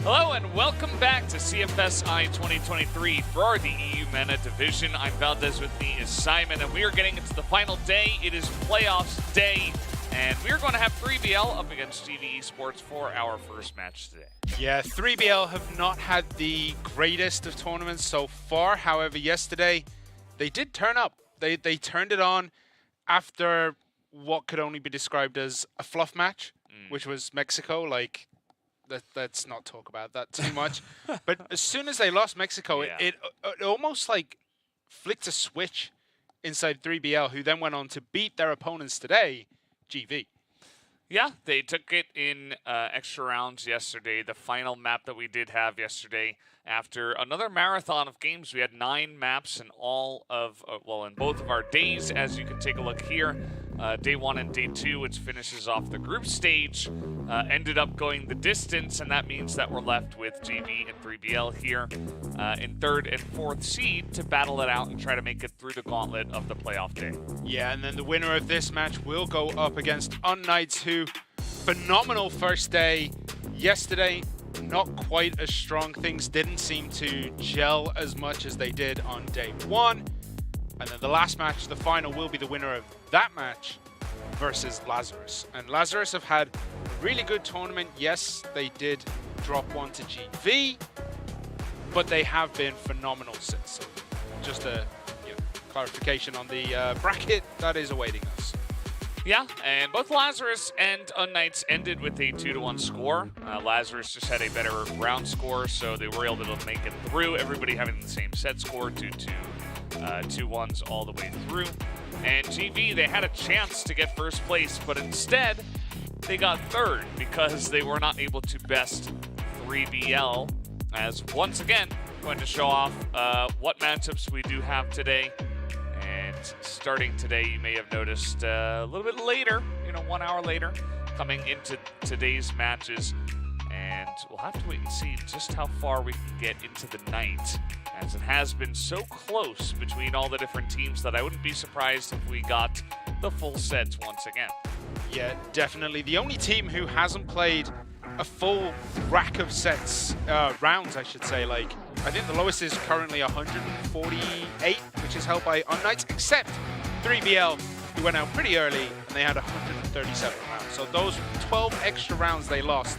Hello and welcome back to CFS I 2023 for the EUMENA division. I'm Valdez, with me is Simon, and we are getting into the final day. It is playoffs day, and we are going to have 3BL up against GV Esports for our first match today. Yeah, 3BL have not had the greatest of tournaments so far. However, yesterday they did turn up. They turned it on after what could only be described as a fluff match, which was Mexico. Like, let's not talk about that too much. But as soon as they lost Mexico, it almost like flicked a switch inside 3BL, who then went on to beat their opponents today, GV. Yeah, they took it in extra rounds yesterday. The final map that we did have yesterday, after another marathon of games, we had 9 maps in all of, in both of our days, as you can take a look here. Day 1 and Day 2, which finishes off the group stage, ended up going the distance, and that means that we're left with GV and 3BL here in 3rd and 4th seed to battle it out and try to make it through the gauntlet of the playoff day. Yeah, and then the winner of this match will go up against UNKNIGHTS, who phenomenal first day. Yesterday, not quite as strong. Things didn't seem to gel as much as they did on Day 1. And then the last match, the final, will be the winner of that match versus LAZARUS. And LAZARUS have had a really good tournament. Yes, they did drop one to GV, but they have been phenomenal since. So just a clarification on the bracket that is awaiting us. Yeah, and both LAZARUS and UNKNIGHTS ended with a 2-1 score. LAZARUS just had a better round score, so they were able to make it through. Everybody having the same set score, 2-2. 2-1s all the way through. And GV, they had a chance to get first place, but instead they got 3rd because they were not able to best 3BL, as once again going to show off what matchups we do have today. And starting today, you may have noticed a little bit later, 1 hour later, coming into today's matches. And we'll have to wait and see just how far we can get into the night, as it has been so close between all the different teams that I wouldn't be surprised if we got the full sets once again. Yeah, definitely. The only team who hasn't played a full rack of sets, rounds, I should say. Like, I think the lowest is currently 148, which is held by UNKNIGHTS, except 3BL, who went out pretty early, and they had 137 rounds. So those 12 extra rounds they lost,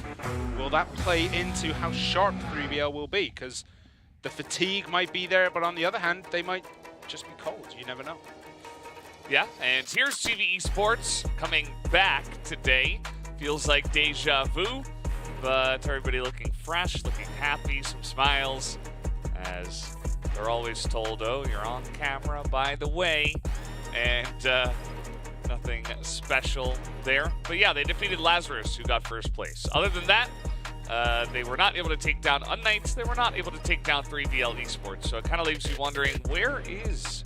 will that play into how sharp 3BL will be? Because the fatigue might be there, but on the other hand, they might just be cold. You never know. Yeah, and here's GV Esports coming back today. Feels like deja vu, but everybody looking fresh, looking happy, some smiles, as they're always told, oh, you're on camera, by the way, and nothing special there. But yeah, they defeated LAZARUS, who got first place. Other than that, they were not able to take down UNKNIGHTS. They were not able to take down 3BL Esports. So it kind of leaves you wondering, where is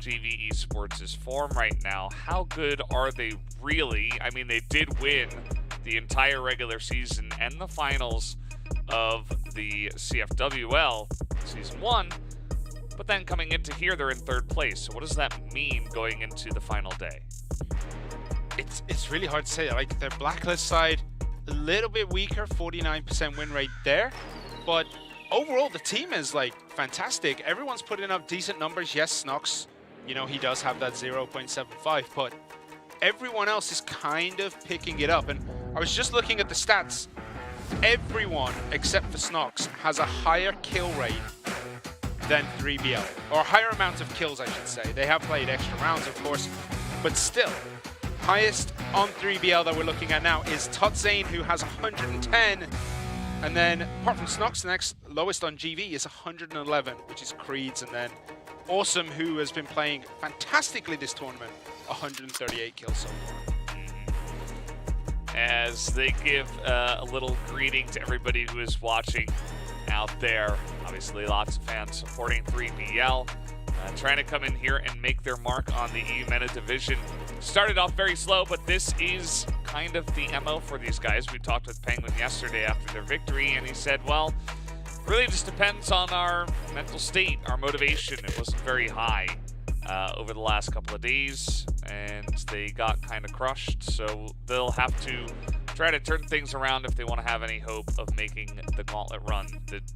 GV Esports' form right now? How good are they really? I mean, they did win the entire regular season and the finals of the CFWL Season 1. But then coming into here, they're in 3rd place. So what does that mean going into the final day? It's really hard to say. Like, their blacklist side, a little bit weaker, 49% win rate there. But overall, the team is, like, fantastic. Everyone's putting up decent numbers. Yes, Snox, he does have that 0.75, but everyone else is kind of picking it up. And I was just looking at the stats. Everyone, except for Snox, has a higher kill rate than 3BL, or a higher amount of kills, I should say. They have played extra rounds, of course, but still, highest on 3BL that we're looking at now is Tutzane, who has 110, and then apart from Snox, the next lowest on GV is 111, which is Creed's, and then Awesome, who has been playing fantastically this tournament, 138 kills so far. As they give a little greeting to everybody who is watching out there. Obviously, lots of fans supporting 3BL, trying to come in here and make their mark on the EUMENA division. Started off very slow, but this is kind of the MO for these guys. We talked with Penguin yesterday after their victory, and he said, well, really just depends on our mental state, our motivation. It wasn't very high over the last couple of days, and they got kind of crushed, so they'll have to try to turn things around if they want to have any hope of making the gauntlet run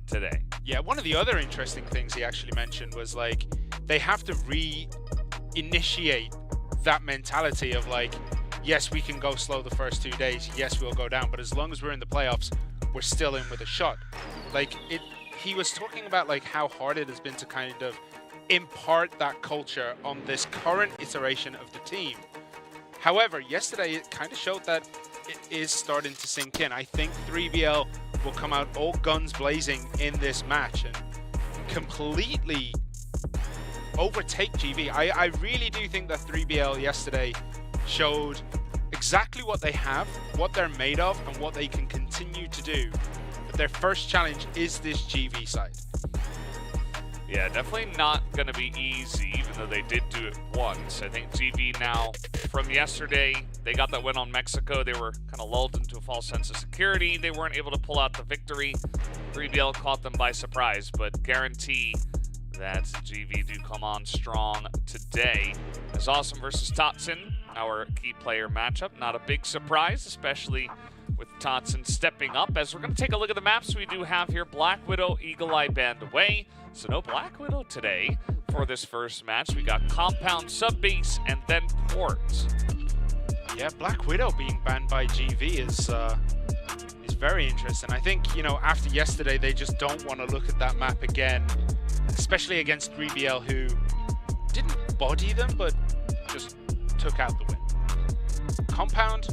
today. Yeah, one of the other interesting things he actually mentioned was like they have to reinitiate that mentality of like, yes, we can go slow the first 2 days. Yes, we'll go down, but as long as we're in the playoffs, we're still in with a shot. Like he was talking about like how hard it has been to kind of impart that culture on this current iteration of the team. However, yesterday it kind of showed that it is starting to sink in. I think 3BL will come out all guns blazing in this match and completely overtake GB. I really do think that 3BL yesterday showed exactly what they have, what they're made of, and what they can continue to do. But their first challenge is this GV side. Yeah, definitely not going to be easy, even though they did do it once. I think GV now, from yesterday, they got that win on Mexico. They were kind of lulled into a false sense of security. They weren't able to pull out the victory. 3BL caught them by surprise, but guarantee that GV do come on strong today. As Awesome versus Totson, our key player matchup. Not a big surprise, especially with Totson stepping up. As we're going to take a look at the maps we do have here. Black Widow, Eagle Eye banned away. So no Black Widow today for this first match. We got Compound, Subbase, and then Port. Yeah, Black Widow being banned by GV is very interesting. I think, you know, after yesterday, they just don't want to look at that map again, especially against 3BL, who didn't body them, but just took out the win. Compound,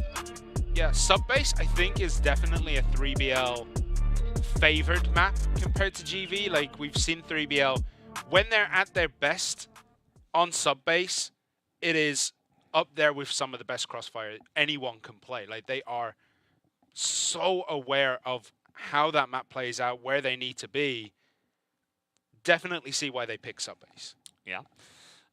yeah, Subbase, I think, is definitely a 3BL favored map compared to GV. Like, we've seen 3BL, when they're at their best on Subbase, it is up there with some of the best Crossfire anyone can play. Like, they are so aware of how that map plays out, where they need to be. Definitely see why they pick Subbase. Yeah.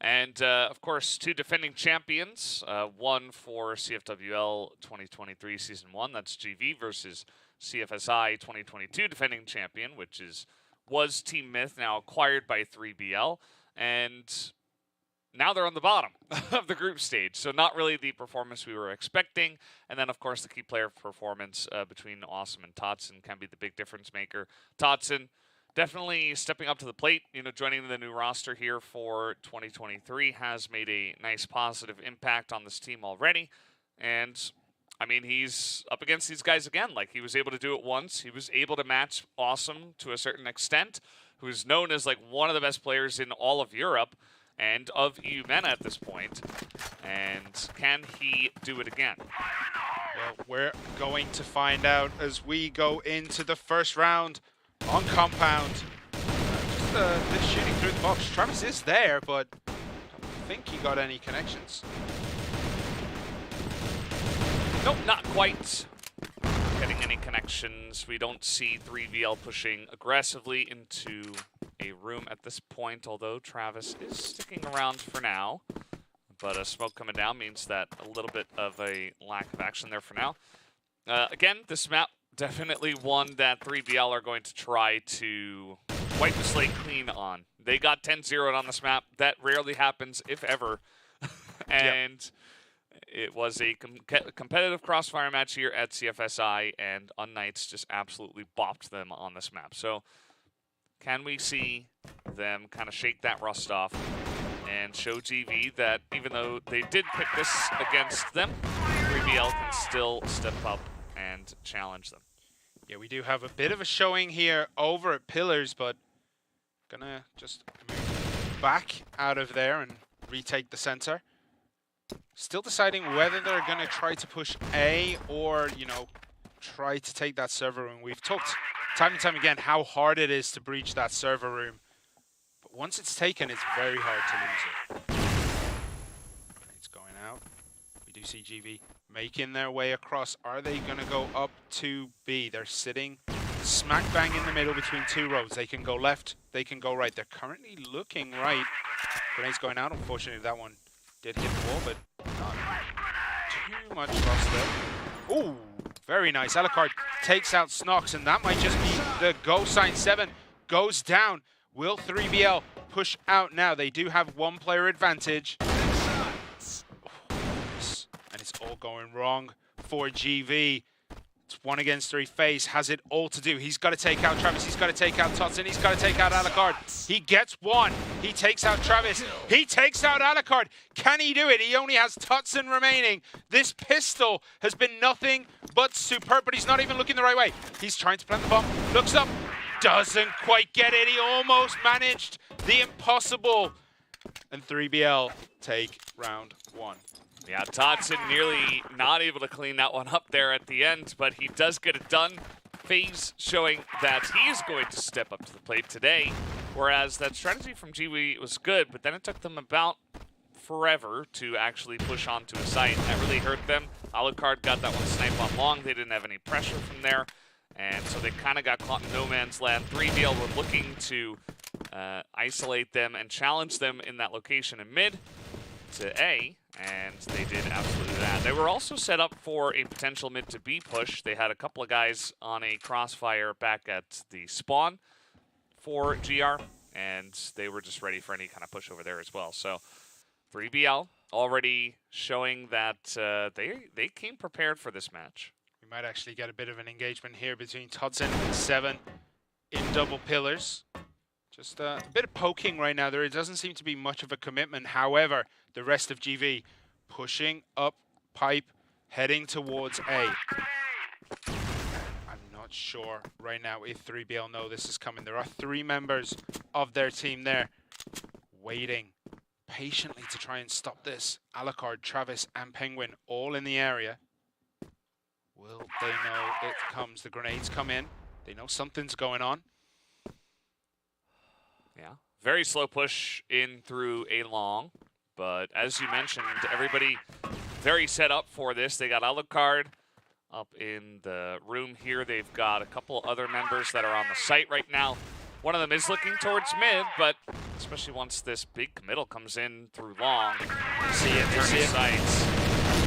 And, of course, two defending champions. One for CFWL 2023 Season 1. That's GV versus CFSI 2022 defending champion, which was Team Myth, now acquired by 3BL. And now they're on the bottom of the group stage. So not really the performance we were expecting. And then, of course, the key player performance between Awesome and Totson can be the big difference maker. Totson definitely stepping up to the plate, you know, joining the new roster here for 2023 has made a nice positive impact on this team already. And, I mean, he's up against these guys again. Like, he was able to do it once. He was able to match Awesome to a certain extent, who's known as, like, one of the best players in all of Europe and of EUMENA at this point. And can he do it again? Well, we're going to find out as we go into the first round on Compound. Just shooting through the box. Travis is there, but I don't think he got any connections. Nope, not quite getting any connections. We don't see 3VL pushing aggressively into a room at this point, although Travis is sticking around for now. But a smoke coming down means that a little bit of a lack of action there for now. Again, this map definitely one that 3BL are going to try to wipe the slate clean on. They got 10-0'd on this map. That rarely happens, if ever. And it was a competitive crossfire match here at CFSI, and UNKNIGHTS just absolutely bopped them on this map. So can we see them kind of shake that rust off and show GV that even though they did pick this against them, 3BL can still step up and challenge them? Yeah, we do have a bit of a showing here over at Pillars, but gonna just move back out of there and retake the center. Still deciding whether they're gonna try to push A or, you know, try to take that server room. We've talked time and time again how hard it is to breach that server room. But once it's taken, it's very hard to lose it. It's going out. We do see GV making their way across. Are they going to go up to B? They're sitting smack bang in the middle between two roads. They can go left, they can go right. They're currently looking right. Grenade's going out. Unfortunately, that one did hit the wall, but not too much loss there. Ooh, very nice. Alucard takes out Snox, and that might just be the go sign. 7 goes down. Will 3BL push out now? They do have one player advantage. And it's all going wrong for GV. It's 1 against 3. FaZe has it all to do. He's got to take out Travis. He's got to take out Totson. He's got to take out Alucard. He gets 1. He takes out Travis. He takes out Alucard. Can he do it? He only has Totson remaining. This pistol has been nothing but superb, but he's not even looking the right way. He's trying to plant the bomb. Looks up. Doesn't quite get it. He almost managed the impossible. And 3BL take round 1. Yeah, Totson nearly not able to clean that one up there at the end, but he does get it done. FaZe showing that he is going to step up to the plate today, whereas that strategy from GV was good, but then it took them about forever to actually push onto a site. That really hurt them. Alucard got that one snipe on long. They didn't have any pressure from there, and so they kind of got caught in no man's land. 3BL were looking to isolate them and challenge them in that location in mid to A, and they did absolutely that. They were also set up for a potential mid to B push. They had a couple of guys on a crossfire back at the spawn for GR, and they were just ready for any kind of push over there as well. So 3BL already showing that they came prepared for this match. We might actually get a bit of an engagement here between Totson and 7 in double pillars. Just a bit of poking right now. There doesn't seem to be much of a commitment. However, the rest of GV pushing up pipe, heading towards A. I'm not sure right now if 3BL know this is coming. There are 3 members of their team there waiting patiently to try and stop this. Alucard, Travis, and Penguin all in the area. Will they know it comes? The grenades come in. They know something's going on. Yeah, very slow push in through a long, but as you mentioned, everybody very set up for this. They got Alucard up in the room here. They've got a couple other members that are on the site right now. One of them is looking towards mid, but especially once this big committal comes in through long, See it, they see it. Sights.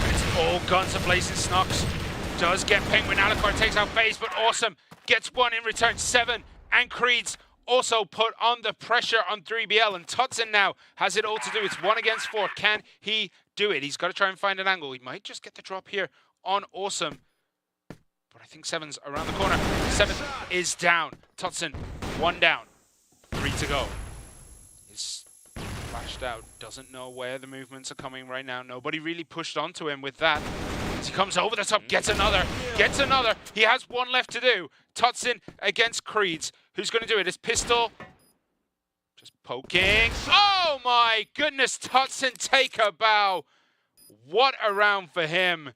It's all guns ablazing. Snox does get Penguin. Alucard takes out FaZe, but awesome. Gets 1 in return. 7 and Creeds also put on the pressure on 3BL, and Totson now has it all to do. It's 1 against 4. Can he do it? He's got to try and find an angle. He might just get the drop here on Awesome. But I think 7's around the corner. 7 is down. Totson, 1 down. 3 to go. He's flashed out. Doesn't know where the movements are coming right now. Nobody really pushed onto him with that. As he comes over the top, gets another. Gets another. He has 1 left to do. Totson against Creeds. Who's going to do it? It's Pistol. Just poking. Oh my goodness, Totson take a bow. What a round for him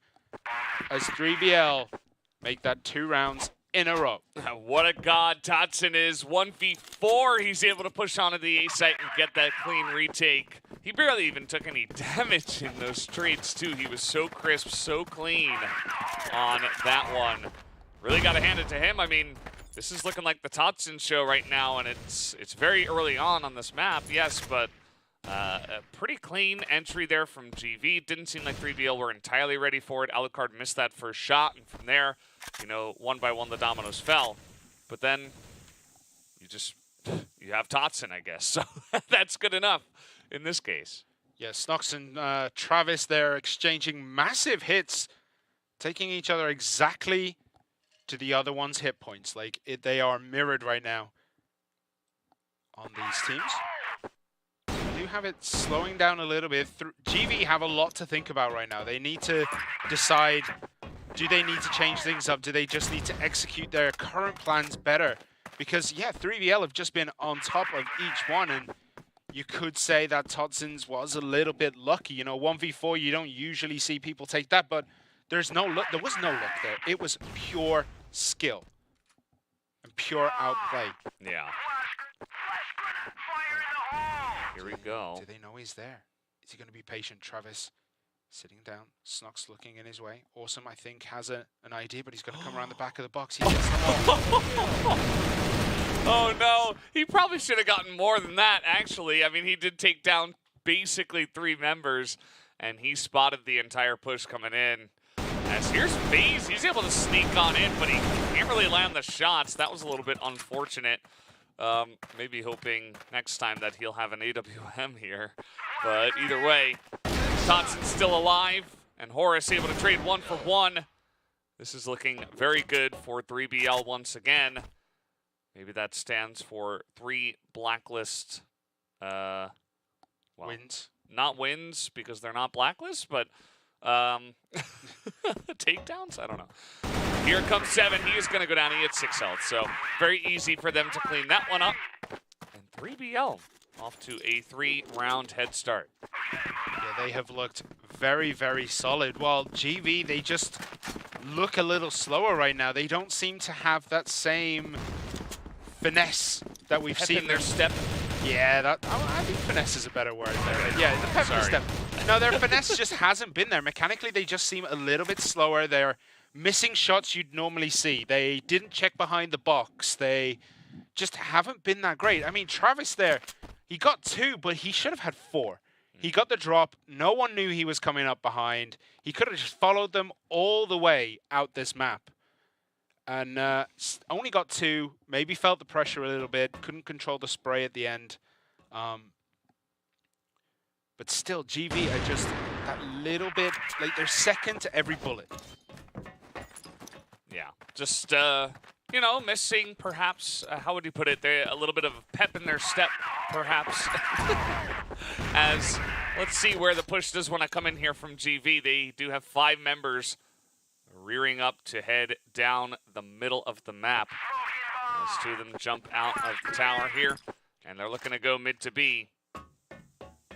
as 3BL make that 2 rounds in a row. What a god Totson is. 1v4, he's able to push onto the A site and get that clean retake. He barely even took any damage in those trades too. He was so crisp, so clean on that one. Really got to hand it to him. I mean, this is looking like the Totson show right now, and it's very early on this map, yes, but a pretty clean entry there from GV. Didn't seem like 3BL were entirely ready for it. Alucard missed that first shot, and from there, you know, 1 by 1 the dominoes fell. But then you have Totson, I guess. So that's good enough in this case. Yeah, Snox and Travis there exchanging massive hits, taking each other exactly to the other one's hit points. Like, they are mirrored right now on these teams. We do have it slowing down a little bit. GV have a lot to think about right now. They need to decide, do they need to change things up? Do they just need to execute their current plans better? Because, yeah, 3BL have just been on top of each one, and you could say that Totson's was a little bit lucky. You know, 1v4, you don't usually see people take that, but there's no luck. There was no luck there. It was pure skill and pure outplay. Yeah. Here we go. Do they know he's there? Is he going to be patient? Travis sitting down. Snox looking in his way. Awesome, I think, has an idea, but he's going to come around the back of the box. He gets them all. Oh, no. He probably should have gotten more than that, actually. I mean, he did take down basically 3 members, and he spotted the entire push coming in. As here's FaZe, he's able to sneak on in, but he can't really land the shots. That was a little bit unfortunate. Maybe hoping next time that he'll have an AWM here. But either way, Totson's still alive, and Horace able to trade 1 for 1. This is looking very good for 3BL once again. Maybe that stands for 3 blacklist well, Wins. Not wins because they're not blacklists, but takedowns? I don't know. Here comes 7. He is going to go down. He hit 6 health. So very easy for them to clean that one up. And 3BL off to a 3-round head start. Yeah, they have looked very, very solid. While GV, they just look a little slower right now. They don't seem to have that same finesse that we've Pep seen. in their step. Yeah, I think finesse is a better word there. Yeah, the pep in the step. No, their finesse just hasn't been there. Mechanically, they just seem a little bit slower. They're missing shots you'd normally see. They didn't check behind the box. They just haven't been that great. I mean, Travis there, he got 2, but he should have had 4. He got the drop. No one knew he was coming up behind. He could have just followed them all the way out this map. And only got 2, maybe felt the pressure a little bit, couldn't control the spray at the end. But still, GV are just that little bit, like they're second to every bullet. Yeah, just, you know, missing perhaps, how would you put it, a little bit of pep in their step, perhaps. As, let's see where the push does want to come in here from GV. They do have 5 members rearing up to head down the middle of the map. As 2 of them jump out of the tower here, and they're looking to go mid to B. Seems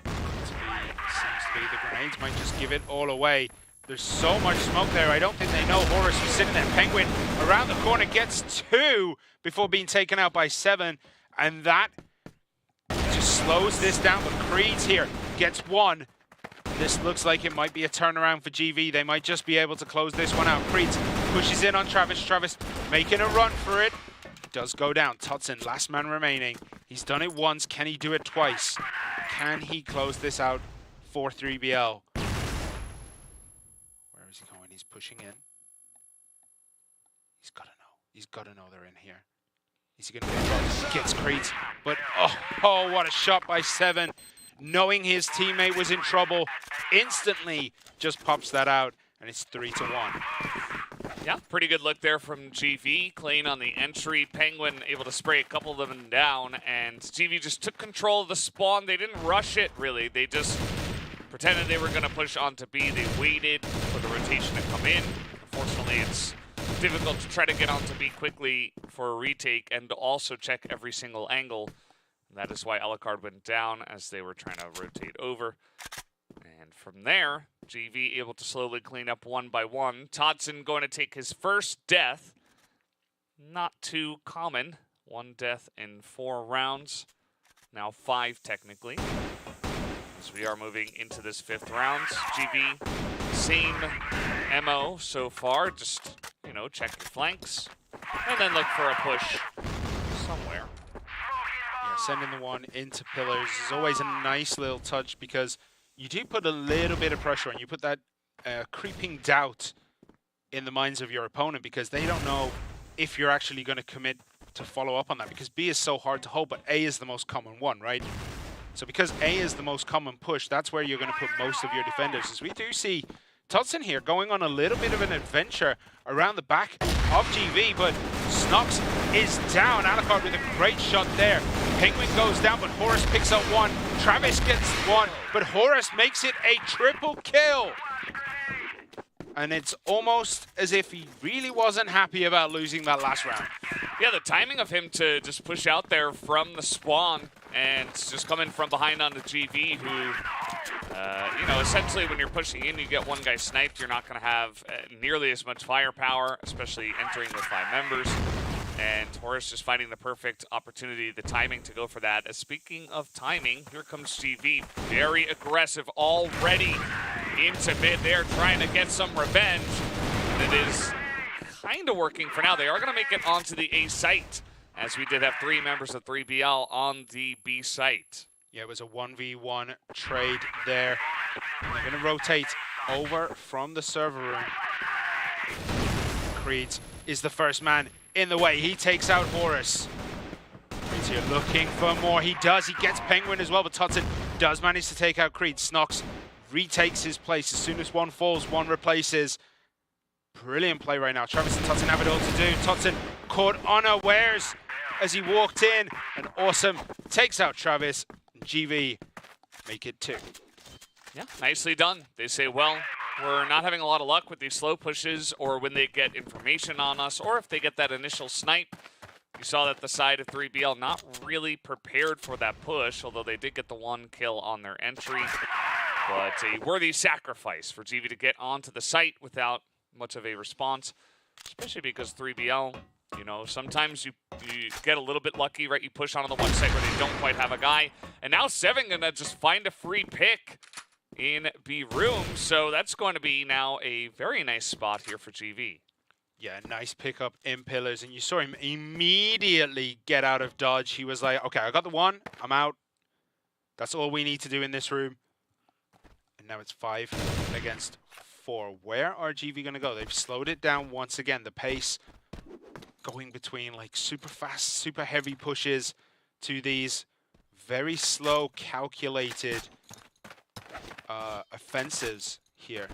to be the grenades might just give it all away. There's so much smoke there. I don't think they know Horus was sitting there. Penguin around the corner gets 2 before being taken out by 7, and that just slows this down. But Creed's here, gets 1. This looks like it might be a turnaround for GV. They might just be able to close this one out. Creed pushes in on Travis. Travis making a run for it. Does go down. Totson, last man remaining. He's done it once. Can he do it twice? Can he close this out for 3BL? Where is he going? He's pushing in. He's got to know. He's got to know they're in here. Is he going to get it? Gets Creed. But, oh, what a shot by 7. Knowing his teammate was in trouble, instantly just pops that out, and it's 3-1. Yeah, pretty good look there from GV. Clean on the entry. Penguin able to spray a couple of them down, and GV just took control of the spawn. They didn't rush it, really. They just pretended they were going to push onto B. They waited for the rotation to come in. Unfortunately, it's difficult to try to get onto B quickly for a retake and to also check every single angle. That is why Alucard went down as they were trying to rotate over. And from there, GV able to slowly clean up 1 by 1. Totson going to take his first death. Not too common. 1 death in 4 rounds. Now 5 technically. As we are moving into this 5th round. GV, same MO so far. Just, you know, check your flanks. And then look for a push somewhere. Sending the one into pillars is always a nice little touch because you do put a little bit of pressure on. You put that creeping doubt in the minds of your opponent because they don't know if you're actually going to commit to follow up on that because B is so hard to hold, but A is the most common one, right? So because A is the most common push, that's where you're going to put most of your defenders. As we do see Totson here going on a little bit of an adventure around the back of GV, but Snox is down. Alucard with a great shot there. Penguin goes down, but Horus picks up 1. Travis gets 1, but Horus makes it a triple kill. And it's almost as if he really wasn't happy about losing that last round. Yeah, the timing of him to just push out there from the spawn and just coming from behind on the GV who, you know, essentially when you're pushing in, you get 1 guy sniped, you're not going to have nearly as much firepower, especially entering with 5 members. And Horus just finding the perfect opportunity, the timing to go for that. Speaking of timing, here comes GV. Very aggressive already into mid there, trying to get some revenge. And it is kind of working for now. They are going to make it onto the A site, as we did have 3 members of 3BL on the B site. Yeah, it was a 1v1 trade there. And they're going to rotate over from the server room. Creed is the first man in the way. He takes out Horus. Creed's here looking for more. He does. He gets Penguin as well, but Totson does manage to take out Creed. Snox retakes his place. As soon as 1 falls, 1 replaces. brilliant play right now. Travis and Tutson have it all to do. Tutson caught unawares as he walked in, and Awesome takes out Travis. GV make it 2. Yeah, nicely done. They say, well, we're not having a lot of luck with these slow pushes or when they get information on us or if they get that initial snipe. You saw that the side of 3BL not really prepared for that push, although they did get the 1 kill on their entry. But a worthy sacrifice for GV to get onto the site without much of a response, especially because 3BL, you know, sometimes you get a little bit lucky, right? You push onto the one site where they don't quite have a guy. And now 7 gonna just find a free pick in B room. So that's going to be now a very nice spot here for GV. Yeah, nice pickup in pillars, and you saw him immediately get out of dodge. He was like, okay, I got the 1, I'm out. That's all we need to do in this room. And now it's 5 against 4. Where are GV going to go? They've slowed it down once again. The pace going between like super fast, super heavy pushes to these very slow, calculated offensives here.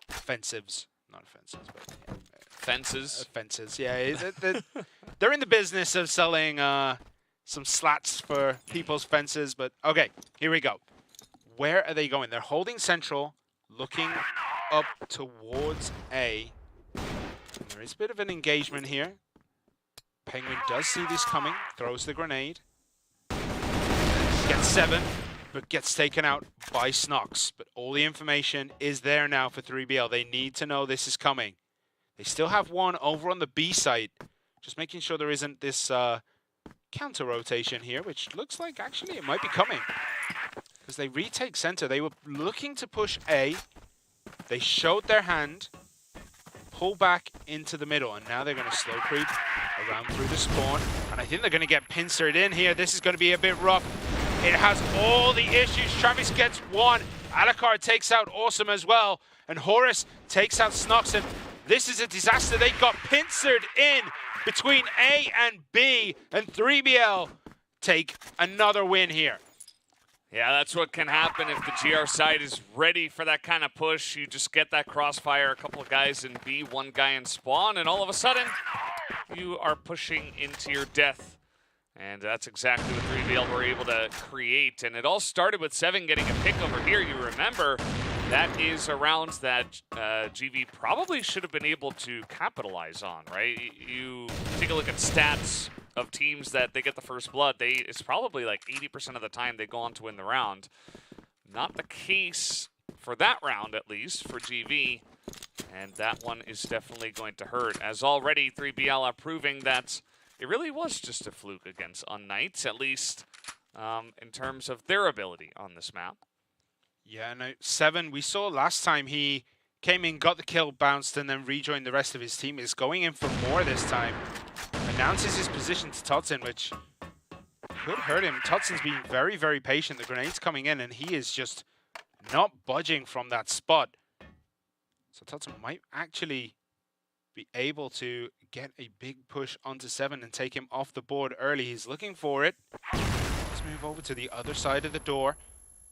Offensives. Not offenses, but yeah. Fences. Fences, yeah. They're in the business of selling some slats for people's fences, but okay, here we go. Where are they going? They're holding central, looking up towards A. And there is a bit of an engagement here. Penguin does see this coming, throws the grenade. Gets 7, but gets taken out by Snox. But all the information is there now for 3BL. They need to know this is coming. They still have 1 over on the B site. Just making sure there isn't this counter rotation here, which looks like actually it might be coming. Because they retake center. They were looking to push A. They showed their hand. Pull back into the middle. And now they're going to slow creep around through the spawn. And I think they're going to get pincered in here. This is going to be a bit rough. It has all the issues. Travis gets 1. Alucard takes out Awesome as well. And Horus takes out Snoxon. This is a disaster. They got pincered in between A and B. And 3BL take another win here. Yeah, that's what can happen if the GR side is ready for that kind of push. You just get that crossfire, a couple of guys in B, 1 guy in spawn, and all of a sudden, you are pushing into your death. And that's exactly what 3BL were able to create. And it all started with 7 getting a pick over here. You remember, that is a round that GV probably should have been able to capitalize on, right? You take a look at stats of teams that they get the first blood. It's probably like 80% of the time they go on to win the round. Not the case for that round, at least, for GV. And that one is definitely going to hurt, as already 3BL are proving that it really was just a fluke against UNKNIGHTS, at least in terms of their ability on this map. Yeah, no, 7, we saw last time he came in, got the kill, bounced, and then rejoined the rest of his team. Is going in for more this time. Announces his position to Totson, which could hurt him. Totson's being very, very patient. The grenade's coming in, and he is just not budging from that spot. So Totson might actually be able to get a big push onto 7 and take him off the board early. He's looking for it. Let's move over to the other side of the door.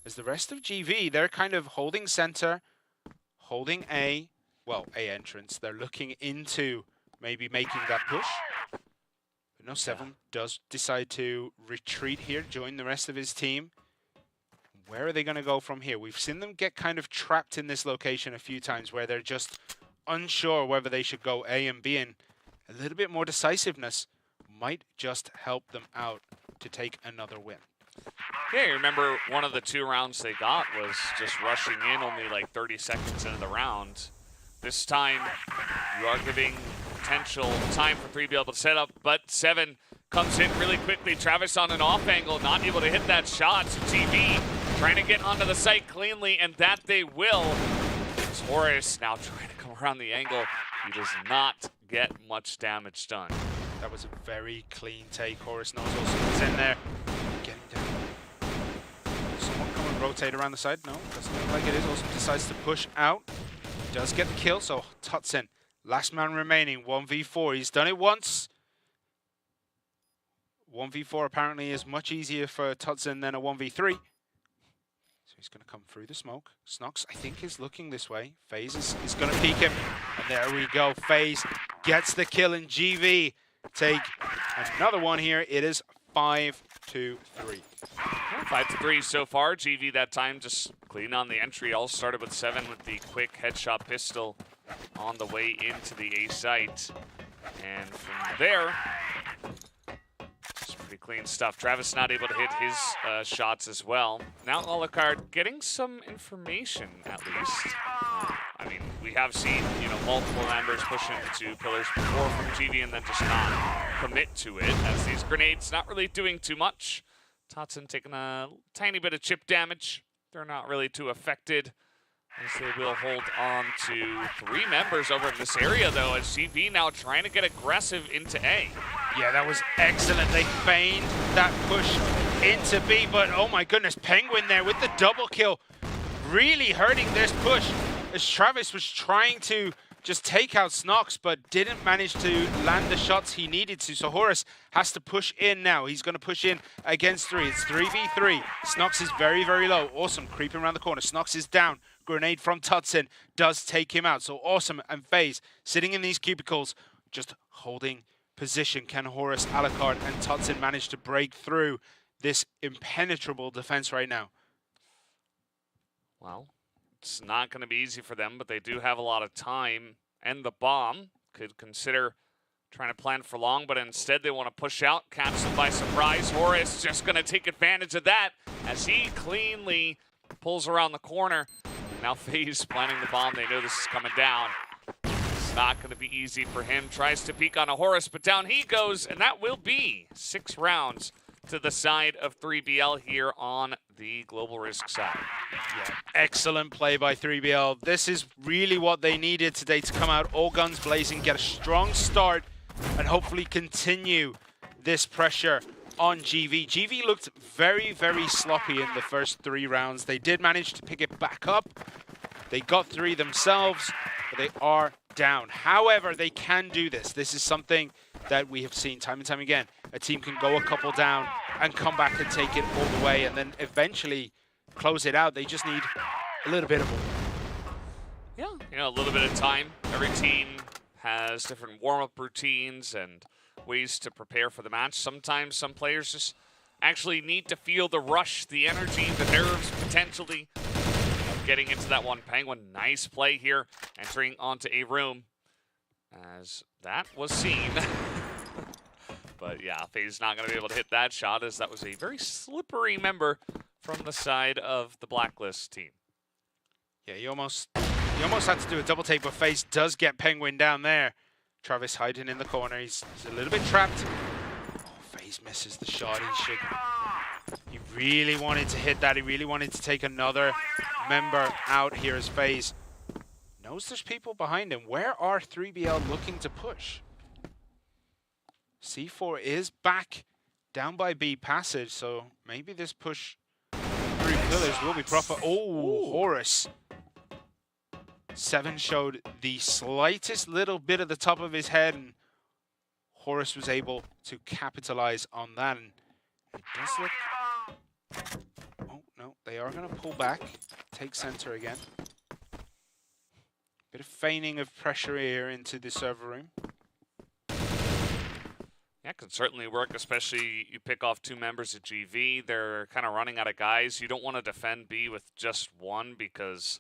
As the rest of GV, they're kind of holding center, holding A. Well, A entrance. They're looking into maybe making that push. But no, 7 does decide to retreat here, join the rest of his team. Where are they going to go from here? We've seen them get kind of trapped in this location a few times where they're just unsure whether they should go A and B, and a little bit more decisiveness might just help them out to take another win. Yeah, you remember one of the 2 rounds they got was just rushing in only like 30 seconds into the round. This time, you are giving potential time for 3BL to set up, but 7 comes in really quickly. Travis on an off angle, not able to hit that shot. So TV trying to get onto the site cleanly, and that they will. It's Horus now trying to come around the angle. He does not get much damage done. That was a very clean take. Horus knows also was in there. Getting down. Someone come and rotate around the side? No, doesn't look like it is. Also decides to push out. Does get the kill, so Totson, last man remaining, 1v4. He's done it once. 1v4 apparently is much easier for Totson than a 1v3. So He's going to come through the smoke. Snox, I think, is looking this way. FaZe is going to peek him. And there we go. FaZe gets the kill, and GV take another one here. It is 5-3. 5-3 so far. GV that time just clean on the entry. All started with 7 with the quick headshot pistol on the way into the A site. And from there, pretty clean stuff. Travis not able to hit his shots as well. Now Alucard getting some information, at least. I mean, we have seen, multiple members push into pillars before from GV and then just not commit to it, as these grenades not really doing too much. Totson taking a tiny bit of chip damage. They're not really too affected, as they will hold on to 3 members over in this area, though, as GV now trying to get aggressive into A. Yeah, that was excellent. They feigned that push into B, but oh my goodness, Penguin there with the double kill, really hurting this push, as Travis was trying to just take out Snox, but didn't manage to land the shots he needed to. So Horus has to push in now. He's going to push in against 3. It's 3v3. Snox is very, very low. Awesome, creeping around the corner. Snox is down. Grenade from Totson does take him out. So Awesome and FaZe sitting in these cubicles, just holding position. Can Horus, Alucard, and Totson manage to break through this impenetrable defense right now? Well, it's not going to be easy for them, but they do have a lot of time. And the bomb could consider trying to plan for long, but instead they want to push out, catch them by surprise. Horus just going to take advantage of that as he cleanly pulls around the corner. Now FaZe planning the bomb. They know this is coming down. It's not going to be easy for him. Tries to peek on a Horus, but down he goes, and that will be 6 rounds to the side of 3BL here on the Global Risk side. Yeah, excellent play by 3BL. This is really what they needed today to come out all guns blazing, get a strong start, and hopefully continue this pressure on GV. GV looked very, very sloppy in the first 3 rounds. They did manage to pick it back up. They got 3 themselves, but they are down. However, they can do this. This is something that we have seen time and time again. A team can go a couple down and come back and take it all the way and then eventually close it out. They just need a little bit of it. Yeah, a little bit of time. Every team has different warm-up routines and ways to prepare for the match. Sometimes some players just actually need to feel the rush, the energy, the nerves potentially of getting into that one. Penguin, nice play here, entering onto a room as that was seen. But yeah, FaZe not going to be able to hit that shot, as that was a very slippery member from the side of the Blacklist team. Yeah, you almost had to do a double take, but FaZe does get Penguin down there. Travis hiding in the corner. He's a little bit trapped. Oh, FaZe misses the shot. He really wanted to hit that. He really wanted to take another member out here as FaZe knows there's people behind him. Where are 3BL looking to push? C4 is back down by B passage, so maybe this push through pillars will be proper. Oh, Horus. 7 showed the slightest little bit at the top of his head, and Horus was able to capitalize on that. And it does look... Oh, no, they are going to pull back, take center again. Bit of feigning of pressure here into the server room. Yeah, could certainly work, especially you pick off 2 members of GV. They're kind of running out of guys. You don't want to defend B with just 1 because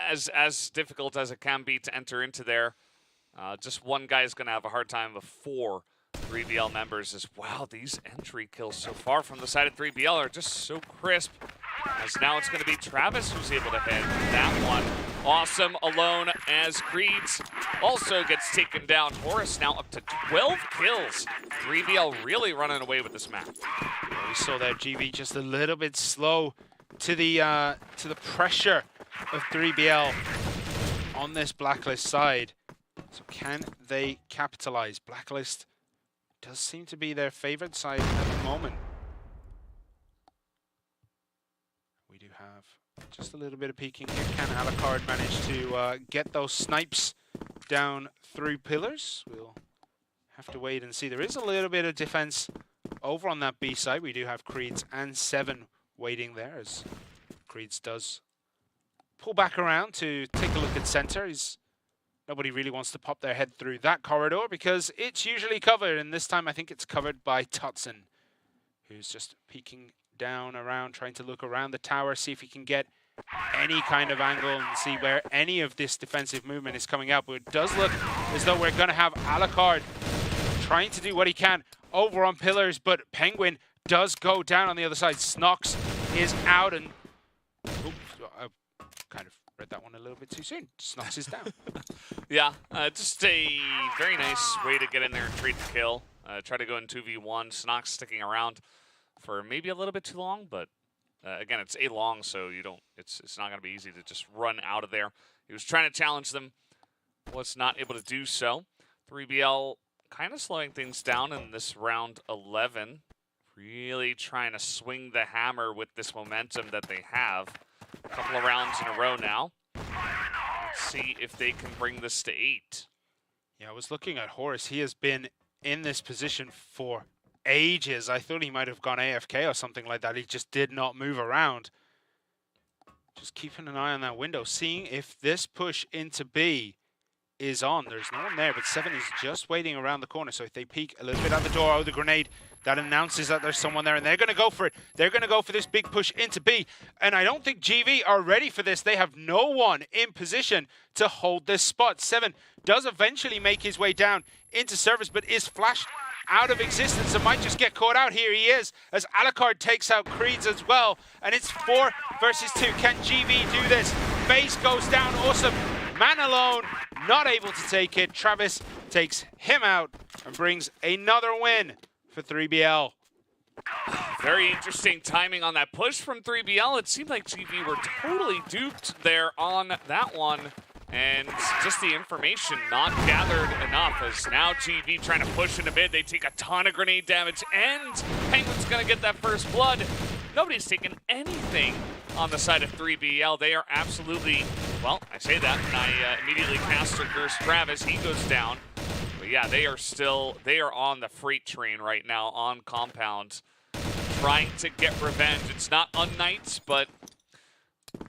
as difficult as it can be to enter into there, just 1 guy is going to have a hard time with 4 3BL members as well. These entry kills so far from the side of 3BL are just so crisp, as now it's going to be Travis who's able to hit that one. Awesome alone, as Creeds also gets taken down. Horus now up to 12 kills. 3BL really running away with this map. Yeah, we saw that GV just a little bit slow to the pressure of 3BL on this Blacklist side. So can they capitalize? Blacklist does seem to be their favorite side at the moment. We do have just a little bit of peeking here. Can Alucard manage to get those snipes down through pillars? We'll have to wait and see. There is a little bit of defense over on that B side. We do have Creeds and 7 waiting there as Creeds does pull back around to take a look at center. Nobody really wants to pop their head through that corridor because it's usually covered, and this time I think it's covered by Tutson, who's just peeking down around, trying to look around the tower, see if he can get any kind of angle and see where any of this defensive movement is coming out. But it does look as though we're going to have Alucard trying to do what he can over on pillars, but Penguin does go down on the other side. Snox is out, and oops, I kind of read that one a little bit too soon. Snox is down. Yeah, just a very nice way to get in there and trade the kill. Try to go in 2v1. Snox sticking around for maybe a little bit too long, but again, it's a long, so you don't. It's not going to be easy to just run out of there. He was trying to challenge them, was not able to do so. 3BL kind of slowing things down in this round 11. Really trying to swing the hammer with this momentum that they have. A couple of rounds in a row now. Let's see if they can bring this to 8. Yeah, I was looking at Horus. He has been in this position for ages. I thought he might have gone AFK or something like that. He just did not move around. Just keeping an eye on that window, seeing if this push into B is on. There's no one there, but 7 is just waiting around the corner. So if they peek a little bit at the door, oh, the grenade, that announces that there's someone there, and they're going to go for it. They're going to go for this big push into B, and I don't think GV are ready for this. They have no one in position to hold this spot. 7 does eventually make his way down into service, but is flashed out of existence and might just get caught out. Here he is, as Alucard takes out Creeds as well, and it's 4 versus 2. Can GV do this? Base goes down, awesome. Man alone, not able to take it. Travis takes him out and brings another win for 3BL. Very interesting timing on that push from 3BL. It seemed like GV were totally duped there on that one. And just the information not gathered enough, as now GV trying to push in a bit. They take a ton of grenade damage, and Penguin's going to get that first blood. Nobody's taken anything on the side of 3BL. They are absolutely, well, I say that, and I immediately cast or curse Travis. He goes down. But yeah, they are on the freight train right now on Compound, trying to get revenge. It's not UNKNIGHTS, but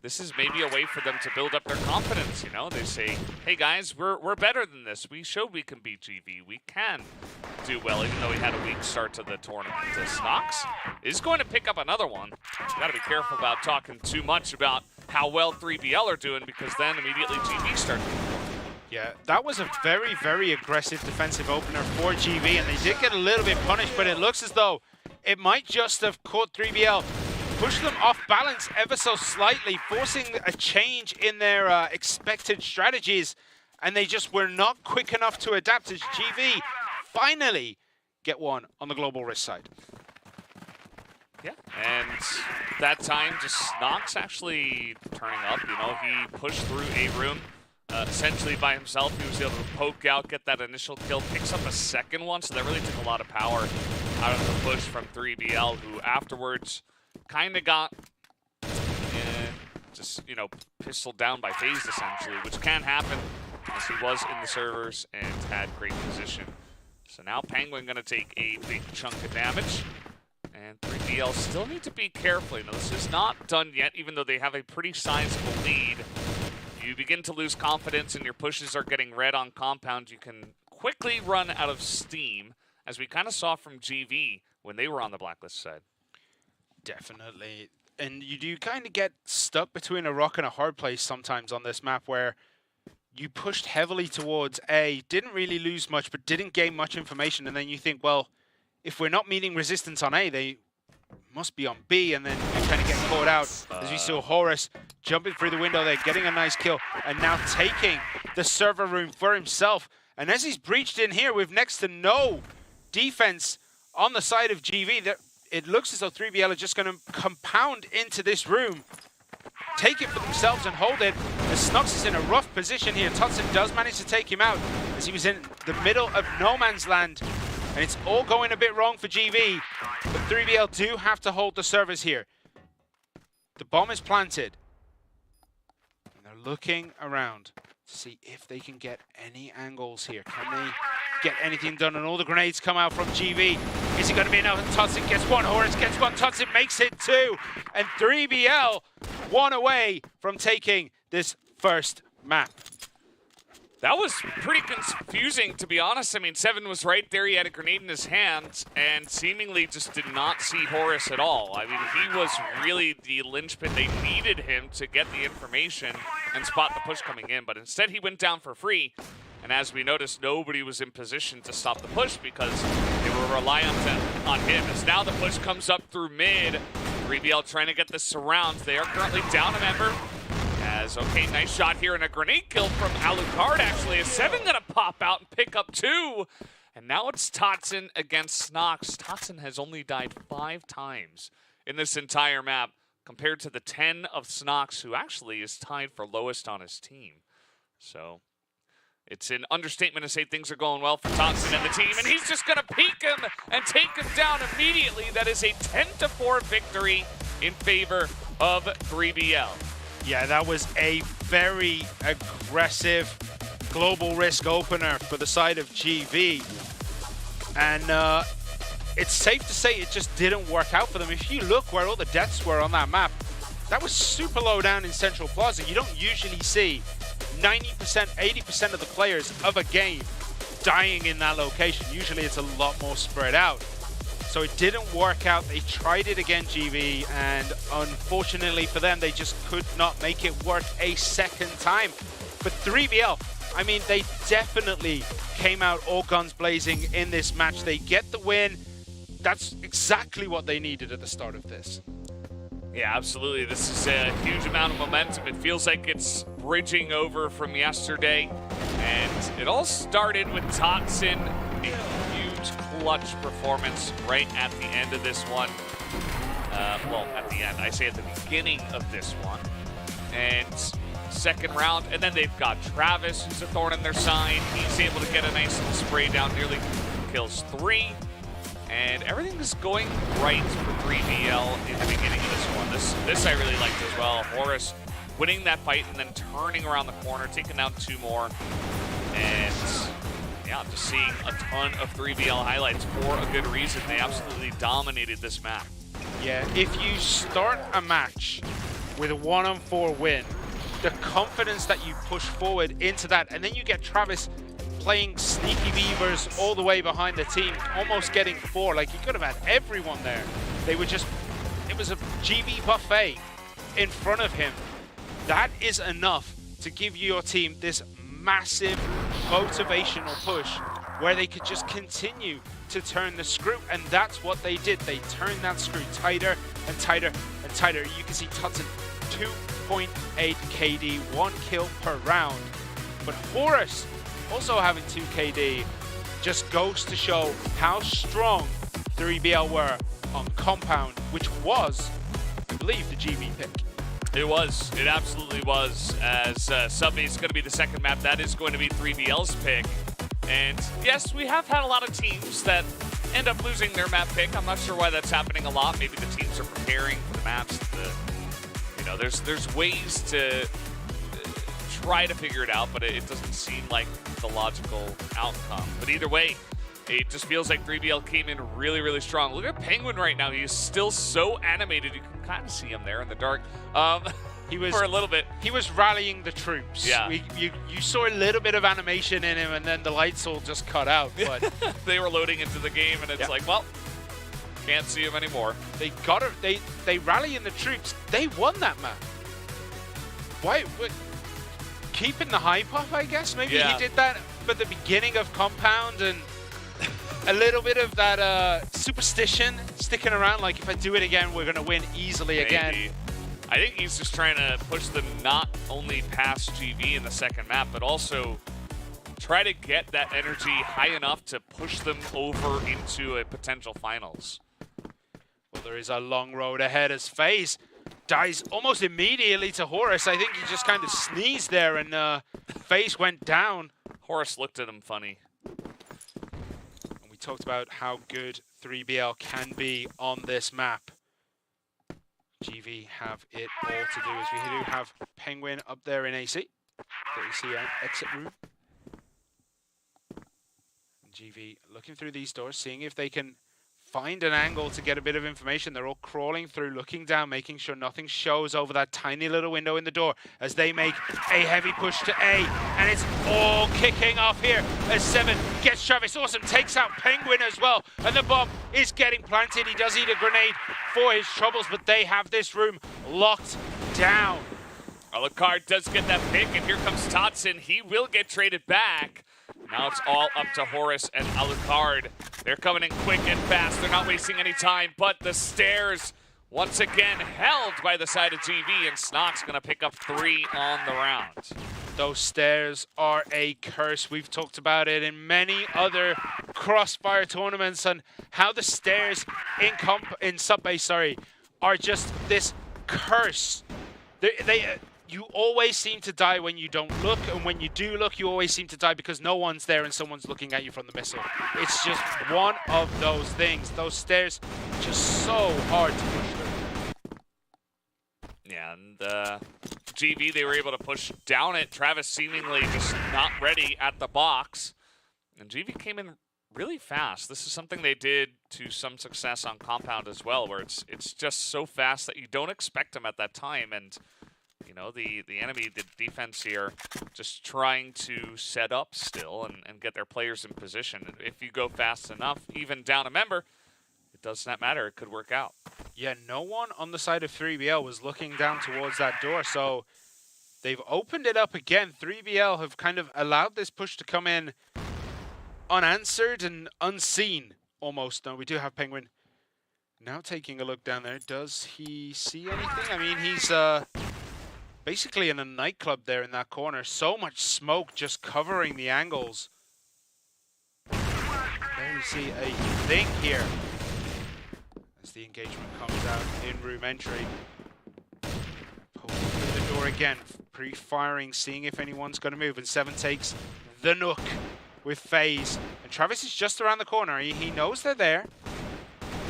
this is maybe a way for them to build up their confidence, you know? They say, hey guys, we're better than this. We showed we can beat GV. We can do well, even though we had a weak start to the tournament. Snox is going to pick up another one. Got to be careful about talking too much about how well 3BL are doing, because then immediately GV starts. Yeah, that was a very, very aggressive defensive opener for GV, and they did get a little bit punished, but it looks as though it might just have caught 3BL, pushed them off balance ever so slightly, forcing a change in their expected strategies, and they just were not quick enough to adapt as GV finally get one on the Global Risk side. Yeah, and that time just Snox actually turning up. You know, he pushed through a room essentially by himself. He was able to poke out, get that initial kill, picks up a second one, so that really took a lot of power out of the push from 3BL, who afterwards kind of got just, you know, pistoled down by FaZe essentially, which can happen, as he was in the servers and had great position. So now Penguin going to take a big chunk of damage, and 3BL still need to be careful. You know, this is not done yet, even though they have a pretty sizable lead. You begin to lose confidence and your pushes are getting red on Compound, you can quickly run out of steam, as we kind of saw from GV when they were on the blacklist side. Definitely. And you do kind of get stuck between a rock and a hard place sometimes on this map, where you pushed heavily towards A, didn't really lose much, but didn't gain much information. And then you think, well, if we're not meeting resistance on A, they must be on B. And then you kind of get caught out, as we saw Horus jumping through the window there, getting a nice kill, and now taking the server room for himself. And as he's breached in here with next to no defense on the side of GV, it looks as though 3BL are just going to compound into this room, take it for themselves and hold it. As Snox is in a rough position here. Tutson does manage to take him out, as he was in the middle of no man's land. And it's all going a bit wrong for GV. But 3BL do have to hold the servers here. The bomb is planted. And they're looking around. to see if they can get any angles here. Can they get anything done? And all the grenades come out from GV. Is it going to be enough? And Tutson gets one. Horus gets one. Tutson makes it two. And 3BL one away from taking this first map. That was pretty confusing, to be honest. I mean, Seven was right there. He had a grenade in his hand and seemingly just did not see Horus at all. I mean, he was really the linchpin. They needed him to get the information and spot the push coming in, but instead he went down for free. And as we noticed, nobody was in position to stop the push because they were reliant on him. As now the push comes up through mid, 3BL trying to get the surround. They are currently down a member. Okay, nice shot here and a grenade kill from Alucard. Actually, is Seven gonna pop out and pick up two? And now it's Totson against Snox. Totson has only died 5 times in this entire map compared to the 10 of Snox, who actually is tied for lowest on his team. So it's an understatement to say things are going well for Totson and the team, and he's just gonna peek him and take him down immediately. That is a 10-4 victory in favor of 3BL. Yeah, that was a very aggressive global risk opener for the side of GV. And it's safe to say it just didn't work out for them. If you look where all the deaths were on that map, that was super low down in Central Plaza. You don't usually see 90%, 80% of the players of a game dying in that location. Usually it's a lot more spread out. So it didn't work out. They tried it again, GV, and unfortunately for them, they just could not make it work a second time. But 3BL, I mean, they definitely came out all guns blazing in this match. They get the win. That's exactly what they needed at the start of this. Yeah, absolutely. This is a huge amount of momentum. It feels like it's bridging over from yesterday. And it all started with Totson. Clutch performance right at the end of this one. Well, at the end, I say at the beginning of this one. And second round, and then they've got Travis, who's a thorn in their side. He's able to get a nice little spray down, nearly kills 3. And everything is going right for 3BL in the beginning of this one. This I really liked as well. Horus winning that fight and then turning around the corner, taking down 2 more. And yeah, just seeing a ton of 3BL highlights for a good reason. They absolutely dominated this map. Yeah, if you start a match with a 1-on-4 win, the confidence that you push forward into that, and then you get Travis playing sneaky beavers all the way behind the team, almost getting 4. Like, he could have had everyone there. They were just, it was a GV buffet in front of him. That is enough to give your team this massive motivational push where they could just continue to turn the screw, and that's what they did. They turned that screw tighter and tighter and tighter. You can see Totson 2.8 KD, 1 kill per round. But Horus also having 2 KD just goes to show how strong 3BL were on Compound, which was, I believe, the GV pick. It was. It absolutely was. As Subby is going to be the second map, that is going to be 3BL's pick. And yes, we have had a lot of teams that end up losing their map pick. I'm not sure why that's happening a lot. Maybe the teams are preparing for the maps. You know, there's ways to try to figure it out, but it doesn't seem like the logical outcome. But either way, it just feels like 3BL came in really, really strong. Look at Penguin right now. He is still so animated. You can kind of see him there in the dark. He was for a little bit. He was rallying the troops. Yeah. You saw a little bit of animation in him, and then the lights all just cut out. But they were loading into the game, and it's like, well, can't see him anymore. They got it. They rallying the troops. They won that map. Why? Keeping the hype up, I guess. Maybe he did that at the beginning of Compound, and a little bit of that superstition sticking around, like if I do it again, we're going to win easily again. I think he's just trying to push them not only past GV in the second map, but also try to get that energy high enough to push them over into a potential finals. Well, there is a long road ahead as FaZe dies almost immediately to Horus. I think he just kind of sneezed there and FaZe went down. Horus looked at him funny. And we talked about how good 3BL can be on this map. GV have it all to do, as we do have Penguin up there in AC. the AC exit room. GV looking through these doors, seeing if they can find an angle to get a bit of information. They're all crawling through, looking down, making sure nothing shows over that tiny little window in the door as they make a heavy push to A. And it's all kicking off here as Seven gets Travis Awesome, takes out Penguin as well. And the bomb is getting planted. He does eat a grenade for his troubles, but they have this room locked down. Alucard does get that pick, and here comes Totson. He will get traded back. Now it's all up to Horus and Alucard. They're coming in quick and fast. They're not wasting any time, but the stairs once again held by the side of GV, and Snock's going to pick up 3 on the round. Those stairs are a curse. We've talked about it in many other Crossfire tournaments and how the stairs in sub-base, are just this curse. You always seem to die when you don't look, and when you do look, you always seem to die because no one's there and someone's looking at you from the missile. It's just one of those things. Those stairs are just so hard to push through. Yeah, and GV, they were able to push down it. Travis seemingly just not ready at the box. And GV came in really fast. This is something they did to some success on Compound as well, where it's just so fast that you don't expect them at that time. And you know, the enemy, the defense here, just trying to set up still and get their players in position. If you go fast enough, even down a member, it does not matter. It could work out. Yeah, no one on the side of 3BL was looking down towards that door, so they've opened it up again. 3BL have kind of allowed this push to come in unanswered and unseen, almost. Now, we do have Penguin now taking a look down there. Does he see anything? I mean, he's basically in a nightclub there in that corner. So much smoke just covering the angles. There we see a thing here as the engagement comes out in room entry. Poking through the door again, pre-firing, seeing if anyone's going to move. And Seven takes the Nook with FaZe. And Travis is just around the corner. He knows they're there.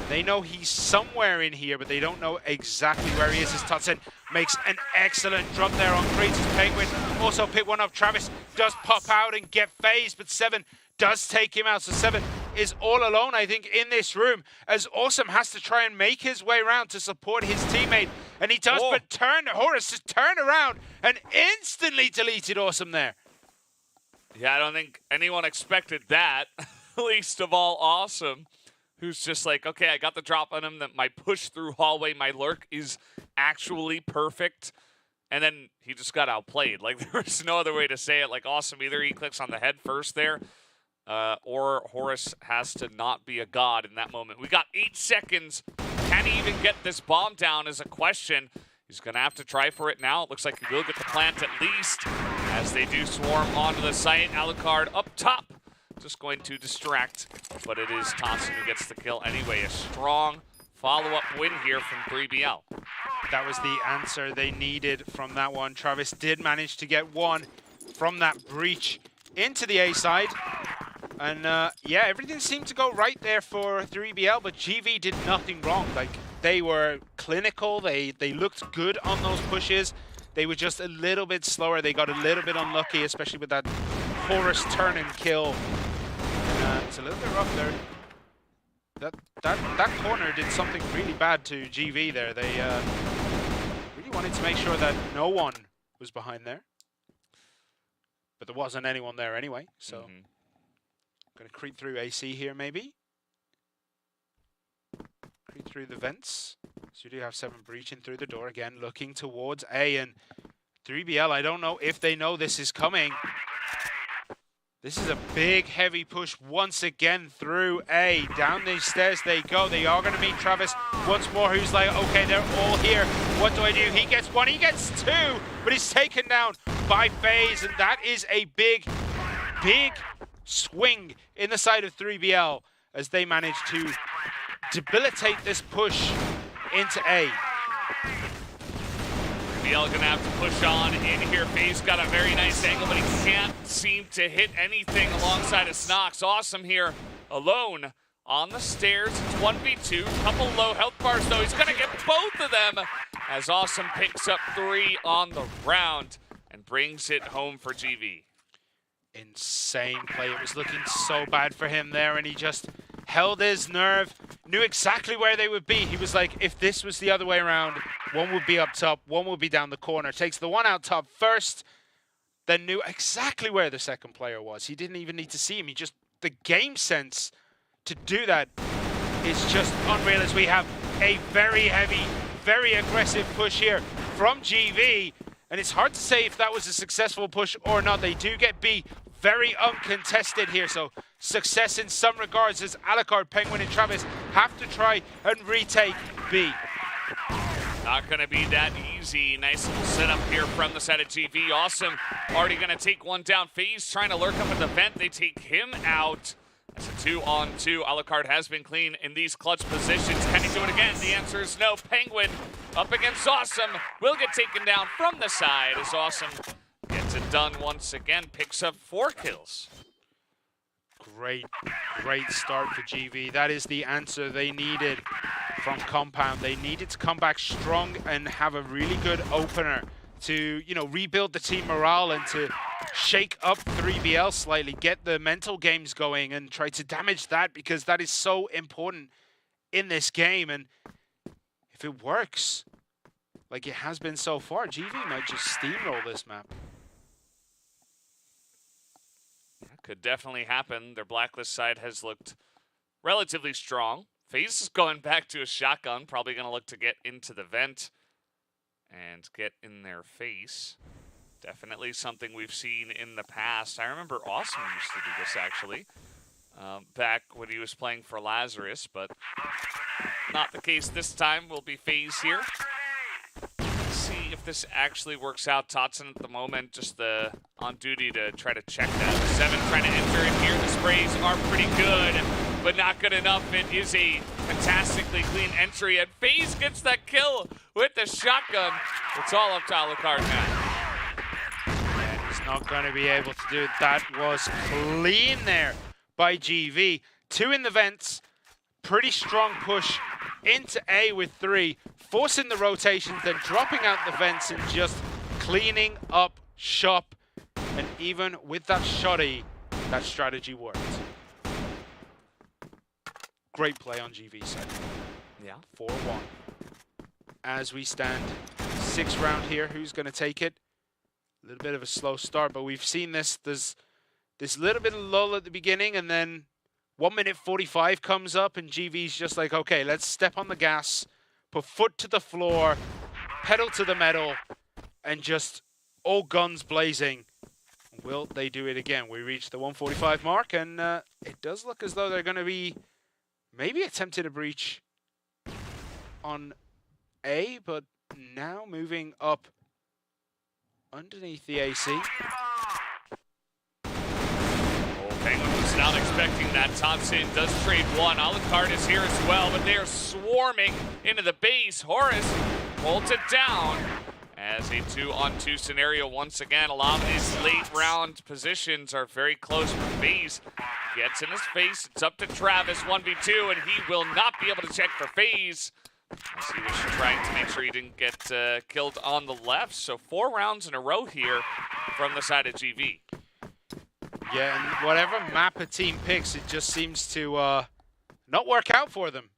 They know he's somewhere in here, but they don't know exactly where he is. As Totson makes an excellent drop there on Kratos. Penguin also pick one up. Travis does pop out and get FaZe, but Seven does take him out. So Seven is all alone, I think, in this room, as Awesome has to try and make his way around to support his teammate. And he does, but Horus just turned around and instantly deleted Awesome there. Yeah, I don't think anyone expected that, least of all Awesome, who's just like, okay, I got the drop on him, that my push through hallway, my lurk is actually perfect. And then he just got outplayed. Like, there was no other way to say it. Like, Awesome, either he clicks on the head first there, or Horus has to not be a god in that moment. We got 8 seconds. Can he even get this bomb down is a question. He's going to have to try for it now. It looks like he will get the plant at least, as they do swarm onto the site. Alucard up top, just going to distract, but it is Thompson who gets the kill anyway. A strong follow-up win here from 3BL. That was the answer they needed from that one. Travis did manage to get one from that breach into the A side. And yeah, everything seemed to go right there for 3BL, but GV did nothing wrong. Like, they were clinical, they looked good on those pushes. They were just a little bit slower. They got a little bit unlucky, especially with that Horus turn and kill. It's a little bit rough there. That corner did something really bad to GV there. They really wanted to make sure that no one was behind there. But there wasn't anyone there anyway, so gonna creep through AC here maybe. Creep through the vents. So you do have Seven breaching through the door again, looking towards A, and 3BL, I don't know if they know this is coming. This is a big, heavy push once again through A. Down these stairs they go. They are going to meet Travis once more, who's like, okay, they're all here. What do I do? He gets one, he gets two, but he's taken down by FaZe, and that is a big, big swing in the side of 3BL as they manage to debilitate this push into A. 3BL gonna have to push on in here. FaZe got a very nice angle, but he can't seem to hit anything alongside of Snox. Awesome here, alone on the stairs. It's 1v2, couple low health bars though. He's gonna get both of them as Awesome picks up 3 on the round. And brings it home for GV. Insane play. It was looking so bad for him there, and he just held his nerve, knew exactly where they would be. He was like, if this was the other way around, one would be up top, one would be down the corner. Takes the one out top first, then knew exactly where the second player was. He didn't even need to see him. He just, the game sense to do that is just unreal, as we have a very heavy, very aggressive push here from GV. And it's hard to say if that was a successful push or not. They do get B very uncontested here, so success in some regards as Alucard, Penguin, and Travis have to try and retake B. Not going to be that easy. Nice little setup here from the side of GV. Awesome. Already going to take one down. FaZe trying to lurk up at the vent. They take him out. That's a 2-on-2. Alucard has been clean in these clutch positions. Can he do it again? The answer is no. Penguin up against Awesome. Will get taken down from the side as Awesome gets it done once again. Picks up 4 kills. Great start for GV. That is the answer they needed from Compound. They needed to come back strong and have a really good opener to, you know, rebuild the team morale and to shake up 3BL slightly, get the mental games going and try to damage that, because that is so important in this game. And if it works, like it has been so far, GV might just steamroll this map. Could definitely happen. Their Blacklist side has looked relatively strong. FaZe is going back to a shotgun, probably going to look to get into the vent and get in their face. Definitely something we've seen in the past. I remember Awesome used to do this, actually, back when he was playing for Lazarus, but not the case this time. Will be FaZe here. Let's see if this actually works out. Totson at the moment just on duty to try to check that. 7 trying to enter in here. The sprays are pretty good, but not good enough. It is a fantastically clean entry, and FaZe gets that kill with the shotgun. It's all up to Alucard now. Not going to be able to do it. That was clean there by GV. 2 in the vents. Pretty strong push into A with 3. Forcing the rotations, then dropping out the vents and just cleaning up shop. And even with that shoddy, that strategy worked. Great play on GV's side. Yeah. 4-1. As we stand 6th round here, who's going to take it? A little bit of a slow start, but we've seen this. There's this little bit of lull at the beginning, and then 1:45 comes up, and GV's just like, okay, let's step on the gas, put foot to the floor, pedal to the metal, and just all guns blazing. Will they do it again? We reach the 1:45 mark, and it does look as though they're going to be maybe attempting a breach on A, but now moving up underneath the AC. Penguin was not expecting that. Totson does trade 1. Alucard is here as well, but they are swarming into the base. Horus holds it down as a 2-on-2 scenario once again. A lot of these late round positions are very close for FaZe. Gets in his face. It's up to Travis, 1v2, and he will not be able to check for FaZe, as he was trying to make sure he didn't get killed on the left. So 4 rounds in a row here from the side of GV. Yeah, and whatever map a team picks, it just seems to not work out for them.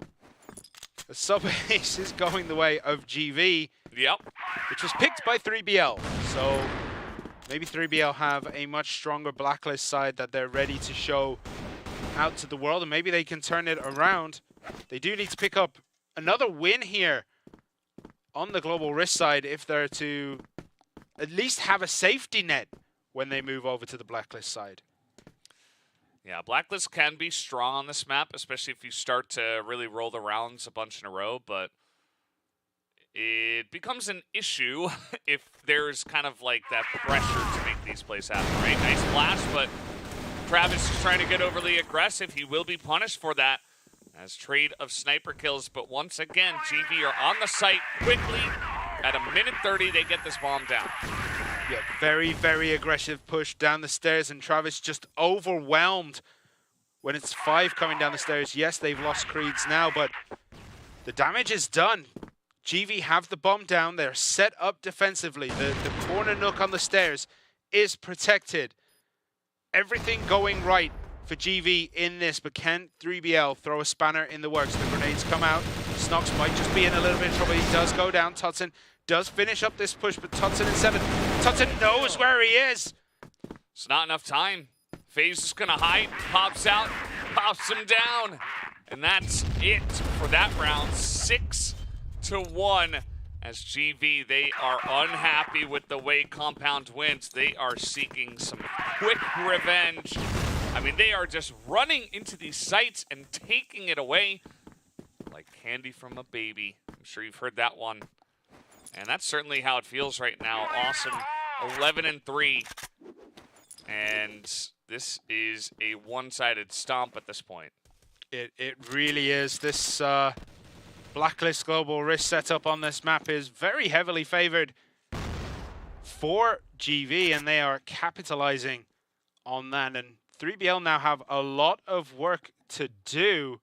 The sub-ace is going the way of GV, yep, which was picked by 3BL. So maybe 3BL have a much stronger Blacklist side that they're ready to show out to the world, and maybe they can turn it around. They do need to pick up another win here on the Global Risk side if they're to at least have a safety net when they move over to the Blacklist side. Yeah, Blacklist can be strong on this map, especially if you start to really roll the rounds a bunch in a row, but it becomes an issue if there's kind of like that pressure to make these plays happen, right? Nice flash, but Travis is trying to get overly aggressive. He will be punished for that as trade of sniper kills, but once again, GV are on the site quickly. At 1:30, they get this bomb down. Yeah, very, very aggressive push down the stairs, and Travis just overwhelmed when it's 5 coming down the stairs. Yes, they've lost Creeds now, but the damage is done. GV have the bomb down. They're set up defensively. The corner nook on the stairs is protected. Everything going right for GV in this, but can 3BL throw a spanner in the works? The grenades come out. Snox might just be in a little bit of trouble. He does go down. Tutson does finish up this push, but Tutson in 7. Tutson knows where he is. It's not enough time. FaZe is going to hide, pops out, pops him down. And that's it for that round. 6-1 as GV, they are unhappy with the way Compound wins. They are seeking some quick revenge. I mean, they are just running into these sites and taking it away like candy from a baby. I'm sure you've heard that one. And that's certainly how it feels right now. Awesome. 11-3. And this is a one-sided stomp at this point. It really is. This Blacklist Global Risk setup on this map is very heavily favored for GV, and they are capitalizing on that. And 3BL now have a lot of work to do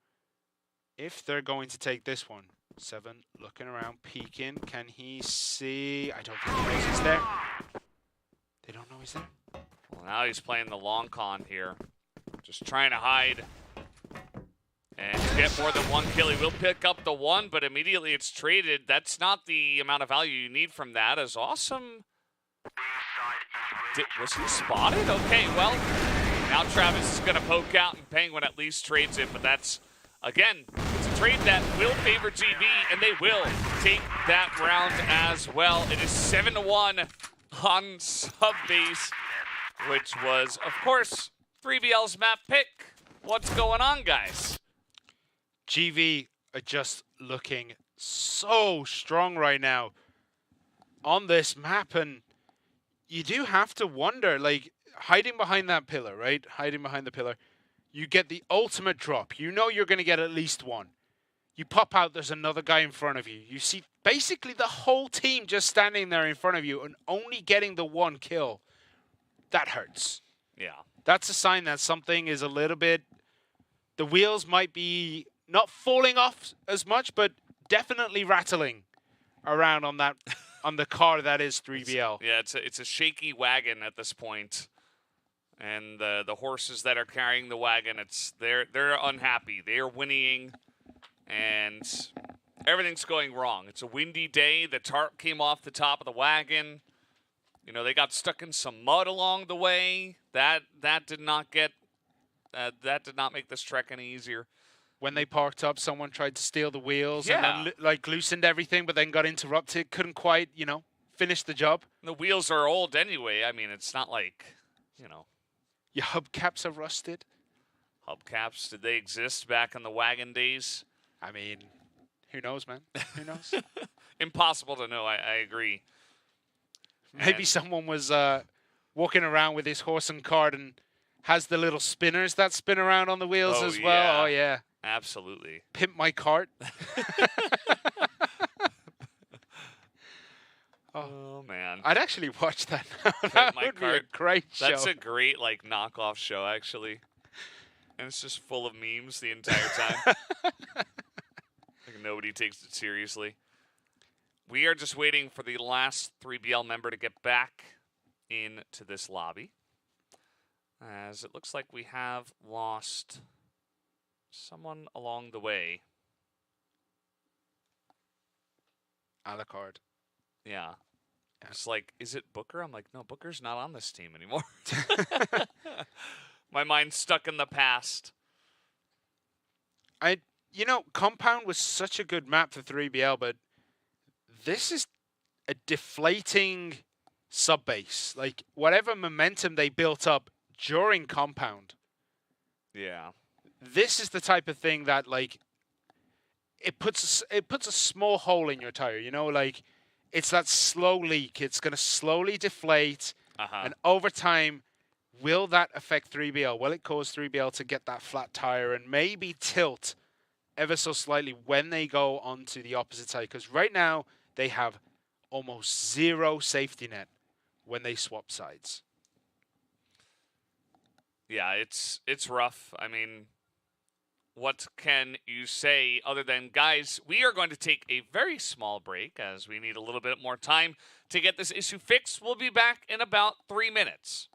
if they're going to take this one. 7 looking around, peeking. Can he see? I don't think he knows he's there. They don't know he's there. Well, now he's playing the long con here. Just trying to hide and get more than one kill. He will pick up the 1, but immediately it's traded. That's not the amount of value you need from that. As awesome. Was he spotted? Okay, well, now Travis is going to poke out, and Penguin at least trades it, but that's, again, it's a trade that will favor GV, and they will take that round as well. It is 7-1 on Subbase, which was, of course, 3BL's map pick. What's going on, guys? GV are just looking so strong right now on this map, and you do have to wonder, like, hiding behind that pillar, right? Hiding behind the pillar, you get the ultimate drop. You know you're going to get at least one. You pop out, there's another guy in front of you. You see basically the whole team just standing there in front of you and only getting the 1 kill. That hurts. Yeah. That's a sign that something is a little bit, the wheels might be not falling off as much, but definitely rattling around on that, on the car that is 3BL. It's a shaky wagon at this point. And the horses that are carrying the wagon, they're unhappy. They are whinnying, and everything's going wrong. It's a windy day. The tarp came off the top of the wagon. You know, they got stuck in some mud along the way. That did not make this trek any easier. When they parked up, someone tried to steal the wheels and then loosened everything, but then got interrupted. Couldn't quite, finish the job. The wheels are old anyway. I mean, it's not like, Your hubcaps are rusted. Hubcaps, did they exist back in the wagon days? I mean, who knows, man? Who knows? Impossible to know. I agree. Maybe someone was walking around with his horse and cart and has the little spinners that spin around on the wheels as well. Yeah. Oh, yeah. Absolutely. Pimp my cart. Oh, man. I'd actually watch that now. That would be a great show. That's a great, knockoff show, actually. And it's just full of memes the entire time. Nobody takes it seriously. We are just waiting for the last 3BL member to get back into this lobby, as it looks like we have lost someone along the way. Alucard. Yeah. It's like, is it Booker? I'm like, no, Booker's not on this team anymore. My mind's stuck in the past. Compound was such a good map for 3BL, but this is a deflating sub-base. Like, whatever momentum they built up during Compound. Yeah. This is the type of thing that, it puts a small hole in your tire, it's that slow leak. It's going to slowly deflate, and over time, will that affect 3BL? Will it cause 3BL to get that flat tire and maybe tilt ever so slightly when they go onto the opposite side? Because right now, they have almost zero safety net when they swap sides. Yeah, it's rough. I mean, what can you say other than, guys, we are going to take a very small break as we need a little bit more time to get this issue fixed. We'll be back in about 3 minutes.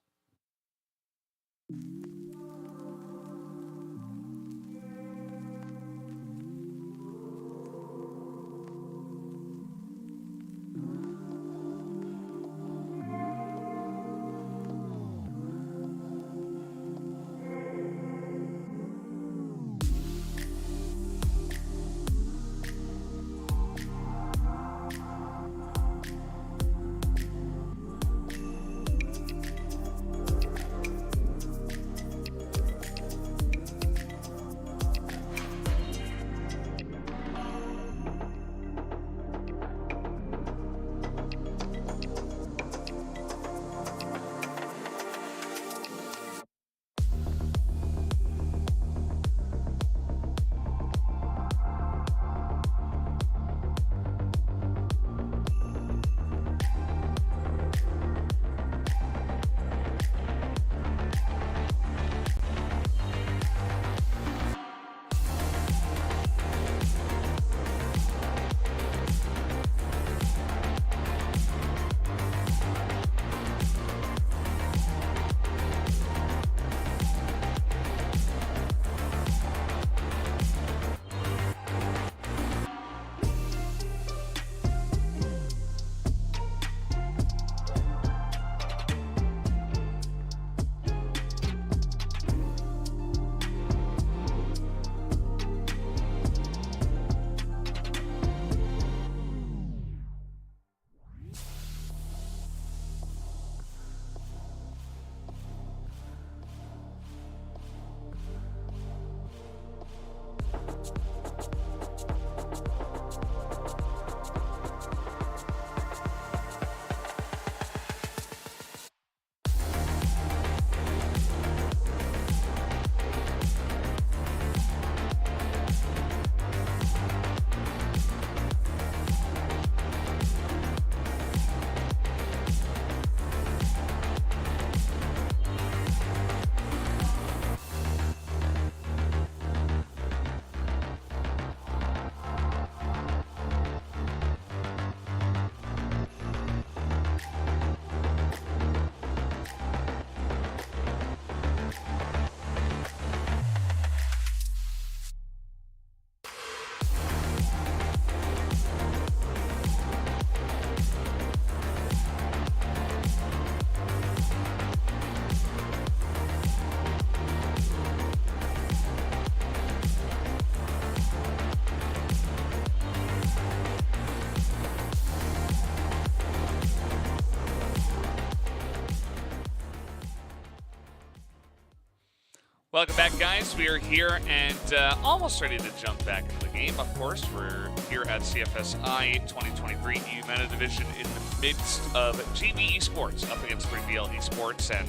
Welcome back, guys. We are here and almost ready to jump back into the game. Of course, we're here at CFSI 2023 EUMENA division in the midst of GB Esports up against 3BL Esports, and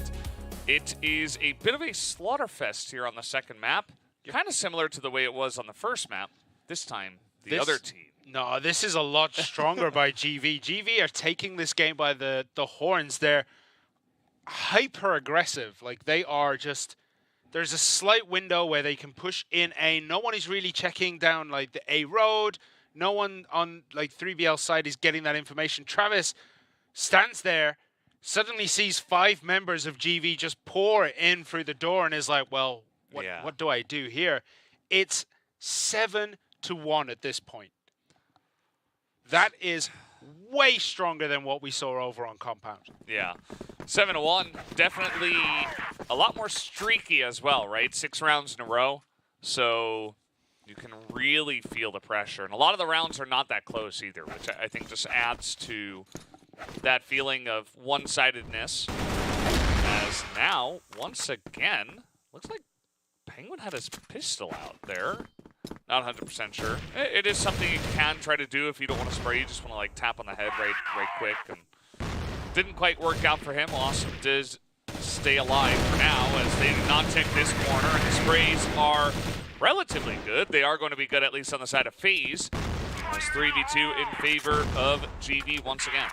it is a bit of a slaughterfest here on the second map. Kind of similar to the way it was on the first map. This time, the other team. No, this is a lot stronger by GV. GV are taking this game by the horns. They're hyper aggressive. Like, they are just... There's a slight window where they can push in A. No one is really checking down, like, the A road. No one on, like, 3BL's side is getting that information. Travis stands there, suddenly sees 5 members of GV just pour in through the door and is like, well, what do I do here? It's 7-1 at this point. That is way stronger than what we saw over on Compound. Yeah. 7-1, definitely a lot more streaky as well, right? 6 rounds in a row, so you can really feel the pressure. And a lot of the rounds are not that close either, which I think just adds to that feeling of one-sidedness. As now, once again, looks like Penguin had his pistol out there. Not 100% sure. It is something you can try to do if you don't want to spray. You just want to, like, tap on the head right quick. And didn't quite work out for him. Awesome does stay alive for now as they do not take this corner. And the sprays are relatively good. They are going to be good, at least on the side of FaZe. It's 3v2 in favor of GV once again.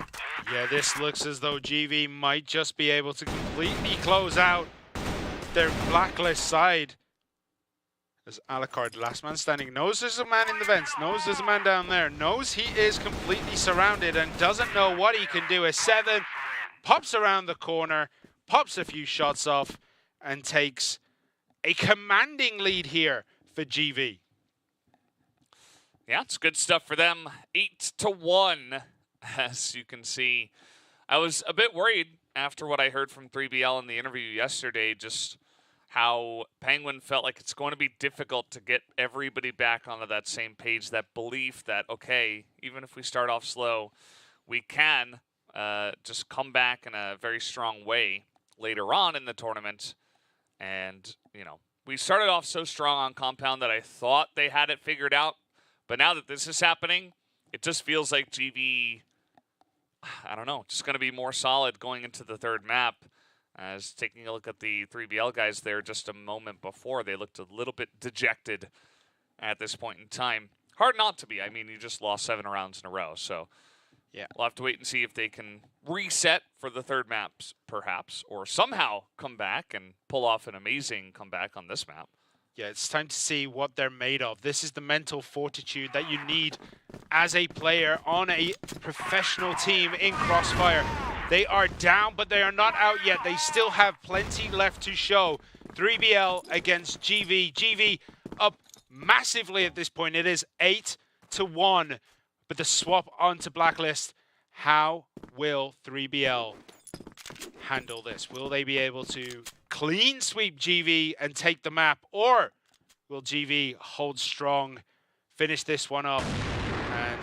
Yeah, this looks as though GV might just be able to completely close out their blacklist side. As Alucard, last man standing, knows there's a man in the vents, knows there's a man down there, knows he is completely surrounded and doesn't know what he can do. As 7 pops around the corner, pops a few shots off, and takes a commanding lead here for GV. Yeah, it's good stuff for them. 8-1, as you can see. I was a bit worried after what I heard from 3BL in the interview yesterday, just how Penguin felt like it's going to be difficult to get everybody back onto that same page, that belief that, okay, even if we start off slow, we can just come back in a very strong way later on in the tournament. And, you know, we started off so strong on Compound that I thought they had it figured out. But now that this is happening, it just feels like GV, I don't know, just going to be more solid going into the third map. As taking a look at the 3BL guys there just a moment before, they looked a little bit dejected at this point in time. Hard not to be. I mean, you just lost 7 rounds in a row. So yeah, we'll have to wait and see if they can reset for the third maps, perhaps, or somehow come back and pull off an amazing comeback on this map. Yeah, it's time to see what they're made of. This is the mental fortitude that you need as a player on a professional team in Crossfire. They are down, but they are not out yet. They still have plenty left to show. 3BL against GV. GV up massively at this point. It is 8-1. But the swap onto Blacklist. How will 3BL handle this? Will they be able to clean sweep GV and take the map? Or will GV hold strong, finish this one up, and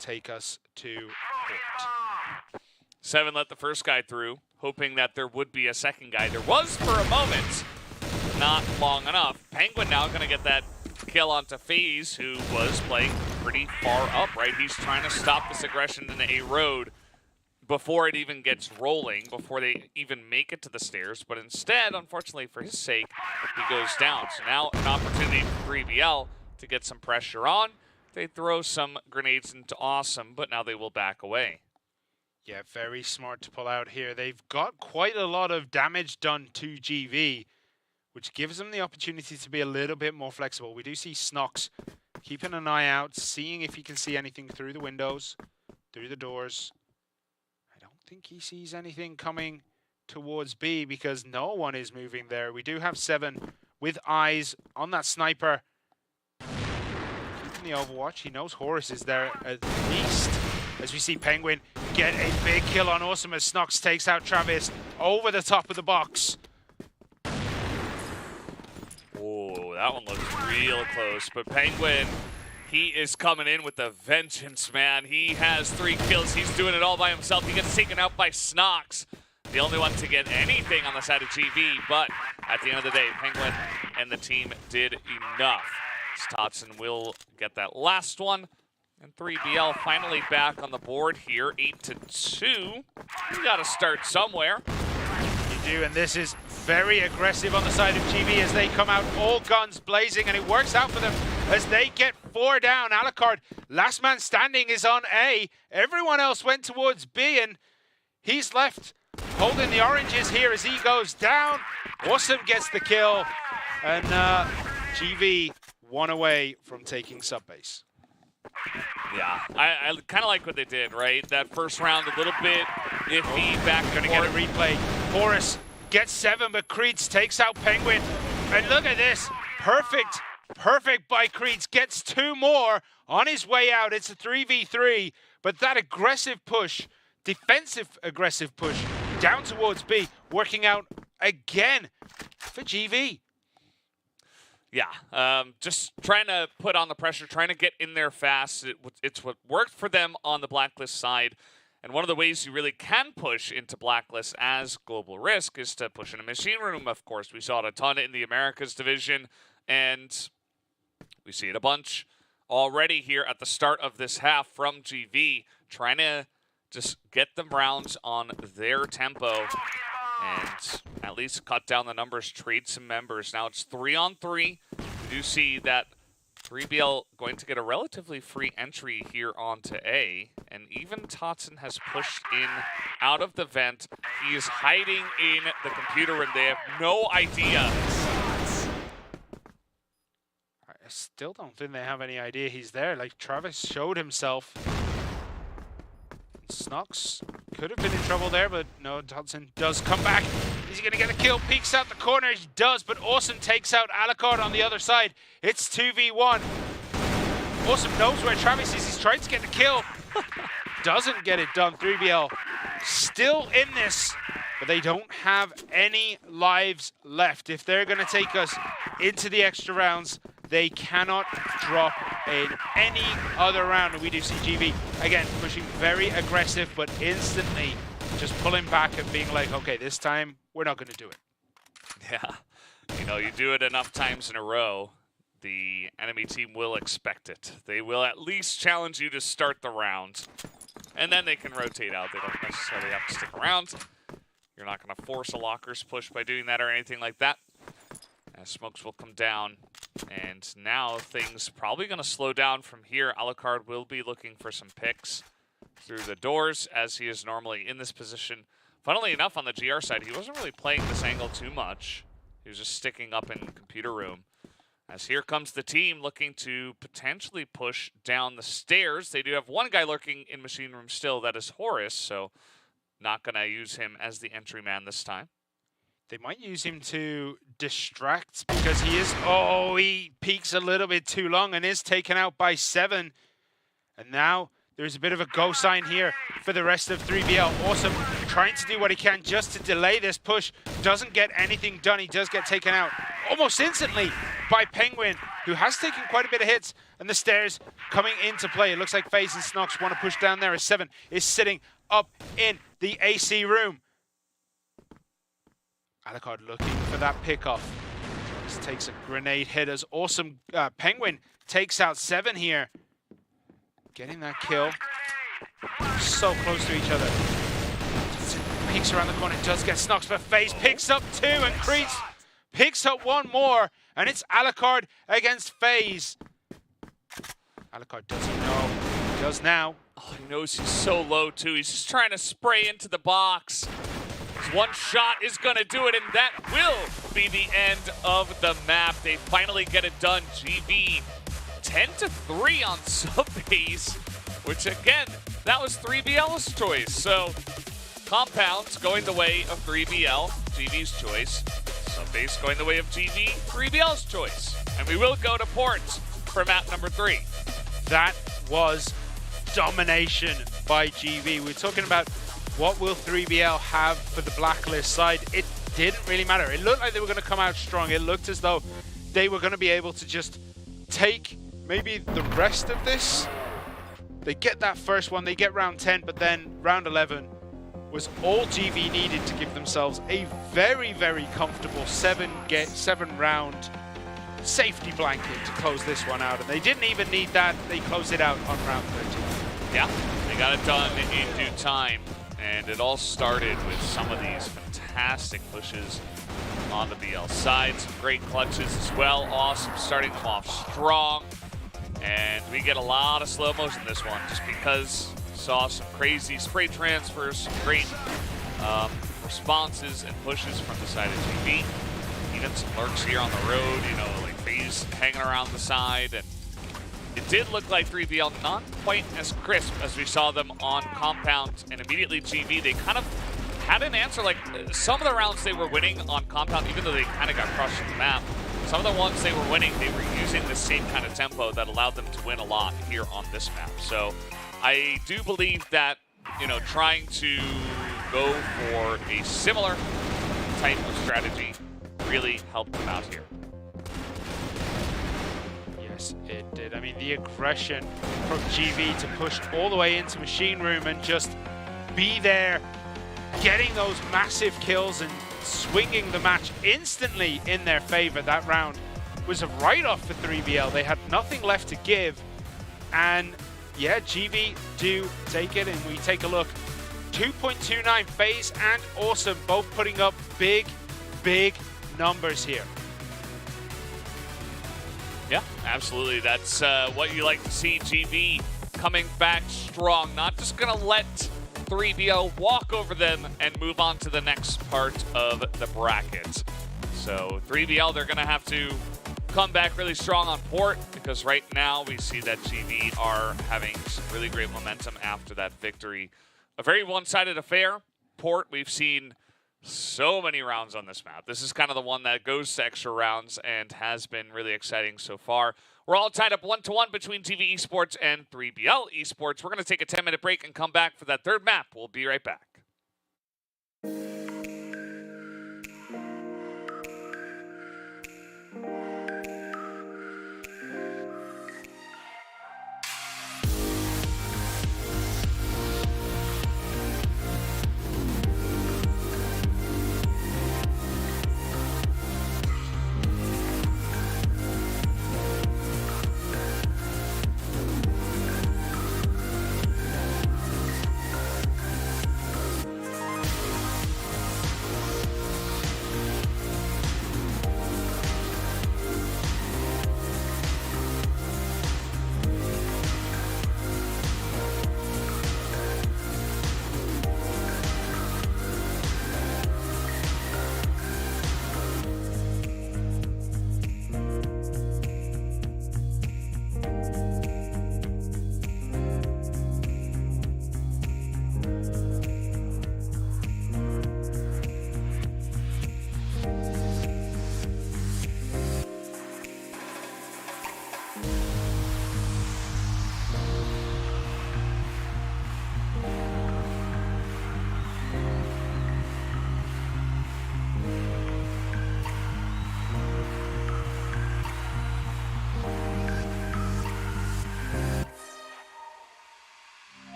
take us to port? 7 let the first guy through, hoping that there would be a second guy. There was for a moment, not long enough. Penguin now going to get that kill onto FaZe, who was playing pretty far up, right? He's trying to stop this aggression in A road before it even gets rolling, before they even make it to the stairs. But instead, unfortunately for his sake, he goes down. So now an opportunity for 3BL to get some pressure on. They throw some grenades into Awesome, but now they will back away. Yeah, very smart to pull out here. They've got quite a lot of damage done to GV, which gives them the opportunity to be a little bit more flexible. We do see Snox keeping an eye out, seeing if he can see anything through the windows, through the doors. I don't think he sees anything coming towards B because no one is moving there. We do have 7 with eyes on that sniper. Keeping the overwatch. He knows Horus is there at least. As we see Penguin get a big kill on Awesome as Snox takes out Travis over the top of the box. Oh, that one looks real close. But Penguin, he is coming in with a vengeance, man. He has 3 kills. He's doing it all by himself. He gets taken out by Snox, the only one to get anything on the side of GV. But at the end of the day, Penguin and the team did enough. Stotson will get that last one. And 3BL finally back on the board here, 8-2. You got to start somewhere. You do, and this is very aggressive on the side of GV as they come out all guns blazing, and it works out for them as they get 4 down. Alucard, last man standing, is on A. Everyone else went towards B, and he's left holding the oranges here as he goes down. Awesome gets the kill, and GV 1 away from taking subbase. Yeah, I kind of like what they did, right? That first round, a little bit iffy back and Gonna get a replay. Horus gets 7, but Creeds takes out Penguin. And look at this. Perfect by Creeds. Gets 2 more on his way out. It's a 3v3, but that aggressive push, defensive aggressive push, down towards B, working out again for GV. Yeah, just trying to put on the pressure, trying to get in there fast. It's what worked for them on the Blacklist side. And one of the ways you really can push into Blacklist as Global Risk is to push in a machine room, of course. We saw it a ton in the Americas division, and we see it a bunch already here at the start of this half from GV, trying to just get them rounds on their tempo and at least cut down the numbers, trade some members. Now it's 3-on-3. We do see that 3BL going to get a relatively free entry here onto A, and even Totson has pushed in out of the vent. He is hiding in the computer room. They have no idea. I still don't think they have any idea he's there. Like, Travis showed himself. Snox could have been in trouble there, but no, Dodson does come back. Is he going to get a kill? Peeks out the corner. He does, but Awesome takes out Alucard on the other side. It's 2v1. Awesome knows where Travis is. He's trying to get the kill. Doesn't get it done. 3BL still in this, but they don't have any lives left. If they're going to take us into the extra rounds, they cannot drop in any other round. And we do see GV, again, pushing very aggressive, but instantly just pulling back and being like, okay, this time we're not going to do it. Yeah, you know, you do it enough times in a row, the enemy team will expect it. They will at least challenge you to start the round, and then they can rotate out. They don't necessarily have to stick around. You're not going to force a lockers push by doing that or anything like that. Smokes will come down, and now things probably going to slow down from here. Alucard will be looking for some picks through the doors, as he is normally in this position. Funnily enough, on the GR side, he wasn't really playing this angle too much. He was just sticking up in computer room. As here comes the team looking to potentially push down the stairs. They do have one guy lurking in machine room still, that is Horus, so not going to use him as the entry man this time. They might use him to distract because he is, oh, he peaks a little bit too long and is taken out by 7. And now there's a bit of a go sign here for the rest of 3BL. Awesome, trying to do what he can just to delay this push. Doesn't get anything done. He does get taken out almost instantly by Penguin, who has taken quite a bit of hits. And the stairs coming into play. It looks like FaZe and Snox want to push down there as 7 is sitting up in the AC room. Alucard looking for that pickoff. Just takes a grenade hit as Awesome Penguin takes out 7 here. Getting that kill. So close to each other. Peeks around the corner, does get Snox, but FaZe picks up 2 and Creeds picks up 1 more. And it's Alucard against FaZe. Alucard doesn't know. He does now. Oh, he knows he's so low too. He's just trying to spray into the box. One shot is going to do it, and that will be the end of the map. They finally get it done. GB 10-3 on Subbase, which again, that was 3BL's choice. So Compounds going the way of 3BL, GV's choice. Subbase going the way of GV, 3BL's choice. And we will go to ports for map number 3. That was domination by GV. We're talking about what will 3BL have for the blacklist side. It didn't really matter. It looked like they were going to come out strong. It looked as though they were going to be able to just take maybe the rest of this. They get that first one, they get round 10, but then round 11 was all GV needed to give themselves a very, very comfortable 7-round safety blanket to close this one out. And they didn't even need that. They closed it out on round 13. Yeah, they got it done in due time. And it all started with some of these fantastic pushes on the BL side. Some great clutches as well. Awesome, starting them off strong. And we get a lot of slow motion this one just because we saw some crazy spray transfers, some great responses and pushes from the side of GV. Even some lurks here on the road, you know, like FaZe hanging around the side. And it did look like 3BL not quite as crisp as we saw them on Compound, and immediately GV, they kind of had an answer. Like some of the rounds they were winning on Compound, even though they kind of got crushed on the map, some of the ones they were winning, they were using the same kind of tempo that allowed them to win a lot here on this map. So I do believe that, you know, trying to go for a similar type of strategy really helped them out here. Yes, it did. I mean, the aggression from GV to push all the way into machine room and just be there, getting those massive kills and swinging the match instantly in their favor. That round was a write-off for 3BL. They had nothing left to give. And yeah, GV do take it, and we take a look. 2.29 FaZe and Awesome both putting up big, big numbers here. Yeah, absolutely. That's what you like to see. GV coming back strong, not just going to let 3BL walk over them and move on to the next part of the bracket. So 3BL, they're going to have to come back really strong on Port, because right now we see that GV are having some really great momentum after that victory. A very one-sided affair. Port, we've seen so many rounds on this map. This is kind of the one that goes to extra rounds and has been really exciting so far. We're all tied up 1-1 between TV Esports and 3BL Esports. We're going to take a 10-minute break and come back for that third map. We'll be right back.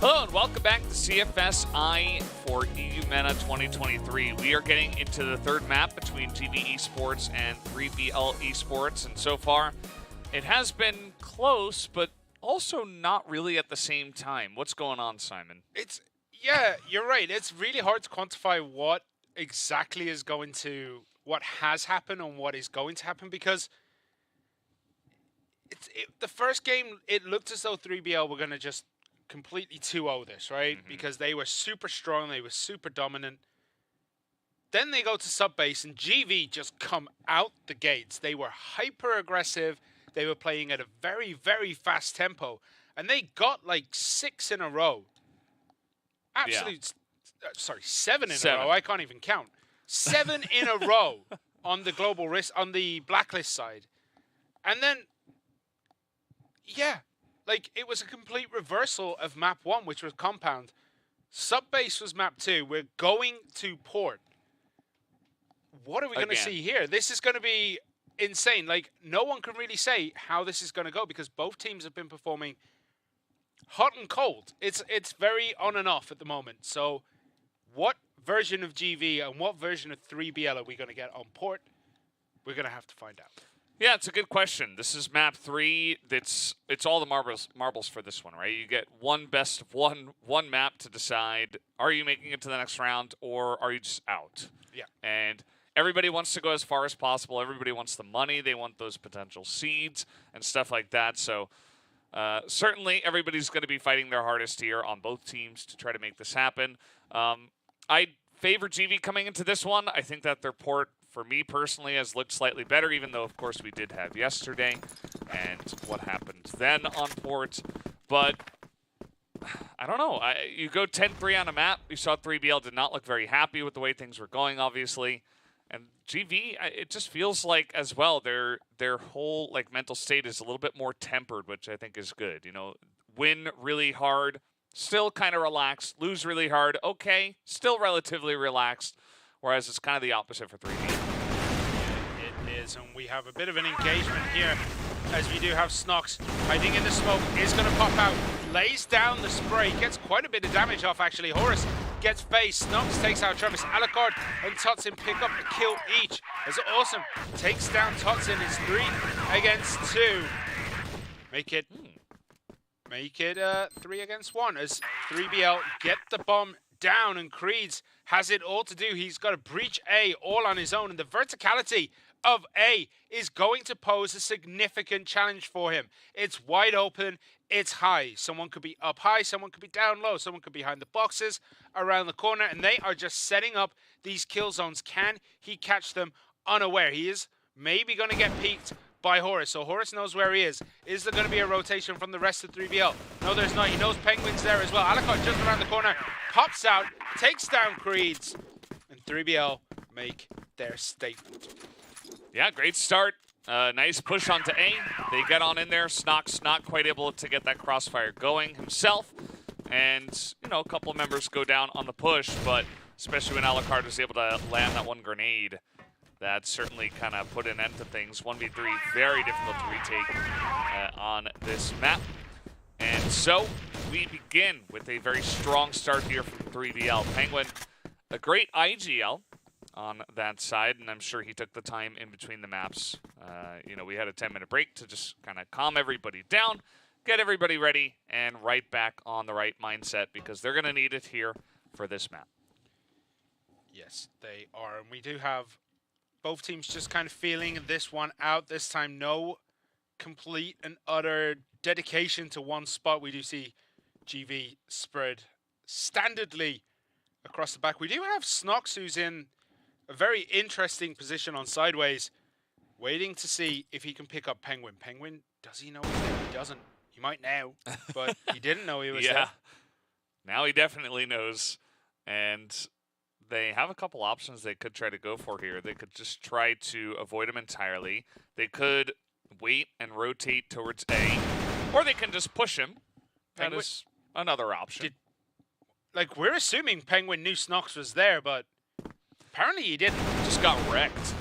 Hello and welcome back to CFS I for EUMENA 2023. We are getting into the third map between GV Esports and 3BL Esports, and so far it has been close, but also not really at the same time. What's going on, Simon? Yeah, you're right. It's really hard to quantify what exactly is what has happened and what is going to happen, because the first game, it looked as though 3BL were going to just completely 2-0 this, right? Because they were super strong, they were super dominant. Then they go to sub base and GV just come out the gates. They were hyper aggressive. They were playing at a very, very fast tempo, and they got like 6 in a row. Sorry, 7 in a row. I can't even count. 7 in a row on the global risk, on the blacklist side. And then, yeah, like, it was a complete reversal of map 1, which was compound. Sub-base was map 2. We're going to port. What are we going to see here? This is going to be insane. Like, no one can really say how this is going to go, because both teams have been performing hot and cold. It's very on and off at the moment. So what version of GV and what version of 3BL are we going to get on port? We're going to have to find out. Yeah, it's a good question. This is map 3. It's all the marbles for this one, right? You get one best of one map to decide, are you making it to the next round or are you just out? Yeah. And everybody wants to go as far as possible. Everybody wants the money. They want those potential seeds and stuff like that. So certainly everybody's going to be fighting their hardest here on both teams to try to make this happen. I favor GV coming into this one. I think that their port, for me personally, has looked slightly better, even though, of course, we did have yesterday and what happened then on port. But I don't know. You go 10-3 on a map. You saw 3BL did not look very happy with the way things were going, obviously. And GV, it just feels like, as well, their whole like mental state is a little bit more tempered, which I think is good. You know, win really hard, still kind of relaxed. Lose really hard, okay, still relatively relaxed. Whereas it's kind of the opposite for 3B. It is, and we have a bit of an engagement here, as we do have Snox hiding in the smoke. Is going to pop out, lays down the spray, gets quite a bit of damage off actually. Horus gets phased, Snox takes out Travis. Alucard and Totsin pick up a kill each. It's awesome, takes down Totsin. It's 3 against 2. Make it 3 against 1 as 3BL get the bomb down, and Creeds has it all to do. He's got to breach A all on his own, and the verticality of A is going to pose a significant challenge for him. It's wide open, it's high. Someone could be up high, someone could be down low, someone could be behind the boxes, around the corner, and they are just setting up these kill zones. Can he catch them unaware? He is maybe going to get peeked by Horus. So Horus knows where he is. Is there going to be a rotation from the rest of 3BL? No, there's not. He knows Penguin's there as well. Alucard just around the corner, pops out, takes down Creeds, and 3BL make their statement. Yeah, great start. Nice push onto A. They get on in there. Snox not quite able to get that crossfire going himself. And, you know, a couple of members go down on the push, but especially when Alucard was able to land that one grenade, that certainly kind of put an end to things. 1v3, very difficult to retake on this map. And so we begin with a very strong start here from 3BL. Penguin, a great IGL on that side, and I'm sure he took the time in between the maps. You know, we had a 10-minute break to just kind of calm everybody down, get everybody ready, and right back on the right mindset, because they're going to need it here for this map. Yes, they are. And we do have both teams just kind of feeling this one out. This time, no complete and utter dedication to one spot. We do see GV spread standardly across the back. We do have Snox, who's in a very interesting position on sideways, waiting to see if he can pick up Penguin. Penguin, does he know he's there? He doesn't. He might now, but he didn't know he was there. Now he definitely knows. And they have a couple options they could try to go for here. They could just try to avoid him entirely. They could wait and rotate towards A, or they can just push him. That is another option. Like, we're assuming Penguin knew Snox was there, but apparently he didn't. Just got wrecked.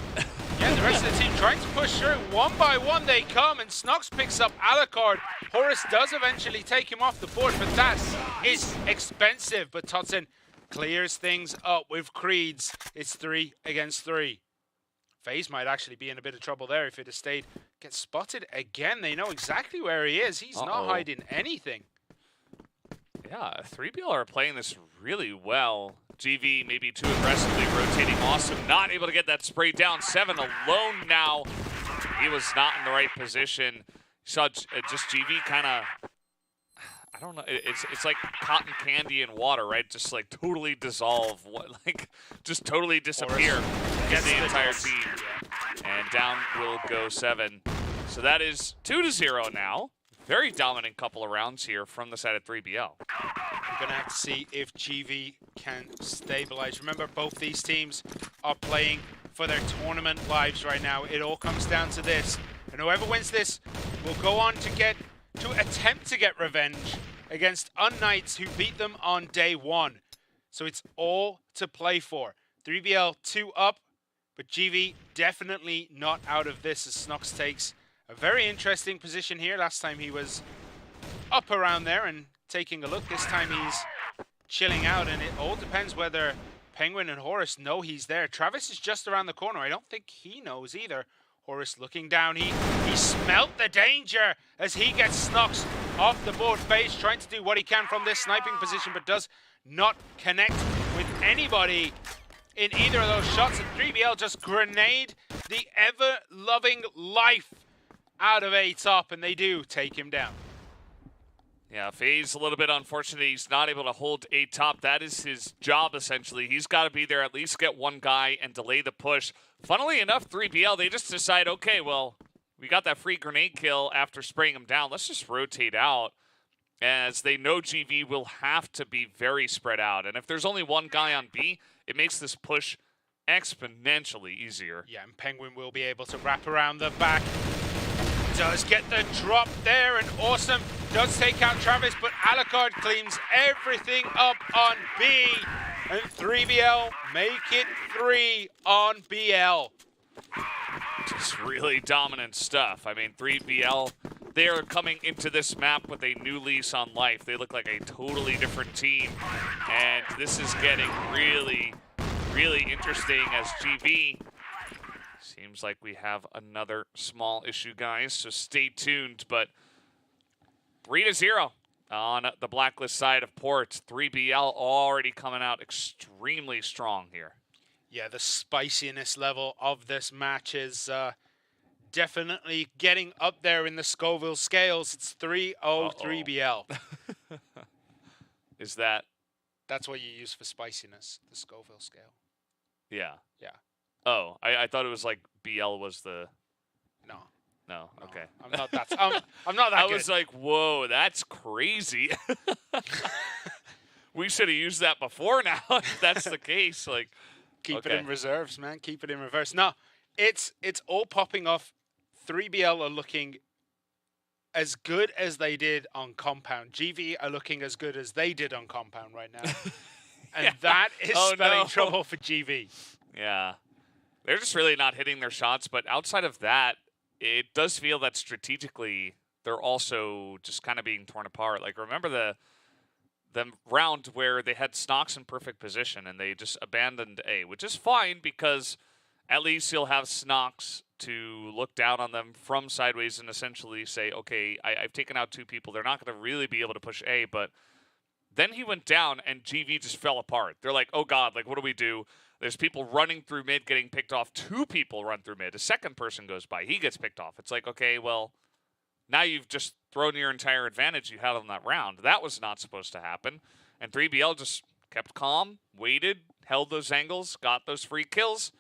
Yeah, the rest of the team trying to push through. One by one they come, and Snox picks up Alucard. Horus does eventually take him off the board, but that is expensive. But Totson clears things up with Creeds. It's 3 against 3. FaZe might actually be in a bit of trouble there if it has stayed. Gets spotted again. They know exactly where he is. He's not hiding anything. Yeah, 3BL are playing this really well. GV maybe too aggressively rotating. Awesome, not able to get that spray down. 7 alone now. He was not in the right position. You saw just GV kind of, I don't know, it's like cotton candy in water, right? Just like totally dissolve, like just totally disappear in the entire team. And down will go 7. So that is 2-0 now. Very dominant couple of rounds here from the side of 3BL. We're going to have to see if GV can stabilize. Remember, both these teams are playing for their tournament lives right now. It all comes down to this. And whoever wins this will go on to attempt to get revenge against UNKNIGHTS, who beat them on day 1. So it's all to play for. 3BL 2 up, but GV definitely not out of this, as Snox takes a very interesting position here. Last time he was up around there and taking a look. This time he's chilling out, and it all depends whether Penguin and Horus know he's there. Travis is just around the corner. I don't think he knows either. Horus looking down. He smelt the danger as he gets Snox off the board. FaZe trying to do what he can from this sniping position, but does not connect with anybody in either of those shots. And 3BL just grenade the ever-loving life out of A top, and they do take him down. Yeah, FaZe a little bit unfortunate. He's not able to hold A top. That is his job, essentially. He's got to be there, at least get one guy and delay the push. Funnily enough, 3BL, they just decide, okay, well, we got that free grenade kill after spraying him down. Let's just rotate out, as they know GV will have to be very spread out. And if there's only one guy on B, it makes this push exponentially easier. Yeah, and Penguin will be able to wrap around the back. Does get the drop there, and Awesome does take out Travis, but Alucard cleans everything up on B, and 3BL make it 3 on BL. Just really dominant stuff. I mean, 3BL, they are coming into this map with a new lease on life. They look like a totally different team, and this is getting really, really interesting as GV. Seems like we have another small issue, guys, so stay tuned. But 3-0 on the blacklist side of Ports. 3BL already coming out extremely strong here. Yeah, the spiciness level of this match is definitely getting up there in the Scoville scales. It's 3-0 3BL. Is that? That's what you use for spiciness, the Scoville scale. Yeah. Yeah. Oh, I thought it was like BL was the... No. No. Okay. I'm not that. I'm not that I good. was like, whoa, that's crazy. We should have used that before now, if that's the case. Like, Keep okay. it in reserves, man. Keep it in reverse. No, it's all popping off. 3BL are looking as good as they did on Compound. GV are looking as good as they did on Compound right now. And that is spelling trouble for GV. Yeah. They're just really not hitting their shots, but outside of that, it does feel that strategically they're also just kind of being torn apart. Like, remember the round where they had Snox in perfect position and they just abandoned A, which is fine because at least you'll have Snox to look down on them from sideways and essentially say, okay, I've taken out 2 people. They're not going to really be able to push A, but then he went down and GV just fell apart. They're like, oh God, like, what do we do? There's people running through mid getting picked off. 2 people run through mid. A second person goes by. He gets picked off. It's like, okay, well, now you've just thrown your entire advantage you had on that round. That was not supposed to happen. And 3BL just kept calm, waited, held those angles, got those free kills,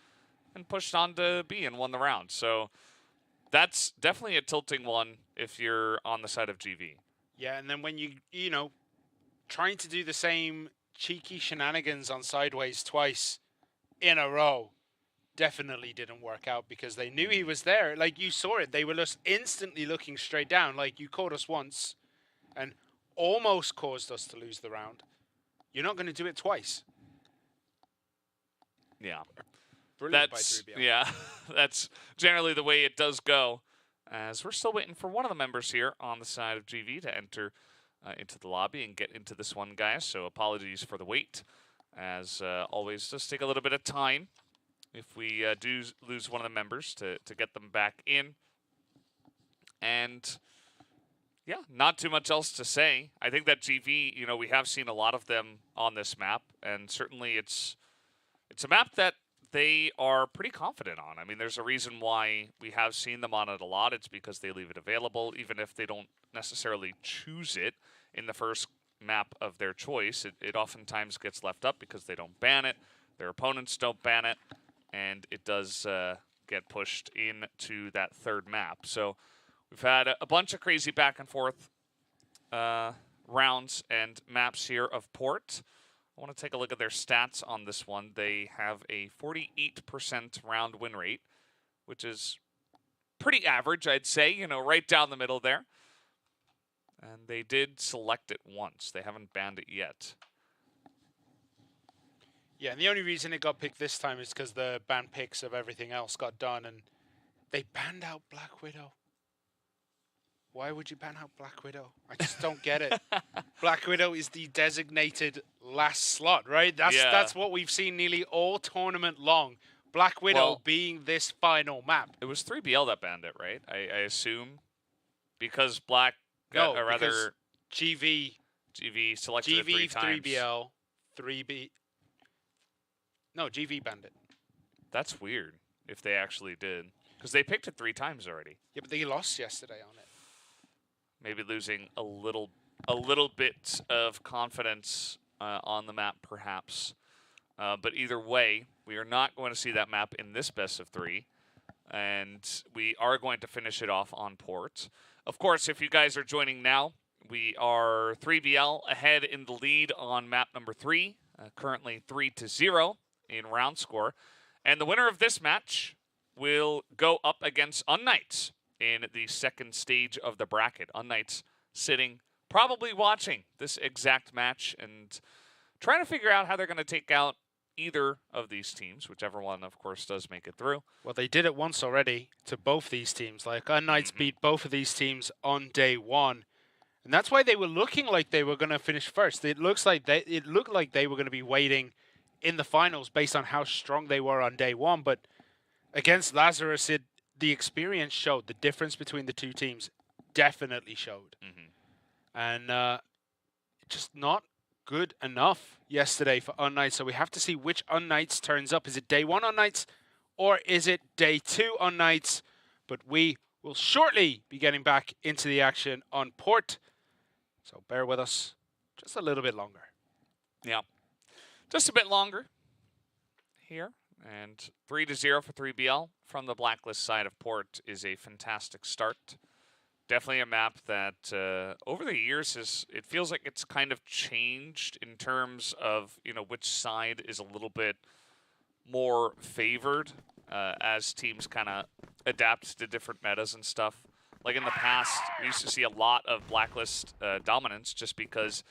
and pushed on to B and won the round. So that's definitely a tilting one if you're on the side of GV. Yeah, and then when you know, trying to do the same cheeky shenanigans on sideways twice in a row definitely didn't work out because they knew he was there. Like, you saw it. They were just instantly looking straight down. Like, you caught us once and almost caused us to lose the round. You're not going to do it twice. Yeah. Brilliant by 3BL. Yeah, that's generally the way it does go. As we're still waiting for one of the members here on the side of GV to enter into the lobby and get into this one, guys. So apologies for the wait. As always, just take a little bit of time if we do lose one of the members to get them back in. And yeah, not too much else to say. I think that GV, you know, we have seen a lot of them on this map, and certainly it's a map that they are pretty confident on. I mean, there's a reason why we have seen them on it a lot. It's because they leave it available, even if they don't necessarily choose it in the first map of their choice. It oftentimes gets left up because they don't ban it, their opponents don't ban it, and it does get pushed into that third map. So we've had a bunch of crazy back and forth rounds and maps here of Port. I want to take a look at their stats on this one. They have a 48% round win rate, which is pretty average, I'd say, you know, right down the middle there. And they did select it once. They haven't banned it yet. Yeah, and the only reason it got picked this time is because the ban picks of everything else got done, and they banned out Black Widow. Why would you ban out Black Widow? I just don't get it. Black Widow is the designated last slot, right? That's what we've seen nearly all tournament long. Black Widow being this final map. It was 3BL that banned it, right? I assume. Because Black, no, or rather, GV selected it 3 times. 3BL, 3B. No, GV banned it. That's weird if they actually did. Because they picked it 3 times already. Yeah, but they lost yesterday on it. Maybe losing a little bit of confidence on the map, perhaps. But either way, we are not going to see that map in this best of 3. And we are going to finish it off on Port. Of course, if you guys are joining now, we are 3BL ahead in the lead on map number 3. Currently 3-0 in round score. And the winner of this match will go up against UNKNIGHTS in the second stage of the bracket. UNKNIGHTS sitting, probably watching this exact match and trying to figure out how they're going to take out either of these teams, whichever one, of course, does make it through. Well, they did it once already to both these teams. Like, UNKNIGHTS beat both of these teams on day 1. And that's why they were looking like they were going to finish first. It looked like they were going to be waiting in the finals based on how strong they were on day 1. But against Lazarus, the experience showed. The difference between the two teams definitely showed. And just not good enough yesterday for UNKNIGHTS. So we have to see which UNKNIGHTS turns up. Is it day 1 UNKNIGHTS or is it day 2 UNKNIGHTS? But we will shortly be getting back into the action on Port. So bear with us just a little bit longer. Yeah, just a bit longer here And 3-0 for 3BL from the blacklist side of Port is a fantastic start. Definitely a map that over the years it feels like it's kind of changed in terms of, you know, which side is a little bit more favored as teams kind of adapt to different metas and stuff. Like in the past, we used to see a lot of blacklist dominance just because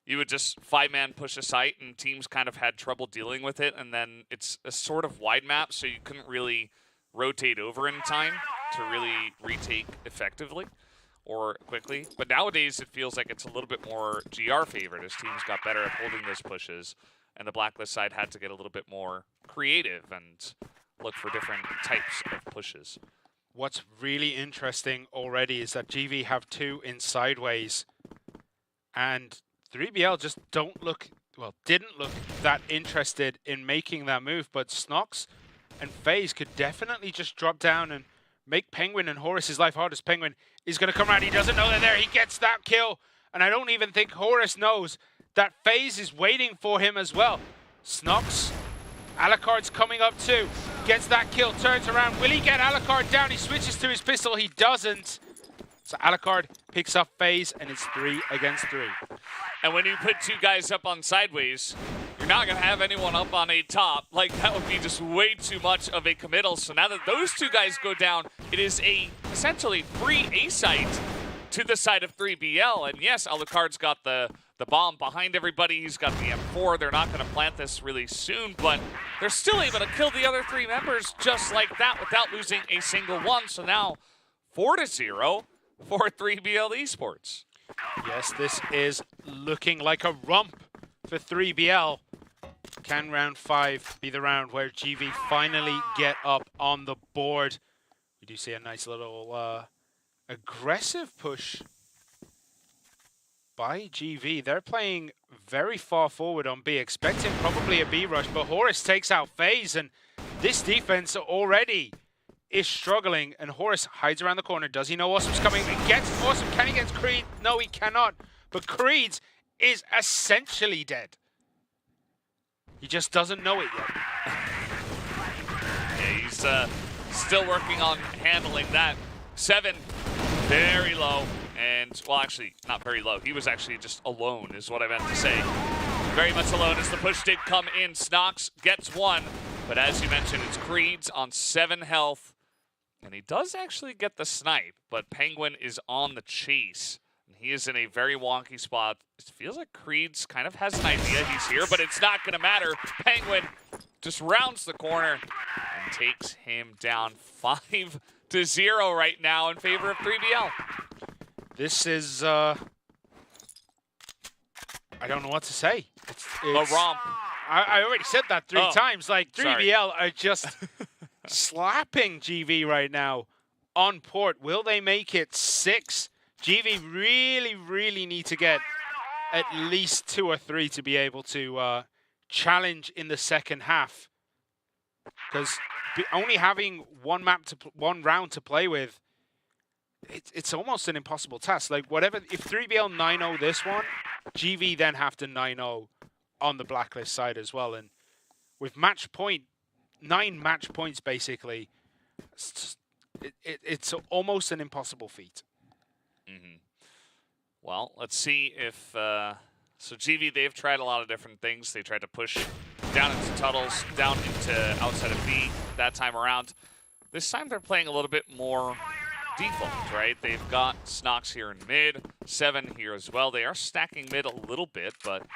you would just 5-man push a site and teams kind of had trouble dealing with it, and then it's a sort of wide map, so you couldn't really rotate over in time to really retake effectively or quickly. But nowadays it feels like it's a little bit more GR favored as teams got better at holding those pushes, and the blacklist side had to get a little bit more creative and look for different types of pushes. What's really interesting already is that GV have 2 in sideways, and 3BL just didn't look that interested in making that move, but Snox and FaZe could definitely just drop down and make Penguin and Horus's life hard, as Penguin is going to come around. He doesn't know they're there. He gets that kill, and I don't even think Horus knows that FaZe is waiting for him as well. Snox, Alucard's coming up too. Gets that kill, turns around. Will he get Alucard down? He switches to his pistol. He doesn't. So Alucard picks up FaZe, and it's 3 against 3. And when you put 2 guys up on sideways, you're not going to have anyone up on a top. Like, that would be just way too much of a committal. So now that those 2 guys go down, it is a essentially free A site to the side of 3BL. And yes, Alucard's got the bomb behind everybody. He's got the M4. They're not going to plant this really soon, but they're still able to kill the other 3 members just like that without losing a single one. So now 4-0 for 3BL Esports. Yes, this is looking like a rump for 3BL. Can round 5 be the round where GV finally get up on the board? We do see a nice little aggressive push by GV. They're playing very far forward on B, expecting probably a B rush, but Horus takes out FaZe, and this defense already is struggling, and Horus hides around the corner. Does he know Awesome's coming? He gets Awesome. Can he get Creed? No, he cannot. But Creed is essentially dead. He just doesn't know it yet. Yeah, he's still working on handling that. 7, very low. And, well, actually, not very low. He was actually just alone, is what I meant to say. Very much alone as the push did come in. Snox gets 1. But as you mentioned, it's Creed's on 7 health. And he does actually get the snipe, but Penguin is on the chase. And he is in a very wonky spot. It feels like Creed's kind of has an idea he's here, but it's not going to matter. Penguin just rounds the corner and takes him down 5-0 right now in favor of 3BL. This is, I don't know what to say. It's a romp. I already said that 3 times. Like, 3BL are just slapping GV right now on Port. Will they make it 6? GV really need to get at least 2 or 3 to be able to challenge in the second half. Because only having one round to play with, it's almost an impossible task. Like, whatever, if 3BL 9-0 this one, GV then have to 9-0 on the blacklist side as well. And with 9 match points basically, it's almost an impossible feat. Mm-hmm. Well, let's see if so GV, they've tried a lot of different things. They tried to push down into tunnels, down into outside of B that time around. This time they're playing a little bit more default, right? They've got Snox here in mid, 7 here as well. They are stacking mid a little bit, but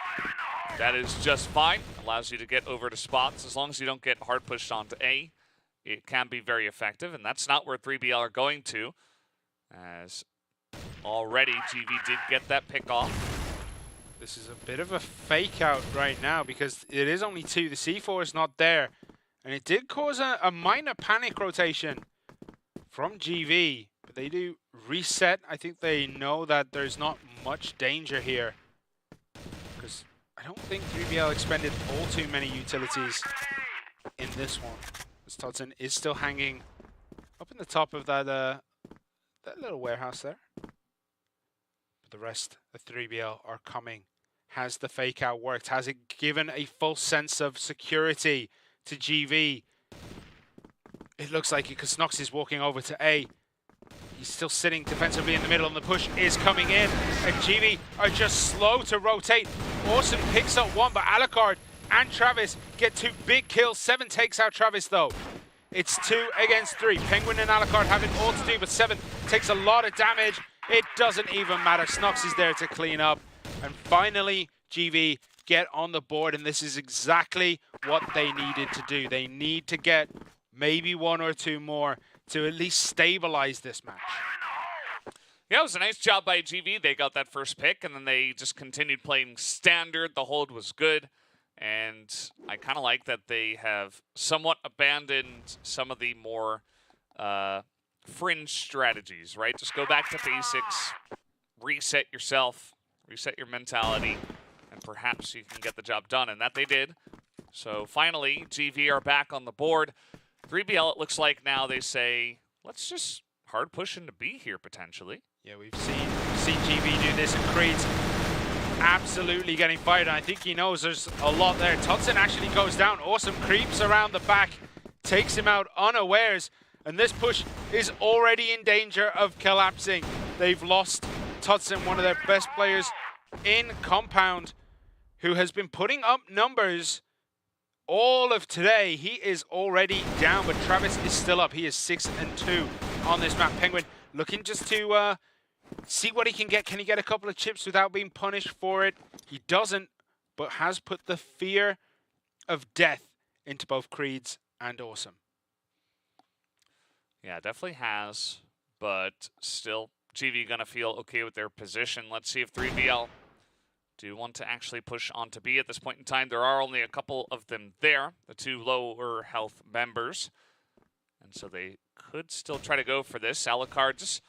that is just fine. Allows you to get over to spots. As long as you don't get hard pushed onto A, it can be very effective, and that's not where 3BL are going to, as already GV did get that pick off. This is a bit of a fake out right now because it is only 2. The C4 is not there, and it did cause a minor panic rotation from GV, but they do reset. I think they know that there's not much danger here because I don't think 3BL expended all too many utilities in this one. As Todson is still hanging up in the top of that little warehouse there. But the rest of 3BL are coming. Has the fake out worked? Has it given a false sense of security to GV. It looks like because Snox is walking over to A. He's still sitting defensively in the middle, and the push is coming in. And GV are just slow to rotate. Awesome picks up one, but Alucard and Travis get 2 big kills. 7 takes out Travis, though. It's 2 against 3. Penguin and Alucard have it all to do, but 7 takes a lot of damage. It doesn't even matter. Snox is there to clean up. And finally, GV get on the board, and this is exactly what they needed to do. They need to get maybe 1 or 2 more to at least stabilize this match. Yeah, it was a nice job by GV. They got that first pick, and then they just continued playing standard. The hold was good, and I kind of like that they have somewhat abandoned some of the more fringe strategies, right? Just go back to basics, reset yourself, reset your mentality, and perhaps you can get the job done, and that they did. So finally, GV are back on the board. 3BL, it looks like now they say, let's just hard push into B here, potentially. Yeah, we've seen GV do this, and Creed's absolutely getting fired, and I think he knows there's a lot there. Tutson actually goes down. Awesome creeps around the back, takes him out unawares, and this push is already in danger of collapsing. They've lost Tutson, one of their best players in Compound, who has been putting up numbers all of today. He is already down, but Travis is still up. He is 6-2 on this map. Penguin looking just to see what he can get. Can he get a couple of chips without being punished for it? He doesn't, but has put the fear of death into both Creeds and Awesome. Yeah, definitely has, but still, GV gonna feel okay with their position. Let's see if 3BL do want to actually push on to B at this point in time. There are only a couple of them there, the 2 lower health members. And so they could still try to go for this. Alucard just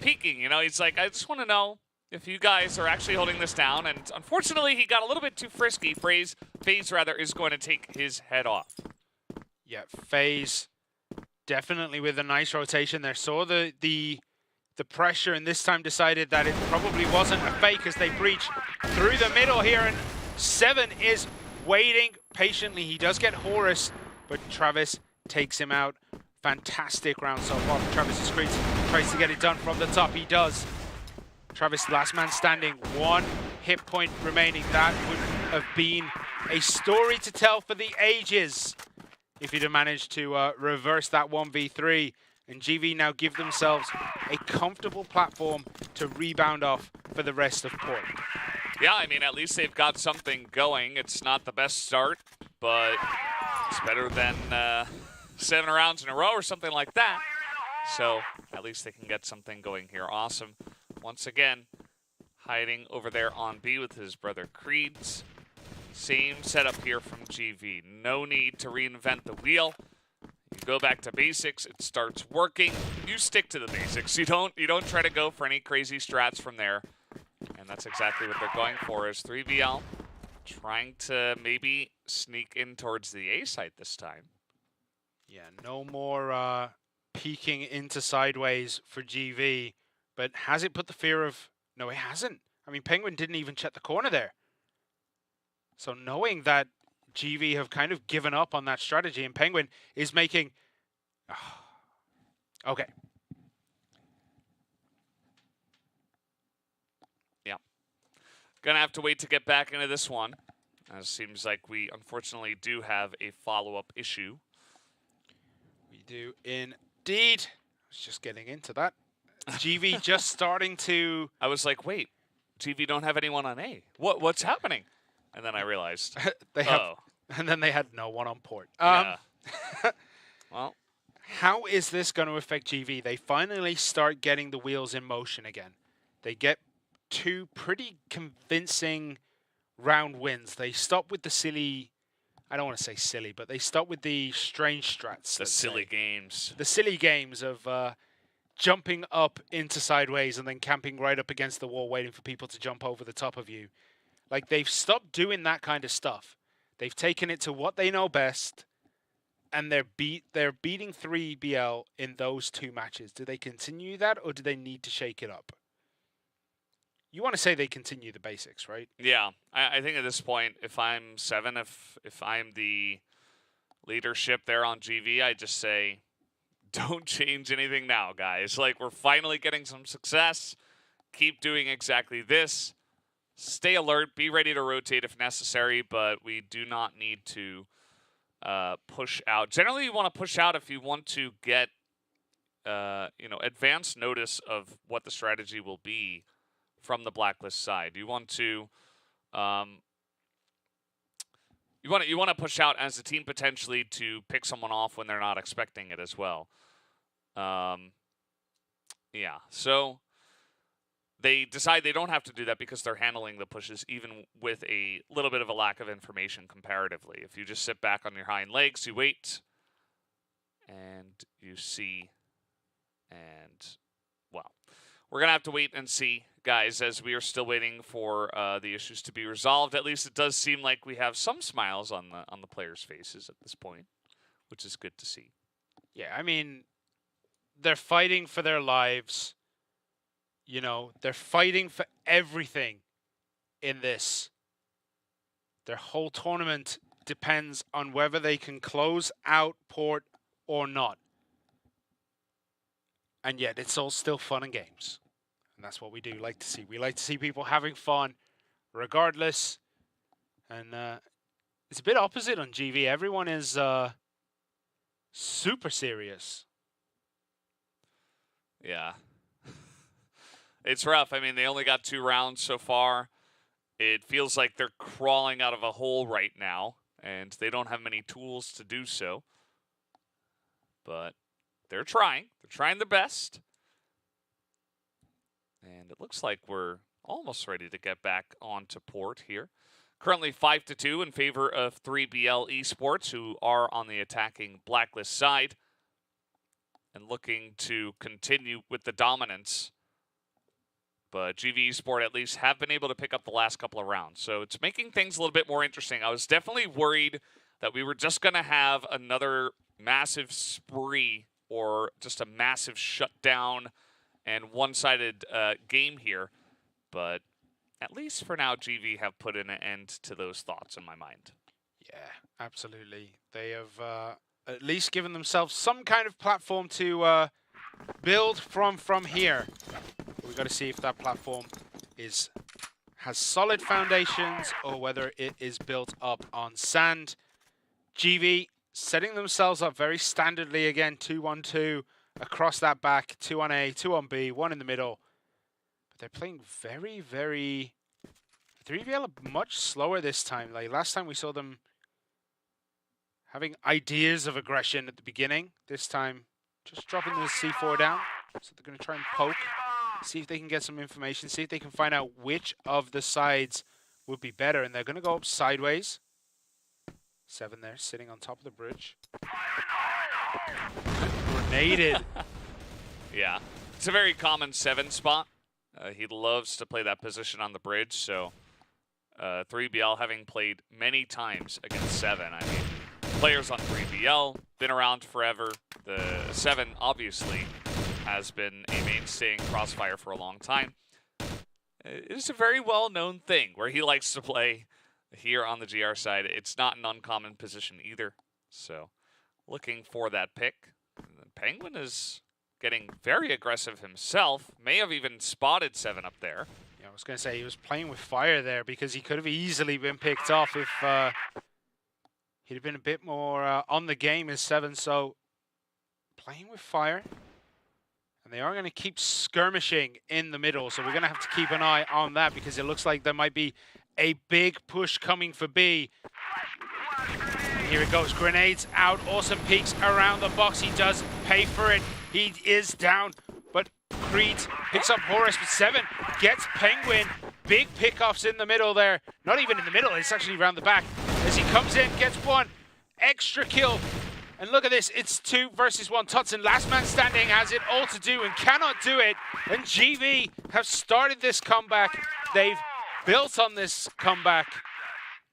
peeking, you know, he's like, I just want to know if you guys are actually holding this down. And unfortunately, he got a little bit too frisky. FaZe rather is going to take his head off. Yeah, FaZe definitely with a nice rotation there. Saw the pressure, and this time decided that it probably wasn't a fake as they breach through the middle here, and 7 is waiting patiently. He does get Horus, but Travis takes him out. Fantastic round so far for Travis Creeds. Tries to get it done from the top. He does. Travis, last man standing, 1 hit point remaining. That would have been a story to tell for the ages if he'd have managed to reverse that 1v3. And GV now give themselves a comfortable platform to rebound off for the rest of Port. Yeah, I mean, at least they've got something going. It's not the best start, but it's better than 7 rounds in a row or something like that. So at least they can get something going here. Awesome. Once again, hiding over there on B with his brother Creeds. Same setup here from GV. No need to reinvent the wheel. You go back to basics, it starts working. You stick to the basics. You don't try to go for any crazy strats from there. And that's exactly what they're going for, is 3BL trying to maybe sneak in towards the A site this time. Yeah, no more peeking into sideways for GV. But has it put the fear of... No, it hasn't. I mean, Penguin didn't even check the corner there. So knowing that GV have kind of given up on that strategy, and Penguin is making... Okay. Yeah. Gonna have to wait to get back into this one. It seems like we unfortunately do have a follow-up issue. We do indeed. I was just getting into that. GV just starting to... I was like, wait, GV don't have anyone on A. What's happening? And then I realized, they have, and then they had no one on port. Yeah. Well, how is this going to affect GV? They finally start getting the wheels in motion again. They get 2 pretty convincing round wins. They stop with the silly, I don't want to say silly, but they stop with the strange strats. The silly games. The silly games of jumping up into sideways and then camping right up against the wall waiting for people to jump over the top of you. Like, they've stopped doing that kind of stuff. They've taken it to what they know best, and they're beating 3BL in those 2 matches. Do they continue that, or do they need to shake it up? You want to say they continue the basics, right? Yeah, I think at this point, if I'm 7, if I'm the leadership there on GV, I just say, don't change anything now, guys. Like, we're finally getting some success. Keep doing exactly this. Stay alert. Be ready to rotate if necessary, but we do not need to push out. Generally, you want to push out if you want to get, advance notice of what the strategy will be from the blacklist side. You want to, you want to push out as a team potentially to pick someone off when they're not expecting it as well. Yeah, so they decide they don't have to do that because they're handling the pushes even with a little bit of a lack of information comparatively. If you just sit back on your hind legs, you wait, and you see, and, well, we're going to have to wait and see, guys, as we are still waiting for the issues to be resolved. At least it does seem like we have some smiles on the players' faces at this point, which is good to see. Yeah, I mean, they're fighting for their lives. You know, they're fighting for everything in this. Their whole tournament depends on whether they can close out Port or not. And yet it's all still fun and games. And that's what we do like to see. We like to see people having fun regardless. And it's a bit opposite on GV. Everyone is super serious. Yeah. It's rough. I mean, they only got 2 rounds so far. It feels like they're crawling out of a hole right now, and they don't have many tools to do so. But they're trying. They're trying their best. And it looks like we're almost ready to get back onto Port here. Currently 5-2 in favor of 3BL Esports, who are on the attacking blacklist side and looking to continue with the dominance. But GV Esport at least have been able to pick up the last couple of rounds. So it's making things a little bit more interesting. I was definitely worried that we were just going to have another massive spree or just a massive shutdown and one-sided game here. But at least for now, GV have put an end to those thoughts in my mind. Yeah, absolutely. They have at least given themselves some kind of platform to build from here. We've got to see if that platform has solid foundations or whether it is built up on sand. GV setting themselves up very standardly again, 2-1-2 across that back, 2 on A, 2 on B, 1 in the middle. But they're playing very, very... 3VL are much slower this time. Like last time we saw them having ideas of aggression at the beginning. This time just dropping the C4 down. So they're going to try and poke. See if they can get some information, see if they can find out which of the sides would be better. And they're going to go up sideways. 7 there, sitting on top of the bridge. Grenaded. Yeah, it's a very common 7 spot. He loves to play that position on the bridge, so 3BL having played many times against 7. I mean, players on 3BL, been around forever. The 7, obviously, has been a mainstay in Crossfire for a long time. It is a very well-known thing where he likes to play here on the GR side. It's not an uncommon position either. So looking for that pick. Penguin is getting very aggressive himself. May have even spotted 7 up there. Yeah, I was going to say he was playing with fire there because he could have easily been picked off if he'd have been a bit more on the game as 7. So playing with fire. And they are going to keep skirmishing in the middle, so we're going to have to keep an eye on that because it looks like there might be a big push coming for B. And here it goes, grenades out, awesome peeks around the box. He does pay for it. He is down, but Creed picks up Horus, but 7 gets Penguin. Big pickoffs in the middle there. Not even in the middle, it's actually around the back. As he comes in, gets 1 extra kill. And look at this, it's 2 versus 1. Tutson, last man standing, has it all to do and cannot do it. And GV have started this comeback. They've built on this comeback.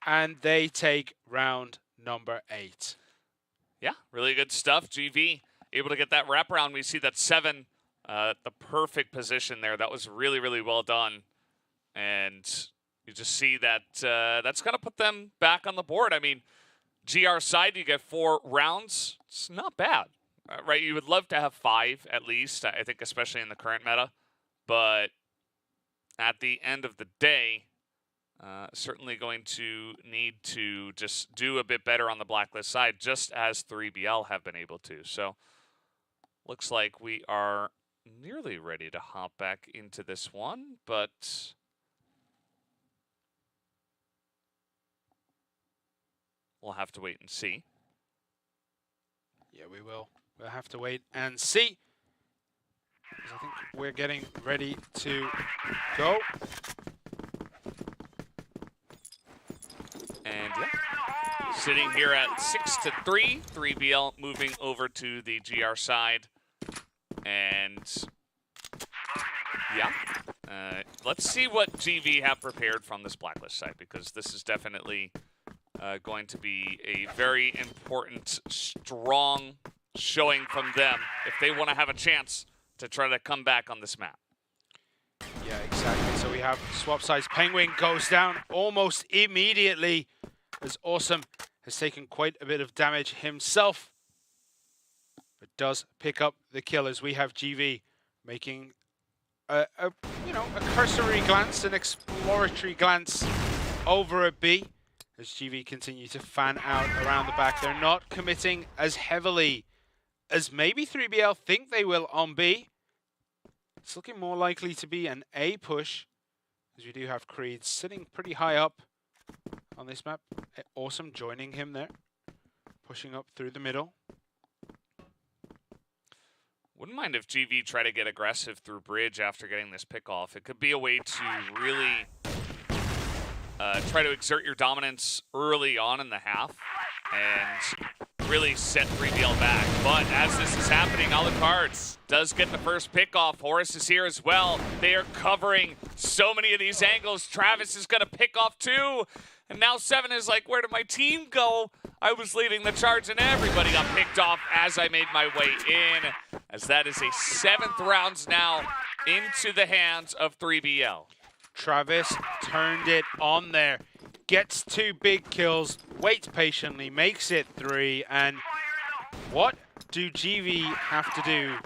And they take round number 8. Yeah, really good stuff. GV able to get that wraparound. We see that 7, the perfect position there. That was really, really well done. And you just see that that's going to put them back on the board. I mean, GR side, you get 4 rounds. It's not bad, right? You would love to have 5 at least, I think, especially in the current meta. But at the end of the day, certainly going to need to just do a bit better on the blacklist side, just as 3BL have been able to. So looks like we are nearly ready to hop back into this one, but we'll have to wait and see. Yeah, we will. We'll have to wait and see. 'Cause I think we're getting ready to go. And yeah, sitting here at 6-3, 3BL moving over to the GR side. And yeah, let's see what GV have prepared from this blacklist side, because this is definitely going to be a very important, strong showing from them if they want to have a chance to try to come back on this map. Yeah, exactly. So we have swap sides. Penguin goes down almost immediately, as Awesome has taken quite a bit of damage himself, but does pick up the kill, as we have GV making a cursory glance, an exploratory glance over at B, as GV continue to fan out around the back. They're not committing as heavily as maybe 3BL think they will on B. It's looking more likely to be an A push, as we do have Creed sitting pretty high up on this map. Awesome joining him there, pushing up through the middle. Wouldn't mind if GV try to get aggressive through bridge after getting this pick off. It could be a way to really try to exert your dominance early on in the half and really set 3BL back. But as this is happening, Alucard does get the first pick off. Horus is here as well. They are covering so many of these angles. Travis is going to pick off 2. And now 7 is like, where did my team go? I was leading the charge and everybody got picked off as I made my way in. As that is a 7th round now into the hands of 3BL. Travis turned it on there. Gets 2 big kills, waits patiently, makes it 3. And what do GV have to do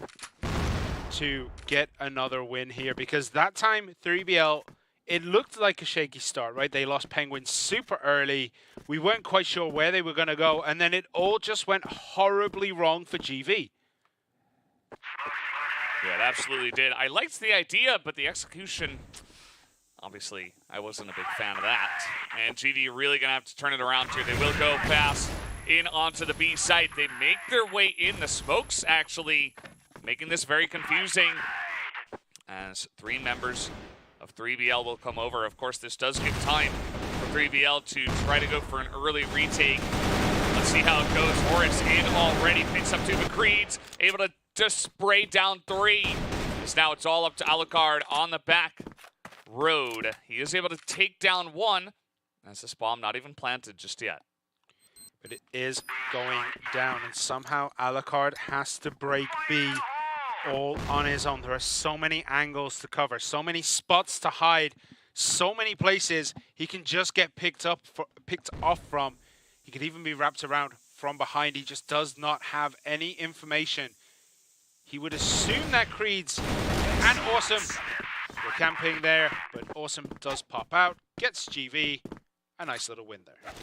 to get another win here? Because that time, 3BL, it looked like a shaky start, right? They lost Penguin super early. We weren't quite sure where they were going to go. And then it all just went horribly wrong for GV. Yeah, it absolutely did. I liked the idea, but the execution, obviously, I wasn't a big fan of that. And GV really going to have to turn it around here. They will go fast in onto the B site. They make their way in. The smokes actually making this very confusing, as 3 members of 3BL will come over. Of course, this does give time for 3BL to try to go for an early retake. Let's see how it goes. Horus in already, picks up 2 Creeds, able to just spray down 3. As now it's all up to Alucard on the back road. He is able to take down 1, as this bomb not even planted just yet. But it is going down, and somehow Alucard has to break B all on his own. There are so many angles to cover, so many spots to hide, so many places he can just get picked off from. He could even be wrapped around from behind. He just does not have any information. He would assume that Creeds and Awesome were camping there, but Awesome does pop out, gets GV, a nice little win there.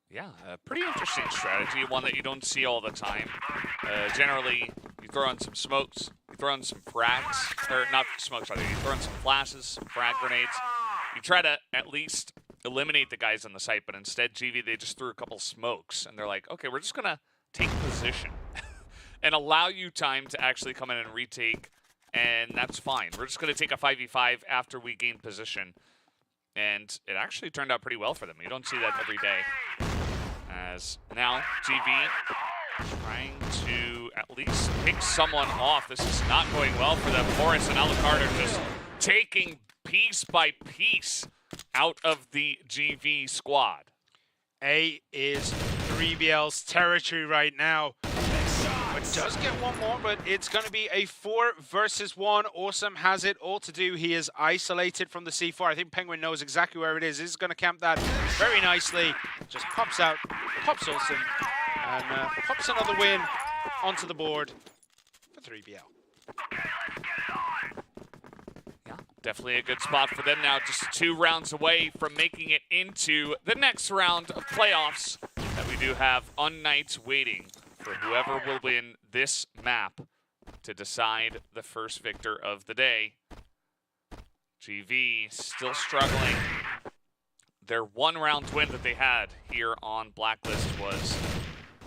Yeah, a pretty interesting strategy, one that you don't see all the time. Generally, you throw in some smokes, you throw in some frags, or not smokes, rather, you throw in some flashes, some frag grenades. You try to at least eliminate the guys on the site, but instead, GV, they just threw a couple smokes, and they're like, okay, we're just going to take position and allow you time to actually come in and retake, and that's fine. We're just going to take a 5v5 after we gain position. And it actually turned out pretty well for them. You don't see that every day. As now, GV trying to at least pick someone off. This is not going well for them. Horus and Alucard are just taking piece by piece out of the GV squad. A is 3BL's territory right now. But does get one more, but it's going to be a 4 versus 1. Awesome has it all to do. He is isolated from the C4. I think Penguin knows exactly where it is. He's going to camp that very nicely. Just pops out, pops Awesome, and pops another win onto the board for 3BL. Yeah, definitely a good spot for them now. Just 2 rounds away from making it into the next round of playoffs that we do have UNKNIGHTS waiting for whoever will win this map to decide the first victor of the day. GV still struggling. Their 1 round win that they had here on Blacklist was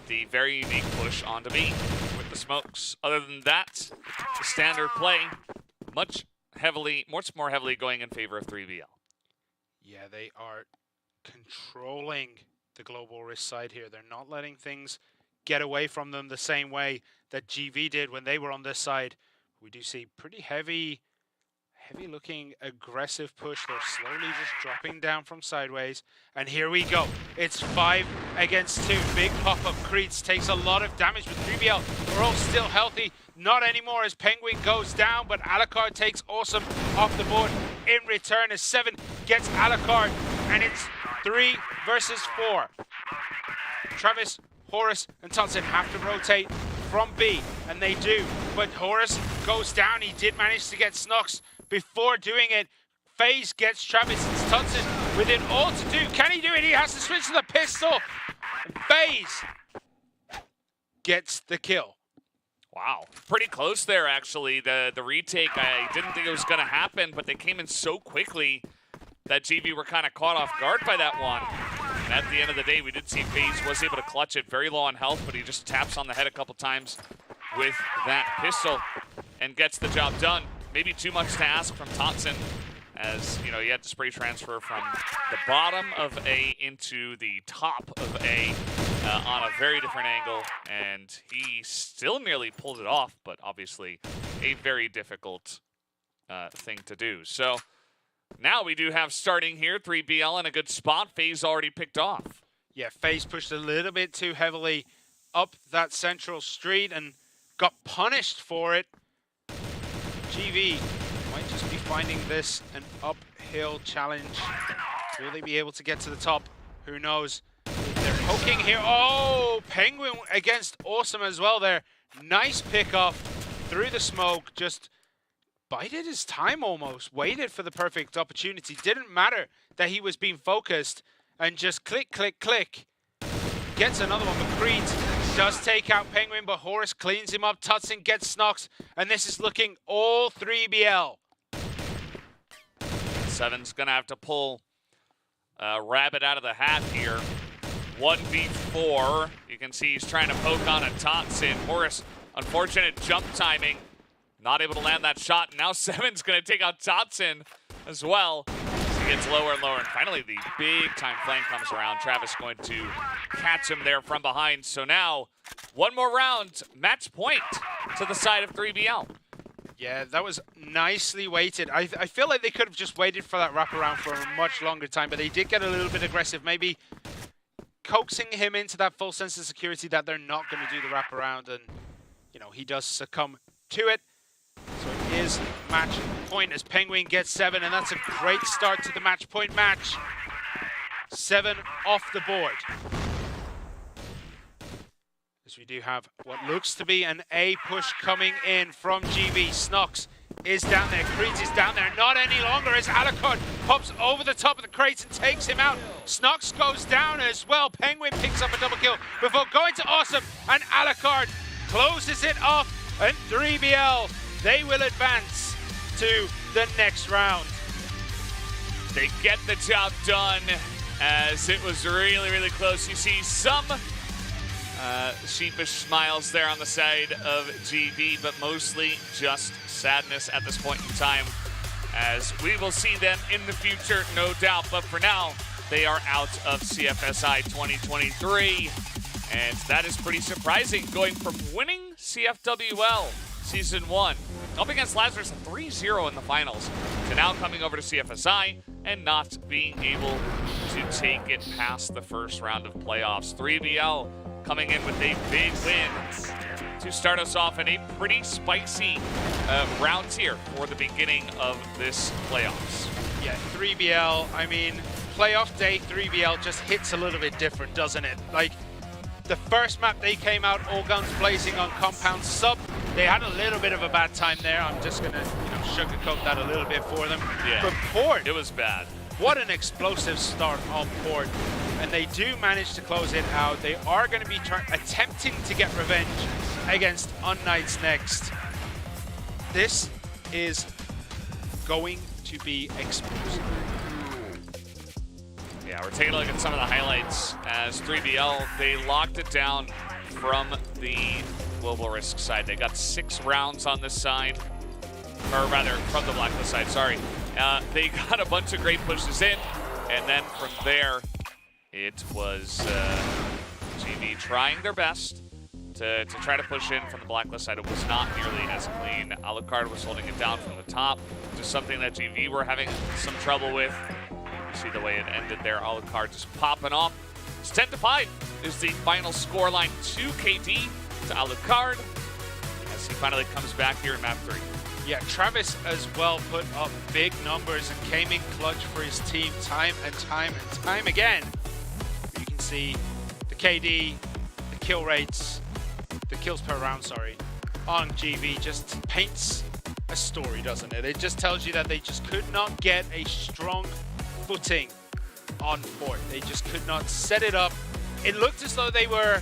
the very unique push onto B with the smokes. Other than that, the standard play much more heavily going in favor of 3BL. Yeah, they are controlling the global risk side here. They're not letting things get away from them the same way that GV did when they were on this side. We do see pretty heavy looking aggressive push. They're slowly just dropping down from sideways. And here we go. It's 5 against 2. Big pop-up Creeds takes a lot of damage with 3BL. We're all still healthy. Not anymore as Penguin goes down, but Alucard takes Awesome off the board in return as 7 gets Alucard. And it's 3 versus 4. Travis, Horus, and Totson have to rotate from B, and they do. But Horus goes down. He did manage to get Snox before doing it. FaZe gets Travis. It's Totson with it all to do. Can he do it? He has to switch to the pistol. FaZe gets the kill. Wow, pretty close there, actually. The retake, I didn't think it was going to happen, but they came in so quickly that GV were kind of caught off guard by that one. And at the end of the day, we did see FaZe was able to clutch it, very low on health, but he just taps on the head a couple times with that pistol and gets the job done. Maybe too much to ask from Totson, as you know, he had to spray transfer from the bottom of A into the top of A on a very different angle, and he still nearly pulled it off, but obviously a very difficult thing to do. So now we do have starting here 3BL in a good spot. FaZe already picked off. Yeah, FaZe pushed a little bit too heavily up that central street and got punished for it. GV might just be finding this an uphill challenge. Will they be able to get to the top? Who knows? They're poking here. Oh, Penguin against Awesome as well there. Nice pick off through the smoke. Just bided his time almost. Waited for the perfect opportunity. Didn't matter that he was being focused. And just click, click, click. Gets another one. But Creed does take out Penguin, but Horus cleans him up. Totson gets Snox. And this is looking all 3BL. Seven's going to have to pull Rabbit out of the hat here. 1v4. You can see he's trying to poke on a Totson. Horus, unfortunate jump timing. Not able to land that shot. Now Seven's going to take out Totson as well. He gets lower and lower. And finally, the big time flank comes around. Travis going to catch him there from behind. So now, one more round. Match point to the side of 3BL. Yeah, that was nicely weighted. I feel like they could have just waited for that wraparound for a much longer time, but they did get a little bit aggressive, maybe coaxing him into that full sense of security that they're not going to do the wraparound, and, you know, he does succumb to it. So it is match point as Penguin gets 7, and that's a great start to the match point match. 7 off the board. As we do have what looks to be an A push coming in from GV. Snox is down there. Creeds is down there. Not any longer as Alucard pops over the top of the crates and takes him out. Snox goes down as well. Penguin picks up a double kill before going to Awesome. And Alucard closes it off. And 3BL, they will advance to the next round. They get the job done as it was really, really close. You see some sheepish smiles there on the side of GV, but mostly just sadness at this point in time, as we will see them in the future, no doubt. But for now, they are out of CFSI 2023, and that is pretty surprising, going from winning CFWL Season 1 up against Lazarus 3-0 in the finals to now coming over to CFSI and not being able to take it past the first round of playoffs. 3BL coming in with a big win to start us off in a pretty spicy rounds here for the beginning of this playoffs. Yeah, 3BL, I mean, playoff day 3BL just hits a little bit different, doesn't it? Like, the first map they came out all guns blazing on Compound Sub. They had a little bit of a bad time there. I'm just gonna, sugarcoat that a little bit for them. Yeah, but Port, it was bad. What an explosive start on Port. And they do manage to close it out. They are going to be attempting to get revenge against UNKNIGHTS next. This is going to be explosive. Yeah, we're taking a look at some of the highlights as 3BL, they locked it down from the Global Risk side. They got 6 rounds on this side, or rather from the Blacklist side, sorry. They got a bunch of great pushes in, and then from there, it was GV trying their best to try to push in from the Blacklist side. It was not nearly as clean. Alucard was holding it down from the top, just something that GV were having some trouble with. You see the way it ended there. Alucard just popping off. It's 10-5 is the final scoreline. 2 KD to Alucard as he finally comes back here in map 3. Yeah, Travis as well put up big numbers and came in clutch for his team time and time again. You can see the KD, the kill rates, the kills per round, sorry, on GV just paints a story, doesn't it? It just tells you that they just could not get a strong footing on Port. They just could not set it up. It looked as though they were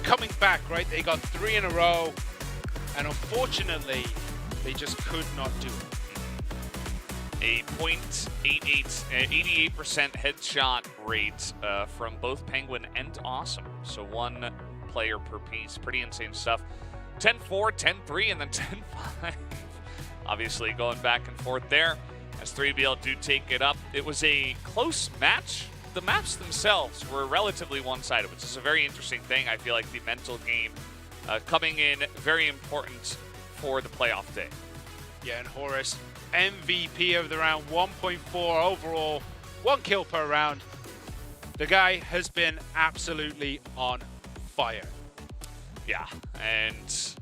coming back, right? They got 3 in a row, and unfortunately, they just could not do it. A .88, 88% headshot rate from both Penguin and Awesome. So 1 player per piece. Pretty insane stuff. 10-4, 10-3, and then 10-5. Obviously going back and forth there as 3BL do take it up. It was a close match. The maps themselves were relatively one-sided, which is a very interesting thing. I feel like the mental game coming in very important for the playoff day. Yeah, and Horus, MVP of the round, 1.4 overall, 1 kill per round. The guy has been absolutely on fire. Yeah, and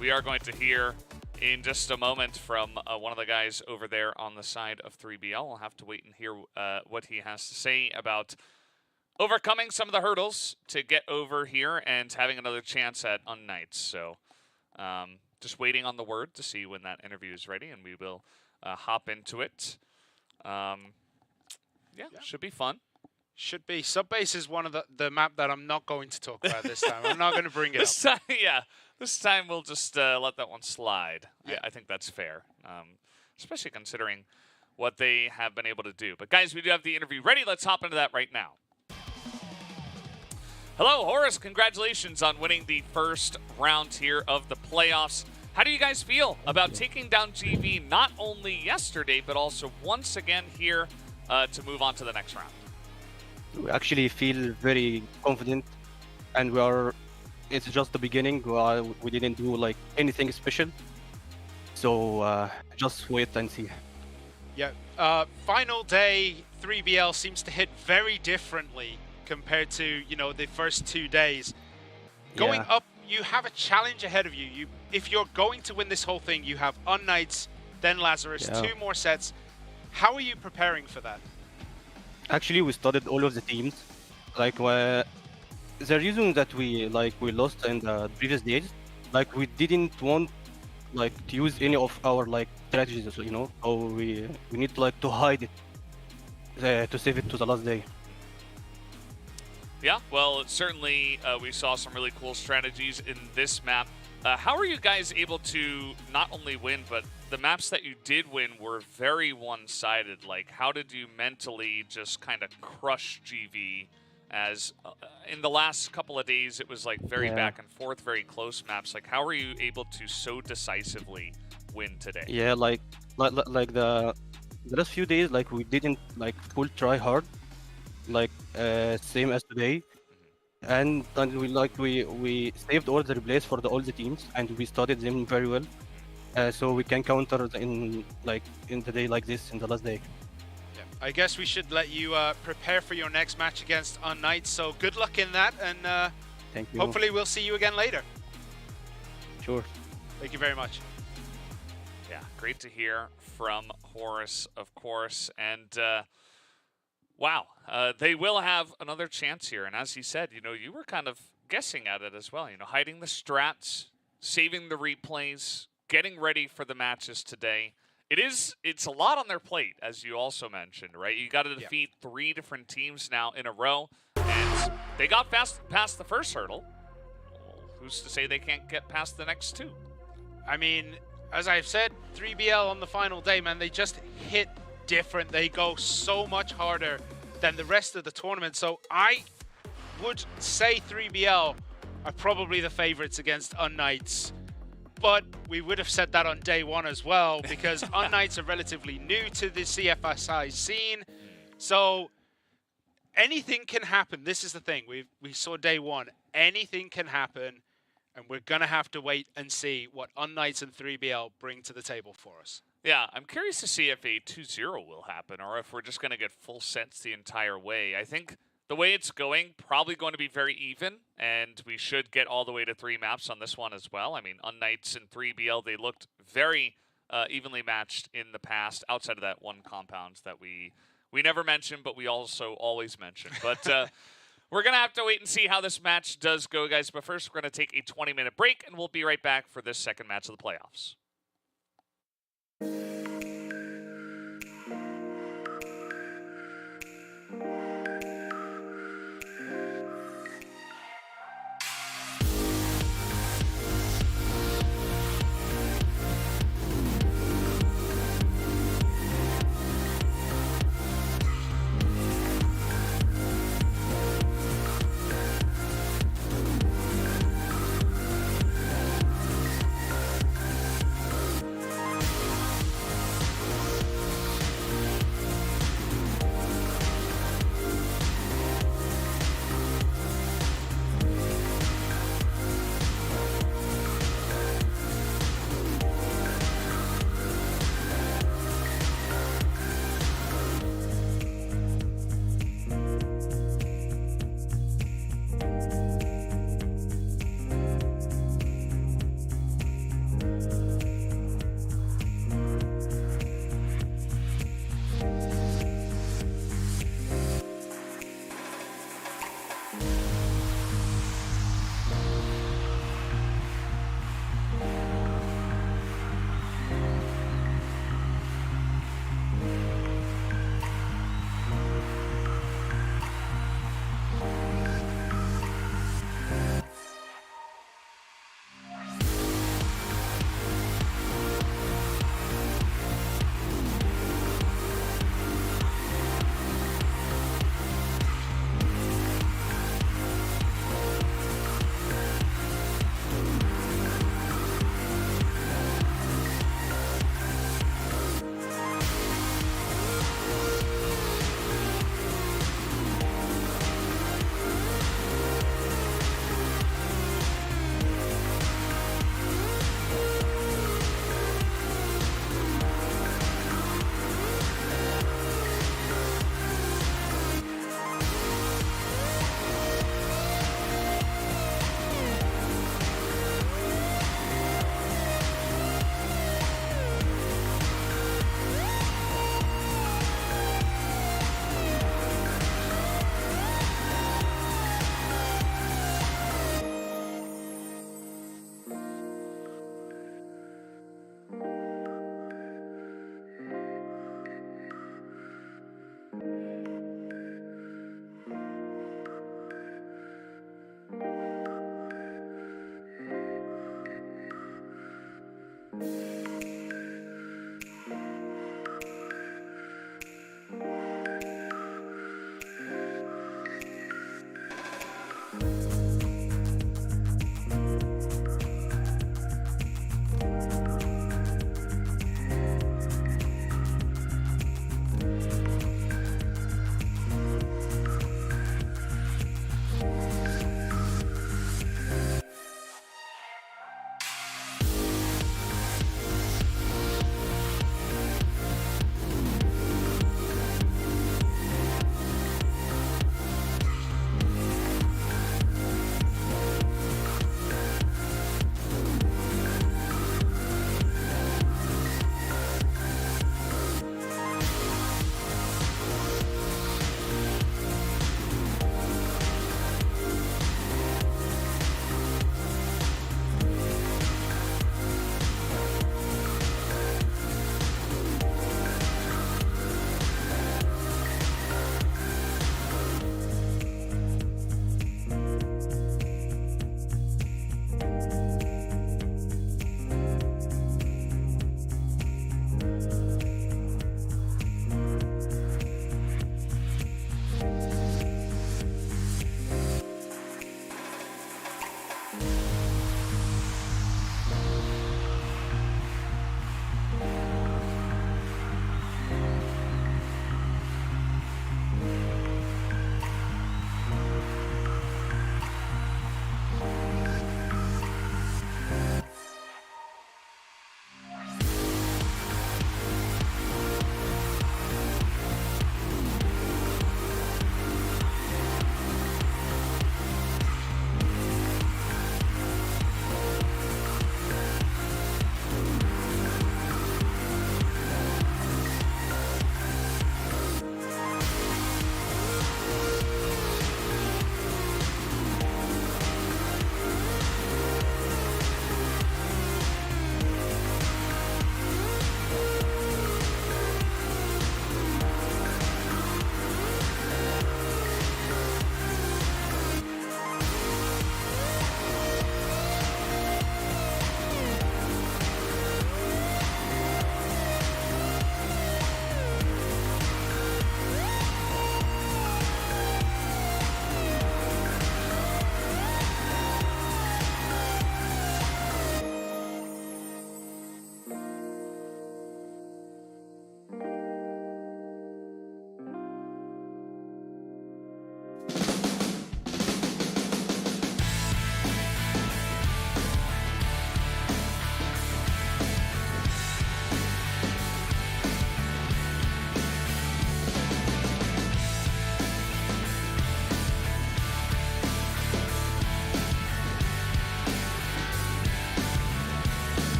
we are going to hear in just a moment from one of the guys over there on the side of 3BL. We'll have to wait and hear what he has to say about overcoming some of the hurdles to get over here and having another chance at UNKNIGHTS. So just waiting on the word to see when that interview is ready, and we will hop into it. Yeah, should be fun. Should be. Subbase is one of the map that I'm not going to talk about this time. I'm not going to bring it this up. Time, yeah, this time we'll just let that one slide. Yeah. I think that's fair, especially considering what they have been able to do. But guys, we do have the interview ready. Let's hop into that right now. Hello, Horus. Congratulations on winning the first round here of the playoffs. How do you guys feel about taking down GV not only yesterday, but also once again here to move on to the next round? We actually feel very confident, and it's just the beginning. We didn't do like anything special, so just wait and see. Yeah, final day 3BL seems to hit very differently compared to the first 2 days. Going up, you have a challenge ahead of you. If you're going to win this whole thing, you have UNKNIGHTS, then Lazarus, 2 more sets. How are you preparing for that? Actually, we studied all of the teams. Like the reason that we lost in the previous days, like we didn't want to use any of our strategies, So we need to hide it to save it to the last day. Yeah, well, certainly we saw some really cool strategies in this map. How are you guys able to not only win, but the maps that you did win were very one-sided? Like, how did you mentally just kind of crush GV as in the last couple of days it was like very back and forth, very close maps? Like, how are you able to so decisively win today? Yeah, like the last few days, we didn't full try hard, same as today. And we saved all the replays for all the teams, and we studied them very well, so we can counter in the day like this, in the last day. Yeah. I guess we should let you prepare for your next match against UNKNIGHTS. So good luck in that, and Thank you. Hopefully we'll see you again later. Sure. Thank you very much. Yeah, great to hear from Horace, of course. And wow, they will have another chance here. And as he said, you know, you were kind of guessing at it as well. You know, hiding the strats, saving the replays, getting ready for the matches today. It's a lot on their plate, as you also mentioned, right? You got to defeat 3 different teams now in a row, and they got past the first hurdle. Well, who's to say they can't get past the next 2? I mean, as I've said, 3BL on the final day, man, they just hit different. They go so much harder than the rest of the tournament. So I would say 3BL are probably the favorites against UNKNIGHTS. But we would have said that on day 1 as well, because UNKNIGHTS are relatively new to the CFSI scene. So anything can happen. This is the thing. We saw day 1. Anything can happen, and we're going to have to wait and see what UNKNIGHTS and 3BL bring to the table for us. Yeah, I'm curious to see if a 2-0 will happen, or if we're just going to get full sets the entire way. I think the way it's going, probably going to be very even, and we should get all the way to 3 maps on this one as well. I mean, UNKNIGHTS and 3BL, they looked very evenly matched in the past, outside of that one compound that we never mentioned, but we also always mention. But we're going to have to wait and see how this match does go, guys. But first, we're going to take a 20-minute break, and we'll be right back for this second match of the playoffs.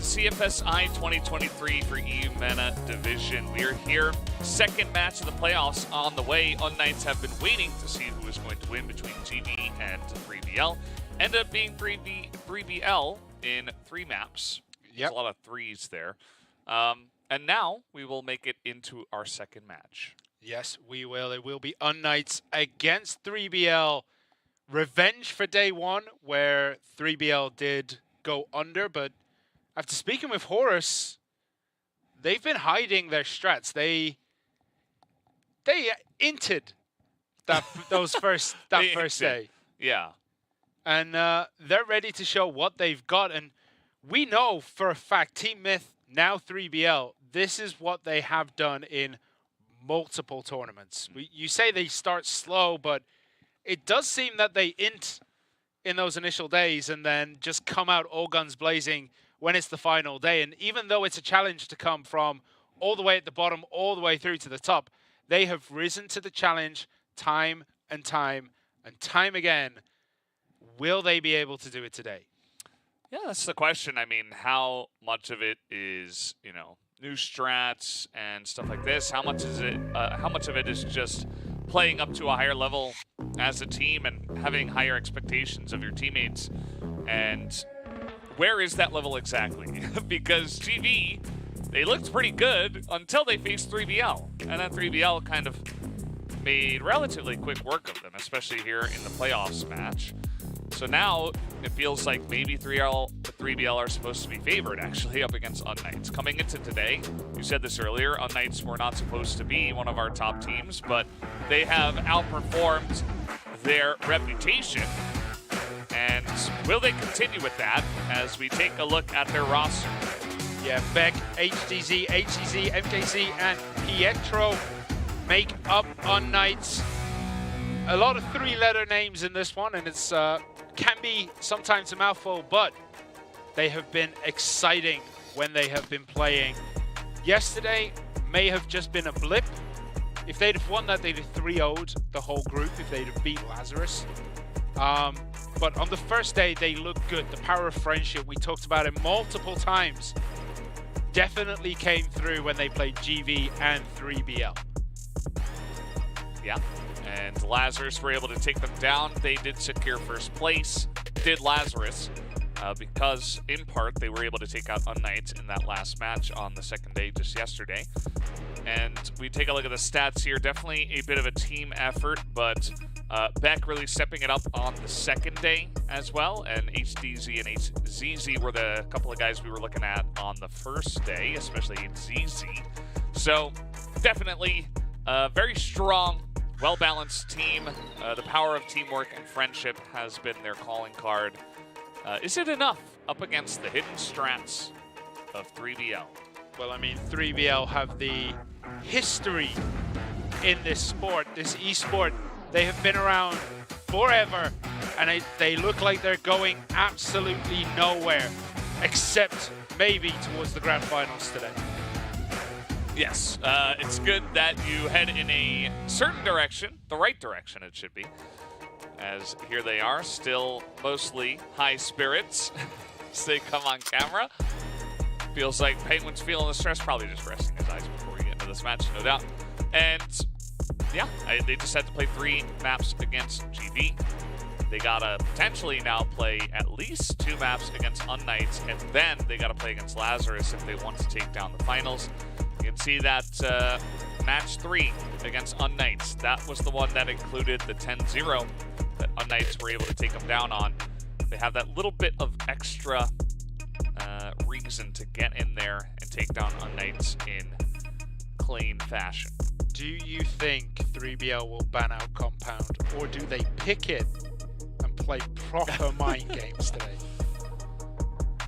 CFSI 2023 for EUMENA Division. We are here. Second match of the playoffs on the way. UNKNIGHTS have been waiting to see who is going to win between GV and 3BL. Ended up being 3BL in 3 maps. There's a lot of threes there. And now we will make it into our second match. Yes, we will. It will be UNKNIGHTS against 3BL. Revenge for day 1, where 3BL did go under, but after speaking with Horus, they've been hiding their strats. They inted that first day. Yeah. And they're ready to show what they've got. And we know for a fact, Team Myth, now 3BL, this is what they have done in multiple tournaments. You say they start slow, but it does seem that they int in those initial days and then just come out all guns blazing when it's the final day. And even though it's a challenge to come from all the way at the bottom, all the way through to the top, they have risen to the challenge time and time and time again. Will they be able to do it today? Yeah, that's the question. I mean, how much of it is, you know, new strats and stuff like this? How much is it? How much of it is just playing up to a higher level as a team and having higher expectations of your teammates? And where is that level exactly? Because GV, they looked pretty good until they faced 3BL, and then 3BL kind of made relatively quick work of them, especially here in the playoffs match. So now it feels like maybe 3BL are supposed to be favored, actually, up against UNKNIGHTS. Coming into today, you said this earlier, UNKNIGHTS were not supposed to be one of our top teams, but they have outperformed their reputation. And will they continue with that as we take a look at their roster? Yeah, Beck, HDZ, HCZ, MKZ, and Pietro make up UNKNIGHTS. A lot of 3-letter names in this one, and it's can be sometimes a mouthful, but they have been exciting when they have been playing. Yesterday may have just been a blip. If they'd have won that, they'd have 3-0'd the whole group if they'd have beat LAZARUS. But on the first day, they looked good. The power of friendship, we talked about it multiple times, definitely came through when they played GV and 3BL. Yeah. And LAZARUS were able to take them down. They did secure first place, did LAZARUS, because in part they were able to take out UNKNIGHTS in that last match on the second day just yesterday. And we take a look at the stats here. Definitely a bit of a team effort, but Beck really stepping it up on the second day as well. And HDZ and HZZ were the couple of guys we were looking at on the first day, especially HZZ. So definitely very strong, well-balanced team. The power of teamwork and friendship has been their calling card. Is it enough up against the hidden strats of 3BL? Well, I mean, 3BL have the history in this sport, this esport. They have been around forever, and they look like they're going absolutely nowhere, except maybe towards the grand finals today. Yes, it's good that you head in a certain direction, the right direction it should be, as here they are, still mostly high spirits as they come on camera. Feels like Penguin's feeling the stress, probably just resting his eyes before we get into this match, no doubt. And yeah, they just had to play 3 maps against GV. They gotta potentially now play at least 2 maps against UNKNIGHTS, and then they gotta play against LAZARUS if they want to take down the finals. You can see that match 3 against UNKNIGHTS, that was the one that included the 10-0 that UNKNIGHTS were able to take them down on. They have that little bit of extra reason to get in there and take down UNKNIGHTS in clean fashion. Do you think 3BL will ban out Compound, or do they pick it and play proper mind games today?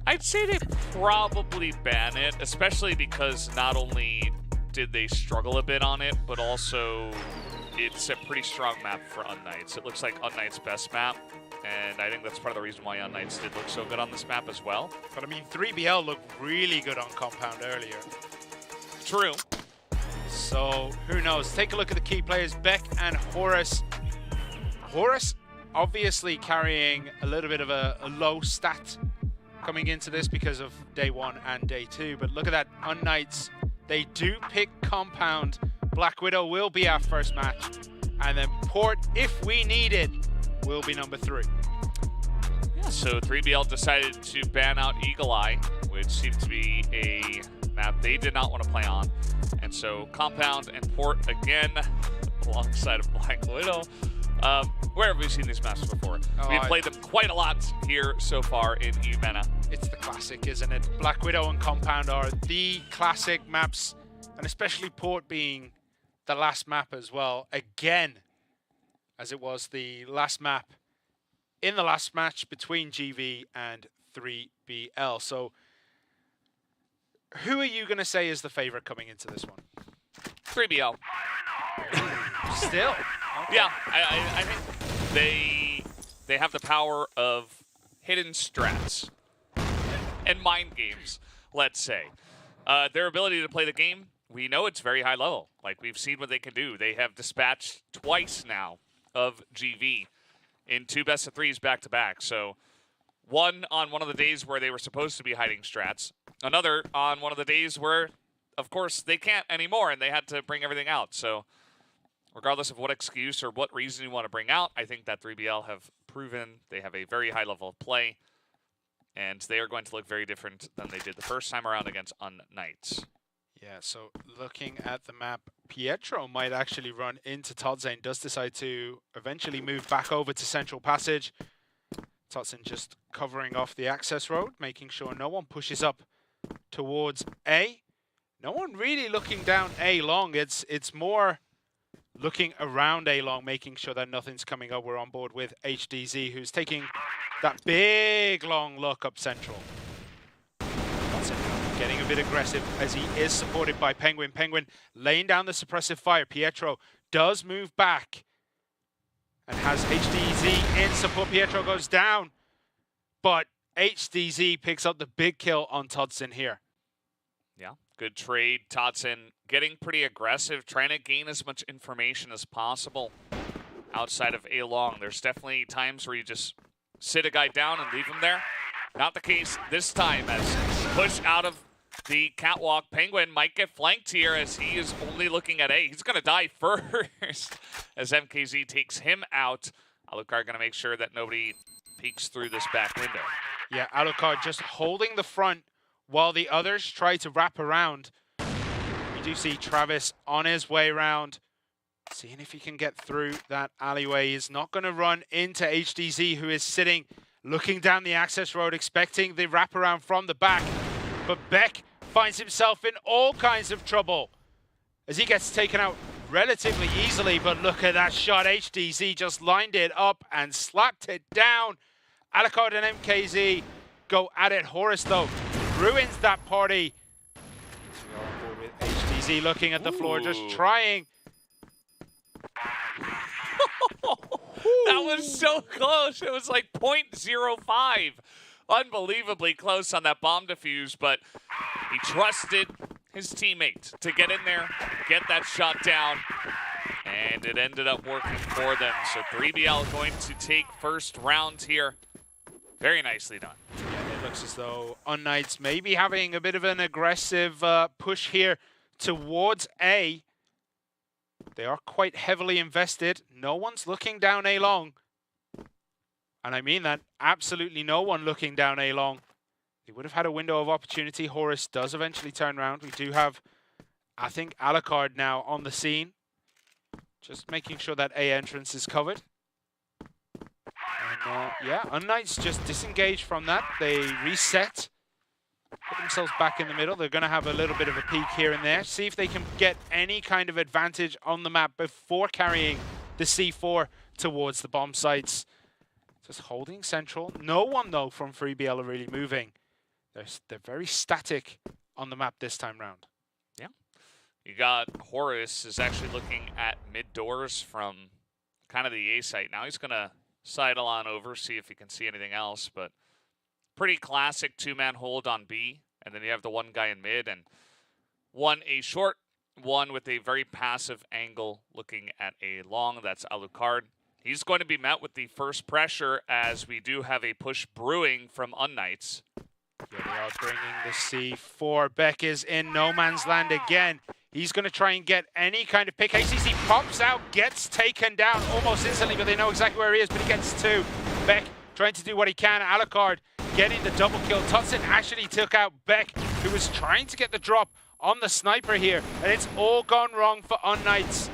I'd say they probably ban it, especially because not only did they struggle a bit on it, but also it's a pretty strong map for UNKNIGHTS. It looks like UNKNIGHTS' best map, and I think that's part of the reason why UNKNIGHTS did look so good on this map as well. But I mean, 3BL looked really good on Compound earlier. True. So who knows? Take a look at the key players, Beck and Horus. Horus obviously carrying a little bit of a low stat coming into this because of day 1 and day 2. But look at that, UNKNIGHTS. They do pick Compound. Black Widow will be our first match. And then Port, if we need it, will be number 3. Yeah, so 3BL decided to ban out Eagle Eye, which seemed to be a map they did not want to play on. And so Compound and Port again, alongside of Black Widow. Where have we seen these maps before? We've played them quite a lot here so far in EUMENA. It's the classic, isn't it? Black Widow and Compound are the classic maps, and especially Port being the last map as well. Again, as it was the last map in the last match between GV and 3BL. So who are you going to say is the favorite coming into this one? 3BL. Still? Okay. Yeah, I think they have the power of hidden strats and mind games, let's say. Their ability to play the game, we know it's very high level. Like, we've seen what they can do. They have dispatched twice now of GV in 2 best-of-3s back-to-back. So one on one of the days where they were supposed to be hiding strats, another on one of the days where, of course, they can't anymore and they had to bring everything out. So regardless of what excuse or what reason you want to bring out, I think that 3BL have proven they have a very high level of play, and they are going to look very different than they did the first time around against UNKNIGHTS. Yeah, so looking at the map, Pietro might actually run into Todzane, does decide to eventually move back over to Central Passage. Todzane just covering off the access road, making sure no one pushes up towards A. No one really looking down A long. It's more looking around A long, making sure that nothing's coming up. We're on board with HDZ, who's taking that big long look up Central. Getting a bit aggressive as he is supported by Penguin. Penguin laying down the suppressive fire. Pietro does move back and has HDZ in support. Pietro goes down, but HDZ picks up the big kill on Todzane here. Yeah, good trade. Todzane getting pretty aggressive, trying to gain as much information as possible outside of A long. There's definitely times where you just sit a guy down and leave him there. Not the case this time, as push out of the catwalk. Penguin might get flanked here as he is only looking at A. He's going to die first as MKZ takes him out. Alucard going to make sure that nobody peeks through this back window. Yeah, Alucard just holding the front while the others try to wrap around. You do see Travis on his way around, seeing if he can get through that alleyway. He's not going to run into HDZ, who is sitting looking down the access road, expecting the wraparound from the back. But Beck finds himself in all kinds of trouble as he gets taken out relatively easily. But look at that shot. HDZ just lined it up and slapped it down. Alucard and MKZ go at it. Horus, though, ruins that party. So we are on board with HDZ looking at the floor, just trying. That was so close. It was like 0.05. Unbelievably close on that bomb defuse, but he trusted his teammate to get in there, get that shot down, and it ended up working for them. So 3BL going to take first round here. Very nicely done. Yeah, it looks as though UNKNIGHTS may be having a bit of an aggressive push here towards A. They are quite heavily invested. No one's looking down A long. And I mean that, absolutely no one looking down A long. They would have had a window of opportunity. Horus does eventually turn around. We do have, I think, Alucard now on the scene. Just making sure that A entrance is covered. And yeah, UNKNIGHTS just disengaged from that. They reset, put themselves back in the middle. They're going to have a little bit of a peek here and there. See if they can get any kind of advantage on the map before carrying the C4 towards the bomb sites. Just holding Central. No one, though, from 3BL are really moving. They're very static on the map this time round. Yeah. You got Horus is actually looking at mid doors from kind of the A site. Now he's going to sidle on over, see if he can see anything else. But pretty classic two-man hold on B. And then you have the one guy in mid and one A short, one with a very passive angle looking at A long. That's Alucard. He's going to be met with the first pressure as we do have a push brewing from UNKNIGHTS. Yeah, they are bringing the C4. Beck is in no man's land again. He's going to try and get any kind of pick. ACC pops out, gets taken down almost instantly, but they know exactly where he is, but he gets two. Beck trying to do what he can. Alucard getting the double kill. Tutson actually took out Beck, who was trying to get the drop on the sniper here, and it's all gone wrong for UNKNIGHTS.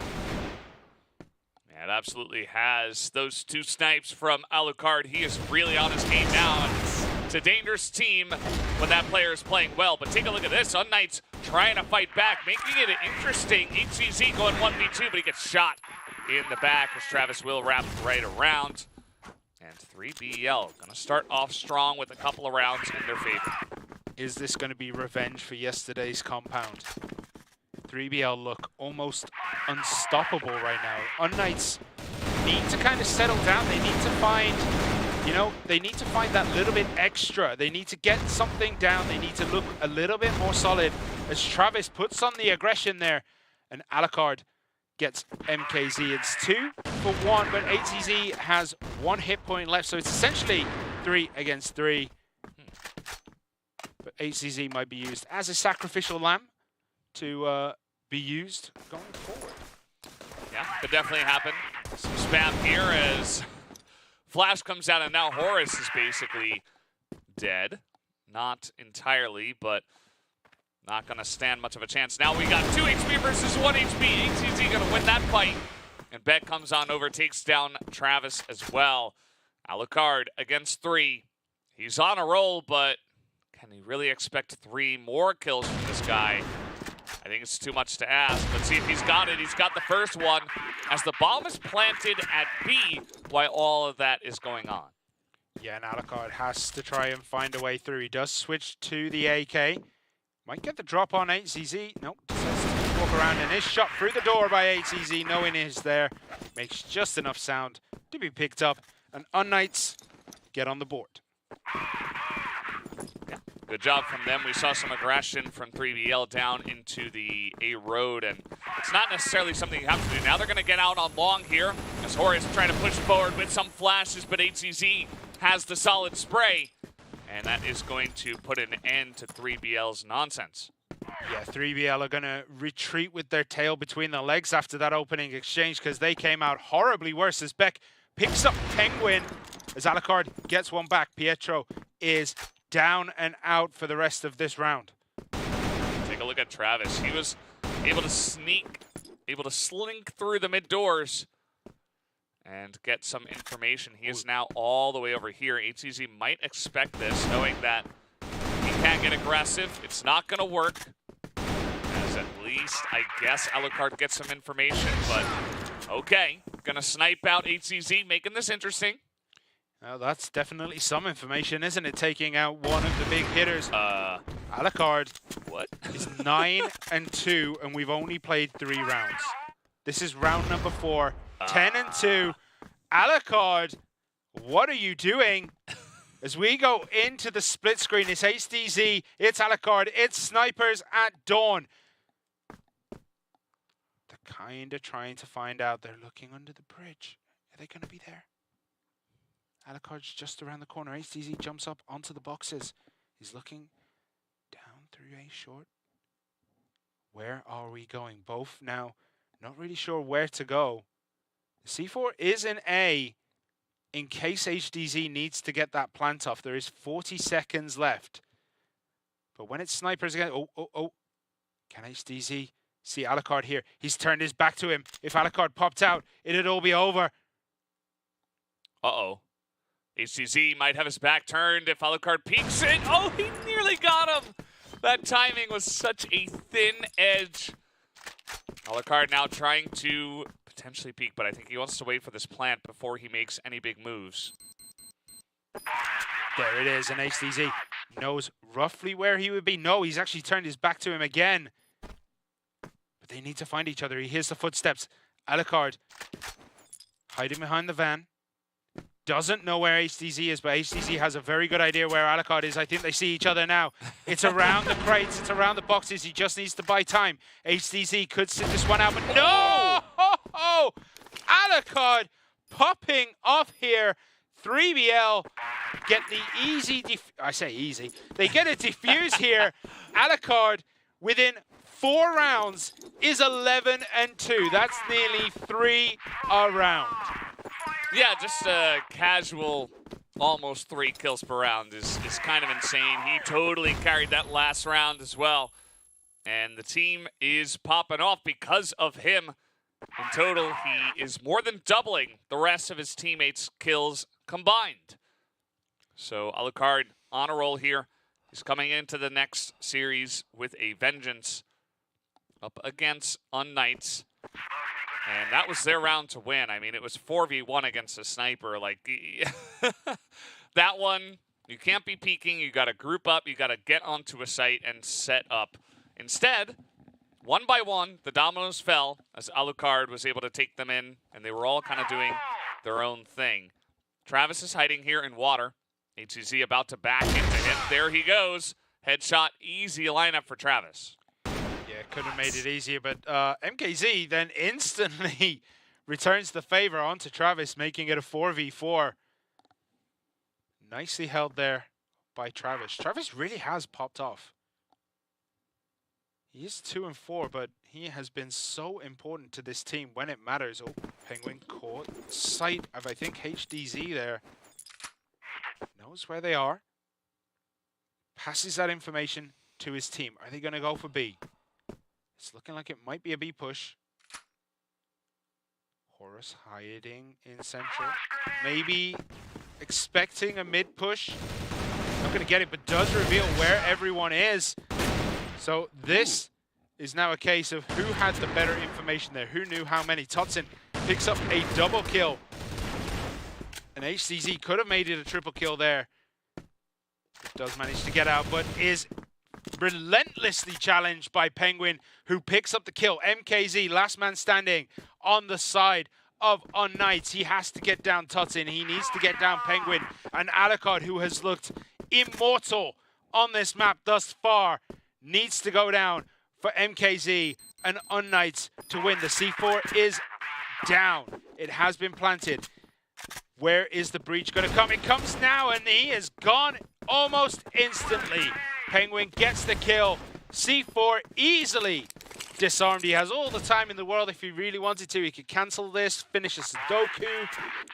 Yeah, it absolutely has. Those two snipes from Alucard, he is really on his game now. It's a dangerous team when that player is playing well, but take a look at this. UNKNIGHTS trying to fight back, making it interesting. HCZ going 1v2, but he gets shot in the back as Travis will wrap right around. And 3BL gonna start off strong with a couple of rounds in their favor. Is this going to be revenge for yesterday's compound? 3BL look almost unstoppable right now. UNKNIGHTS need to kind of settle down. They need to find, you know, they need to find that little bit extra. They need to get something down. They need to look a little bit more solid as Travis puts on the aggression there. And Alucard gets MKZ. It's 2 for 1, but HCZ has 1 hit point left. So it's essentially 3 against 3. But HCZ might be used as a sacrificial lamb to be used going forward. Yeah, could definitely happen. Some spam here as Flash comes out, and now Horus is basically dead. Not entirely, but not going to stand much of a chance. Now we got 2 HP versus 1 HP. HCZ going to win that fight. And Beck comes on over, takes down Travis as well. Alucard against 3. He's on a roll, but can he really expect 3 more kills from this guy? I think it's too much to ask. Let's see if he's got it. He's got the first one as the bomb is planted at B while all of that is going on. Yeah, and Alucard has to try and find a way through. He does switch to the AK. Might get the drop on HCZ. Nope, decides to walk around, and is shot through the door by HCZ, knowing he's there. Makes just enough sound to be picked up, and UNKNIGHTS get on the board. Good job from them. We saw some aggression from 3BL down into the A road, and it's not necessarily something you have to do. Now they're going to get out on long here as Horus is trying to push forward with some flashes, but HCZ has the solid spray, and that is going to put an end to 3BL's nonsense. Yeah, 3BL are going to retreat with their tail between their legs after that opening exchange because they came out horribly worse as Beck picks up Penguin as Alucard gets one back. Pietro is down and out for the rest of this round. Take a look at Travis. He was able to slink through the mid doors and get some information. He is now all the way over here. HCZ might expect this, knowing that he can't get aggressive. It's not going to work. As at least, I guess, Alucard gets some information, but okay. Gonna snipe out HCZ, making this interesting. Well, that's definitely some information, isn't it? Taking out one of the big hitters. Alucard What? is 9-2, and we've only played 3 rounds. This is round number 4. 10-2. Alucard, what are you doing? As we go into the split screen, it's HDZ, it's Alucard, it's snipers at dawn. They're kind of trying to find out. They're looking under the bridge. Are they going to be there? Alucard's just around the corner. HDZ jumps up onto the boxes. He's looking down through A short. Where are we going? Both now not really sure where to go. The C4 is in A in case HDZ needs to get that plant off. There is 40 seconds left. But when it's snipers again, can HDZ see Alucard here? He's turned his back to him. If Alucard popped out, it'd all be over. Uh-oh. HCZ might have his back turned if Alucard peeks in. Oh, he nearly got him. That timing was such a thin edge. Alucard now trying to potentially peek, but I think he wants to wait for this plant before he makes any big moves. There it is, and HDZ knows roughly where he would be. No, he's actually turned his back to him again. But they need to find each other. He hears the footsteps. Alucard hiding behind the van. Doesn't know where HDZ is, but HDZ has a very good idea where Alucard is. I think they see each other now. It's around the crates. It's around the boxes. He just needs to buy time. HDZ could sit this one out, but no! Alucard popping off here. 3BL get the easy, I say easy, they get a defuse here. Alucard, within 4 rounds, is 11-2. That's nearly 3 a round. Yeah, just a casual, almost 3 kills per round is kind of insane. He totally carried that last round as well. And the team is popping off because of him. In total, he is more than doubling the rest of his teammates' kills combined. So Alucard on a roll here. He's coming into the next series with a vengeance up against UNKNIGHTS. And that was their round to win. I mean, it was 4v1 against a sniper. Like, that one, you can't be peeking. You got to group up. You got to get onto a site and set up. Instead, one by one, the dominoes fell as Alucard was able to take them in, and they were all kind of doing their own thing. Travis is hiding here in water. HCZ about to back into him. There he goes. Headshot, easy lineup for Travis. Yeah, could have made it easier, but MKZ then instantly returns the favor onto Travis, making it a 4v4. Nicely held there by Travis. Travis really has popped off. He is 2 and 4, but he has been so important to this team when it matters. Oh, Penguin caught sight of, I think, HDZ there. Knows where they are. Passes that information to his team. Are they going to go for B? It's looking like it might be a B push. Horus hiding in central. Maybe expecting a mid push. Not going to get it, but does reveal where everyone is. So this is now a case of who had the better information there. Who knew how many? Totsin picks up a double kill. And HCZ could have made it a triple kill there. Does manage to get out, but is relentlessly challenged by Penguin, who picks up the kill. MKZ, last man standing on the side of UNKNIGHTS. He has to get down Totsin. He needs to get down Penguin. And Alucard, who has looked immortal on this map thus far, needs to go down for MKZ and UNKNIGHTS to win. The C4 is down. It has been planted. Where is the breach going to come? It comes now, and he is gone almost instantly. Penguin gets the kill. C4 easily disarmed. He has all the time in the world if he really wanted to. He could cancel this, finish a Sudoku,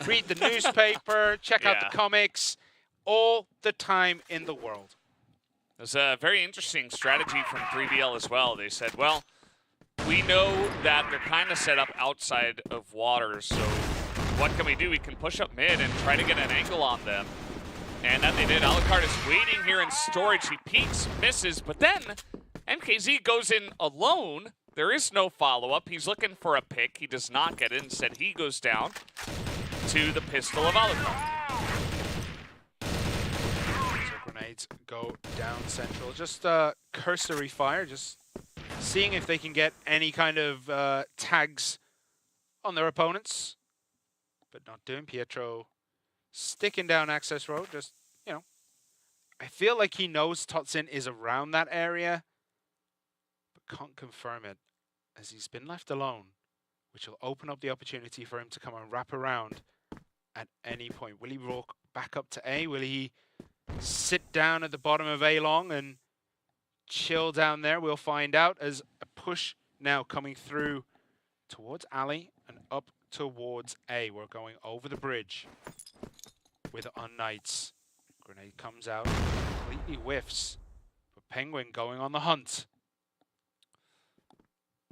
read the newspaper, check out the comics. All the time in the world. It was a very interesting strategy from 3BL as well. They said, well, we know that they're kind of set up outside of water, so what can we do? We can push up mid and try to get an angle on them. And that they did. Alucard is waiting here in storage. He peeks, misses, but then MKZ goes in alone. There is no follow-up. He's looking for a pick. He does not get it. Instead, he goes down to the pistol of Alucard. Grenades go down central. Just cursory fire, just seeing if they can get any kind of tags on their opponents. But not doing. Pietro sticking down access road. Just, you know, I feel like he knows Totsin is around that area, but can't confirm it as he's been left alone, which will open up the opportunity for him to come and wrap around at any point. Will he walk back up to A? Will he sit down at the bottom of A long and chill down there? We'll find out as a push now coming through towards Ali and up towards A. We're going over the bridge with UNKNIGHTS. Grenade comes out, completely whiffs. But Penguin going on the hunt.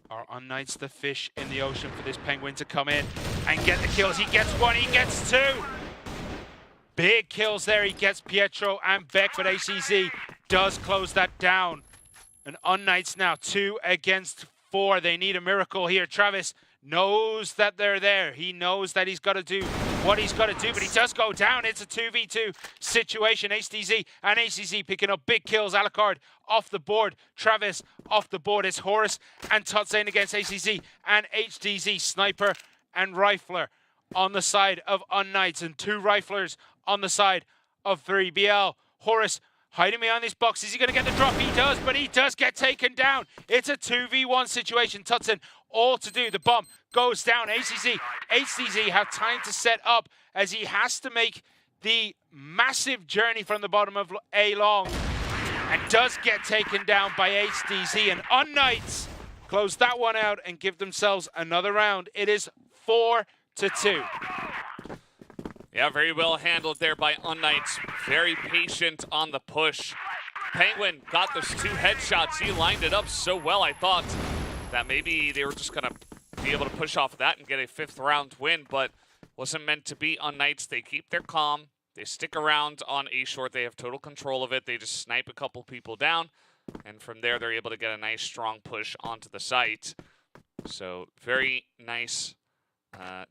Are UNKNIGHTS the fish in the ocean for this Penguin to come in and get the kills? He gets one, he gets two. Big kills there. He gets Pietro and Beck, but HCZ does close that down. And UNKNIGHTS now 2 against 4. They need a miracle here. Travis knows that they're there. He knows that he's got to do what he's got to do, but he does go down. It's a 2v2 situation. HDZ and HCZ picking up big kills. Alucard off the board. Travis off the board. It's Horus and Totsin against HCZ and HDZ. Sniper and Rifler on the side of UNKNIGHTS and 2 Riflers on the side of 3BL. Horus hiding behind this box. Is he going to get the drop? He does, but he does get taken down. It's a 2v1 situation. Totsin all to do. The bomb goes down. HCZ have time to set up as he has to make the massive journey from the bottom of A long and does get taken down by HDZ. And UNKNIGHTS close that one out and give themselves another round. It is 4-2. Yeah, very well handled there by UNKNIGHTS. Very patient on the push. Penguin got those 2 headshots. He lined it up so well, I thought that maybe they were just going to be able to push off of that and get a 5th round win, but wasn't meant to be. UNKNIGHTS, they keep their calm. They stick around on A short. They have total control of it. They just snipe a couple people down, and from there they're able to get a nice strong push onto the site. So very nice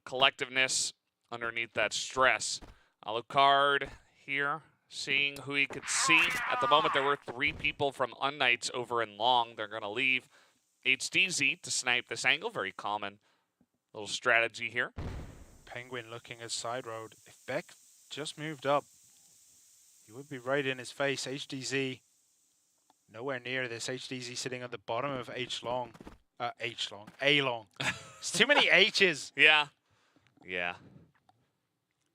collectiveness underneath that stress. Alucard here, seeing who he could see. At the moment, there were 3 people from UNKNIGHTS over in long. They're going to leave HDZ to snipe this angle. Very common little strategy here. Penguin looking at side road. If Beck just moved up, he would be right in his face. HDZ nowhere near this. HDZ sitting at the bottom of A long. It's too many H's. Yeah. Yeah.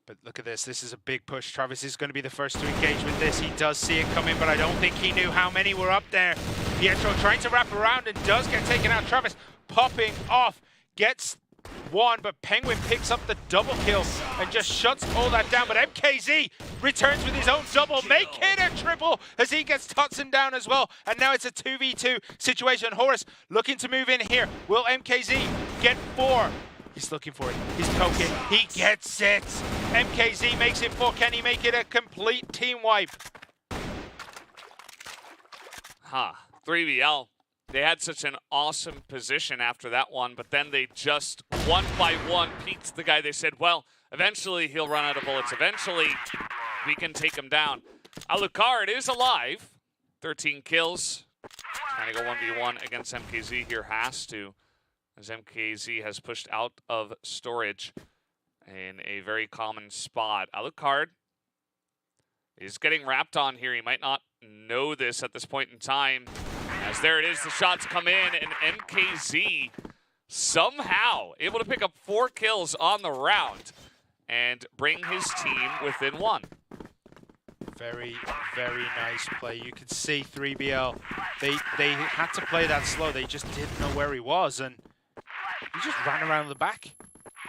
But look at this. This is a big push. Travis is going to be the first to engage with this. He does see it coming, but I don't think he knew how many were up there. Pietro trying to wrap around and does get taken out. Travis popping off. Gets one, but Penguin picks up the double kill and just shuts all that down. But MKZ returns with his own double. Make it a triple as he gets Tutson down as well. And now it's a 2v2 situation. Horus looking to move in here. Will MKZ get 4? He's looking for it. He's poking. He gets it. MKZ makes it 4. Can he make it a complete team wipe? 3BL. They had such an awesome position after that one, but then they just, one by one, peeked the guy. They said, well, eventually he'll run out of bullets. Eventually, we can take him down. Alucard is alive. 13 kills. Trying to go 1v1 against MKZ here. Has to, as MKZ has pushed out of storage in a very common spot. Alucard is getting wrapped on here. He might not know this at this point in time. As there it is, the shots come in, and MKZ somehow able to pick up 4 kills on the round and bring his team within 1. Very, very nice play. You could see 3BL, they had to play that slow. They just didn't know where he was, and he just ran around the back,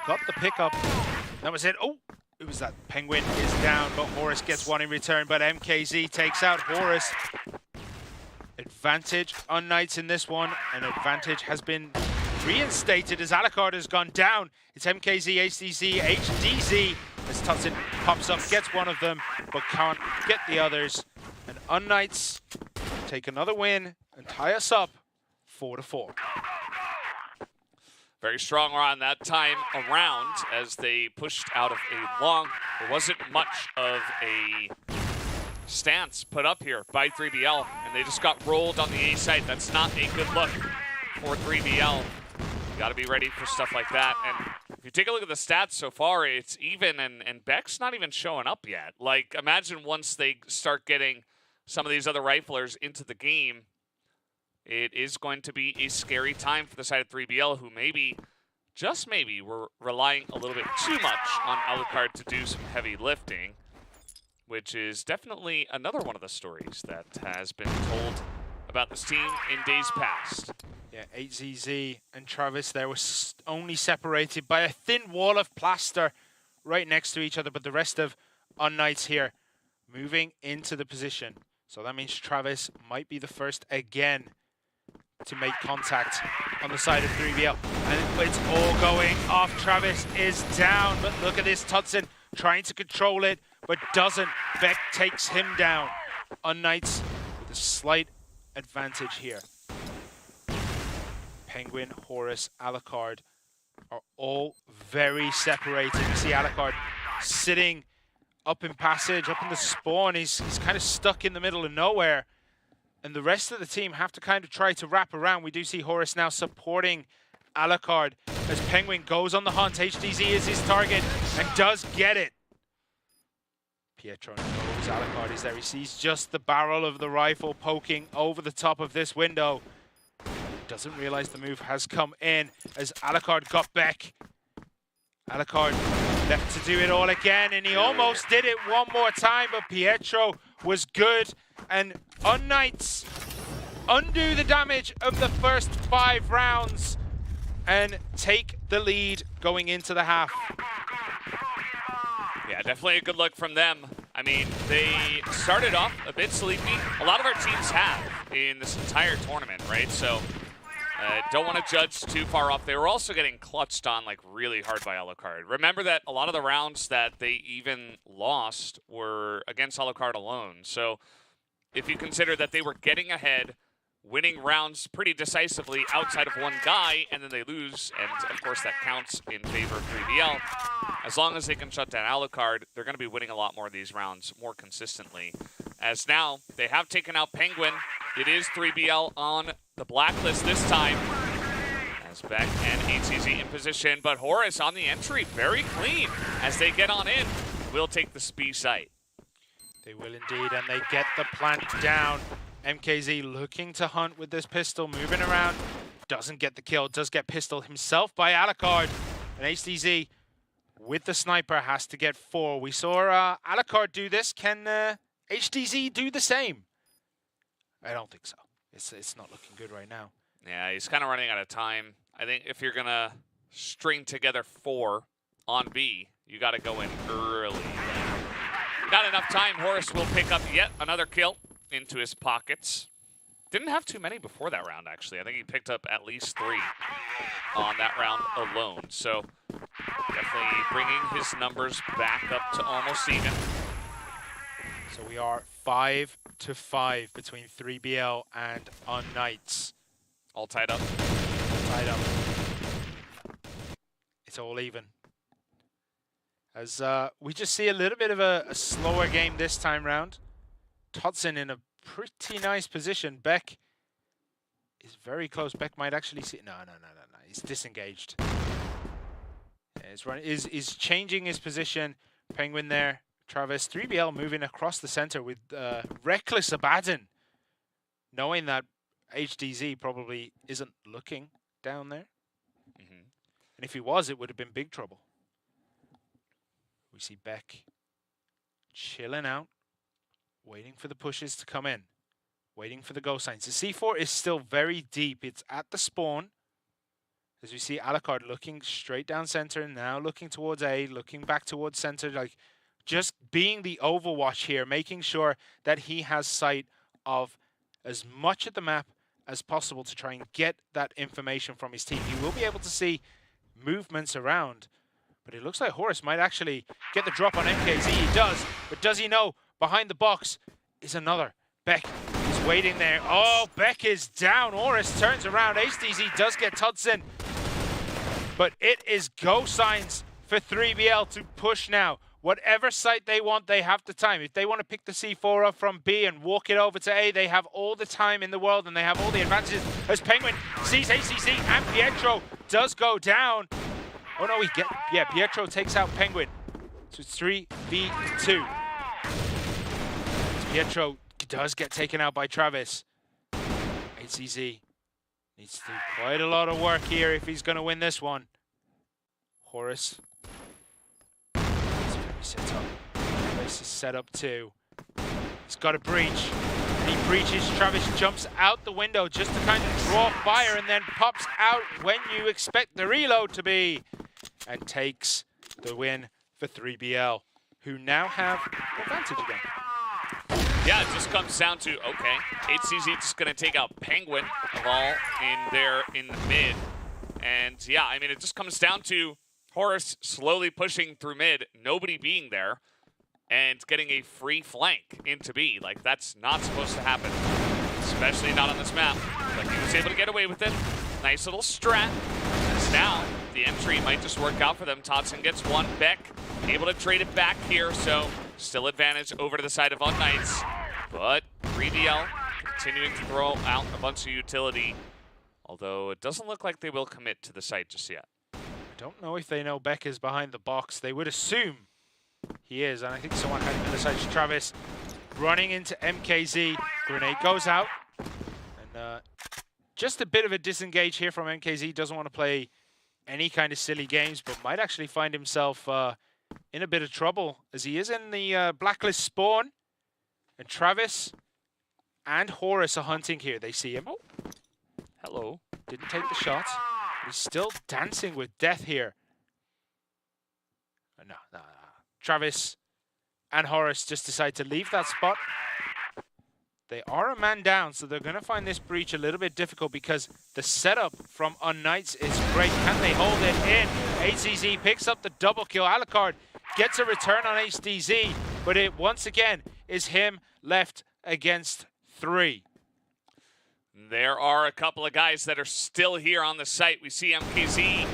got the pickup. That was it. Oh, it was that. Penguin is down, but Horus gets 1 in return, but MKZ takes out Horus. Advantage UNKNIGHTS in this one, and advantage has been reinstated as Alucard has gone down. It's MKZ, HDZ, HDZ as Tutson pops up, gets 1 of them, but can't get the others. And UNKNIGHTS take another win and tie us up 4-4. Very strong run that time around as they pushed out of a long. There wasn't much of a stance put up here by 3BL, and they just got rolled on the A site. That's not a good look for 3BL. You got to be ready for stuff like that. And if you take a look at the stats so far, it's even, and Beck's not even showing up yet. Like, imagine once they start getting some of these other riflers into the game, it is going to be a scary time for the side of 3BL, who maybe, just maybe, were relying a little bit too much on Alucard to do some heavy lifting, which is definitely another one of the stories that has been told about this team in days past. Yeah, 8ZZ and Travis there was only separated by a thin wall of plaster right next to each other, but the rest of UNKNIGHTS here moving into the position. So that means Travis might be the first again to make contact on the side of 3BL. And it's all going off. Travis is down, but look at this, Tutson trying to control it, but doesn't. Beck takes him down. UNKNIGHTS with a slight advantage here. Penguin, Horus, Alucard are all very separated. You see Alucard sitting up in passage, up in the spawn. He's kind of stuck in the middle of nowhere. And the rest of the team have to kind of try to wrap around. We do see Horus now supporting Alucard as Penguin goes on the hunt. HDZ is his target and does get it. Pietro knows Alucard is there. He sees just the barrel of the rifle poking over the top of this window. Doesn't realize the move has come in as Alucard got Beck. Alucard Left to do it all again, and he almost did it one more time, but Pietro was good. And UNKNIGHTS undo the damage of the first 5 rounds and take the lead going into the half. Yeah, definitely a good look from them. I mean, they started off a bit sleepy. A lot of our teams have in this entire tournament, right? So don't want to judge too far off. They were also getting clutched on like really hard by Alucard. Remember that a lot of the rounds that they even lost were against Alucard alone. So if you consider that they were getting ahead, winning rounds pretty decisively outside of one guy, and then they lose, and of course that counts in favor of 3BL. As long as they can shut down Alucard, they're going to be winning a lot more of these rounds more consistently. As now, they have taken out Penguin. It is 3BL on the blacklist this time. As Beck and HCZ in position, but Horus on the entry, very clean. As they get on in, will take the B site. They will indeed, and they get the plant down. MKZ looking to hunt with this pistol, moving around. Doesn't get the kill, does get pistol himself by Alucard. And HDZ with the sniper has to get 4. We saw Alucard do this. Can HDZ do the same? I don't think so. It's not looking good right now. Yeah, he's kind of running out of time. I think if you're going to string together 4 on B, you got to go in early. Not enough time. Horus will pick up yet another kill into his pockets. Didn't have too many before that round, actually. I think he picked up at least 3 on that round alone. So definitely bringing his numbers back up to almost even. So we are 5-5 between 3BL and UNKNIGHTS. All tied up. All tied up. It's all even. As we just see a little bit of a slower game this time round. Todson in a pretty nice position. Beck is very close. Beck might actually see. No. He's disengaged. Yeah, he's changing his position. Penguin there. Travis. 3BL moving across the center with reckless abandon. Knowing that HDZ probably isn't looking down there. And if he was, it would have been big trouble. We see Beck chilling out. Waiting for the pushes to come in. Waiting for the go signs. The C4 is still very deep. It's at the spawn. As we see Alucard looking straight down center. Now looking towards A. Looking back towards center. Like just being the overwatch here. Making sure that he has sight of as much of the map as possible to try and get that information from his team. He will be able to see movements around. But it looks like Horus might actually get the drop on MKZ. He does. But does he know? Behind the box is another. Beck is waiting there. Oh, Beck is down. Horus turns around. HDZ does get Todson. But it is go signs for 3BL to push now. Whatever site they want, they have the time. If they want to pick the C4 up from B and walk it over to A, they have all the time in the world and they have all the advantages. As Penguin sees HCZ and Pietro does go down. Oh no, Pietro takes out Penguin. So it's 3v2. Pietro does get taken out by Travis. HCZ needs to do quite a lot of work here if he's going to win this one. Horus is very set up. Travis is set up too. He's got a breach. He breaches. Travis jumps out the window just to kind of draw fire and then pops out when you expect the reload to be. And takes the win for 3BL, who now have advantage again. Yeah, it just comes down to, okay, HCZ just going to take out Penguin of all in the mid. And yeah, I mean, it just comes down to Horus slowly pushing through mid, nobody being there, and getting a free flank into B. Like, that's not supposed to happen, especially not on this map. But he was able to get away with it. Nice little strat. As now, the entry might just work out for them. Todson gets 1. Beck able to trade it back here, so still advantage over to the side of UNKNIGHTS. But 3BL continuing to throw out a bunch of utility, although it doesn't look like they will commit to the site just yet. I don't know if they know Beck is behind the box. They would assume he is, and I think someone heading to the side. Travis running into MKZ. Grenade goes out. And just a bit of a disengage here from MKZ. Doesn't want to play any kind of silly games, but might actually find himself in a bit of trouble as he is in the blacklist spawn. And Travis and Horus are hunting here. They see him. Oh, Hello. didn't take the shot. He's still dancing with death here. No. Travis and Horus just decide to leave that spot. They are a man down, so they're going to find this breach a little bit difficult because the setup from UNKNIGHTS is great. Can they hold it in? HDZ picks up the double kill. Alucard gets a return on HDZ, but it once again is him left against 3. There are a couple of guys that are still here on the site. We see MKZ.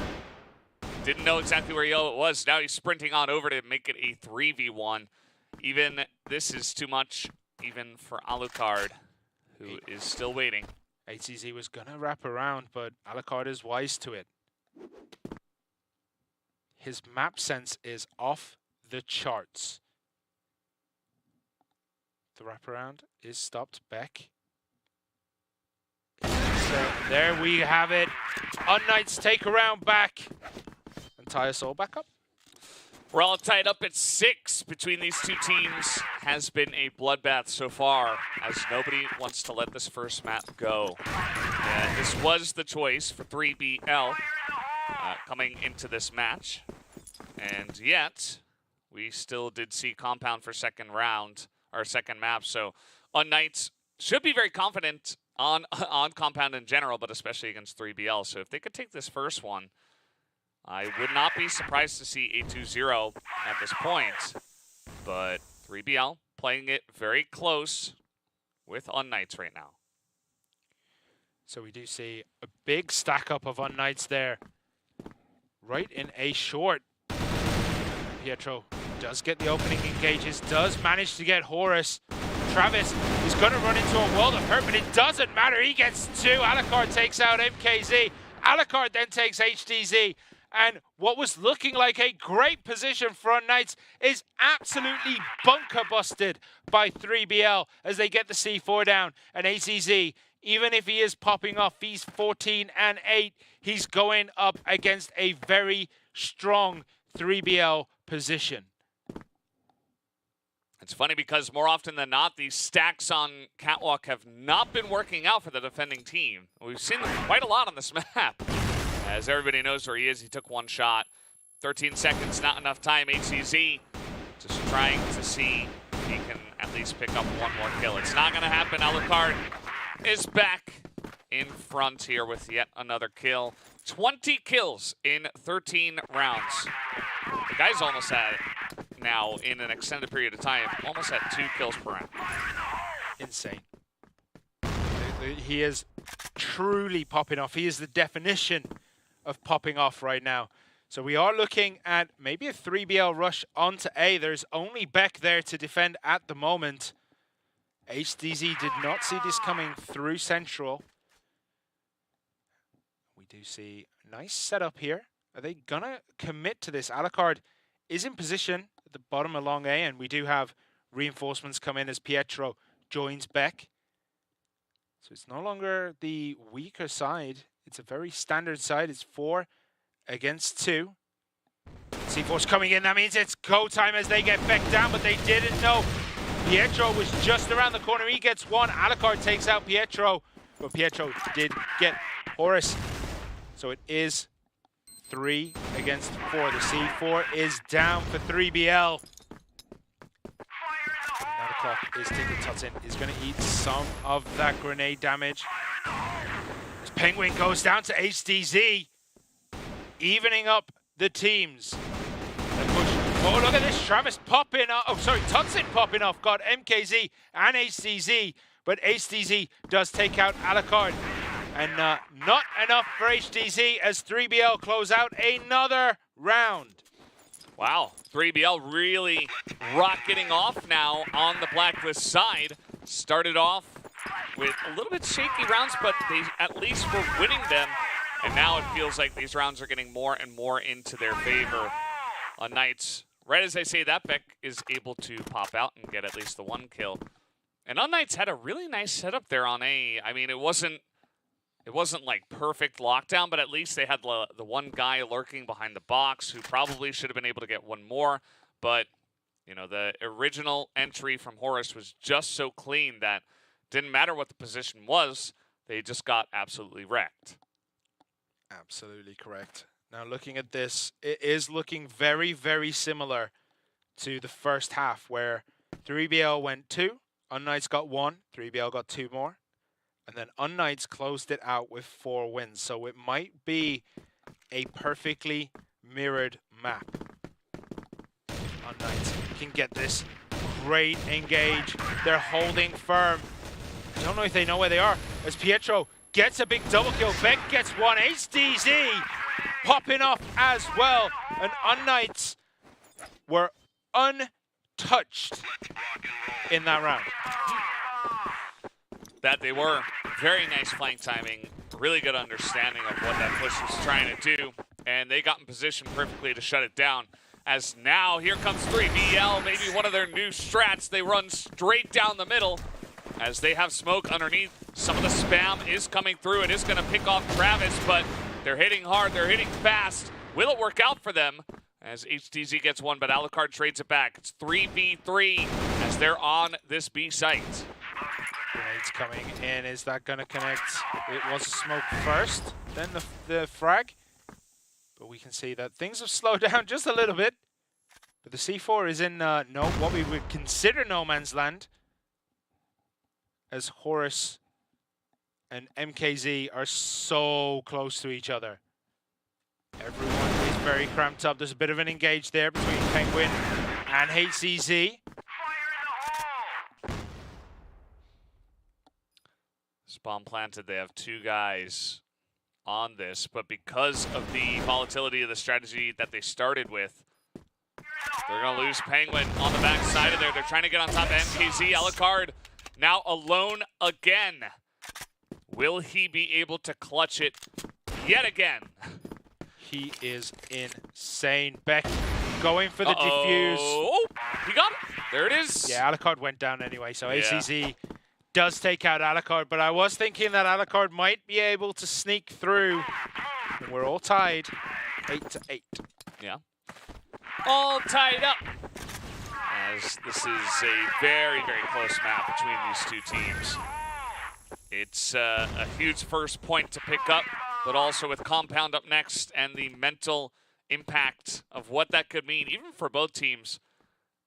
Didn't know exactly where Yo was. Now he's sprinting on over to make it a 3v1. Even this is too much, even for Alucard, who is still waiting. HCZ was going to wrap around, but Alucard is wise to it. His map sense is off the charts. The wraparound is stopped. Beck. So there we have it. UNKNIGHTS take a round back. And tie us all back up. We're all tied up at 6 between these two teams. Has been a bloodbath so far, as nobody wants to let this first map go. And this was the choice for 3BL coming into this match. And yet, we still did see Compound for second round, or second map. So UNKNIGHTS should be very confident on Compound in general, but especially against 3BL. So if they could take this first one, I would not be surprised to see a 2-0 at this point. But 3BL playing it very close with UNKNIGHTS right now. So we do see a big stack up of UNKNIGHTS there. Right in a short. Pietro does get the opening engages, does manage to get Horus. Travis is going to run into a world of hurt, but it doesn't matter. He gets 2. Alucard takes out MKZ. Alucard then takes HDZ. And what was looking like a great position for UNKNIGHTS is absolutely bunker busted by 3BL as they get the C4 down. And ACZ, even if he is popping off, he's 14 and 8. He's going up against a very strong 3BL position. It's funny because more often than not, these stacks on Catwalk have not been working out for the defending team. We've seen them quite a lot on this map. As everybody knows where he is, he took 1 shot. 13 seconds, not enough time. HCZ just trying to see if he can at least pick up 1 more kill. It's not going to happen. Alucard is back in front here with yet another kill. 20 kills in 13 rounds. The guy's almost at it now in an extended period of time. Almost at 2 kills per round. Insane. He is truly popping off. He is the definition of popping off right now. So we are looking at maybe a 3BL rush onto A. There's only Beck there to defend at the moment. HDZ did not see this coming through Central. We do see a nice setup here. Are they gonna commit to this? Alucard is in position at the bottom along A, and we do have reinforcements come in as Pietro joins Beck. So it's no longer the weaker side. It's a very standard side. It's 4 against 2. C4's coming in. That means it's go time as they get Beck down, but they didn't know. Pietro was just around the corner. He gets 1. Alucard takes out Pietro, but Pietro did get Horus. So it is 3 against 4. The C4 is down for 3BL. Now the clock is ticking. Tutsin is going to eat some of that grenade damage. As Penguin goes down to HDZ, evening up the teams. Oh, look at this. Travis popping off. Oh, sorry, Tutsin popping off. Got MKZ and HDZ, but HDZ does take out Alucard. And not enough for HDZ as 3BL close out another round. Wow, 3BL really rocketing off now on the Blacklist side. Started off with a little bit shaky rounds, but they at least were winning them. And now it feels like these rounds are getting more and more into their favor. UNKNIGHTS, right as I say that, Beck is able to pop out and get at least the 1 kill. And UNKNIGHTS had a really nice setup there on A. I mean, it wasn't like perfect lockdown, but at least they had the 1 guy lurking behind the box who probably should have been able to get 1 more. But, you know, the original entry from Horus was just so clean that didn't matter what the position was, they just got absolutely wrecked. Absolutely correct. Now looking at this, it is looking very, very similar to the first half where 3BL went 2, UNKNIGHTS got 1, 3BL got 2 more, and then UNKNIGHTS closed it out with 4 wins. So it might be a perfectly mirrored map. UNKNIGHTS can get this. Great engage. They're holding firm. I don't know if they know where they are. As Pietro gets a big double kill. Beck gets one. HDZ popping off as well. And UNKNIGHTS were untouched in that round. That they were. Very nice flank timing. Really good understanding of what that push was trying to do. And they got in position perfectly to shut it down. As now, here comes 3BL, maybe one of their new strats. They run straight down the middle as they have smoke underneath. Some of the spam is coming through. It is going to pick off Travis, but they're hitting hard. They're hitting fast. Will it work out for them? As HTZ gets one, but Alucard trades it back. It's 3v3 as they're on this B site. Grenades coming in. Is that going to connect? It was smoke first, then the frag. But we can see that things have slowed down just a little bit. But the C4 is in what we would consider no man's land. As Horus and MKZ are so close to each other. Everyone is very cramped up. There's a bit of an engage there between Penguin and HCZ. Bomb planted. They have 2 guys on this, but because of the volatility of the strategy that they started with, they're going to lose Penguin on the back side of there. They're trying to get on top of MKZ. Alucard now alone again. Will he be able to clutch it yet again? He is insane. Beck going for the defuse. Oh, he got it. There it is. Yeah, Alucard went down anyway, so ACZ does take out Alucard, but I was thinking that Alucard might be able to sneak through. And we're all tied, 8-8. Yeah. All tied up. As this is a very, very close map between these 2 teams. It's a huge first point to pick up, but also with Compound up next and the mental impact of what that could mean, even for both teams,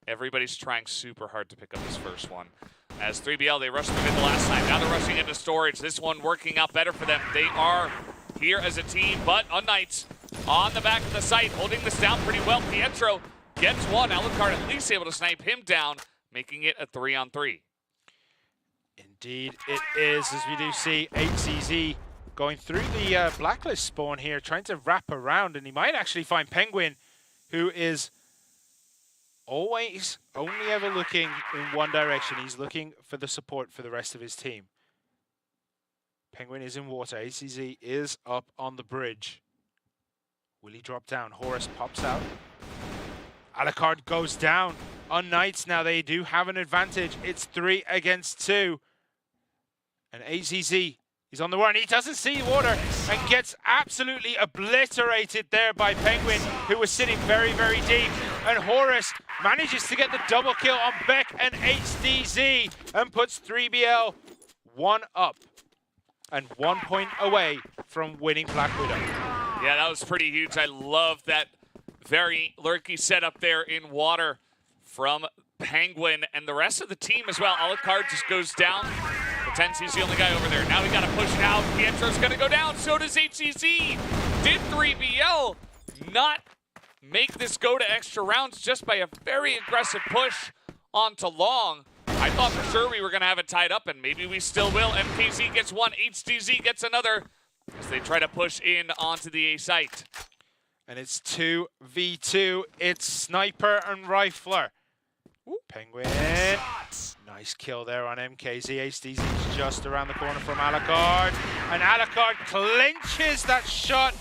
everybody's trying super hard to pick up this first one. As 3BL, they rushed through mid the last time. Now they're rushing into storage. This one working out better for them. They are here as a team, but UNKNIGHTS on the back of the site, holding this down pretty well. Pietro gets one. Alucard at least able to snipe him down, making it a 3-on-3. Indeed, it is, as we do see HCZ going through the blacklist spawn here, trying to wrap around, and he might actually find Penguin, who is always only ever looking in one direction. He's looking for the support for the rest of his team. Penguin is in water. HCZ is up on the bridge. Will he drop down? Horus pops out. Alucard goes down. UNKNIGHTS now, they do have an advantage. It's 3 against 2. And HCZ is on the run. He doesn't see water and gets absolutely obliterated there by Penguin, who was sitting very, very deep. And Horus manages to get the double kill on Beck and HDZ and puts 3BL 1 up and 1 point away from winning Black Widow. Yeah, that was pretty huge. I love that very lurky setup there in water from Penguin and the rest of the team as well. Alucard just goes down. Pretends he's the only guy over there. Now we got to push out. Pietro's going to go down. So does HCZ. Did 3BL not make this go to extra rounds just by a very aggressive push onto long? I thought for sure we were going to have it tied up, and maybe we still will. MKZ gets one. HDZ gets another as they try to push in onto the A site. And it's 2v2. It's Sniper and Rifler. Ooh. Penguin. Nice kill there on MKZ. HDZ's just around the corner from Alucard. And Alucard clinches that shot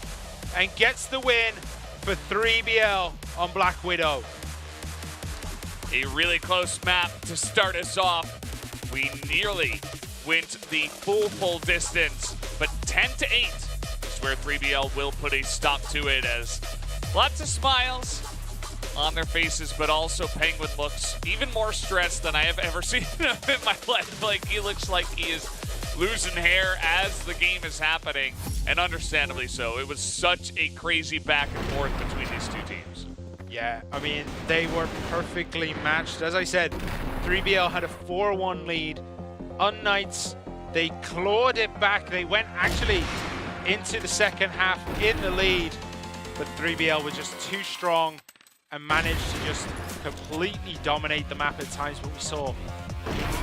and gets the win for 3BL on Black Widow. A really close map to start us off. We nearly went the full distance, but 10-8 is where 3BL will put a stop to it, as lots of smiles, on their faces, but also Penguin looks even more stressed than I have ever seen him in my life. Like, he looks like he is losing hair as the game is happening, and understandably so. It was such a crazy back and forth between these two teams. Yeah, I mean, they were perfectly matched. As I said, 3BL had a 4-1 lead. UNKNIGHTS, they clawed it back. They went actually into the second half in the lead, but 3BL was just too strong and managed to just completely dominate the map at times. But we saw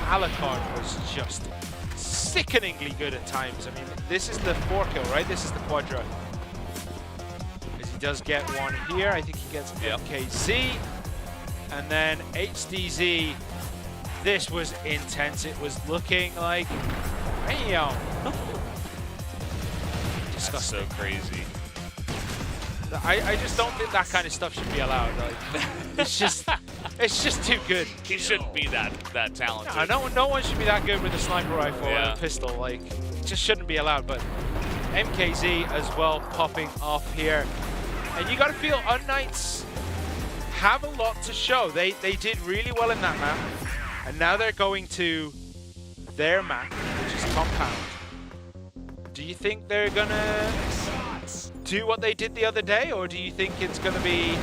Alucard was just sickeningly good at times. I mean, this is the 4 kill, right? This is the quadra. As he does get one here. I think he gets MKZ. And then HDZ. This was intense. It was looking like, damn. That's so crazy. I just don't think that kind of stuff should be allowed. Like, it's just too good. He shouldn't be that talented. No one should be that good with a sniper rifle and a pistol. Like, it just shouldn't be allowed. But MKZ as well popping off here, and you got to feel UNKNIGHTS have a lot to show. They did really well in that map, and now they're going to their map, which is Compound. Do you think they're gonna do what they did the other day, or do you think it's gonna be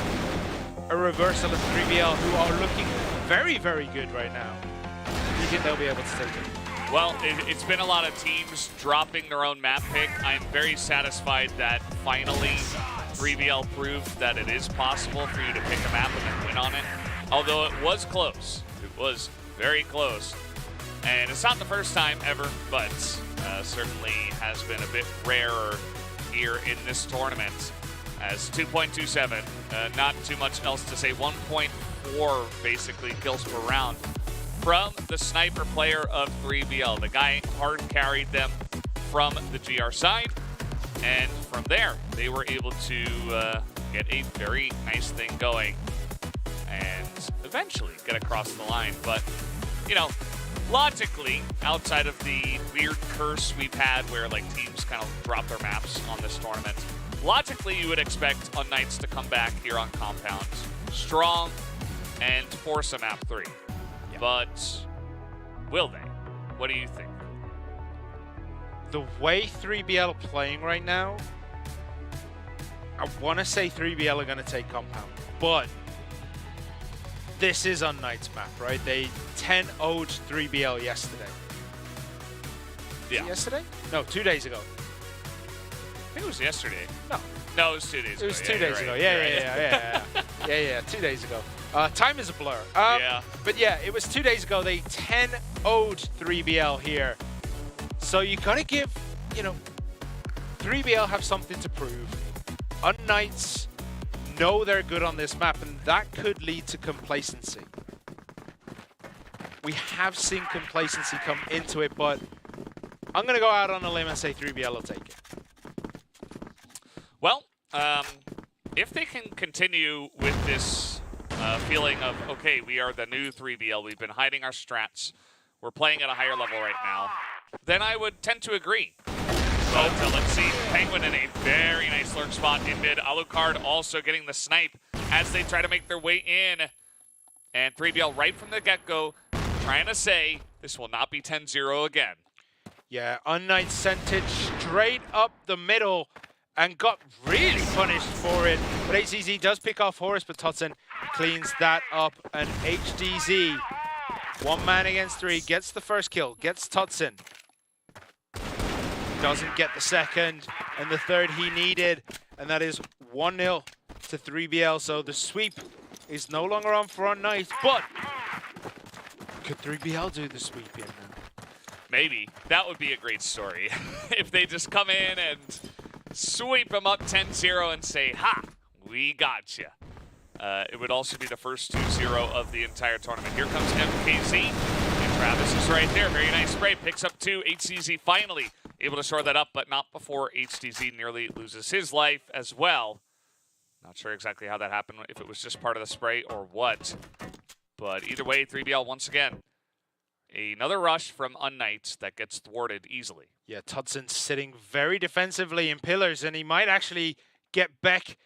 a reversal of 3BL, who are looking very, very good right now? Do you think they'll be able to take it? Well, it's been a lot of teams dropping their own map pick. I'm very satisfied that finally 3BL proved that it is possible for you to pick a map and then win on it. Although it was close. It was very close. And it's not the first time ever, but certainly has been a bit rarer here in this tournament. As 2.27, not too much else to say. 1.4 basically kills per round from the sniper player of 3BL. The guy hard carried them from the GR side, and from there they were able to get a very nice thing going and eventually get across the line. But, you know, logically, outside of the weird curse we've had where like teams kind of drop their maps on this tournament, logically you would expect UNKNIGHTS to come back here on Compound strong and force a map 3. Yeah. But will they? What do you think? The way 3BL are playing right now, I want to say 3BL are going to take Compound, but this is UNKNIGHTS map, right? They 10-0'd 3BL yesterday. Yeah. Yesterday? No, 2 days ago. I think it was yesterday. No, it was 2 days ago. It was 2 days ago. Yeah, 2 days ago. Time is a blur. But yeah, it was 2 days ago. They 10-0'd 3BL here. So you gotta give, 3BL have something to prove. UNKNIGHTS know they're good on this map, and that could lead to complacency. We have seen complacency come into it, but I'm going to go out on a limb and say 3BL will take it. Well, if they can continue with this feeling of, okay, we are the new 3BL, we've been hiding our strats, we're playing at a higher level right now, then I would tend to agree. But let's see, Penguin in a very nice lurk spot in mid. Alucard also getting the snipe as they try to make their way in. And 3BL right from the get-go trying to say this will not be 10-0 again. Yeah, UNKNIGHTS sent it straight up the middle and got really punished for it. But HDZ does pick off Horus, but Totson cleans that up. And HDZ, 1 man against 3, gets the first kill, gets Totson. Doesn't get the second, and the third he needed, and that is 1-0 to 3BL. So the sweep is no longer on for UNKNIGHTS, but could 3BL do the sweep in now? Maybe. That would be a great story. If they just come in and sweep them up 10-0 and say, ha, we got you. It would also be the first 2-0 of the entire tournament. Here comes MKZ, and Travis is right there. Very nice spray, picks up 2. HDZ finally able to shore that up, but not before HDZ nearly loses his life as well. Not sure exactly how that happened, if it was just part of the spray or what. But either way, 3BL once again. Another rush from UNKNIGHTS that gets thwarted easily. Yeah, Totson sitting very defensively in pillars, and he might actually get Beck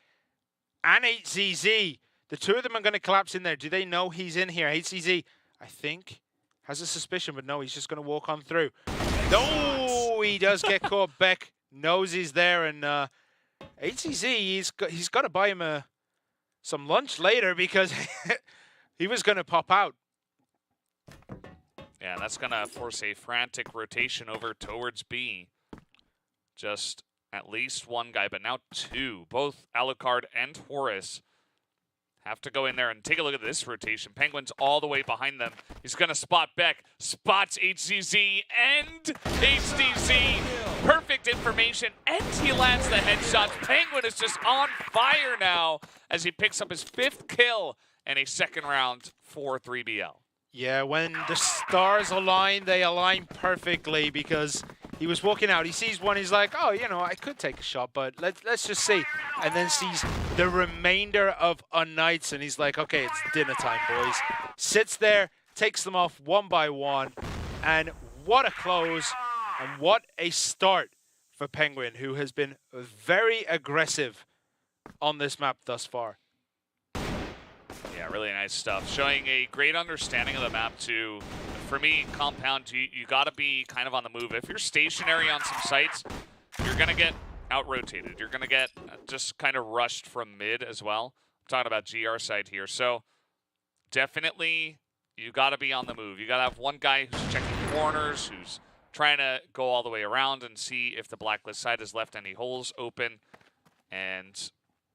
and HZZ The two of them are going to collapse in there. Do they know he's in here? HCZ, I think, has a suspicion, but no, he's just going to walk on through. No, he does get caught. Beck knows he's there, and HCZ, he's got to buy him some lunch later because he was going to pop out. Yeah, that's going to force a frantic rotation over towards B. Just at least one guy, but now two. Both Alucard and Horus have to go in there and take a look at this rotation. Penguins all the way behind them. He's going to spot Beck, spots HCZ and HDZ. Perfect information, and he lands the headshots. Penguin is just on fire now as he picks up his 5th kill and a second round for 3BL. Yeah, when the stars align, they align perfectly because he was walking out. He sees one, he's like, oh, you know, I could take a shot, but let's just see. And then sees the remainder of UNKNIGHTS, and he's like, okay, it's dinner time, boys. Sits there, takes them off one by one, and what a close, and what a start for Penguin, who has been very aggressive on this map thus far. Yeah, really nice stuff. Showing a great understanding of the map, too. For me, Compound, you got to be kind of on the move. If you're stationary on some sites, you're going to get out-rotated. You're going to get just kind of rushed from mid as well. I'm talking about GR side here. So definitely, you got to be on the move. You got to have one guy who's checking corners, who's trying to go all the way around and see if the blacklist side has left any holes open, and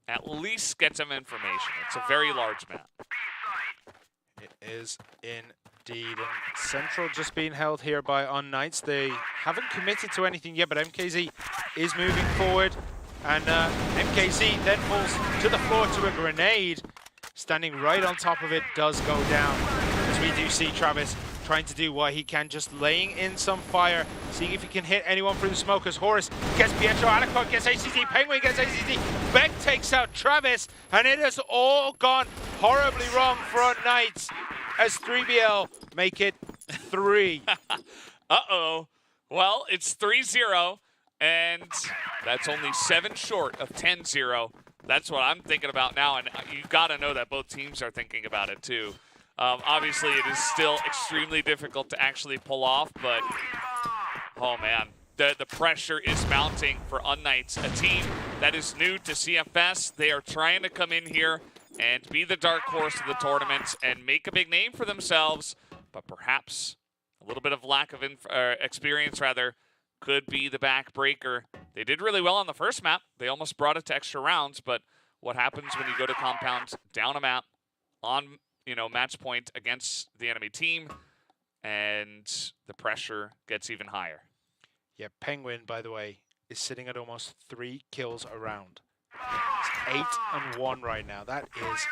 at least get some information. It's a very large map. It is indeed. And Central just being held here by UNKNIGHTS. They haven't committed to anything yet, but MKZ is moving forward. And MKZ then falls to the floor to a grenade. Standing right on top of it does go down. As we do see Travis trying to do what he can, just laying in some fire, seeing if he can hit anyone through the smoke as Horus gets Pietro, Alucard gets HCZ, Penguin gets HCZ, Beck takes out Travis, and it has all gone horribly wrong for UNKNIGHTS as 3BL make it 3. Uh-oh. Well, it's 3-0, and that's only 7 short of 10-0. That's what I'm thinking about now, and you got to know that both teams are thinking about it, too. Obviously, it is still extremely difficult to actually pull off, but, oh, man. The pressure is mounting for UNKNIGHTS, a team that is new to CFS. They are trying to come in here and be the dark horse of the tournament and make a big name for themselves, but perhaps a little bit of lack of experience, rather, could be the backbreaker. They did really well on the first map. They almost brought it to extra rounds, but what happens when you go to Compound, down a map, on match point against the enemy team, and the pressure gets even higher. Yeah, Penguin, by the way, is sitting at almost 3 kills a round. It's 8-1 right now. That is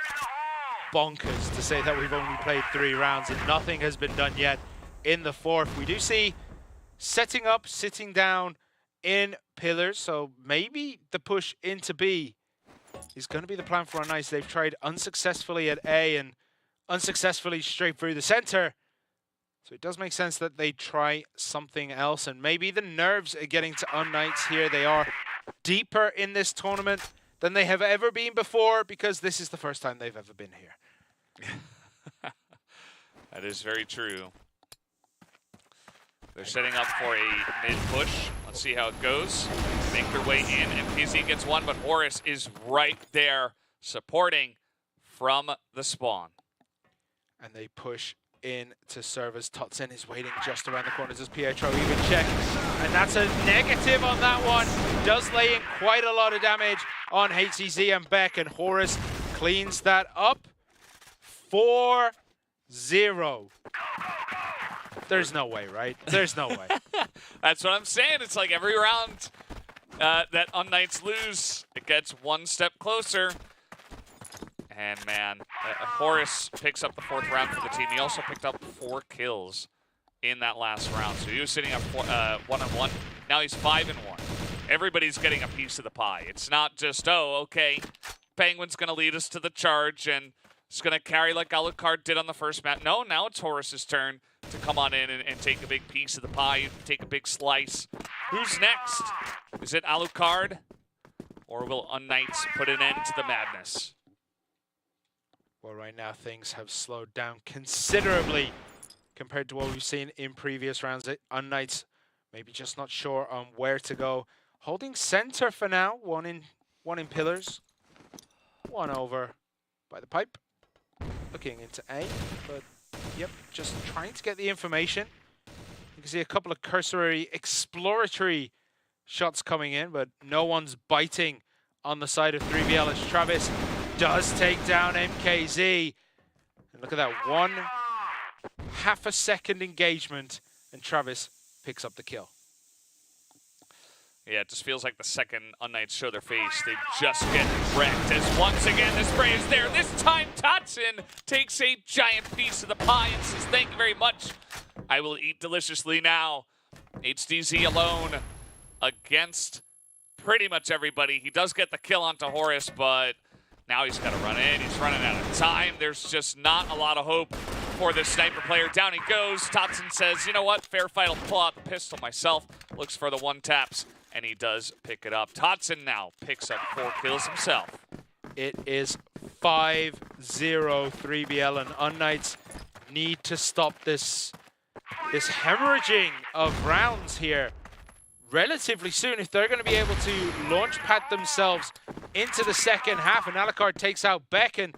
bonkers to say that we've only played 3 rounds and nothing has been done yet in the 4th. We do see setting up, sitting down in pillars, so maybe the push into B is going to be the plan for UNKNIGHTS. They've tried unsuccessfully at A and unsuccessfully straight through the center. So it does make sense that they try something else, and maybe the nerves are getting to UNKNIGHTS here. They are deeper in this tournament than they have ever been before because this is the first time they've ever been here. That is very true. They're setting up for a mid-push. Let's see how it goes. Make their way in, and PZ gets one, but Horus is right there supporting from the spawn. And they push in to servers. Totsen is waiting just around the corners as Pietro even check. And that's a negative on that one. Does lay in quite a lot of damage on HCZ and Beck, and Horus cleans that up. 4-0. There's no way, right? There's no way. That's what I'm saying. It's like every round that UNKNIGHTS lose, it gets one step closer. And man, Horus picks up the 4th round for the team. He also picked up 4 kills in that last round. So he was sitting at 1-1. Now he's 5-1. Everybody's getting a piece of the pie. It's not just, oh, okay, Penguin's going to lead us to the charge and it's going to carry like Alucard did on the first map. No, now it's Horus's turn to come on in and take a big piece of the pie, take a big slice. Who's next? Is it Alucard? Or will UNKNIGHTS put an end to the madness? Well, right now things have slowed down considerably compared to what we've seen in previous rounds. UNKNIGHTS maybe just not sure on where to go. Holding center for now, one in pillars, one over by the pipe. Looking into A, but yep, just trying to get the information. You can see a couple of cursory exploratory shots coming in, but no one's biting on the side of 3BL as Travis does take down MKZ. And look at that, 1/2 a second engagement, and Travis picks up the kill. Yeah, it just feels like the second UNKNIGHTS show their face, they just get wrecked. As once again, the spray is there. This time, Totson takes a giant piece of the pie and says, thank you very much. I will eat deliciously now. HDZ alone against pretty much everybody. He does get the kill onto Horus, but now he's got to run in. He's running out of time. There's just not a lot of hope for this sniper player. Down he goes. Totson says, you know what? Fair fight, I'll pull out the pistol myself. Looks for the one taps, and he does pick it up. Totson now picks up 4 kills himself. It is 5-0 3BL, and UNKNIGHTS need to stop this hemorrhaging of rounds here relatively soon if they're going to be able to launch pad themselves into the second half. And Alucard takes out Beck and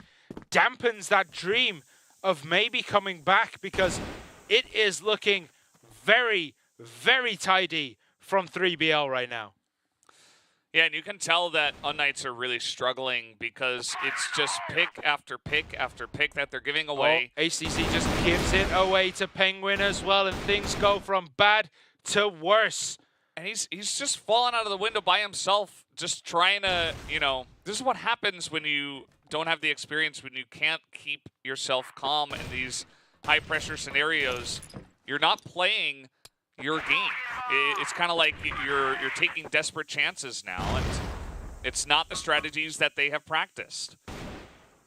dampens that dream of maybe coming back, because it is looking very, very tidy from 3BL right now. Yeah, and you can tell that UNKNIGHTS are really struggling because it's just pick after pick after pick that they're giving away. Oh, HCC just gives it away to Penguin as well, and things go from bad to worse. And he's just falling out of the window by himself, just trying to, you know, this is what happens when you don't have the experience, when you can't keep yourself calm in these high-pressure scenarios. You're not playing your game. It's kind of like you're taking desperate chances now, and it's not the strategies that they have practiced.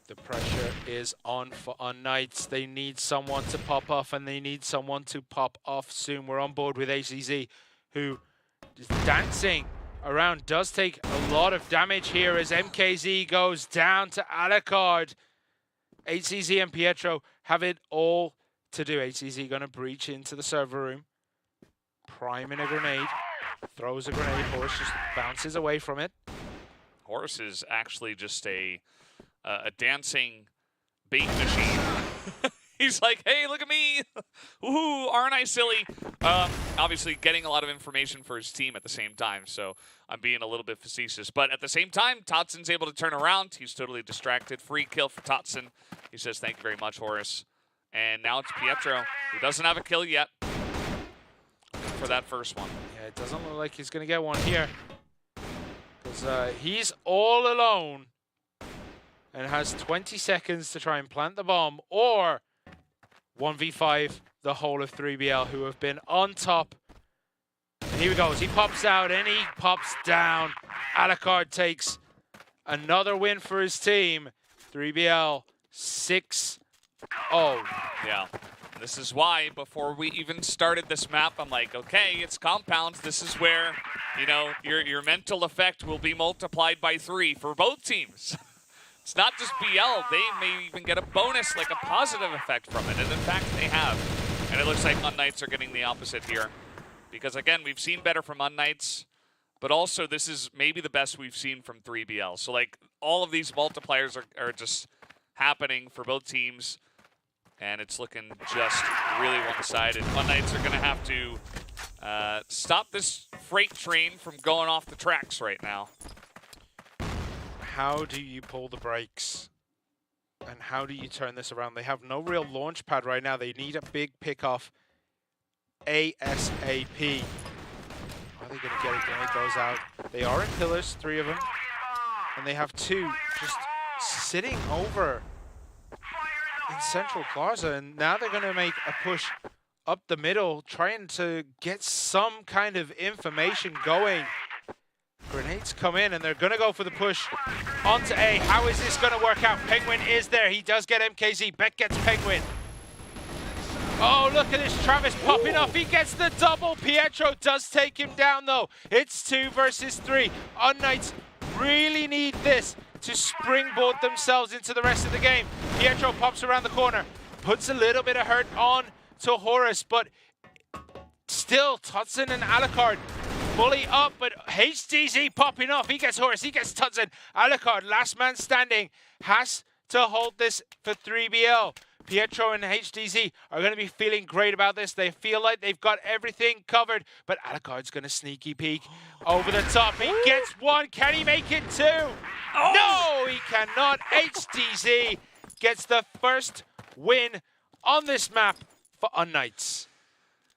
The pressure is on for UNKNIGHTS. They need someone to pop off, and they need someone to pop off soon. We're on board with ACZ, who is dancing around, does take a lot of damage here as MKZ goes down to Alucard. HCZ and Pietro have it all to do. HCZ going to breach into the server room, priming a grenade, throws a grenade. Horus just bounces away from it. Horus is actually just a dancing bait machine. He's like, hey, look at me. Woohoo, aren't I silly? Obviously getting a lot of information for his team at the same time, so I'm being a little bit facetious. But at the same time, Totson's able to turn around. He's totally distracted. Free kill for Totson. He says, thank you very much, Horus. And now it's Pietro, who doesn't have a kill yet for that first one. Yeah, it doesn't look like he's going to get one here, because he's all alone and has 20 seconds to try and plant the bomb, or 1v5 the whole of 3BL, who have been on top. And here he goes. He pops out and he pops down. Alucard takes another win for his team. 3BL 6-0. Yeah. This is why, before we even started this map, I'm like, okay, it's compounds. This is where, you know, your mental effect will be multiplied by 3 for both teams. It's not just BL. They may even get a bonus, like a positive effect from it. And in fact, they have. And it looks like UNKNIGHTS are getting the opposite here. Because again, we've seen better from UNKNIGHTS, but also this is maybe the best we've seen from 3BL. So like all of these multipliers are just happening for both teams. And it's looking just really one-sided. UNKNIGHTS are going to have to stop this freight train from going off the tracks right now. How do you pull the brakes? And how do you turn this around? They have no real launch pad right now. They need a big pick-off ASAP. Are they going to get it when it goes out? They are in pillars, 3 of them. And they have 2 just sitting over in Central Plaza. And now they're going to make a push up the middle, trying to get some kind of information going. Grenades come in, and they're going to go for the push onto A. How is this going to work out? Penguin is there. He does get MKZ. Beck gets Penguin. Oh, look at this. Travis popping off. He gets the double. Pietro does take him down, though. It's 2 versus 3. UNKNIGHTS really need this to springboard themselves into the rest of the game. Pietro pops around the corner, puts a little bit of hurt on to Horus, but still Tutson and Alucard fully up, but HDZ popping off. He gets Horus, he gets Tutson. Alucard, last man standing, has to hold this for 3BL. Pietro and HDZ are going to be feeling great about this. They feel like they've got everything covered, but Alucard's going to sneaky peek over the top. He gets one. Can he make it two? No, he cannot. HDZ gets the first win on this map for UNKNIGHTS.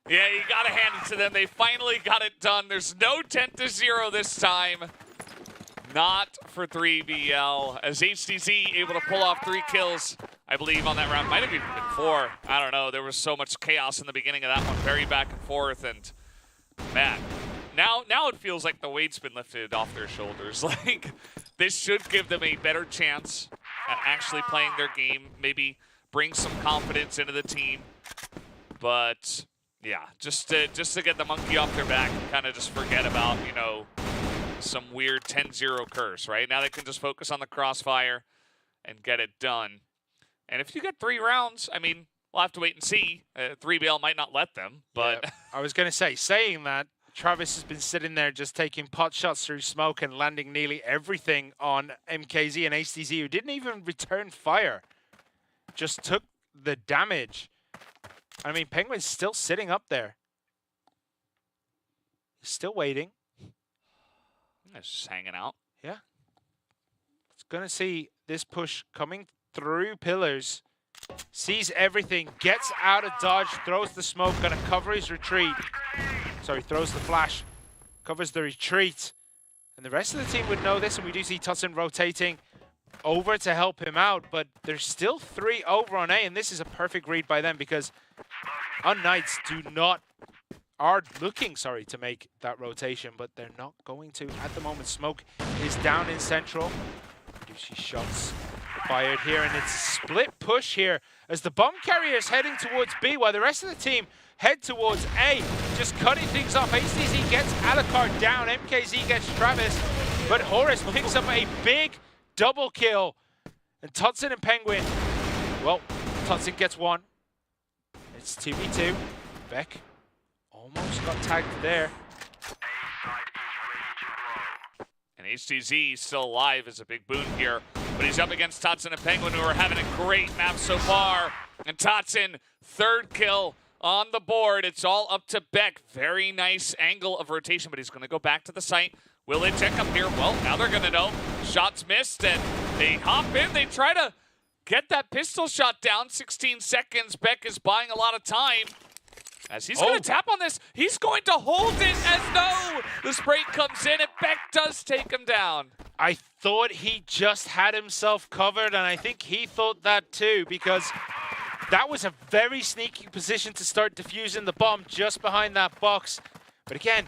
Yeah, you got to hand it to them. They finally got it done. There's no 10-0 this time. Not for 3BL, as HDZ able to pull off 3 kills, I believe, on that round. Might have even been 4. I don't know. There was so much chaos in the beginning of that one, very back and forth, and man, now it feels like the weight's been lifted off their shoulders. Like, this should give them a better chance at actually playing their game, maybe bring some confidence into the team. But yeah, just to get the monkey off their back and kind of just forget about, you know, some weird 10-0 curse, right? Now they can just focus on the crossfire and get it done. And if you get 3 rounds, I mean, we'll have to wait and see. 3BL might not let them, but... Yeah, I was going to say, saying that, Travis has been sitting there just taking pot shots through smoke and landing nearly everything on MKZ and HDZ, who didn't even return fire. Just took the damage. I mean, Penguin's still sitting up there. He's still waiting. Just hanging out. Yeah. It's going to see this push coming through pillars. Sees everything, gets out of dodge, throws the smoke, going to cover his retreat. Sorry, throws the flash, covers the retreat. And the rest of the team would know this, and we do see Tutson rotating over to help him out, but there's still 3 over on A, and this is a perfect read by them because UNKNIGHTS are looking, to make that rotation, but they're not going to at the moment. Smoke is down in central. We do see shots fired here, and it's a split push here as the bomb carrier is heading towards B, while the rest of the team head towards A, just cutting things off. HDZ gets Alucard down, MKZ gets Travis, but Horus picks up a big double kill. And Tutson and Penguin, well, Tutson gets 1. It's 2v2. Beck almost got tagged there. And HDZ still alive is a big boon here, but he's up against Tutson and Penguin, who are having a great map so far. And Tutson, 3rd kill on the board. It's all up to Beck. Very nice angle of rotation, but he's going to go back to the site. Will they check up here? Well, now they're going to know. Shots missed, and they hop in. They try to get that pistol shot down. 16 seconds. Beck is buying a lot of time. As he's going to tap on this, he's going to hold it as no! The spray comes in, and Beck does take him down. I thought he just had himself covered, and I think he thought that too, because that was a very sneaky position to start defusing the bomb just behind that box. But again,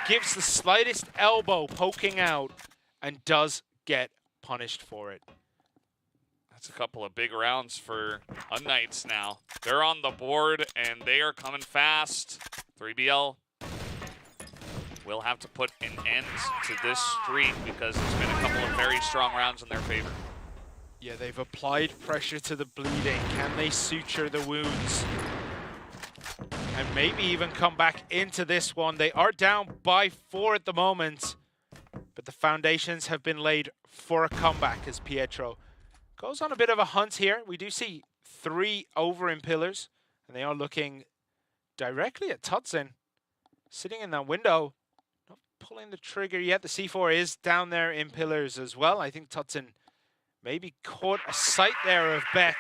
gives the slightest elbow poking out and does get punished for it. That's a couple of big rounds for UNKNIGHTS now. They're on the board, and they are coming fast. 3BL will have to put an end to this streak because it's been a couple of very strong rounds in their favor. Yeah, they've applied pressure to the bleeding. Can they suture the wounds? And maybe even come back into this one. They are down by 4 at the moment, but the foundations have been laid for a comeback as Pietro goes on a bit of a hunt here. We do see 3 over in pillars, and they are looking directly at Tutson, sitting in that window, not pulling the trigger yet. The C4 is down there in pillars as well. I think Tutson maybe caught a sight there of Beck,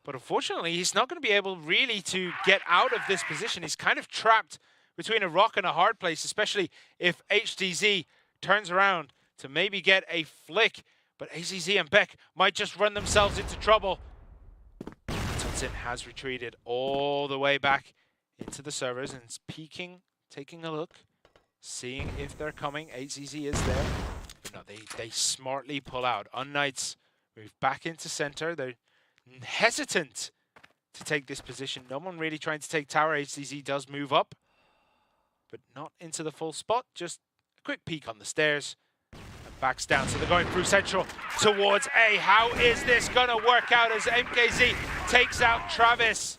but unfortunately, he's not going to be able really to get out of this position. He's kind of trapped between a rock and a hard place, especially if HDZ turns around to maybe get a flick. But HDZ and Beck might just run themselves into trouble. Tutson has retreated all the way back into the servers and is peeking, taking a look, seeing if they're coming. HDZ is there. But no, they smartly pull out. UNKNIGHTS move back into center. They're hesitant to take this position. No one really trying to take tower. HDZ does move up, but not into the full spot. Just a quick peek on the stairs. And backs down. So they're going through central towards A. How is this gonna work out as MKZ takes out Travis?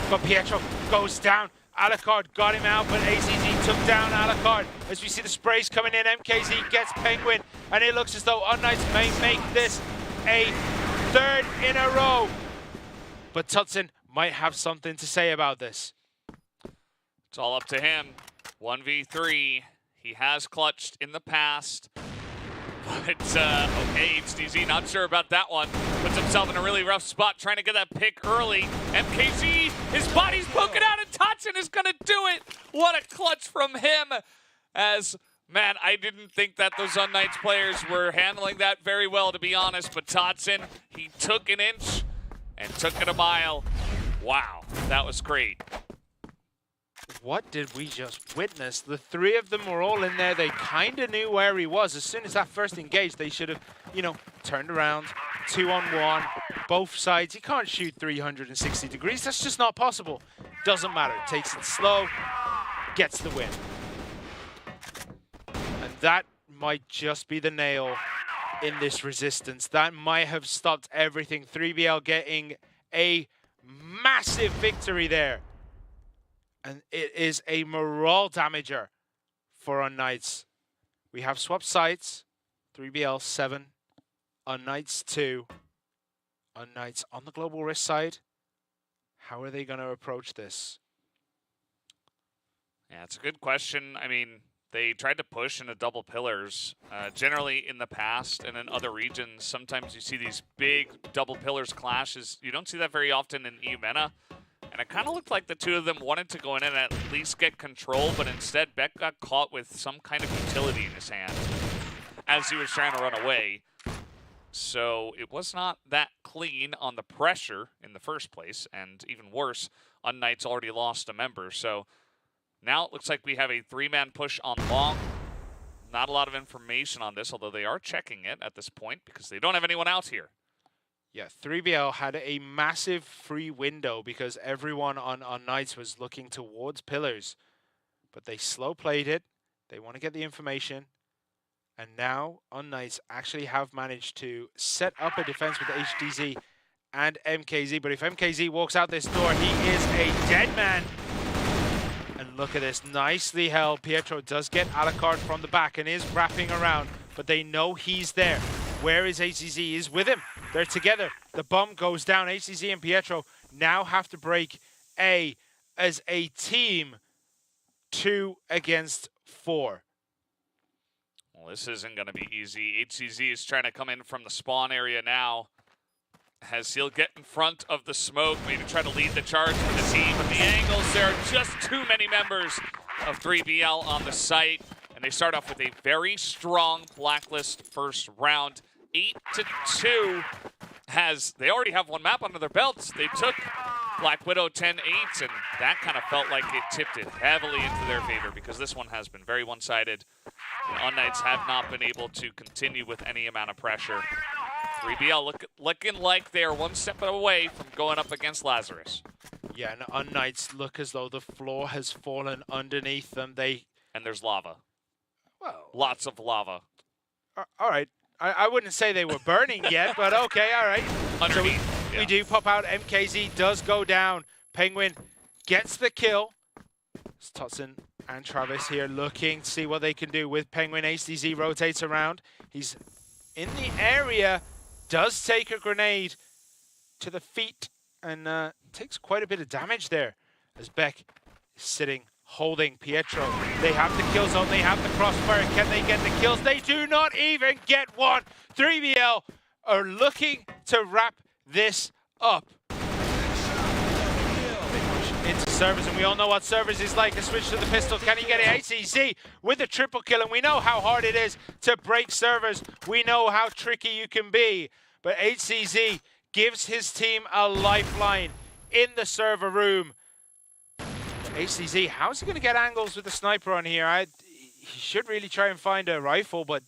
But Pietro goes down. Alucard got him out, but AZZ took down Alucard. As we see the sprays coming in, MKZ gets Penguin, and it looks as though UNKNIGHTS may make this a third in a row. But Tutson might have something to say about this. It's all up to him. 1v3. He has clutched in the past. But, okay, HDZ, not sure about that one. Puts himself in a really rough spot trying to get that pick early. MKZ, his body's poking out, and Tutson is going to do it. What a clutch from him. As, man, I didn't think that those UNKNIGHTS players were handling that very well, to be honest. But Tutson, he took an inch and took it a mile. Wow, that was great. What did we just witness? The three of them were all in there. They kind of knew where he was. As soon as that first engaged, they should have, you know, turned around, 2-on-1, both sides. You can't shoot 360 degrees. That's just not possible. Doesn't matter. Takes it slow, gets the win. And that might just be the nail in this resistance. That might have stopped everything. 3BL getting a massive victory there. And it is a morale damager for UNKNIGHTS. We have swapped sides. 3BL 7, UNKNIGHTS 2. UNKNIGHTS on the global risk side. How are they going to approach this? Yeah, it's a good question. I mean, they tried to push into double pillars. Generally in the past and in other regions, sometimes you see these big double pillars clashes. You don't see that very often in EUMENA. And it kind of looked like the two of them wanted to go in and at least get control, but instead Beck got caught with some kind of utility in his hand as he was trying to run away. So it was not that clean on the pressure in the first place, and even worse, UNKNIGHTS already lost a member. So now it looks like we have a three-man push on long. Not a lot of information on this, although they are checking it at this point because they don't have anyone out here. Yeah, 3BL had a massive free window because everyone on UNKNIGHTS was looking towards pillars. But they slow played it. They want to get the information. And now UNKNIGHTS actually have managed to set up a defense with HDZ and MKZ. But if MKZ walks out this door, he is a dead man. And look at this, nicely held. Pietro does get Alucard from the back and is wrapping around. But they know he's there. Where is HDZ? He's with him. They're together. The bomb goes down. HDZ and Pietro now have to break A as a team 2 against 4. Well, this isn't going to be easy. HCZ is trying to come in from the spawn area now. As he'll get in front of the smoke, maybe try to lead the charge for the team. But the angles, there are just too many members of 3BL on the site. And they start off with a very strong Blacklist first round. 8-2 has, they already have one map under their belts. They took Black Widow 10-8, and that kind of felt like it tipped it heavily into their favor because this one has been very one-sided. And UNKNIGHTS have not been able to continue with any amount of pressure. 3BL looking like they are one step away from going up against Lazarus. Yeah, and UNKNIGHTS look as though the floor has fallen underneath them. And there's lava. Well, lots of lava. All right. I wouldn't say they were burning yet, but okay, all right. Underneath, so we do pop out. MKZ does go down. Penguin gets the kill. It's Tutson and Travis here looking to see what they can do with Penguin. HDZ rotates around. He's in the area, does take a grenade to the feet, and takes quite a bit of damage there as Beck is sitting holding Pietro. They have the kill zone, they have the crossfire. Can they get the kills? They do not even get one. 3BL are looking to wrap this up. Into Servers, and we all know what Servers is like. A switch to the pistol. Can he get it? HCZ with a triple kill, and we know how hard it is to break Servers. We know how tricky you can be. But HCZ gives his team a lifeline in the server room. HCZ, how's he going to get angles with the sniper on here? He should really try and find a rifle, but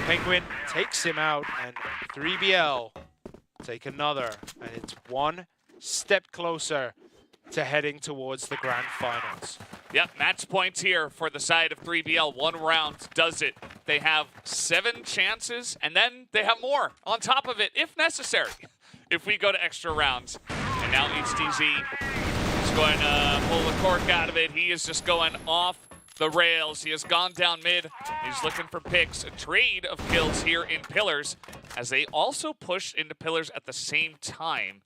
Penguin takes him out, and 3BL take another, and it's one step closer to heading towards the grand finals. Yep, match points here for the side of 3BL. 1 round does it. They have 7 chances, and then they have more on top of it, if necessary, if we go to extra rounds. And now HTZ is going to pull the cork out of it. He is just going off the rails. He has gone down mid. He's looking for picks. A trade of kills here in Pillars, as they also push into Pillars at the same time.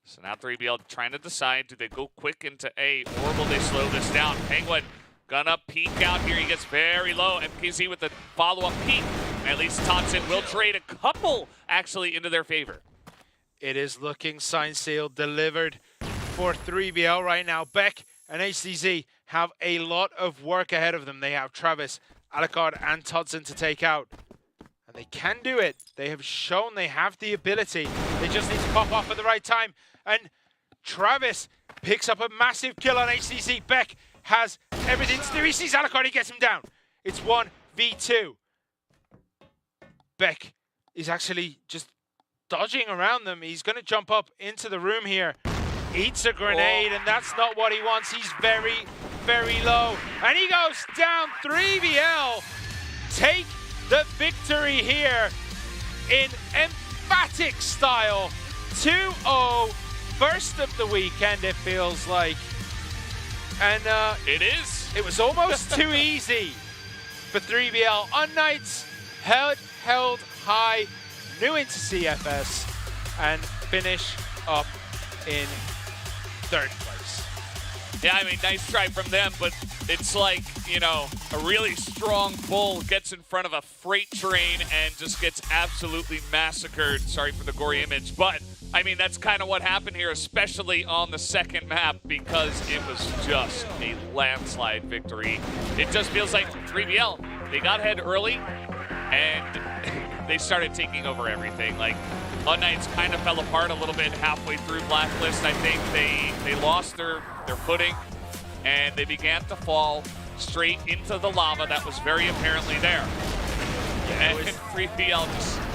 So now 3BL trying to decide, do they go quick into A, or will they slow this down? Penguin gonna peek out here. He gets very low. MKZ with the follow-up peek. And at least Thompson will trade a couple actually into their favor. It is looking sign sealed, delivered for 3BL right now. Beck and HTZ have a lot of work ahead of them. They have Travis, Alucard, and Todson to take out. And they can do it. They have shown they have the ability. They just need to pop off at the right time. And Travis picks up a massive kill on HTZ. Beck has everything to do. He sees Alucard, he gets him down. It's 1v2. Beck is actually just dodging around them. He's going to jump up into the room here. Eats a grenade, and that's not what he wants. He's very, very low. And he goes down. 3BL take the victory here in emphatic style. 2-0. First of the weekend, it feels like. And it is. It was almost too easy for 3BL. UNKNIGHTS held high, new into CFS, and finish up in 3rd place. Yeah, I mean, nice try from them, but it's like, you know, a really strong bull gets in front of a freight train and just gets absolutely massacred. Sorry for the gory image, but I mean, that's kind of what happened here, especially on the second map, because it was just a landslide victory. It just feels like 3BL, they got ahead early and they started taking over everything. Like, UNKNIGHTS kind of fell apart a little bit halfway through Blacklist. I think they lost their footing and they began to fall straight into the lava that was very apparently there. Yeah, and 3BL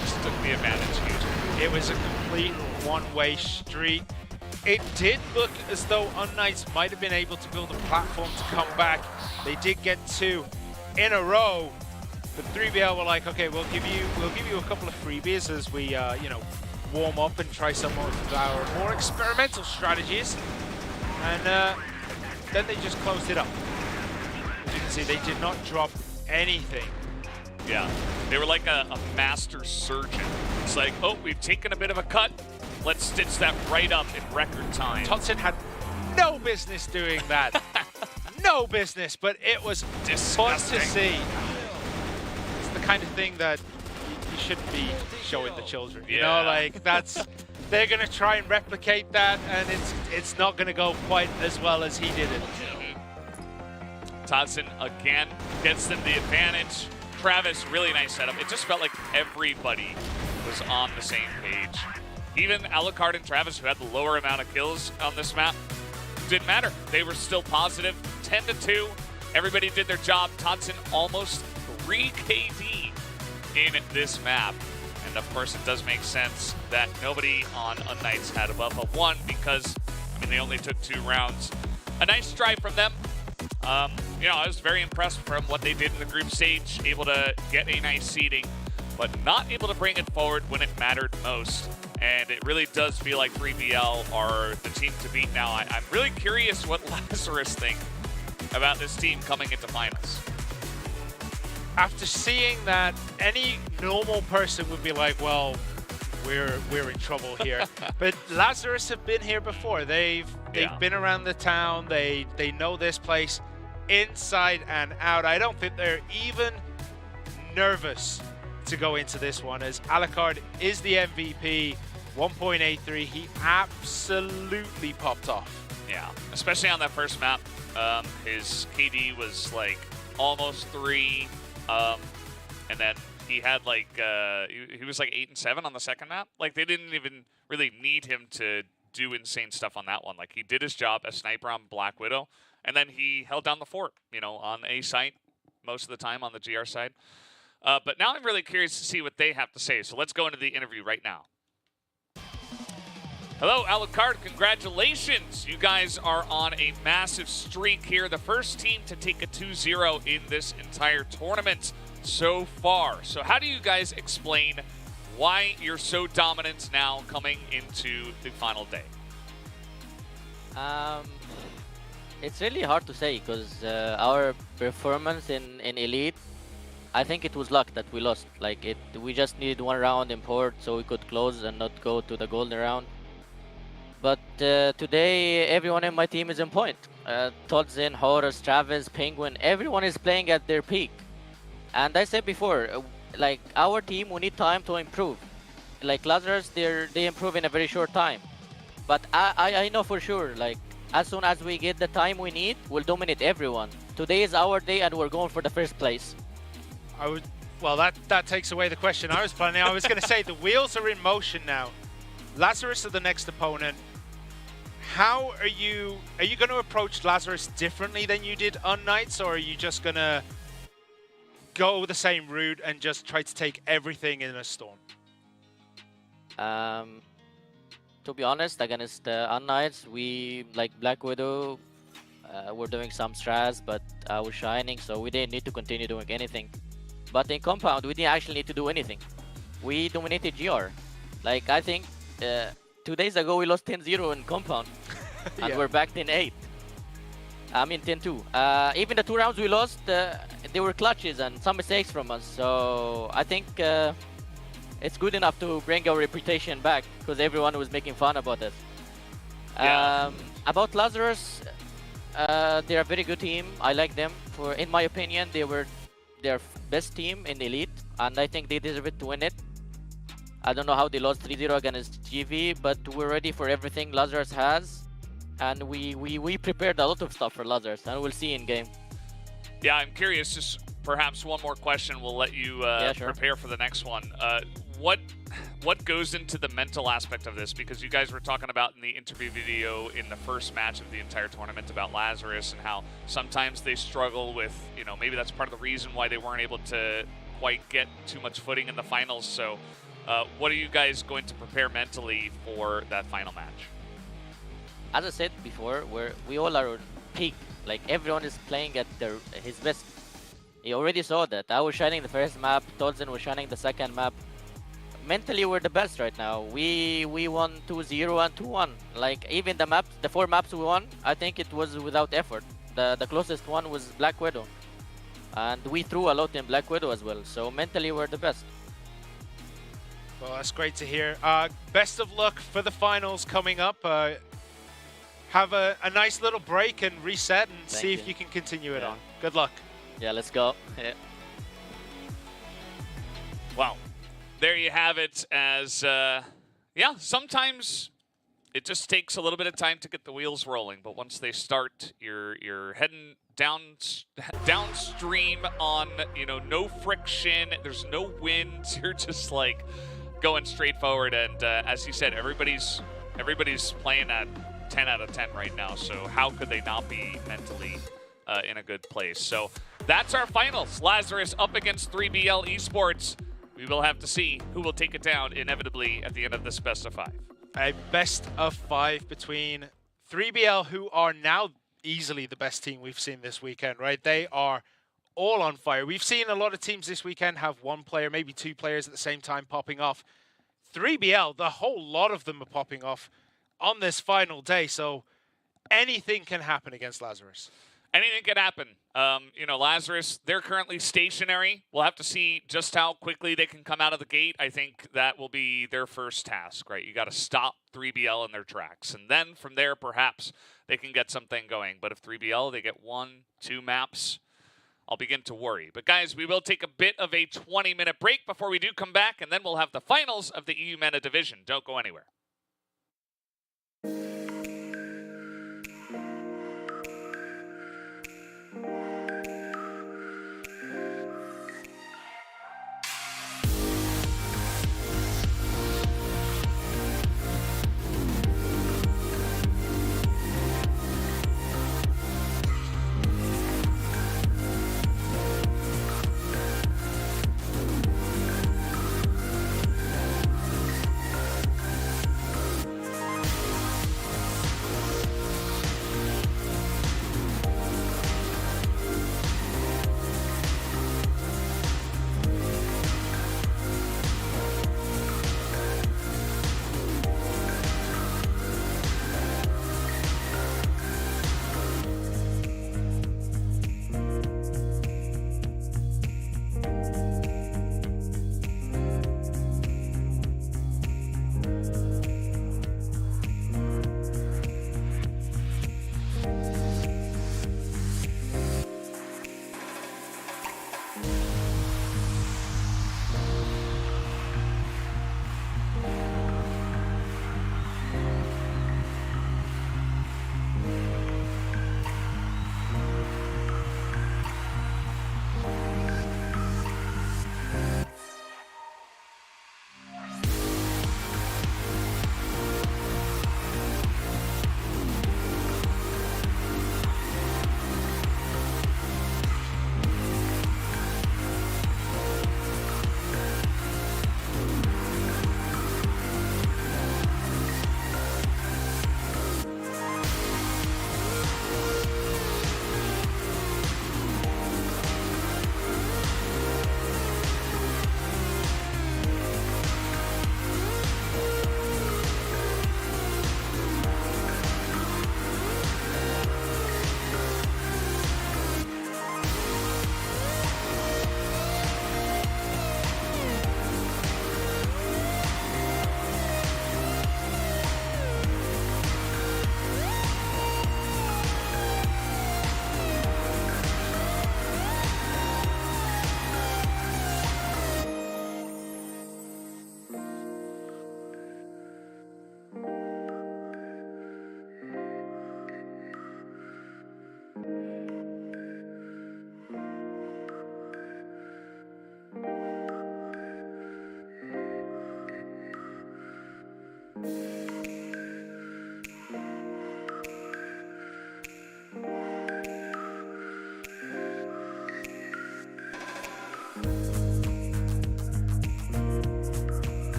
just took the advantage hugely. It was a complete one-way street. It did look as though UNKNIGHTS might have been able to build a platform to come back. They did get 2 in a row, but 3BL were like, okay, we'll give you a couple of freebies as we you know, warm up and try some of our more experimental strategies. And then they just closed it up. As you can see, they did not drop anything. Yeah, they were like a master surgeon. It's like, oh, we've taken a bit of a cut. Let's stitch that right up in record time. Todson had no business doing that. No business, but it was disgusting fun to see. It's the kind of thing that you shouldn't be showing the children. You know, like they're gonna try and replicate that, and it's not gonna go quite as well as he did it. Todson again gets them the advantage. Travis, really nice setup. It just felt like everybody was on the same page. Even Alucard and Travis, who had the lower amount of kills on this map, didn't matter. They were still positive. 10-2. Everybody did their job. Todson almost 3 KD in this map. And of course, it does make sense that nobody on UNKNIGHTS had above a 1 because, I mean, they only took 2 rounds. A nice stride from them. You know, I was very impressed from what they did in the group stage, able to get a nice seeding, but not able to bring it forward when it mattered most. And it really does feel like 3BL are the team to beat now. I'm really curious what Lazarus think about this team coming into finals. After seeing that, any normal person would be like, well, we're in trouble here. But Lazarus have been here before. They've been around the town. They know this place inside and out. I don't think they're even nervous to go into this one, as Alucard is the MVP. 1.83, he absolutely popped off. Yeah, especially on that first map. His KD was like almost 3, and then he had like he was like 8 and 7 on the second map. Like, they didn't even really need him to do insane stuff on that one. Like, he did his job as sniper on Black Widow, and then he held down the fort, you know, on A site most of the time on the GR side. But now I'm really curious to see what they have to say. So let's go into the interview right now. Hello, Alucard. Congratulations. You guys are on a massive streak here. The first team to take a 2-0 in this entire tournament so far. So how do you guys explain why you're so dominant now coming into the final day? It's really hard to say because our performance in Elite, I think it was luck that we lost. Like we just needed one round in port so we could close and not go to the golden round. But today, everyone in my team is in point. Todzin, Horus, Travis, Penguin, everyone is playing at their peak. And I said before, like our team, we need time to improve. Like Lazarus, they improve in a very short time. But I know for sure, like as soon as we get the time we need, we'll dominate everyone. Today is our day and we're going for the first place. Well, that takes away the question I was planning. I was going to say the wheels are in motion now. Lazarus are the next opponent. How are you going to approach Lazarus differently than you did on Knights, or are you just going to go the same route and just try to take everything in a storm? To be honest, against Knights, we like Black Widow. We're doing some strats, but I was shining, so we didn't need to continue doing anything. But in Compound, we didn't actually need to do anything. We dominated GR. Like I think 2 days ago we lost 10-0 in Compound, and we're back 10-8. I mean 10-2. Even the 2 rounds we lost, they were clutches and some mistakes from us. So I think it's good enough to bring our reputation back because everyone was making fun about us. Yeah. About Lazarus, they're a very good team. I like them. In my opinion, they were their best team in Elite, and I think they deserve it to win it. I don't know how they lost 3-0 against GV, but we're ready for everything Lazarus has, and we prepared a lot of stuff for Lazarus, and we'll see in game. Yeah, I'm curious. Just perhaps one more question. We'll let you Sure. prepare for the next one. What goes into the mental aspect of this? Because you guys were talking about in the interview video in the first match of the entire tournament about Lazarus and how sometimes they struggle with, maybe that's part of the reason why they weren't able to quite get too much footing in the finals. So what are you guys going to prepare mentally for that final match? As I said before, we all are on peak. Like everyone is playing at his best. You already saw that. I was shining the first map, Todzin was shining the second map. Mentally, we're the best right now. We won 2-0 and 2-1. Like even the 4 maps we won, I think it was without effort. The closest one was Black Widow, and we threw a lot in Black Widow as well. So mentally, we're the best. Well, that's great to hear. Best of luck for the finals coming up. Have a nice little break and reset and see if you can continue it on. Good luck. Yeah, let's go. Yeah. Wow. There you have it. As sometimes it just takes a little bit of time to get the wheels rolling, but once they start, you're heading downstream on no friction. There's no wind. You're just like going straight forward. And as you said, everybody's playing at 10 out of 10 right now. So how could they not be mentally in a good place? So that's our finals. Lazarus up against 3BL Esports. We will have to see who will take it down inevitably at the end of this best of 5. A best of 5 between 3BL, who are now easily the best team we've seen this weekend, right? They are all on fire. We've seen a lot of teams this weekend have 1 player, maybe 2 players at the same time popping off. 3BL, the whole lot of them are popping off on this final day, so anything can happen against Lazarus. Anything can happen. Lazarus, they're currently stationary. We'll have to see just how quickly they can come out of the gate. I think that will be their first task, right? You got to stop 3BL in their tracks. And then from there, perhaps they can get something going. But if 3BL, they get 1, 2 maps, I'll begin to worry. But guys, we will take a bit of a 20-minute break before we do come back, and then we'll have the finals of the EUMENA division. Don't go anywhere.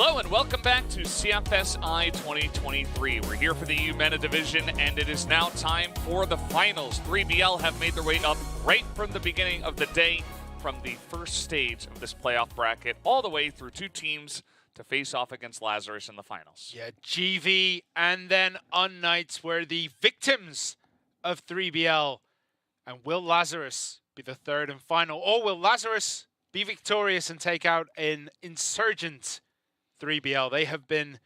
Hello and welcome back to CFSI 2023. We're here for the EUMENA division, and it is now time for the finals. 3BL have made their way up right from the beginning of the day, from the first stage of this playoff bracket, all the way through two teams to face off against Lazarus in the finals. Yeah, GV and then UNKNIGHTS were the victims of 3BL. And will Lazarus be the third and final, or will Lazarus be victorious and take out an insurgent 3BL? They have been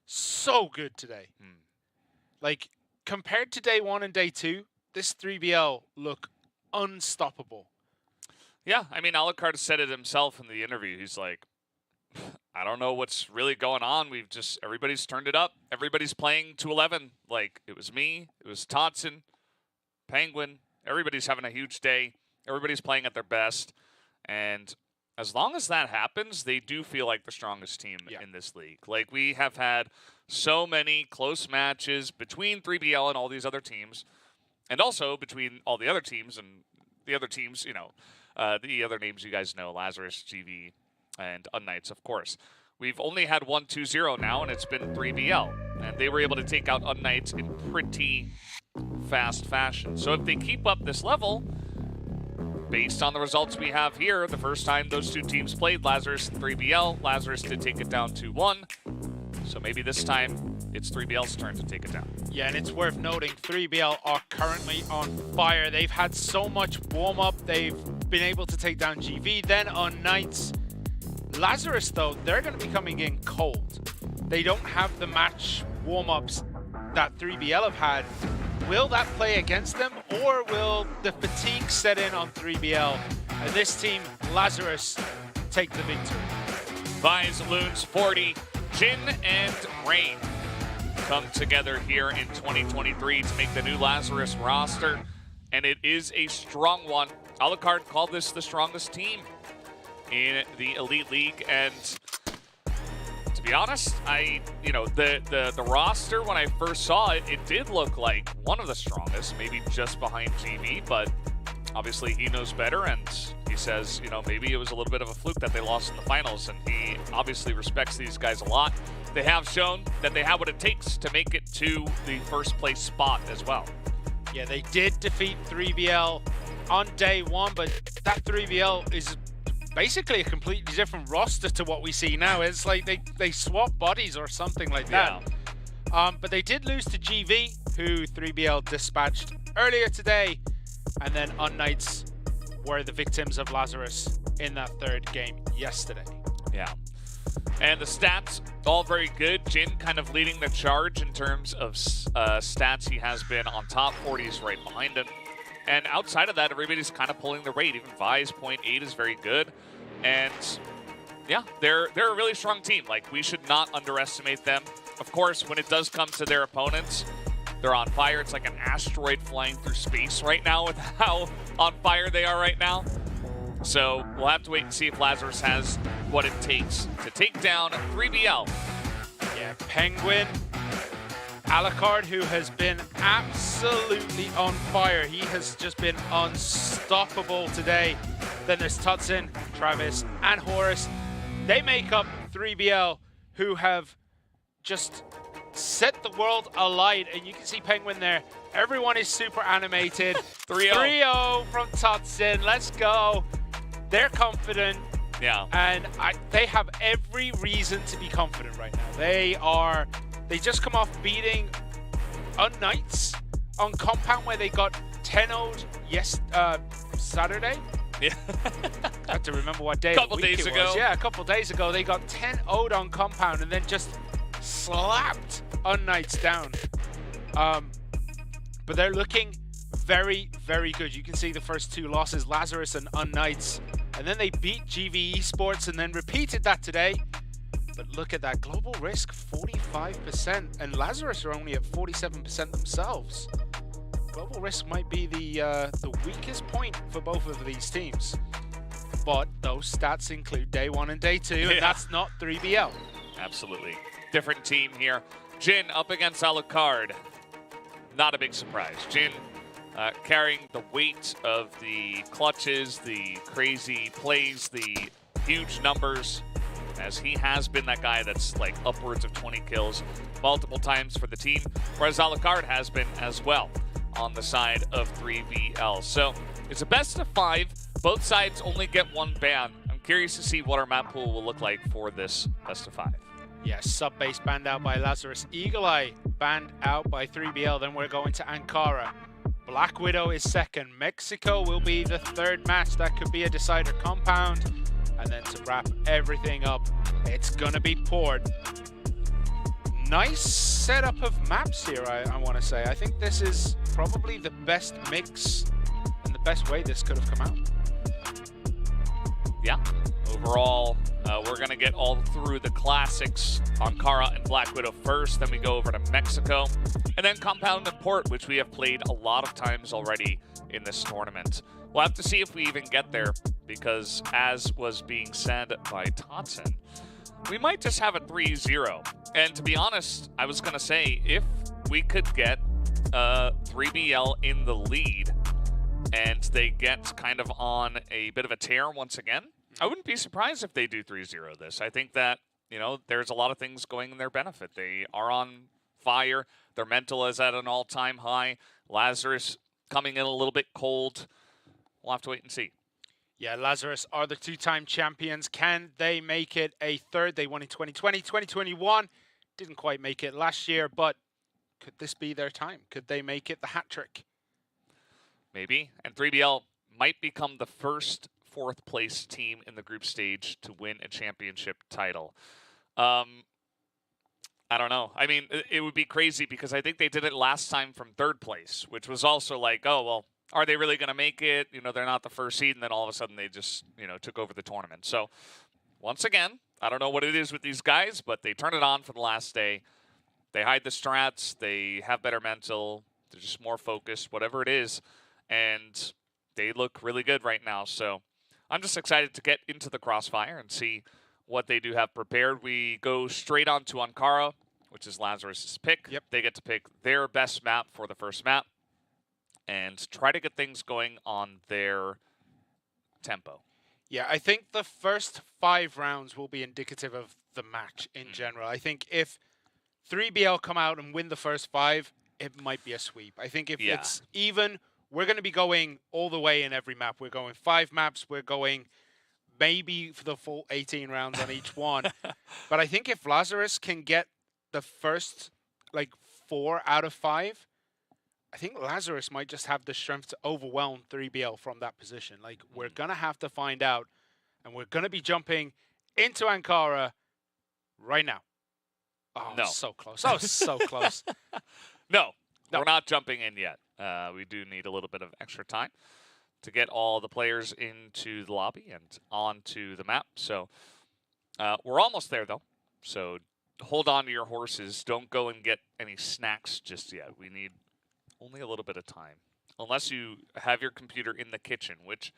so good today. Like, compared to day 1 and day 2, this 3BL look unstoppable. Yeah, I mean, Alucard said it himself in the interview. He's like, I don't know what's really going on. Everybody's turned it up. Everybody's playing to 11. Like, it was me, it was Totson, Penguin. Everybody's having a huge day. Everybody's playing at their best. And as long as that happens, they do feel like the strongest team in this league. Like, we have had so many close matches between 3BL and all these other teams, and also between all the other teams and the other teams, you know, the other names you guys know, Lazarus, GV, and UNKNIGHTS, of course. We've only had 1-2-0 now, and it's been 3BL. And they were able to take out UNKNIGHTS in pretty fast fashion. So if they keep up this level, based on the results we have here, the first time those two teams played, Lazarus and 3BL, Lazarus did take it down 2-1. So maybe this time it's 3BL's turn to take it down. Yeah, and it's worth noting 3BL are currently on fire. They've had so much warm-up. They've been able to take down GV, then UNKNIGHTS. Lazarus, though, they're going to be coming in cold. They don't have the match warm-ups that 3BL have had. Will that play against them, or will the fatigue set in on 3BL and this team, Lazarus, take the victory? Vise, Loons, 40, Jin, and Rain come together here in 2023 to make the new Lazarus roster, and it is a strong one. Alucard called this the strongest team in the Elite League, and to be honest, the roster, when I first saw it, it did look like one of the strongest, maybe just behind GV, but obviously he knows better, and he says, you know, maybe it was a little bit of a fluke that they lost in the finals, and he obviously respects these guys a lot. They have shown that they have what it takes to make it to the first place spot as well. Yeah, they did defeat 3BL on day 1, but that 3BL is basically a completely different roster to what we see now. It's like they swap bodies or something like that. Yeah. But they did lose to GV, who 3BL dispatched earlier today, and then UNKNIGHTS were the victims of Lazarus in that third game yesterday. Yeah. And the stats, all very good. Jin kind of leading the charge in terms of stats. He has been on top, 40 is right behind him. And outside of that, everybody's kind of pulling their weight. Even Vise, 0.8 is very good. And yeah, they're a really strong team. Like, we should not underestimate them. Of course, when it does come to their opponents, they're on fire. It's like an asteroid flying through space right now with how on fire they are right now. So we'll have to wait and see if Lazarus has what it takes to take down 3BL. Yeah, Penguin, Alucard, who has been absolutely on fire. He has just been unstoppable today. Then there's Totson, Travis, and Horus. They make up 3BL, who have just set the world alight. And you can see Penguin there. Everyone is super animated. 3-0 from Totson. Let's go. They're confident. Yeah. And they have every reason to be confident right now. They just come off beating UNKNIGHTS on Compound, where they got 10-0'd Saturday. Yeah. I have to remember what day a couple days ago. Yeah, a couple days ago. They got 10-0'd on Compound and then just slapped UNKNIGHTS down. But they're looking very, very good. You can see the first two losses, Lazarus and UNKNIGHTS. And then they beat GV ESPORTS and then repeated that today. But look at that, global risk 45%, and Lazarus are only at 47% themselves. Global risk might be the weakest point for both of these teams. But those stats include day 1 and day 2, and that's not 3BL. Absolutely. Different team here. Jin up against Alucard. Not a big surprise. Jin carrying the weight of the clutches, the crazy plays, the huge numbers. as he has been that guy that's like upwards of 20 kills multiple times for the team, whereas Alucard has been as well on the side of 3BL. So it's a best of 5. Both sides only get one ban. I'm curious to see what our map pool will look like for this best of 5. Yeah, sub-base banned out by Lazarus. Eagle Eye banned out by 3BL. Then we're going to Ankara. Black Widow is second. Mexico will be the third match. That could be a decider. Compound. And then to wrap everything up, it's going to be Port. Nice setup of maps here, I want to say. I think this is probably the best mix and the best way this could have come out. Yeah, overall, we're going to get all through the classics, Ankara and Black Widow first, then we go over to Mexico, and then Compound and Port, which we have played a lot of times already in this tournament. We'll have to see if we even get there, because as was being said by Totson, we might just have a 3-0. And to be honest, I was going to say, if we could get 3BL in the lead, and they get kind of on a bit of a tear once again, I wouldn't be surprised if they do 3-0 this. I think that, you know, there's a lot of things going in their benefit. They are on fire. Their mental is at an all-time high. Lazarus coming in a little bit cold. We'll have to wait and see. Yeah, Lazarus are the two-time champions. Can they make it a third? They won in 2020, 2021. Didn't quite make it last year, but could this be their time? Could they make it the hat trick? Maybe. And 3BL might become the first fourth place team in the group stage to win a championship title. I don't know. I mean, it would be crazy because I think they did it last time from third place, which was also like, oh, well, are they really going to make it? You know, they're not the first seed, and then all of a sudden they just, you know, took over the tournament. So, once again, I don't know what it is with these guys, but they turn it on for the last day. They hide the strats. They have better mental. They're just more focused, whatever it is. And they look really good right now. So, I'm just excited to get into the crossfire and see what they do have prepared. We go straight on to Ankara, which is Lazarus' pick. Yep. They get to pick their best map for the first map and try to get things going on their tempo. Yeah, I think the first 5 rounds will be indicative of the match in general. I think if 3BL come out and win the first 5, it might be a sweep. I think if it's even, we're going to be going all the way in every map. We're going 5 maps. We're going maybe for the full 18 rounds on each one. But I think if Lazarus can get the first, like, 4 out of 5, I think Lazarus might just have the strength to overwhelm 3BL from that position. Like, we're going to have to find out, and we're going to be jumping into Ankara right now. Oh, no. So close. Oh, so close. No, we're not jumping in yet. We do need a little bit of extra time to get all the players into the lobby and onto the map. So we're almost there, though. So hold on to your horses. Don't go and get any snacks just yet. We need only a little bit of time. Unless you have your computer in the kitchen, which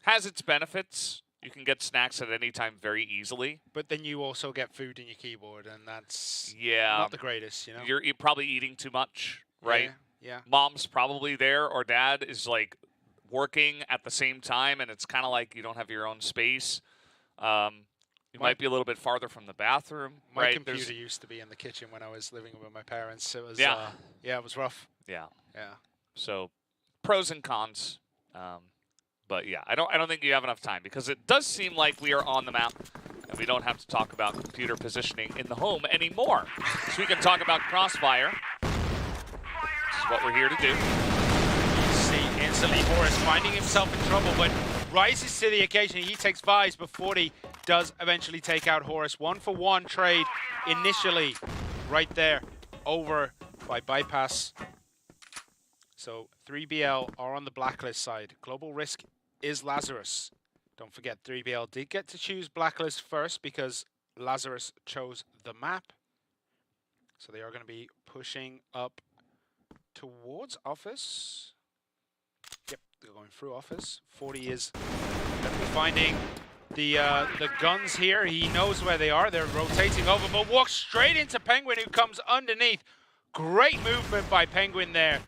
has its benefits. You can get snacks at any time very easily. But then you also get food in your keyboard, and that's Yeah. not the greatest, you know? You're probably eating too much, right? Yeah. Mom's probably there, or dad is like working at the same time, and it's kind of like you don't have your own space. You might be a little bit farther from the bathroom. My right? computer used to be in the kitchen when I was living with my parents. It was Yeah. it was rough. Yeah. Yeah. So pros and cons. But yeah, I don't think you have enough time because it does seem like we are on the map and we don't have to talk about computer positioning in the home anymore. So we can talk about Crossfire. This is what we're here to do. See, instantly Horus finding himself in trouble, but rises to the occasion. He takes Vise, but 40 does eventually take out Horus. 1-for-1 trade initially right there over by Bypass. So 3BL are on the blacklist side. Global risk is Lazarus. Don't forget, 3BL did get to choose blacklist first because Lazarus chose the map. So they are going to be pushing up towards office. Yep, they're going through office. 40 is going to be finding the guns here. He knows where they are. They're rotating over, but walks straight into Penguin, who comes underneath. Great movement by Penguin there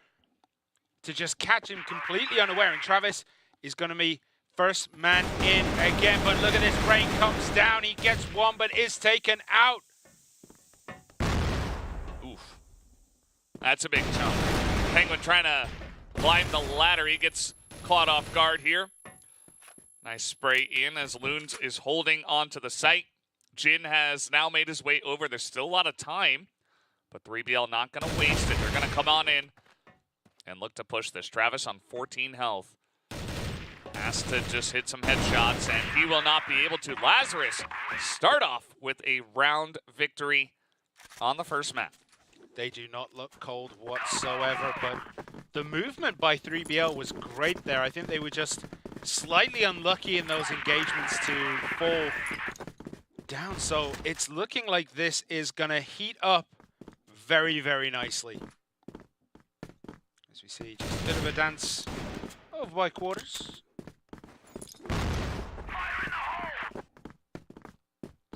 to just catch him completely unaware. And Travis is going to be First man in again, but look at this. Rain comes down. He gets one, but is taken out. Oof. That's a big chunk. Penguin trying to climb the ladder. He gets caught off guard here. Nice spray in as Loons is holding onto the site. Jin has now made his way over. There's still a lot of time, but 3BL not going to waste it. They're going to come on in and look to push this. Travis on 14 health. Has to just hit some headshots, and he will not be able to. Lazarus start off with a round victory on the first map. They do not look cold whatsoever, but the movement by 3BL was great there. I think they were just slightly unlucky in those engagements to fall down. So it's looking like this is going to heat up very, very nicely. As we see, just a bit of a dance of by quarters.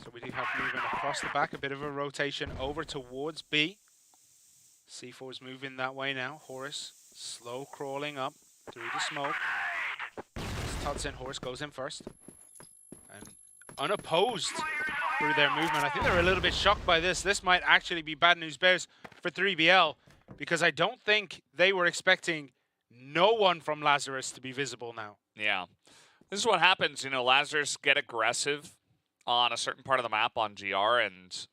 So we do have movement across the back, a bit of a rotation over towards B. C4 is moving that way now. Horus slow crawling up through the smoke. Tuts in, Horus goes in first. And unopposed through their movement. I think they're a little bit shocked by this. This might actually be bad news bears for 3BL, because I don't think they were expecting no one from Lazarus to be visible now. Yeah. This is what happens, you know, Lazarus get aggressive on a certain part of the map on GR, and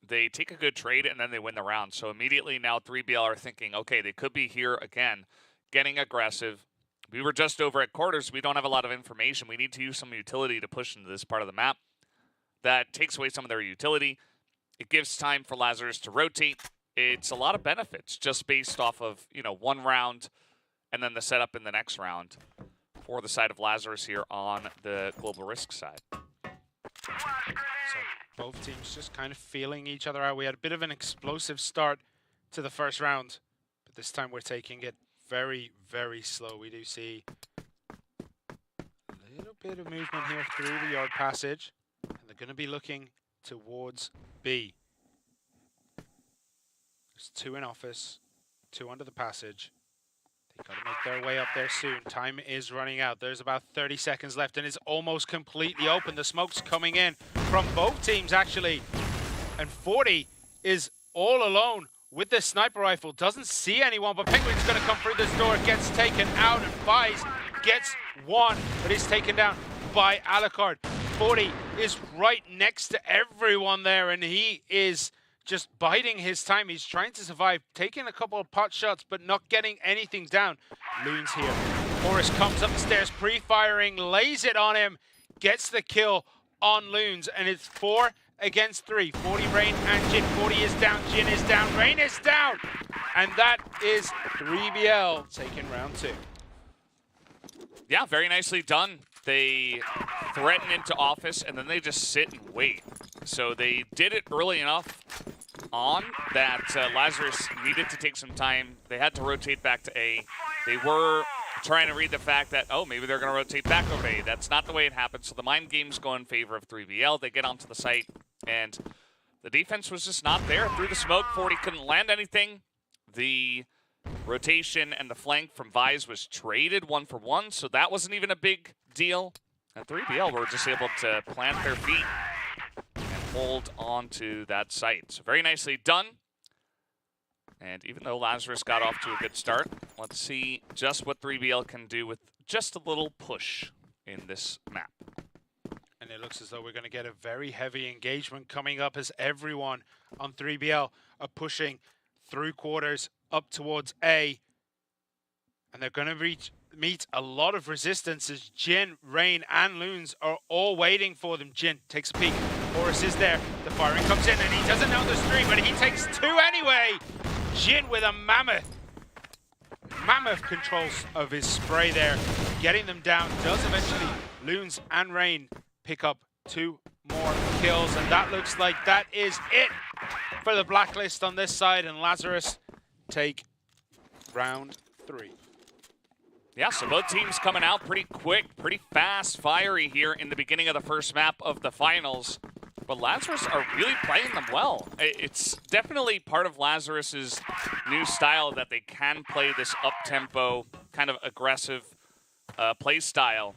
they take a good trade, and then they win the round. So immediately now 3BL are thinking, okay, they could be here again, getting aggressive. We were just over at quarters. We don't have a lot of information. We need to use some utility to push into this part of the map. That takes away some of their utility. It gives time for Lazarus to rotate. It's a lot of benefits just based off of, you know, one round and then the setup in the next round for the side of Lazarus here on the global risk side. So both teams just kind of feeling each other out. We had a bit of an explosive start to the first round, but this time we're taking it very, very slow. We do see a little bit of movement here through the yard passage, and they're going to be looking towards B. There's two in office, two under the passage. They've got to make their way up there soon. Time is running out. There's about 30 seconds left, and it's almost completely open. The smoke's coming in from both teams, actually. And 40 is all alone with this sniper rifle. Doesn't see anyone, but Penguin's going to come through this door. Gets taken out, and Vice gets one, but is taken down by Alucard. 40 is right next to everyone there, and he is just biding his time. He's trying to survive, taking a couple of pot shots, but not getting anything down. Loons here. Horus comes up the stairs, pre-firing, lays it on him, gets the kill on Loons, and it's 4 against 3. 40 Rain and Jin. 40 is down, Jin is down, Rain is down, and that is 3BL taking round 2. Yeah, very nicely done. They threaten into office, and then they just sit and wait. So they did it early enough on that Lazarus needed to take some time. They had to rotate back to A. They were trying to read the fact that, oh, maybe they're going to rotate back over to A. That's not the way it happened. So the mind games go in favor of 3BL. They get onto the site, and the defense was just not there. Through the smoke, 40 couldn't land anything. The rotation and the flank from Vise was traded 1-for-1, so that wasn't even a big deal. And 3BL were just able to plant their feet and hold on to that site. So very nicely done. And even though Lazarus got off to a good start, let's see just what 3BL can do with just a little push in this map. And it looks as though we're going to get a very heavy engagement coming up as everyone on 3BL are pushing through quarters up towards A. And they're going to meet a lot of resistance as Jin, Rain, and Loons are all waiting for them. Jin takes a peek. Horus is there. The firing comes in, and he doesn't know there's 3, but he takes 2 anyway. Jin with a mammoth controls of his spray there, getting them down. Does eventually Loons and Rain pick up 2 more kills, and that looks like that is it for the blacklist on this side, and Lazarus take round 3. Yeah, so both teams coming out pretty quick, pretty fast, fiery here in the beginning of the first map of the finals. But Lazarus are really playing them well. It's definitely part of Lazarus's new style that they can play this up-tempo, kind of aggressive play style.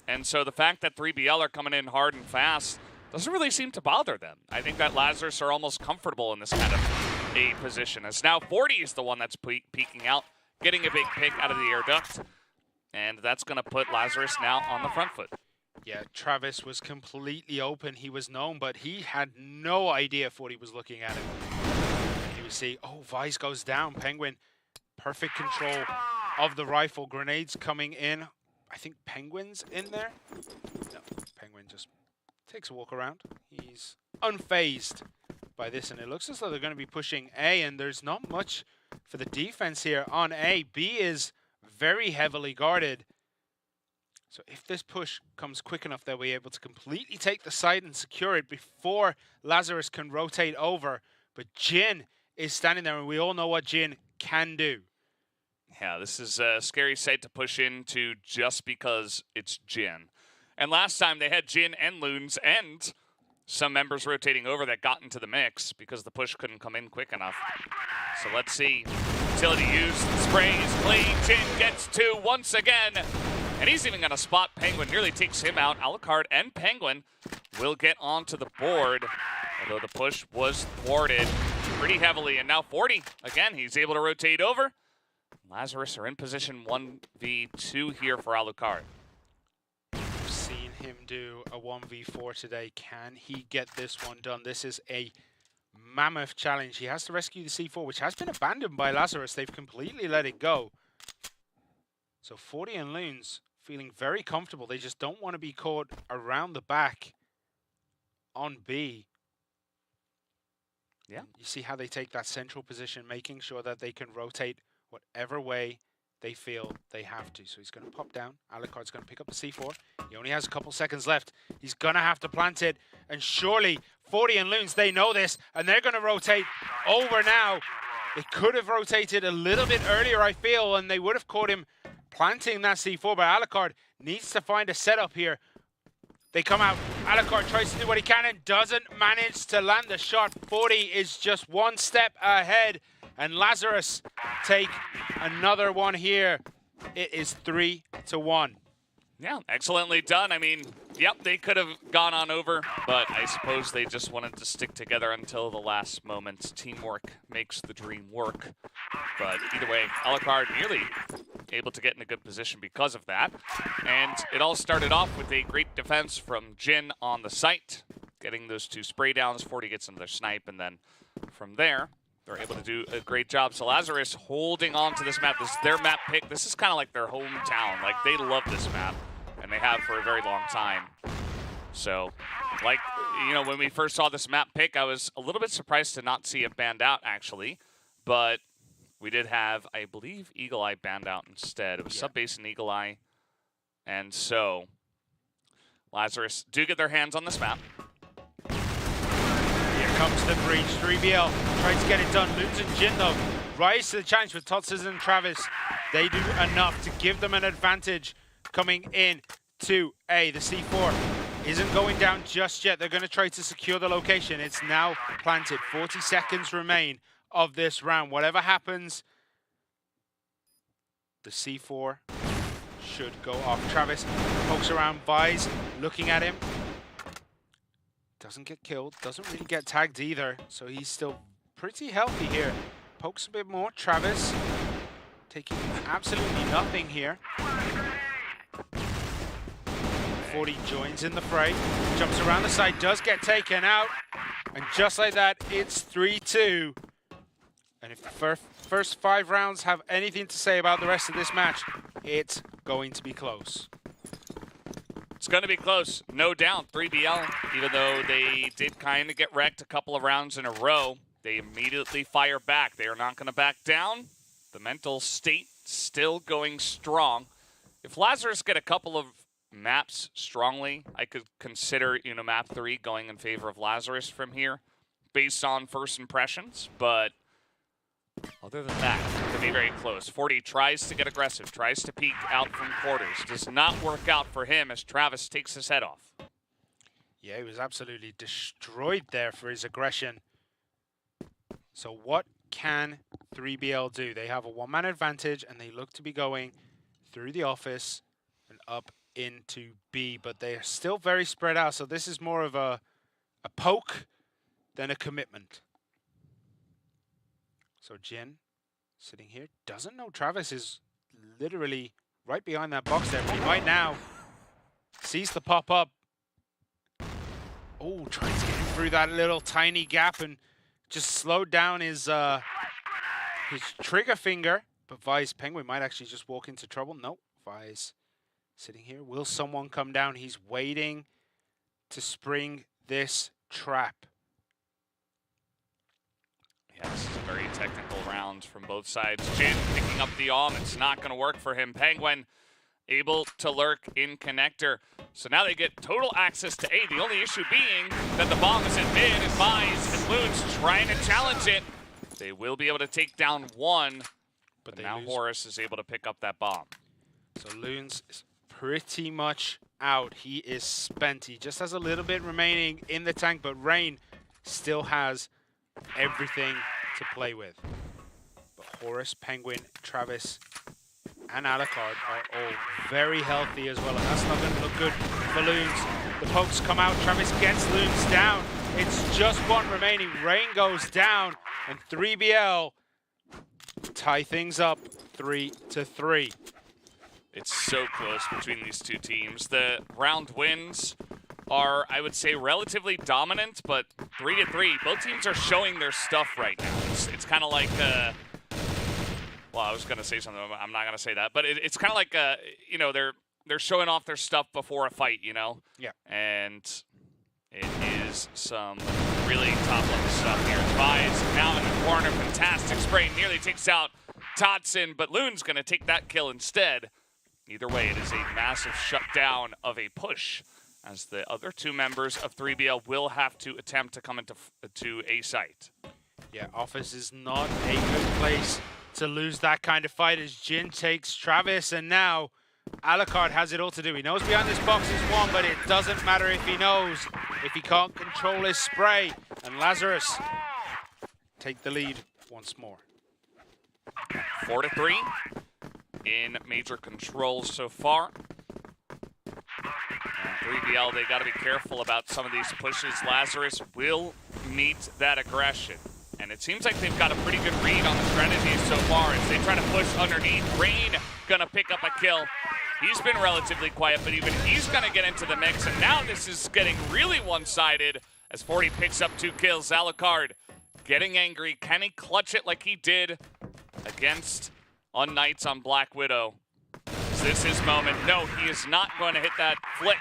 And so the fact that 3BL are coming in hard and fast doesn't really seem to bother them. I think that Lazarus are almost comfortable in this kind of a position, as now 40 is the one that's peeking out, getting a big pick out of the air duct. And that's going to put Lazarus now on the front foot. Yeah, Travis was completely open. He was known, but he had no idea 40 was looking at him. And you see, oh, Vice goes down. Penguin, perfect control of the rifle. Grenades coming in. I think Penguin's in there. No, Penguin just takes a walk around. He's unfazed by this, and it looks as though they're going to be pushing A, and there's not much for the defense here on A. B is very heavily guarded. So if this push comes quick enough, they'll be able to completely take the site and secure it before Lazarus can rotate over. But Jin is standing there, and we all know what Jin can do. Yeah, this is a scary site to push into just because it's Jin. And last time they had Jin and Loons and some members rotating over that got into the mix because the push couldn't come in quick enough. So let's see. Utility used, spray is clean, Jin gets two once again. And he's even going to spot Penguin, nearly takes him out. Alucard and Penguin will get onto the board, although the push was thwarted pretty heavily. And now 40, again, he's able to rotate over. Lazarus are in position 1v2 here for Alucard. We've seen him do a 1v4 today. Can he get this one done? This is a mammoth challenge. He has to rescue the C4, which has been abandoned by Lazarus. They've completely let it go. So 40 and Loons feeling very comfortable. They just don't want to be caught around the back on B. Yeah. You see how they take that central position, making sure that they can rotate whatever way they feel they have to. So he's going to pop down. Alucard's going to pick up the C4. He only has a couple seconds left. He's going to have to plant it. And surely 40 and Loons, they know this, and they're going to rotate over now. They could have rotated a little bit earlier, I feel, and they would have caught him planting that C4, but Alucard needs to find a setup here. They come out. Alucard tries to do what he can and doesn't manage to land the shot. 40 is just one step ahead, and Lazarus take another one here. It is 3-1. Yeah, excellently done. I mean, yep, they could have gone on over, but I suppose they just wanted to stick together until the last moment. Teamwork makes the dream work. But either way, Alucard nearly able to get in a good position because of that. And it all started off with a great defense from Jin on the site, getting those two spray downs. 40 gets another snipe, and then from there, they're able to do a great job. So Lazarus holding on to this map. This is their map pick. This is kind of like their hometown. Like, they love this map, and they have for a very long time. So, like, you know, when we first saw this map pick, I was a little bit surprised to not see it banned out, actually. But we did have, I believe, Eagle Eye banned out instead. It was Sub-Base and Eagle Eye. And so, Lazarus do get their hands on this map. Comes the breach. 3BL trying to get it done. Loons and Jin, though, rise to the challenge with Totzes and Travis. They do enough to give them an advantage coming in to A. The C4 isn't going down just yet. They're going to try to secure the location. It's now planted. 40 seconds remain of this round. Whatever happens, the C4 should go off. Travis pokes around, Vise looking at him. Doesn't get killed, doesn't really get tagged either, so he's still pretty healthy here. Pokes a bit more. Travis taking absolutely nothing here. 40 joins in the fray, jumps around the side, does get taken out, and just like that, it's 3-2. And if the first 5 rounds have anything to say about the rest of this match, it's going to be close. It's going to be close, no doubt. 3BL, even though they did kind of get wrecked a couple of rounds in a row, they immediately fire back. They are not going to back down. The mental state still going strong. If Lazarus get a couple of maps strongly, I could consider, you know, map 3 going in favor of Lazarus from here based on first impressions, but other than that, it's going to be very close. 40 tries to get aggressive, tries to peek out from quarters. Does not work out for him as Travis takes his head off. Yeah, he was absolutely destroyed there for his aggression. So what can 3BL do? They have a one-man advantage, and they look to be going through the office and up into B, but they are still very spread out. So this is more of a poke than a commitment. So Jin, sitting here, doesn't know Travis is literally right behind that box there, but he might now. Sees the pop-up. Oh, trying to get him through that little tiny gap and just slowed down his trigger finger. But Vi's Penguin might actually just walk into trouble. Nope, Vi's sitting here. Will someone come down? He's waiting to spring this trap. Yeah, this is a very technical round from both sides. Jin picking up the arm. It's not going to work for him. Penguin able to lurk in connector. So now they get total access to A. The only issue being that the bomb is in mid and Vi's and Loons trying to challenge it. They will be able to take down one, but now Horus is able to pick up that bomb. So Loons is pretty much out. He is spent. He just has a little bit remaining in the tank, but Rain still has everything to play with. But Horus, Penguin, Travis, and Alucard are all very healthy as well, and that's not going to look good for Loons. The pokes come out. Travis gets Loons down. It's just one remaining. Rain goes down, and 3BL tie things up 3-3. It's so close between these two teams. The round wins are, I would say, relatively dominant, but 3-3. Both teams are showing their stuff right now. It's kind of like, well, I was going to say something. I'm not going to say that, but it's kind of like, you know, they're showing off their stuff before a fight, you know? Yeah. And it is some really top-level stuff here. Vi's now in the corner. Fantastic spray. Nearly takes out Totson, but Loon's going to take that kill instead. Either way, it is a massive shutdown of a push, as the other two members of 3BL will have to attempt to come into A site. Yeah, Office is not a good place to lose that kind of fight as Jin takes Travis, and now Alucard has it all to do. He knows behind this box is one, but it doesn't matter if he knows, if he can't control his spray. And Lazarus take the lead once more. 4-3 in major controls so far. And 3BL, they got to be careful about some of these pushes. Lazarus will meet that aggression. And it seems like they've got a pretty good read on the strategy so far as they try to push underneath. Rain gonna pick up a kill. He's been relatively quiet, but even he's gonna get into the mix. And now this is getting really one-sided as 40 picks up 2 kills. Alucard getting angry. Can he clutch it like he did against UNKNIGHTS on Black Widow? Is this his moment? No, he is not going to hit that flick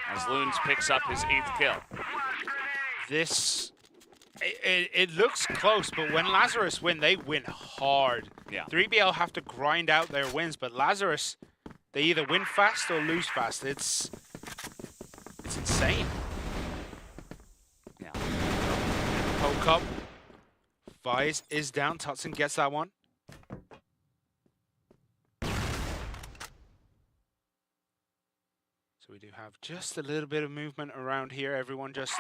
as Loons picks up his 8th kill. It looks close, but when Lazarus win, they win hard. Yeah. 3BL have to grind out their wins, but Lazarus, they either win fast or lose fast. It's insane. Yeah. Poke up. Vi's is down. Totson gets that one. So we do have just a little bit of movement around here. Everyone just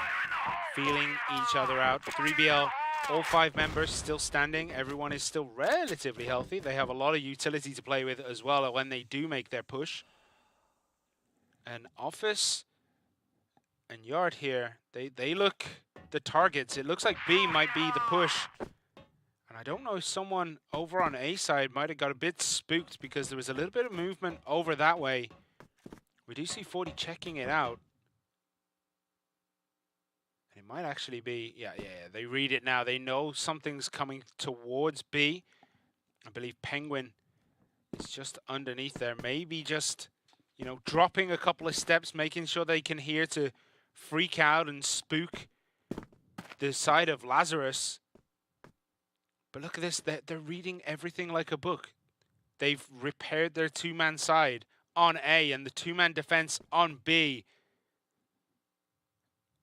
feeling each other out. 3BL, all 5 members still standing. Everyone is still relatively healthy. They have a lot of utility to play with as well when they do make their push. And Office and Yard here, they look the targets. It looks like B might be the push. And I don't know if someone over on A side might have got a bit spooked because there was a little bit of movement over that way. We do see 40 checking it out. And it might actually be, yeah, they read it now. They know something's coming towards B. I believe Penguin is just underneath there. Maybe just, you know, dropping a couple of steps, making sure they can hear to freak out and spook the side of Lazarus. But look at this, they're reading everything like a book. They've repaired their 2-man side on A and the 2-man defense on B.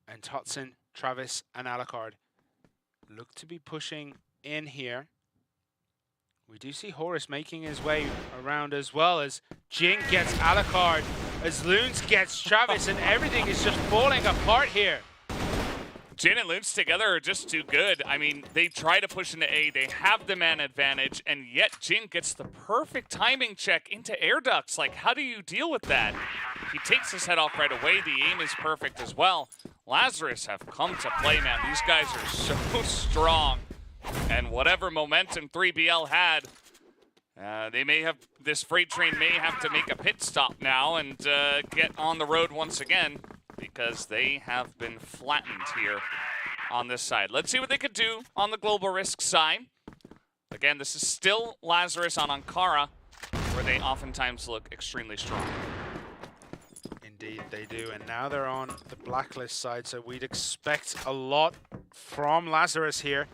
And Totson, Travis, and Alucard look to be pushing in here. We do see Horus making his way around as well as Jin gets Alucard, as Loons gets Travis, and everything is just falling apart here. Jin and Loons together are just too good. I mean, they try to push into A, they have the man advantage, and yet Jin gets the perfect timing check into air ducts. Like, how do you deal with that? He takes his head off right away. The aim is perfect as well. Lazarus have come to play, man. These guys are so strong. And whatever momentum 3BL had, they may have, this freight train may have to make a pit stop now and get on the road once again, because they have been flattened here on this side. Let's see what they could do on the global risk side. Again, this is still Lazarus on Ankara, where they oftentimes look extremely strong. Indeed, they do. And now they're on the blacklist side, so we'd expect a lot from Lazarus here.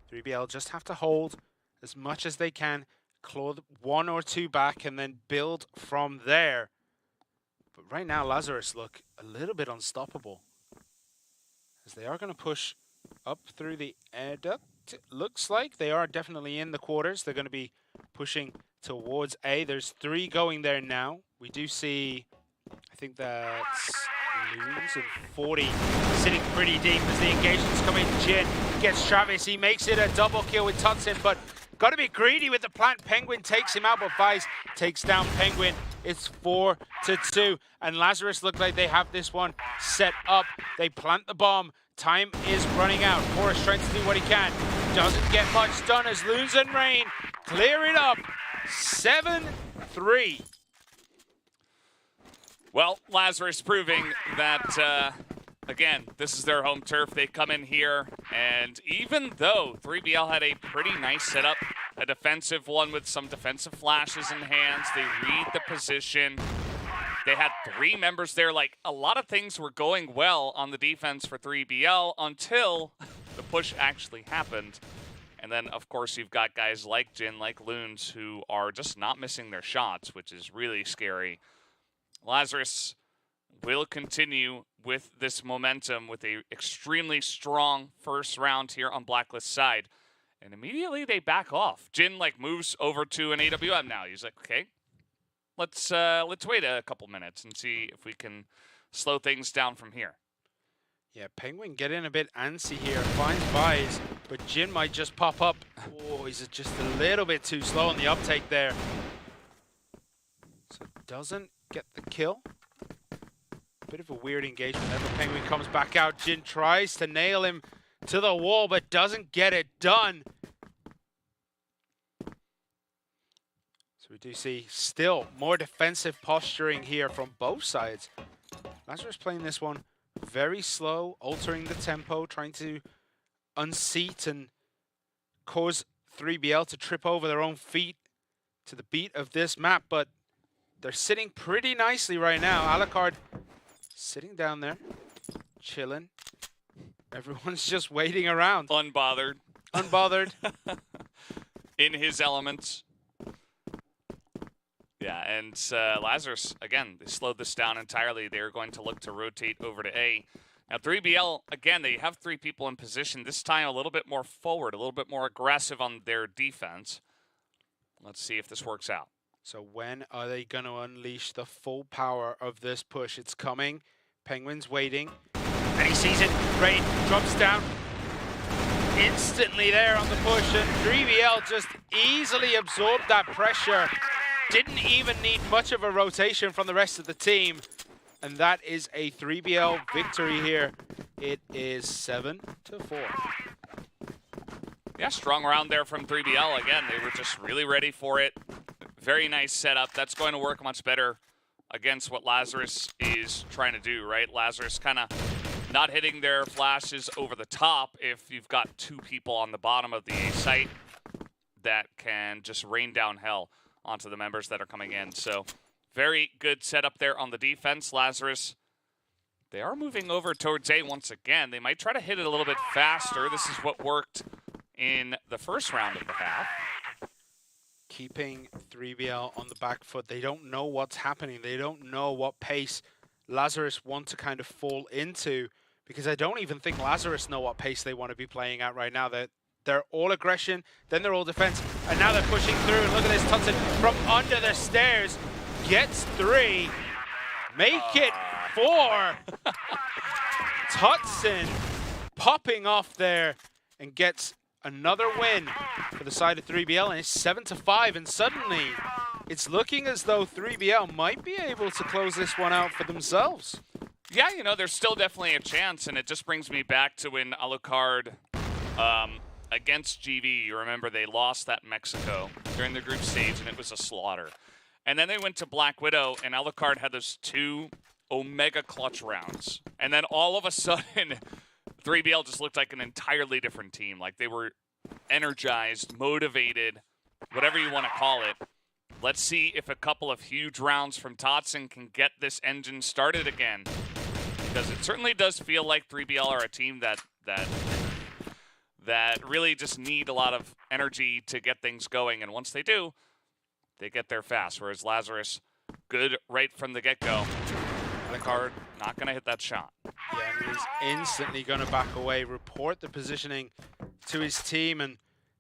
3BL just have to hold as much as they can, claw one or two back, and then build from there. But right now, Lazarus look a little bit unstoppable, as they are going to push up through the air duct. It looks like they are definitely in the quarters. They're going to be pushing towards A. There's 3 going there now. We do see, I think that's Loons and 40 sitting pretty deep as the engagements come in. Jin gets Travis. He makes it a double kill with Tutsin, but got to be greedy with the plant. Penguin takes him out, but Vice takes down Penguin. It's 4-2, and Lazarus look like they have this one set up. They plant the bomb. Time is running out. Forrest trying to do what he can. Doesn't get much done as Loons and Rain clear it up. 7-3. Well, Lazarus proving that, again, this is their home turf. They come in here, and even though 3BL had a pretty nice setup, a defensive one with some defensive flashes in hands, they read the position. They had 3 members there. Like, a lot of things were going well on the defense for 3BL until the push actually happened. And then, of course, you've got guys like Jin, like Loons, who are just not missing their shots, which is really scary. Lazarus will continue with this momentum with a extremely strong first round here on Blacklist side. And immediately they back off. Jin like moves over to an AWM now. He's like, okay, let's wait a couple minutes and see if we can slow things down from here. Yeah, Penguin getting a bit antsy here, finds Vice, but Jin might just pop up. Oh, he's just a little bit too slow on the uptake there. So doesn't get the kill. Bit of a weird engagement there, but Penguin comes back out. Jin tries to nail him to the wall, but doesn't get it done. So we do see still more defensive posturing here from both sides. Lazarus playing this one very slow, altering the tempo, trying to unseat and cause 3BL to trip over their own feet to the beat of this map, but they're sitting pretty nicely right now. Alucard sitting down there, chilling. Everyone's just waiting around. Unbothered. Unbothered. In his elements. Yeah, and Lazarus, again, they slowed this down entirely. They're going to look to rotate over to A. Now, 3BL, again, they have 3 people in position. This time a little bit more forward, a little bit more aggressive on their defense. Let's see if this works out. So when are they going to unleash the full power of this push? It's coming. Penguin's waiting. And he sees it. Rain drops down instantly there on the push. And 3BL just easily absorbed that pressure. Didn't even need much of a rotation from the rest of the team. And that is a 3BL victory here. It is 7-4. Yeah, strong round there from 3BL. Again, they were just really ready for it. Very nice setup. That's going to work much better against what Lazarus is trying to do, right? Lazarus kind of not hitting their flashes over the top if you've got 2 people on the bottom of the A site that can just rain down hell onto the members that are coming in. So very good setup there on the defense. Lazarus, they are moving over towards A once again. They might try to hit it a little bit faster. This is what worked in the first round of the half. Keeping 3BL on the back foot. They don't know what's happening. They don't know what pace Lazarus want to kind of fall into, because I don't even think Lazarus know what pace they want to be playing at right now. They're all aggression, then they're all defense, and now they're pushing through. And look at this, Tutsin from under the stairs gets 3. Make it 4. Tutsin popping off there and gets another win for the side of 3BL, and it's 7-5, and suddenly it's looking as though 3BL might be able to close this one out for themselves. Yeah, you know, there's still definitely a chance, and it just brings me back to when Alucard against GV, you remember they lost that Mexico during the group stage, and it was a slaughter. And then they went to Black Widow, and Alucard had those 2 Omega clutch rounds. And then all of a sudden, 3BL just looked like an entirely different team. Like they were energized, motivated, whatever you want to call it. Let's see if a couple of huge rounds from Totson can get this engine started again. Because it certainly does feel like 3BL are a team that really just need a lot of energy to get things going. And once they do, they get there fast. Whereas Lazarus, good right from the get-go. Alucard not going to hit that shot. Yeah, and he's instantly going to back away, report the positioning to his team, and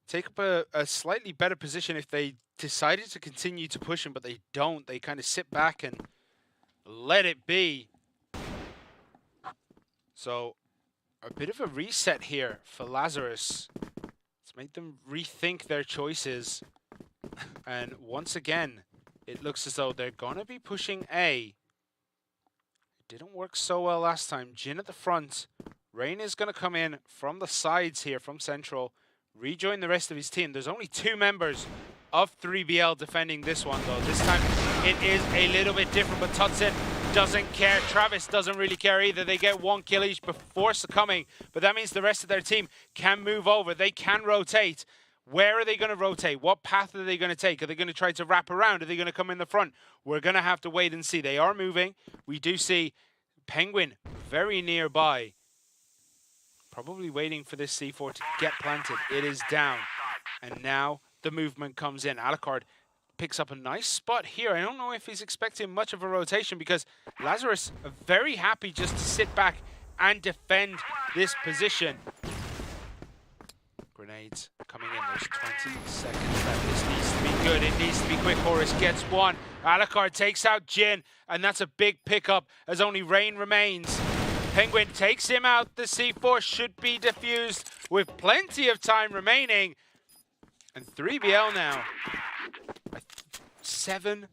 take up a slightly better position if they decided to continue to push him, but they don't. They kind of sit back and let it be. So a bit of a reset here for Lazarus. Let's make them rethink their choices. And once again, it looks as though they're going to be pushing A. It didn't work so well last time. Jin at the front. Rain is going to come in from the sides here, from Central. Rejoin the rest of his team. There's only 2 members of 3BL defending this one, though. This time it is a little bit different, but Totson doesn't care. Travis doesn't really care either. They get 1 kill each before succumbing, but that means the rest of their team can move over. They can rotate. Where are they going to rotate? What path are they going to take? Are they going to try to wrap around? Are they going to come in the front? We're going to have to wait and see. They are moving. We do see Penguin very nearby. Probably waiting for this C4 to get planted. It is down. And now the movement comes in. Alucard picks up a nice spot here. I don't know if he's expecting much of a rotation because Lazarus are very happy just to sit back and defend this position. Grenades coming in. There's 20 seconds left. This needs to be good. It needs to be quick. Horus gets 1. Alucard takes out Jin, and that's a big pickup as only Rain remains. Penguin takes him out. The C4 should be defused with plenty of time remaining. And 3BL now. 7-5.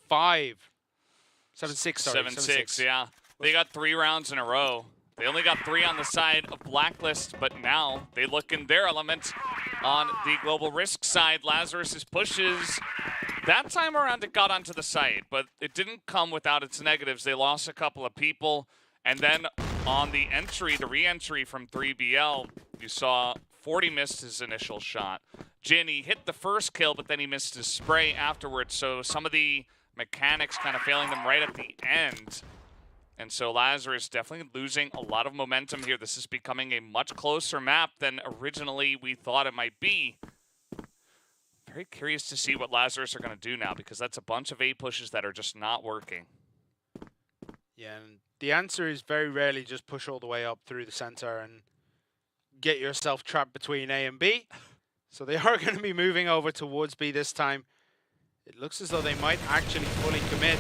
7-6, sorry. 7-6, yeah. They got 3 rounds in a row. They only got 3 on the side of Blacklist, but now they look in their element on the Global Risk side. Lazarus's pushes, that time around it got onto the site, but it didn't come without its negatives. They lost a couple of people, and then on the entry, the re-entry from 3BL, you saw 40 missed his initial shot. Jin, he hit the first kill, but then he missed his spray afterwards, so some of the mechanics kind of failing them right at the end. And so Lazarus definitely losing a lot of momentum here. This is becoming a much closer map than originally we thought it might be. Very curious to see what Lazarus are going to do now, because that's a bunch of A pushes that are just not working. Yeah, and the answer is very rarely just push all the way up through the center and get yourself trapped between A and B. So they are going to be moving over towards B this time. It looks as though they might actually fully commit.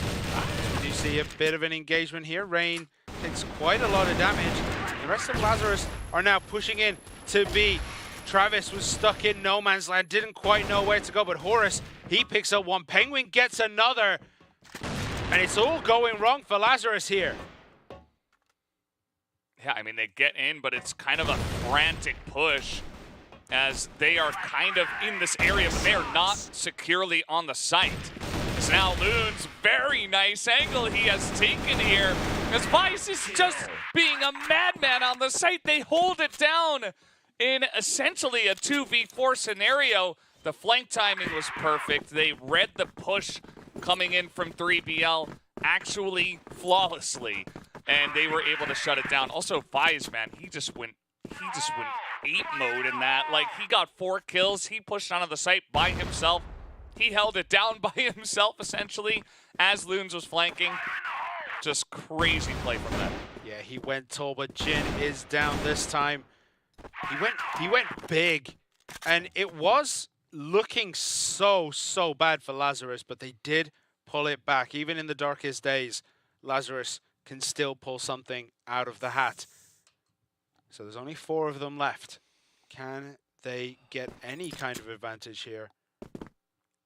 We do see a bit of an engagement here. Rain takes quite a lot of damage. The rest of Lazarus are now pushing in to B. Travis was stuck in no man's land, didn't quite know where to go, but Horus, he picks up 1. Penguin gets another. And it's all going wrong for Lazarus here. Yeah, I mean, they get in, but it's kind of a frantic push as they are kind of in this area, but they are not securely on the site. So now Loon's very nice angle he has taken here, as Vice is just being a madman on the site. They hold it down in essentially a 2v4 scenario. The flank timing was perfect. They read the push coming in from 3BL actually flawlessly, and they were able to shut it down. Also, Vice, man, he just went ape mode in that. Like, he got 4 kills. He pushed onto the site by himself. He held it down by himself, essentially, as Loons was flanking. Just crazy play from them. Yeah, he went tall, but Jin is down this time. He went big, and it was looking so bad for Lazarus, but they did pull it back. Even in the darkest days, Lazarus can still pull something out of the hat. So there's only 4 of them left. Can they get any kind of advantage here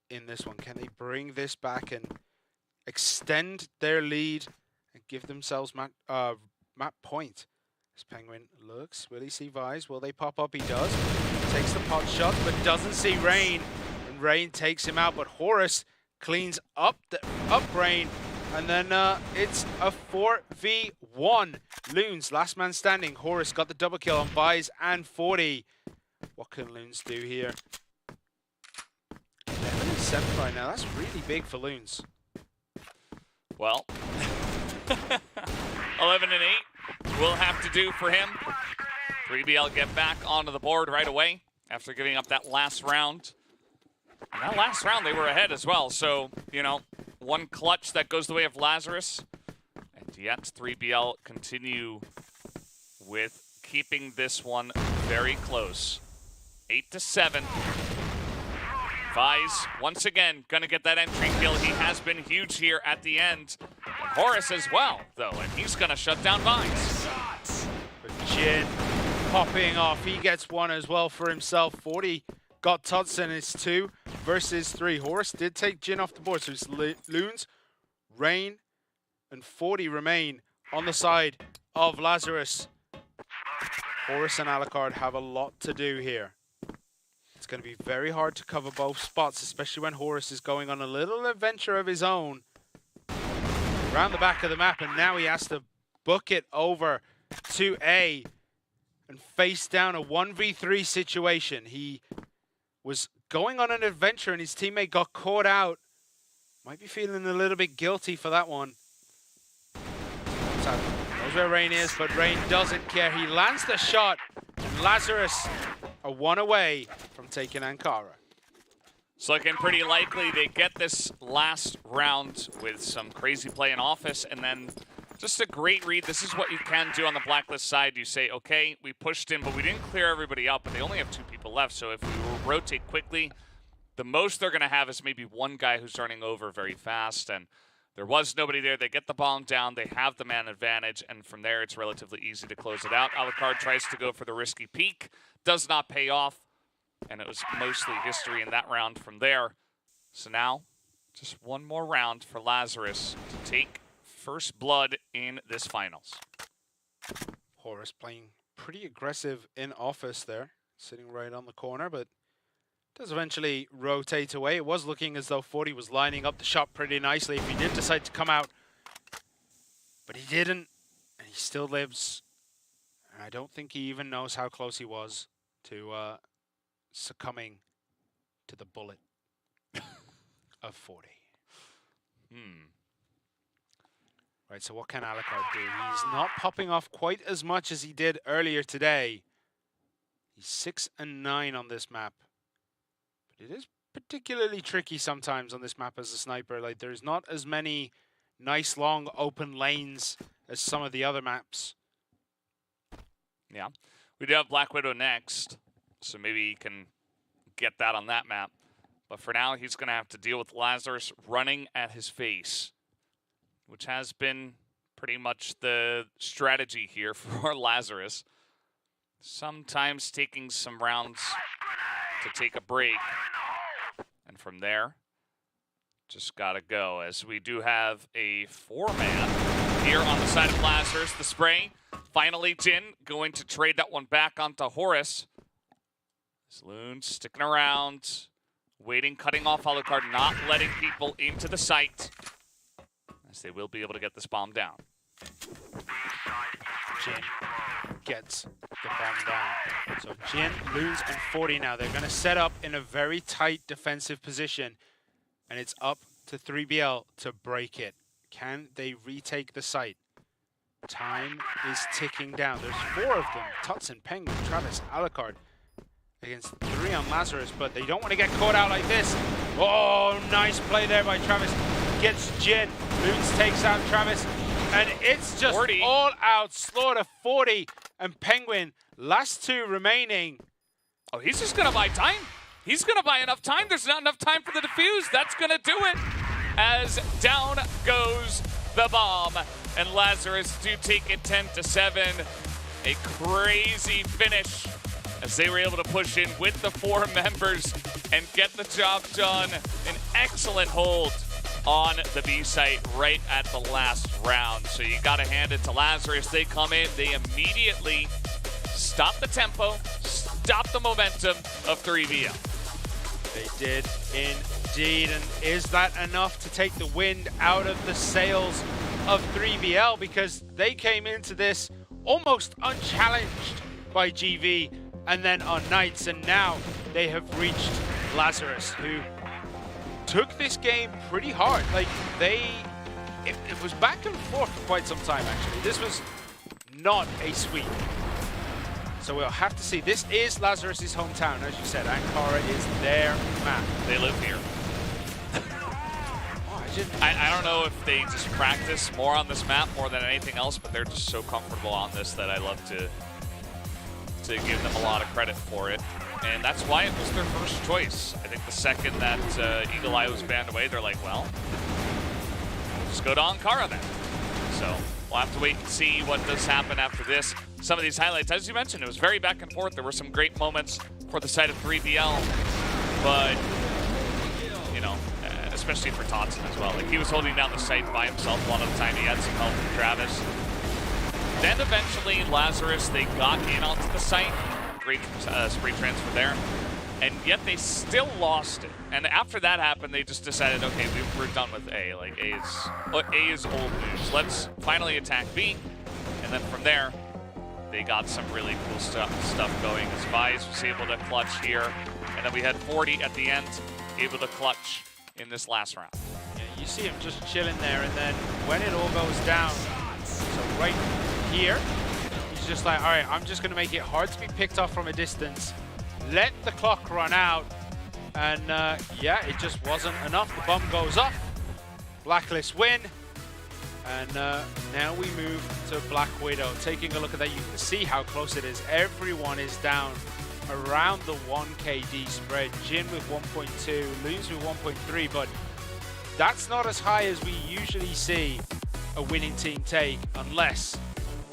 in this one? Can they bring this back and extend their lead and give themselves map point? As Penguin looks, will he see Vise? Will they pop up? He does. Takes the pot shot, but doesn't see Rain. And Rain takes him out, but Horus cleans up Rain. And then it's a 4v1. Loons, last man standing. Horus got the double kill on Vise and 40. What can Loons do here? 11-7 right now. That's really big for Loons. Well, 11-8 will have to do for him. 3BL get back onto the board right away after giving up that last round. And that last round, they were ahead as well. So, you know, one clutch that goes the way of Lazarus. And yet 3BL continue with keeping this one very close. 8-7. Vise, once again, gonna get that entry kill. He has been huge here at the end. And Horus as well, though, and he's gonna shut down Vise. But Jin popping off. He gets one as well for himself. 40 got Todson. It's 2 versus 3. Horus did take Jin off the board, so it's Loons, Rain, and 40 remain on the side of Lazarus. Horus and Alucard have a lot to do here. It's going to be very hard to cover both spots, especially when Horus is going on a little adventure of his own around the back of the map, and now he has to book it over to A and face down a 1v3 situation. He was going on an adventure and his teammate got caught out. Might be feeling a little bit guilty for that one. Knows where Rain is, but Rain doesn't care. He lands the shot, and Lazarus are 1 away from taking Ankara. It's looking pretty likely they get this last round with some crazy play in office, and then just a great read. This is what you can do on the Blacklist side. You say, okay, we pushed in, but we didn't clear everybody out, but they only have 2 people left, so if we rotate quickly, the most they're going to have is maybe one guy who's running over very fast, and there was nobody there. They get the bomb down. They have the man advantage, and from there, it's relatively easy to close it out. Alucard tries to go for the risky peek. Does not pay off, and it was mostly history in that round from there. So now, just one more round for Lazarus to take first blood in this finals. Horus playing pretty aggressive in office there, sitting right on the corner, but does eventually rotate away. It was looking as though 40 was lining up the shot pretty nicely if he did decide to come out, but he didn't, and he still lives. And I don't think he even knows how close he was to succumbing to the bullet of 40. Right, so what can Alucard do? He's not popping off quite as much as he did earlier today. He's 6 and 9 on this map. But it is particularly tricky sometimes on this map as a sniper. Like, there's not as many nice long open lanes as some of the other maps. Yeah, we do have Black Widow next, so maybe he can get that on that map. But for now, he's going to have to deal with Lazarus running at his face, which has been pretty much the strategy here for Lazarus. Sometimes taking some rounds to take a break. And from there, just got to go, as we do have a 4-man here on the side of Lazarus. The spray, finally Jin going to trade that one back onto Horus. Loon sticking around, waiting, cutting off Alucard, not letting people into the site, as they will be able to get this bomb down. Jin gets the bomb down. So Jin, Loons, and 40 now. They're going to set up in a very tight defensive position, and it's up to 3BL to break it. Can they retake the site? Time is ticking down. There's 4 of them. Todson, Penguin, Travis, Alucard against 3 on Lazarus, but they don't want to get caught out like this. Oh, nice play there by Travis. Gets Jin. Loons takes out Travis. And it's just 40. All out slaughter. 40 and Penguin. Last 2 remaining. Oh, he's just going to buy time. He's going to buy enough time. There's not enough time for the defuse. That's going to do it. As down goes the bomb. And Lazarus do take it 10-7. A crazy finish as they were able to push in with the 4 members and get the job done. An excellent hold on the B site right at the last round. So you got to hand it to Lazarus. They come in, they immediately stop the tempo, stop the momentum of 3VL. They did indeed, and is that enough to take the wind out of the sails of 3VL? Because they came into this almost unchallenged by GV and then UNKNIGHTS, and now they have reached Lazarus, who took this game pretty hard. Like, it was back and forth for quite some time, actually. This was not a sweep. So we'll have to see. This is Lazarus' hometown, as you said. Ankara is their map. They live here. I don't know if they just practice more on this map more than anything else, but they're just so comfortable on this that I love to give them a lot of credit for it. And that's why it was their first choice. I think the second that Eagle Eye was banned away, they're like, well, just go to Ankara then. So we'll have to wait and see what does happen after this. Some of these highlights, as you mentioned, it was very back and forth. There were some great moments for the side of 3VL, but, you know, especially for Totson as well. Like, he was holding down the site by himself a lot of the time. He had some help from Travis. Then eventually, Lazarus, they got in onto the site. Great spree transfer there. And yet they still lost it. And after that happened, they just decided, okay, we're done with A. Like, A is old news. Let's finally attack B. And then from there, they got some really cool stuff going. As Vise was able to clutch here. And then we had 40 at the end, able to clutch in this last round. Yeah, you see him just chilling there, and then when it all goes down, so right here, he's just like, all right, I'm just going to make it hard to be picked off from a distance. Let the clock run out. And yeah, it just wasn't enough. The bomb goes off. Blacklist win. And now we move to Black Widow. Taking a look at that, you can see how close it is. Everyone is down around the 1 KD spread. Jin with 1.2, Loons with 1.3, but that's not as high as we usually see a winning team take, unless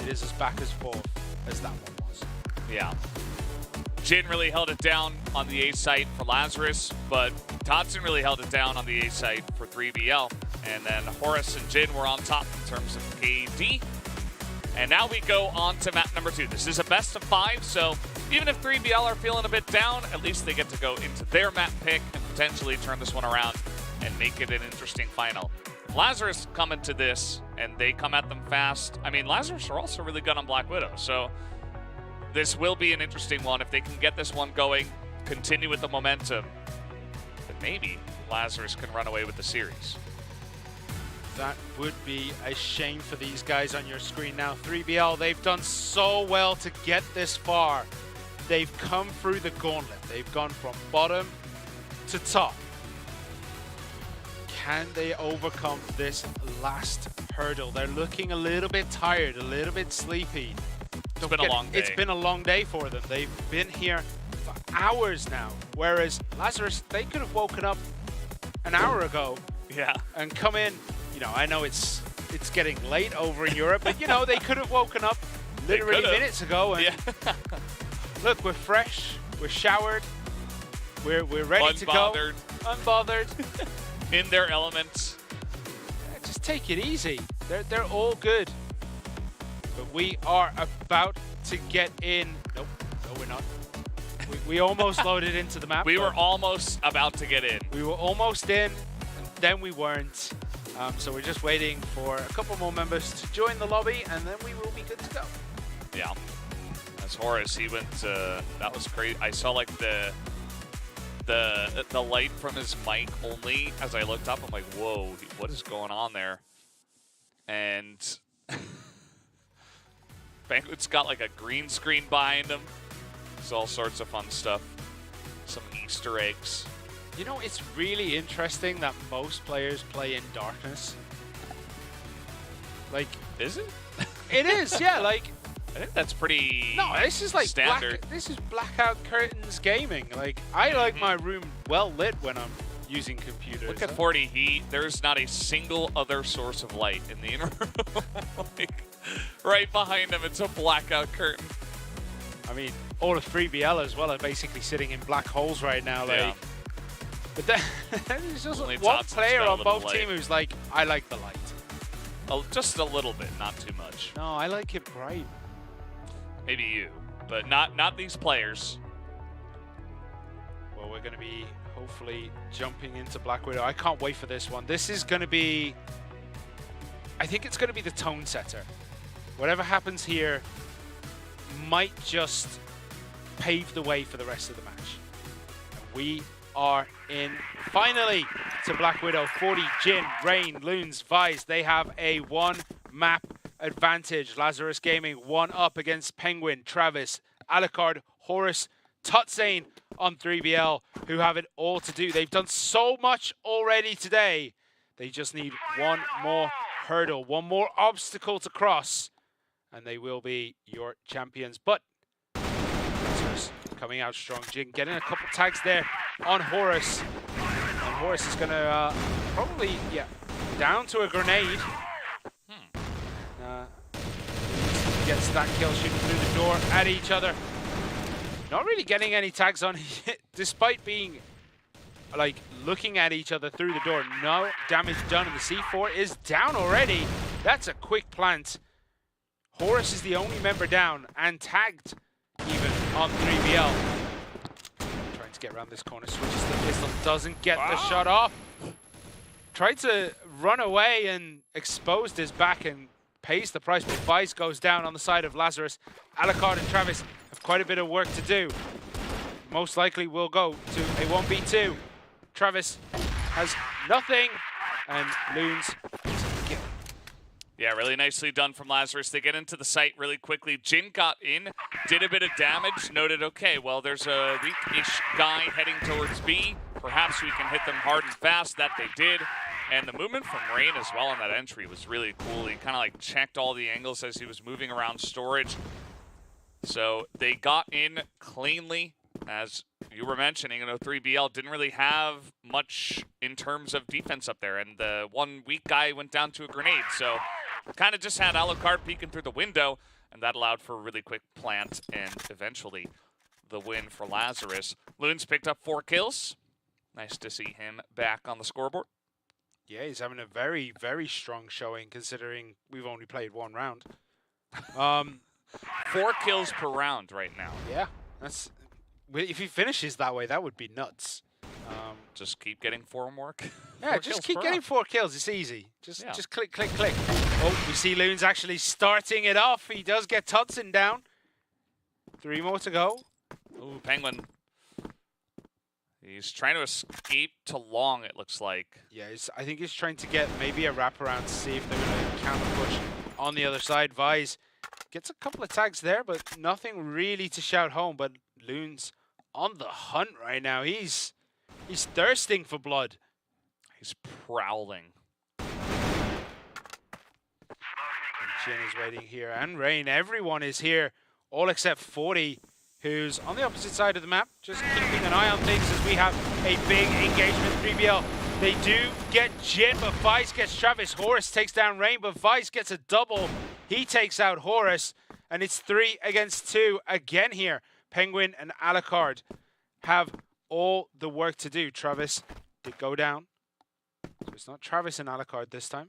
it is as back as forth as that one was. Yeah. Jin really held it down on the A site for Lazarus, but Totson really held it down on the A site for 3VL. And then Horus and Jin were on top in terms of KD. And now we go on to map number 2. This is a best of 5, so even if 3VL are feeling a bit down, at least they get to go into their map pick and potentially turn this one around and make it an interesting final. If Lazarus come into this and they come at them fast, I mean, Lazarus are also really good on Black Widow, so this will be an interesting one. If they can get this one going, continue with the momentum, then maybe Lazarus can run away with the series. That would be a shame for these guys on your screen now. 3VL, they've done so well to get this far. They've come through the gauntlet. They've gone from bottom to top. Can they overcome this last hurdle? They're looking a little bit tired, a little bit sleepy. It's been a long day. It's been a long day for them. They've been here for hours now. Whereas Lazarus, they could have woken up an hour ago, yeah, and come in. You know, I know it's getting late over in Europe, but you know, they could have woken up literally minutes ago. And yeah. Look, we're fresh, we're showered, we're ready to go. Unbothered. In their elements. Yeah, just take it easy. They're all good. But we are about to get in. Nope, no we're not. We almost loaded into the map. We were almost about to get in. We were almost in, and then we weren't. So we're just waiting for a couple more members to join the lobby, and then we will be good to go. Yeah. As Horus, he went, that was crazy. I saw like the light from his mic only as I looked up. I'm like, whoa, what is going on there? And Banquet's got like a green screen behind him. There's all sorts of fun stuff. Some Easter eggs. You know, it's really interesting that most players play in darkness. Like, is it? It is, yeah. Like, I think that's pretty. No, this is like standard. This is blackout curtains gaming. Like, I like my room well lit when I'm using computers. Look at 40. There's not a single other source of light in the inner room. Like, right behind him, it's a blackout curtain. I mean, all of 3BL as well are basically sitting in black holes right now. Like, Yeah. but then there's just Only one Totson's player got a on little both light. teams who's like, I like the light. Oh, just a little bit, not too much. No, I like it bright. Maybe you, but not these players. Well, we're going to be hopefully jumping into Black Widow. I can't wait for this one. This is going to be, I think it's going to be the tone setter. Whatever happens here might just pave the way for the rest of the match. And we are in finally to Black Widow. 40, Jin, Rain, Loons, Vice. They have a one map advantage. Lazarus Gaming one up against Penguin, Travis, Alucard, Horus, Tutsane on 3BL, who have it all to do. They've done so much already today. They just need one more hurdle, one more obstacle to cross, and they will be your champions. But Lazarus coming out strong. Jin getting a couple tags there on Horus. And Horus is going to probably, down to a grenade. Gets that kill, shooting through the door at each other. Not really getting any tags on, despite being like looking at each other through the door. No damage done, and the C4 is down already. That's a quick plant. Horus is the only member down and tagged even on 3BL. Trying to get around this corner, switches the pistol, doesn't get the shot off. Tried to run away and exposed his back and pays the price, but Vice goes down on the side of Lazarus. Alucard and Travis have quite a bit of work to do. Most likely will go to a 1v2. Travis has nothing, and Loons is a kill. Yeah, really nicely done from Lazarus. They get into the site really quickly. Jin got in, did a bit of damage, noted, okay, well, there's a weak-ish guy heading towards B. Perhaps we can hit them hard and fast. That they did. And the movement from Rain as well on that entry was really cool. He kind of like checked all the angles as he was moving around storage. So they got in cleanly. As you were mentioning, 3BL didn't really have much in terms of defense up there. And the one weak guy went down to a grenade. So kind of just had Alucard peeking through the window. And that allowed for a really quick plant and eventually the win for Lazarus. Loons picked up 4 kills. Nice to see him back on the scoreboard. Yeah, he's having a very, very strong showing considering we've only played one round. 4 kills per round right now. Yeah, that's if he finishes that way, that would be nuts. Just keep getting form work. Yeah, just keep getting 4 kills. It's easy. Just click, click, click. Oh, we see Loons actually starting it off. He does get Tutson down. 3 more to go. Ooh, Penguin. He's trying to escape to long, it looks like. Yeah, I think he's trying to get maybe a wraparound to see if they're going to counter push on the other side. Vise gets a couple of tags there, but nothing really to shout home. But Loons on the hunt right now. He's thirsting for blood. He's prowling. And Jin is waiting here, and Rain. Everyone is here, all except 40. Who's on the opposite side of the map, just keeping an eye on things as we have a big engagement. 3BL, they do get Jin, but Vice gets Travis. Horus takes down Rain, but Vice gets a double. He takes out Horus, and it's 3 against 2 again here. Penguin and Alucard have all the work to do. Travis did go down, so it's not Travis and Alucard this time.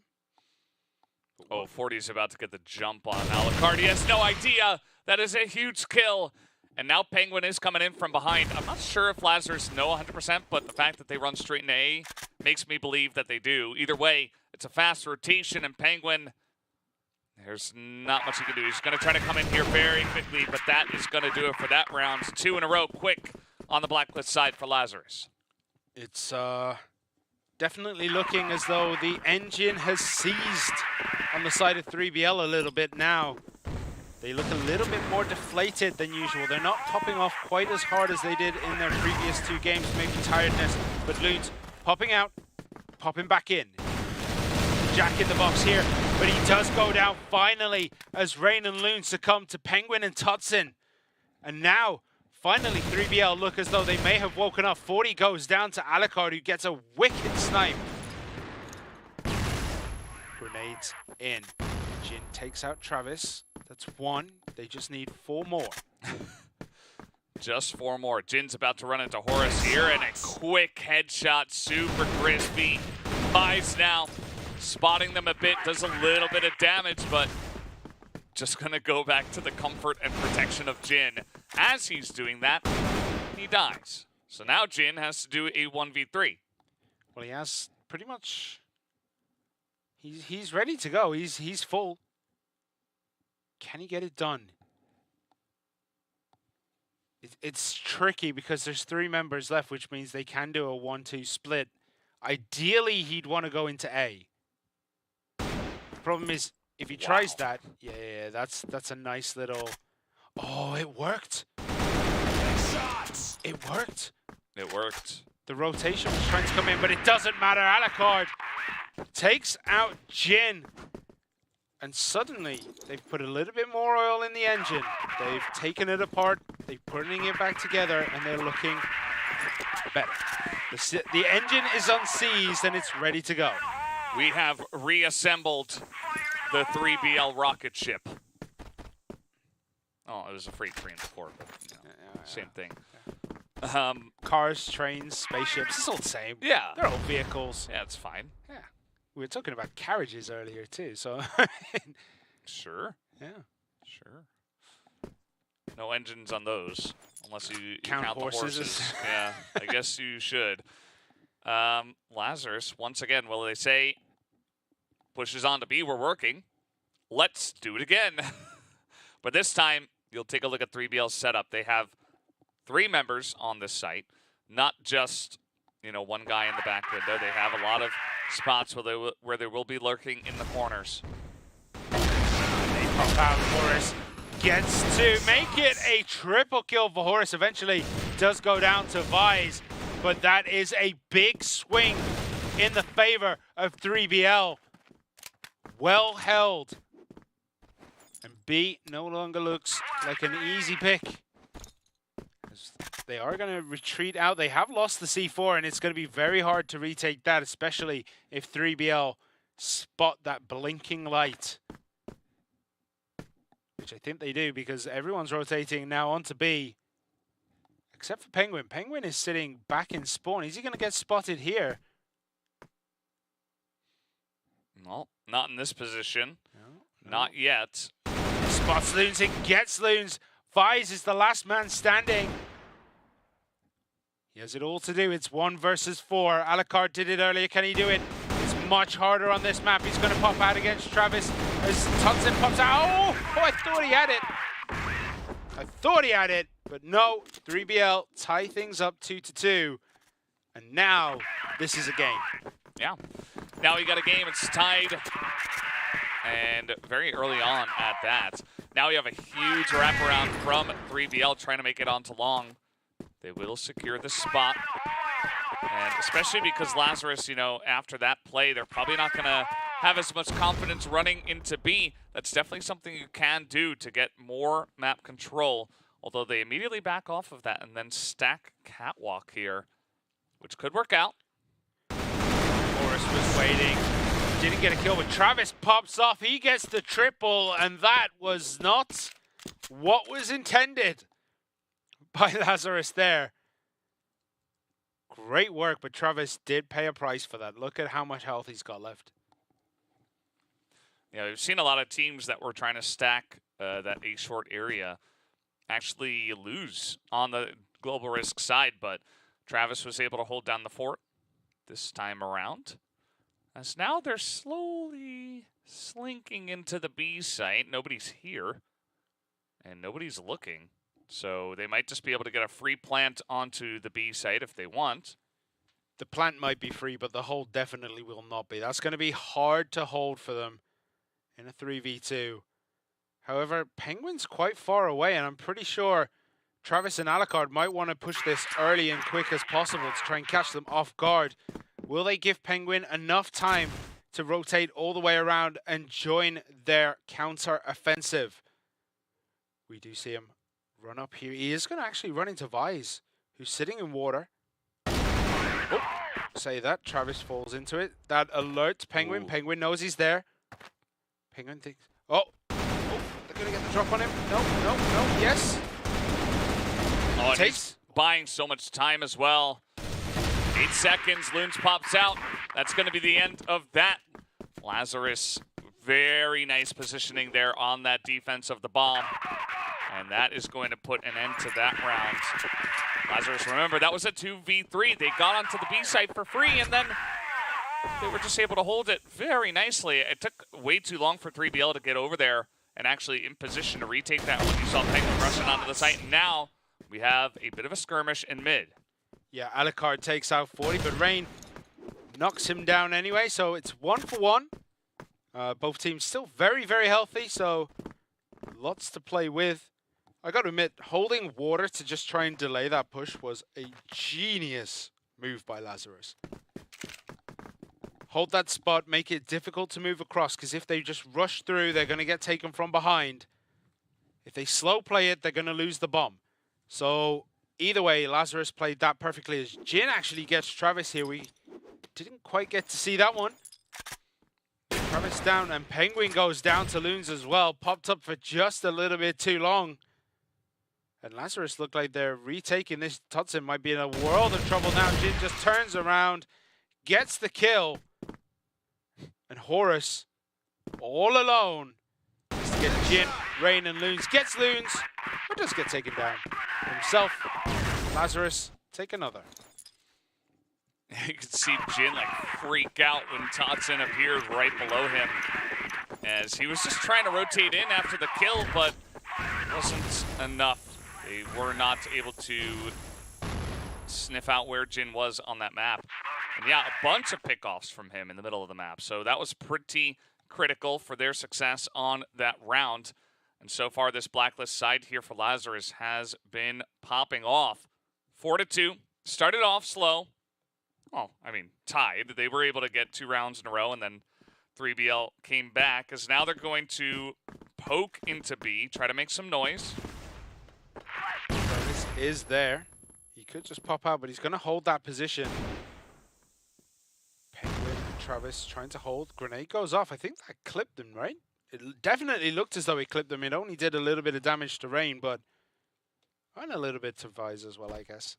Oh, 40's about to get the jump on Alucard. He has no idea. That is a huge kill. And now Penguin is coming in from behind. I'm not sure if Lazarus know 100%, but the fact that they run straight into A makes me believe that they do. Either way, it's a fast rotation, and Penguin, there's not much he can do. He's going to try to come in here very quickly, but that is going to do it for that round. 2 in a row, quick on the Blacklist side for Lazarus. It's definitely looking as though the engine has seized on the side of 3BL a little bit now. They look a little bit more deflated than usual. They're not popping off quite as hard as they did in their previous 2 games, maybe tiredness. But Loons popping out, popping back in. Jack in the box here, but he does go down finally as Rain and Loons succumb to Penguin and Tutson. And now finally 3BL look as though they may have woken up. 40 goes down to Alucard, who gets a wicked snipe. Grenades in. Jin takes out Travis. That's 1. They just need 4 more. Just 4 more. Jin's about to run into Horus here, and a quick headshot, super crispy. Buys now, spotting them a bit, does a little bit of damage, but just gonna go back to the comfort and protection of Jin. As he's doing that, he dies. So now Jin has to do a 1v3. Well, he has pretty much... He's ready to go. He's full. Can he get it done? It's tricky because there's 3 members left, which means they can do a 1-2 split. Ideally, he'd want to go into A. The problem is, if he tries that, yeah, that's a nice little... Oh, it worked. It worked. It worked. The rotation was trying to come in, but it doesn't matter. Alucard takes out Jin. And suddenly, they've put a little bit more oil in the engine. They've taken it apart, they're putting it back together, and they're looking better. The engine is unseized, and it's ready to go. We have reassembled the 3BL rocket ship. Oh, it was a freight train before, but same thing. Cars, trains, spaceships, it's all the same. Yeah. They're all vehicles. Yeah, it's fine. Yeah. We were talking about carriages earlier too, so Sure. yeah. Sure. No engines on those, unless you Count count horses. the horses. Yeah, I guess you should. Lazarus, once again, well, they say, pushes on to B, we're working. Let's do it again. But this time, you'll take a look at 3BL's setup. They have 3 members on this site, not just, one guy in the back window. They have a lot of spots where they will be lurking in the corners. They pop out. Horus gets to make it a triple kill for Horus. Eventually does go down to Vise, but that is a big swing in the favor of 3BL. Well held. And B no longer looks like an easy pick. They are going to retreat out. They have lost the C4, and it's going to be very hard to retake that, especially if 3BL spot that blinking light. Which I think they do, because everyone's rotating now onto B. Except for Penguin. Penguin is sitting back in spawn. Is he going to get spotted here? No, not in this position. No. Not yet. Spots Loons and gets Loons. Vise is the last man standing. He has it all to do. It's 1 versus 4. Alucard did it earlier. Can he do it? It's much harder on this map. He's going to pop out against Travis as Tunson pops out. Oh, I thought he had it. I thought he had it, but no. 3BL tie things up 2-2. And now this is a game. Yeah. Now we got a game. It's tied. And very early on at that. Now we have a huge wraparound from 3BL trying to make it onto long. They will secure the spot. And especially because Lazarus, after that play, they're probably not going to have as much confidence running into B. That's definitely something you can do to get more map control. Although they immediately back off of that and then stack Catwalk here, which could work out. Horus was waiting. Didn't get a kill, but Travis pops off. He gets the triple, and that was not what was intended by Lazarus there. Great work, but Travis did pay a price for that. Look at how much health he's got left. Yeah, we've seen a lot of teams that were trying to stack that A short area actually lose on the global risk side, but Travis was able to hold down the fort this time around. As now they're slowly slinking into the B site. Nobody's here, and nobody's looking. So they might just be able to get a free plant onto the B site if they want. The plant might be free, but the hold definitely will not be. That's going to be hard to hold for them in a 3v2. However, Penguin's quite far away, and I'm pretty sure Travis and Alucard might want to push this early and quick as possible to try and catch them off guard. Will they give Penguin enough time to rotate all the way around and join their counter-offensive? We do see him run up here. He is going to actually run into Vise, who's sitting in water. Oh, say that. Travis falls into it. That alerts Penguin. Ooh. Penguin knows he's there. Penguin thinks, oh, they're going to get the drop on him. No, yes. Oh, and he's buying so much time as well. 8 seconds, Loons pops out. That's going to be the end of that. Lazarus, very nice positioning there on that defense of the bomb. And that is going to put an end to that round. Lazarus, remember, that was a 2v3. They got onto the B site for free, and then they were just able to hold it very nicely. It took way too long for 3BL to get over there and actually in position to retake that one. You saw Penguin rushing onto the site, and now we have a bit of a skirmish in mid. Yeah, Alucard takes out 40, but Rain knocks him down anyway, so it's 1-for-1. Both teams still very, very healthy, so lots to play with. I got to admit, holding water to just try and delay that push was a genius move by Lazarus. Hold that spot, make it difficult to move across, because if they just rush through, they're going to get taken from behind. If they slow play it, they're going to lose the bomb. So either way, Lazarus played that perfectly. As Jin actually gets Travis here, we didn't quite get to see that one. Travis down, and Penguin goes down to Loons as well. Popped up for just a little bit too long. And Lazarus looked like they're retaking this. Tutson might be in a world of trouble now. Jin just turns around, gets the kill. And Horus, all alone, has to get Jin, Rain, and Loons. Gets Loons, but does get taken down. Himself, Lazarus, take another. You could see Jin like freak out when Totson appeared right below him, as he was just trying to rotate in after the kill, but it wasn't enough. They were not able to sniff out where Jin was on that map. And yeah, a bunch of pickoffs from him in the middle of the map. So that was pretty critical for their success on that round. And so far, this blacklist side here for Lazarus has been popping off. 4-2. Started off slow. Well, I mean, tied. They were able to get 2 rounds in a row, and then 3BL came back, as now they're going to poke into B, try to make some noise. Travis is there. He could just pop out, but he's going to hold that position. Penguin, Travis trying to hold. Grenade goes off. I think that clipped him, right? It definitely looked as though it clipped him. It only did a little bit of damage to Rain, but and a little bit to Vise as well, I guess.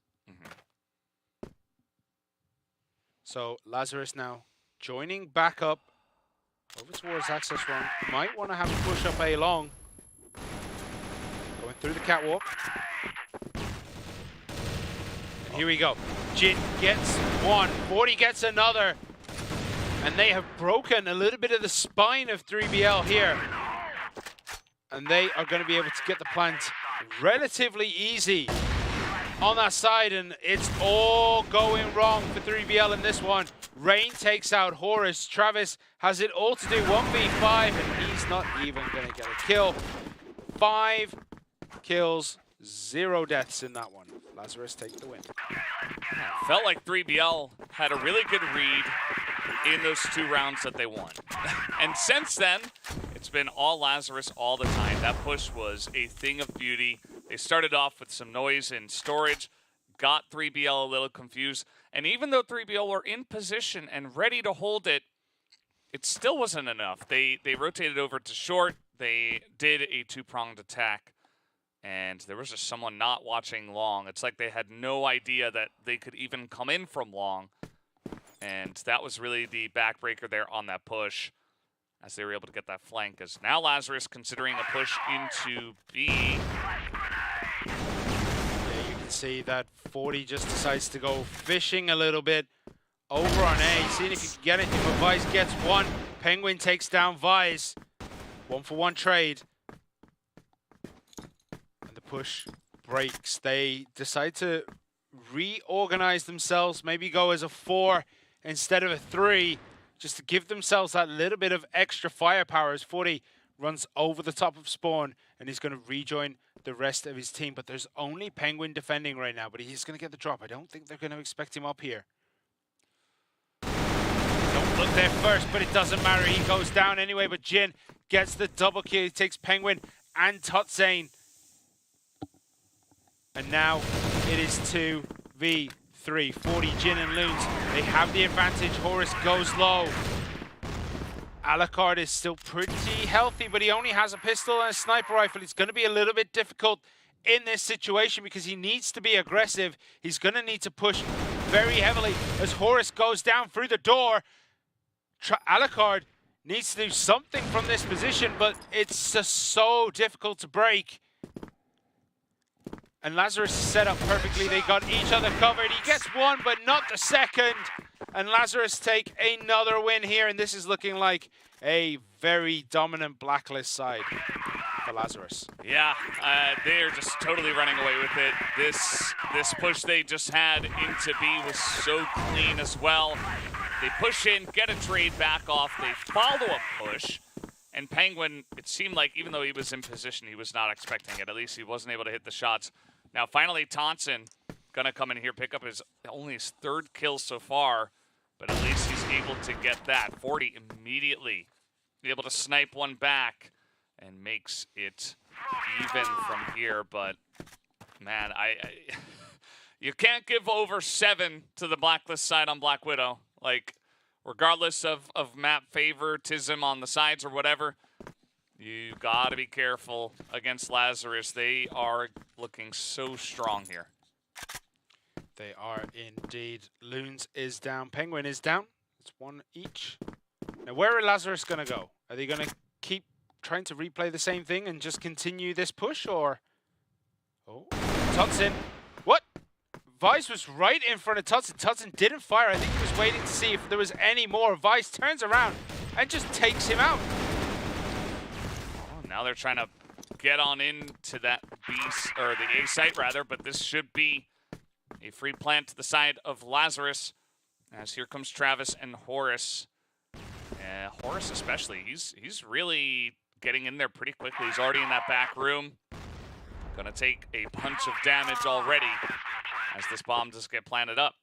So Lazarus now joining back up over towards access one. Might want to have a push up A long. Going through the catwalk. And here we go. Jin gets one. 40 gets another. And they have broken a little bit of the spine of 3BL here. And they are going to be able to get the plant relatively easy on that side, and it's all going wrong for 3BL in this one. Rain takes out Horus. Travis has it all to do 1v5, and he's not even going to get a kill. 5 kills, 0 deaths in that one. Lazarus take the win. Felt like 3BL had a really good read in those 2 rounds that they won. And since then, it's been all Lazarus all the time. That push was a thing of beauty. They started off with some noise in storage, got 3BL a little confused, and even though 3BL were in position and ready to hold it, it still wasn't enough. They rotated over to short, they did a 2-pronged attack, and there was just someone not watching long. It's like they had no idea that they could even come in from long, and that was really the backbreaker there on that push, as they were able to get that flank. As now Lazarus considering a push into B. Yeah, you can see that 40 just decides to go fishing a little bit over on A, seeing if he can get anything, but Vise gets one. Penguin takes down Vise. 1-for-1 trade. And the push breaks. They decide to reorganize themselves, maybe go as a 4 instead of a 3, just to give themselves that little bit of extra firepower as 40 runs over the top of spawn, and he's going to rejoin the rest of his team. But there's only Penguin defending right now, but he's going to get the drop. I don't think they're going to expect him up here. Don't look there first, but it doesn't matter. He goes down anyway, but Jin gets the double kill. He takes Penguin and Tutzane. And now it is 2v3. 40, Jin and Loons. They have the advantage. Horus goes low. Alucard is still pretty healthy, but he only has a pistol and a sniper rifle. It's going to be a little bit difficult in this situation because he needs to be aggressive. He's going to need to push very heavily as Horus goes down through the door. Alucard needs to do something from this position, but it's just so difficult to break. And LAZARUS is set up perfectly. They got each other covered. He gets one, but not the second. And LAZARUS take another win here, and this is looking like a very dominant Blacklist side for LAZARUS. Yeah, they're just totally running away with it. This push they just had into B was so clean as well. They push in, get a trade back off, they follow a push, and Penguin, it seemed like even though he was in position, he was not expecting it. At least he wasn't able to hit the shots. Now finally Thompson gonna come in here, pick up only his third kill so far, but at least he's able to get that. 40 immediately able to snipe one back and makes it even from here, but man, you can't give over 7 to the Blacklist side on Black Widow. Like, regardless of map favoritism on the sides or whatever, you gotta be careful against LAZARUS. They are looking so strong here. They are indeed. Loons is down. Penguin is down. It's one each. Now, where are LAZARUS going to go? Are they going to keep trying to replay the same thing and just continue this push, or... Oh, Tutson. What? Vice was right in front of Tutson. Tutson didn't fire. I think he was waiting to see if there was any more. Vice turns around and just takes him out. Oh, now they're trying to get on into that B, or the A site rather, but this should be a free plant to the side of LAZARUS, as here comes Travis and Horus. Horus especially, he's really getting in there pretty quickly. He's already in that back room. Gonna take a bunch of damage already as this bomb does get planted up.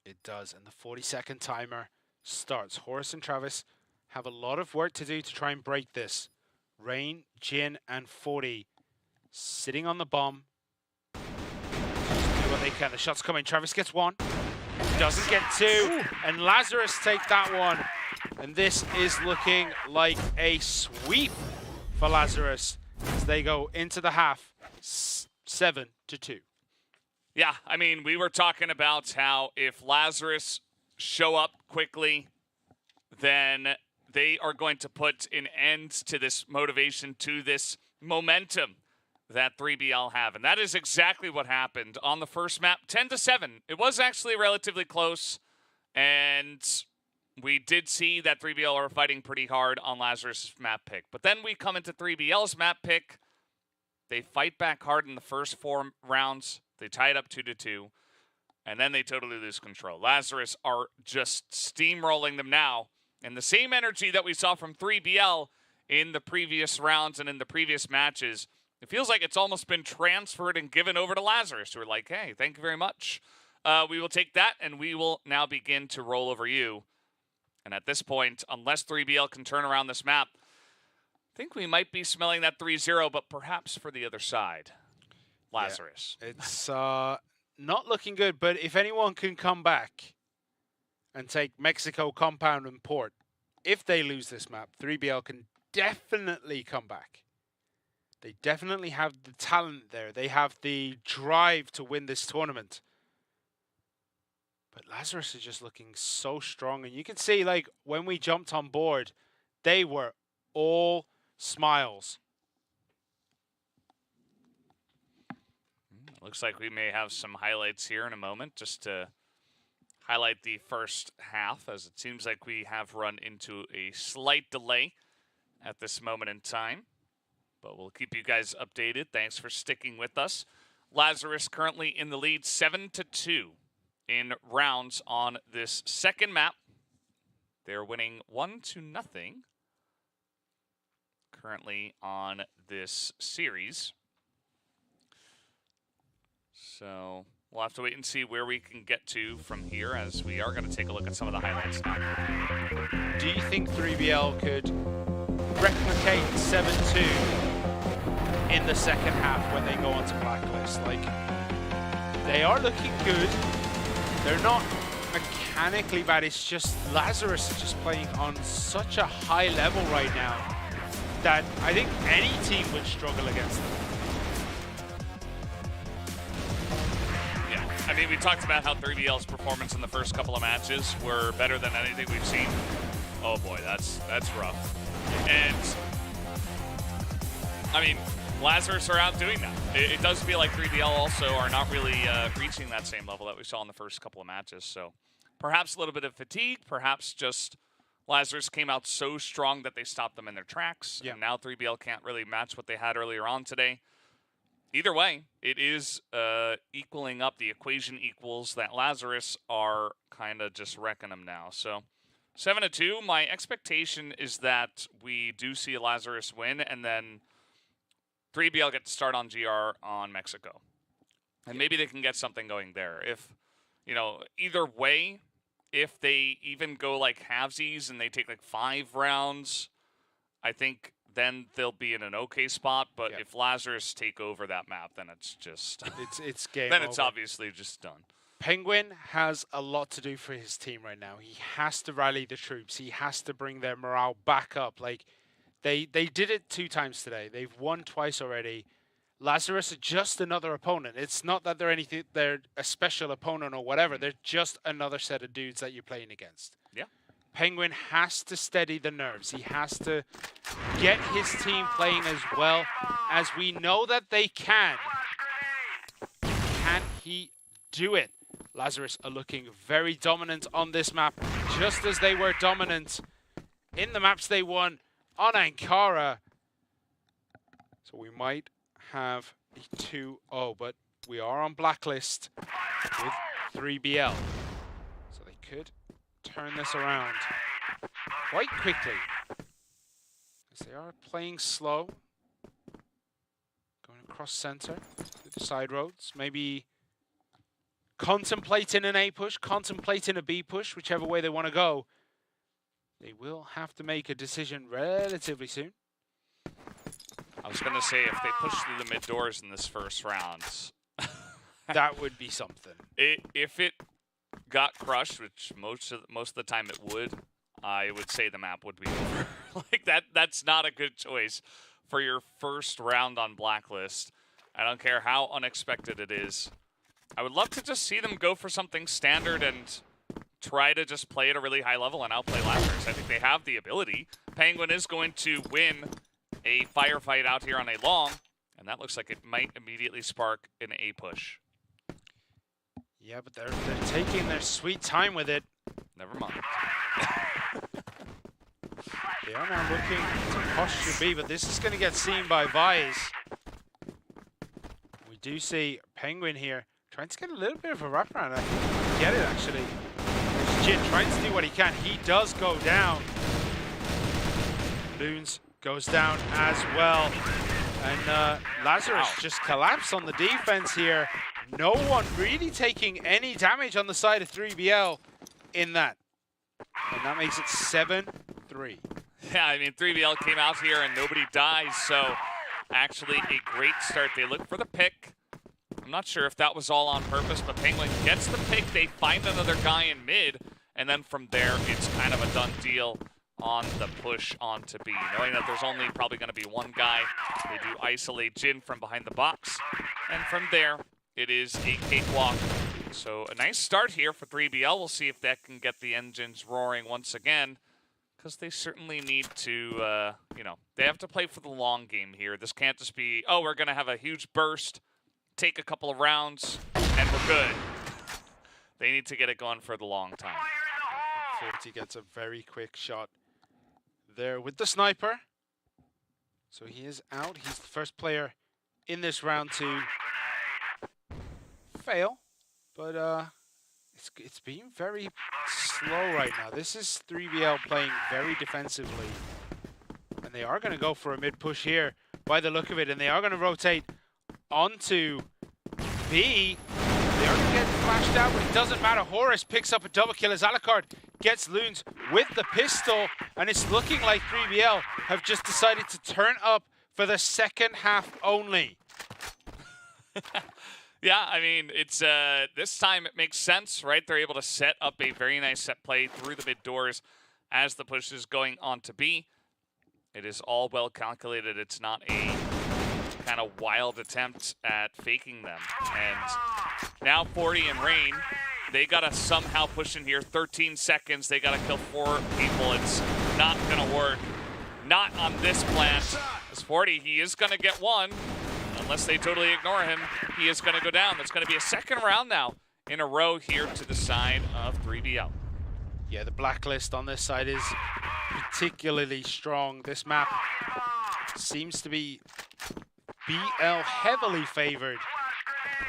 It does, and the 40-second timer starts. Horus and Travis have a lot of work to do to try and break this. Rain, Jin, and 40 sitting on the bomb. What they can. The shot's coming. Travis gets one. Doesn't get two. And LAZARUS take that one. And this is looking like a sweep for LAZARUS as they go into the half 7-2. Yeah, I mean, we were talking about how if LAZARUS show up quickly, then they are going to put an end to this motivation, to this momentum that 3BL have. And that is exactly what happened on the first map, 10-7. It was actually relatively close, and we did see that 3BL are fighting pretty hard on LAZARUS' map pick. But then we come into 3BL's map pick. They fight back hard in the first 4 rounds. They tie it up 2-2, and then they totally lose control. LAZARUS are just steamrolling them now, and the same energy that we saw from 3BL in the previous rounds and in the previous matches, it feels like it's almost been transferred and given over to LAZARUS, who are like, hey, thank you very much. We will take that, and we will now begin to roll over you. And at this point, unless 3BL can turn around this map, I think we might be smelling that 3-0, but perhaps for the other side, LAZARUS. Yeah, it's not looking good, but if anyone can come back and take Mexico Compound and Port, if they lose this map, 3BL can definitely come back. They definitely have the talent there. They have the drive to win this tournament. But LAZARUS is just looking so strong. And you can see, like, when we jumped on board, they were all smiles. Looks like we may have some highlights here in a moment, just to highlight the first half, as it seems like we have run into a slight delay at this moment in time. But we'll keep you guys updated. Thanks for sticking with us. LAZARUS currently in the lead 7-2 in rounds on this second map. They're winning 1-0 currently on this series. So we'll have to wait and see where we can get to from here, as we are going to take a look at some of the highlights now. Do you think 3BL could replicate 7-2 in the second half when they go onto Blacklist. Like, they are looking good. They're not mechanically bad. It's just Lazarus is just playing on such a high level right now that I think any team would struggle against them. Yeah, I mean, we talked about how 3BL's performance in the first couple of matches were better than anything we've seen. Oh boy, that's rough. And I mean, Lazarus are out doing that. It does feel like 3BL also are not really reaching that same level that we saw in the first couple of matches. So perhaps a little bit of fatigue, perhaps just Lazarus came out so strong that they stopped them in their tracks. Yeah. And now 3BL can't really match what they had earlier on today. Either way, it is equaling up. The equation equals that Lazarus are kind of just wrecking them now. So 7-2, my expectation is that we do see a Lazarus win, and then 3BL get to start on GR on Mexico. And maybe they can get something going there. If, you know, either way, if they even go like halvesies and they take like 5 rounds, I think then they'll be in an okay spot. But if Lazarus take over that map, then it's just it's game then it's over. obviously just done. Penguin has a lot to do for his team right now. He has to rally the troops. He has to bring their morale back up. Like, they did it 2 times today. They've won twice already. Lazarus are just another opponent. It's not that they're a special opponent or whatever. They're just another set of dudes that you're playing against. Yeah. Penguin has to steady the nerves. He has to get his team playing as well as we know that they can. Can he do it? Lazarus are looking very dominant on this map, just as they were dominant in the maps they won on Ankara. So we might have a 2-0, but we are on Blacklist with 3BL. So they could turn this around quite quickly, as they are playing slow. Going across center through the side roads, maybe contemplating an A push, contemplating a B push, whichever way they want to go. They will have to make a decision relatively soon. I was going to say, if they push through the mid doors in this first round, that would be something. If it got crushed, which most of the time it would, I would say the map would be over. Like that's not a good choice for your first round on Blacklist. I don't care how unexpected it is. I would love to just see them go for something standard and try to just play at a really high level and outplay Lazarus. I think they have the ability. Penguin is going to win a firefight out here on a long, and that looks like it might immediately spark an A push. Yeah, but they're taking their sweet time with it. Never mind. They are now looking to posture B, but this is going to get seen by Vise. We do see Penguin here trying to get a little bit of a wraparound. I think get it, actually. There's Jin trying to do what he can. He does go down. Loons goes down as well. And Lazarus just collapsed on the defense here. No one really taking any damage on the side of 3BL in that. And that makes it 7-3. Yeah, I mean, 3BL came out here and nobody dies, so actually a great start. They look for the pick. I'm not sure if that was all on purpose, but Penguin gets the pick. They find another guy in mid, and then from there, it's kind of a done deal on the push onto B. Knowing that there's only probably going to be one guy, they do isolate Jin from behind the box, and from there, it is a cakewalk. So a nice start here for 3BL. We'll see if that can get the engines roaring once again, because they certainly need to, you know, they have to play for the long game here. This can't just be, oh, we're going to have a huge burst, take a couple of rounds, and we're good. They need to get it going for the long time. 40 gets a very quick shot there with the sniper. So he is out. He's the first player in this round to fail. But it's been very slow right now. This is 3BL playing very defensively. And they are going to go for a mid push here by the look of it. And they are going to rotate onto B. They are going to get flashed out, but it doesn't matter. Horus picks up a double kill as Alucard gets Loons with the pistol. And it's looking like 3BL have just decided to turn up for the second half only. Yeah, I mean, it's this time it makes sense, right? They're able to set up a very nice set play through the mid doors as the push is going on to B. It is all well calculated. It's not a kind of wild attempt at faking them. And now 40 and Rain, they got to somehow push in here. 13 seconds. They got to kill 4 people. It's not going to work. Not on this plant. As 40, he is going to get one. Unless they totally ignore him, he is going to go down. That's going to be a second round now in a row here to the side of 3BL. Yeah, the blacklist on this side is particularly strong. This map seems to be BL heavily favored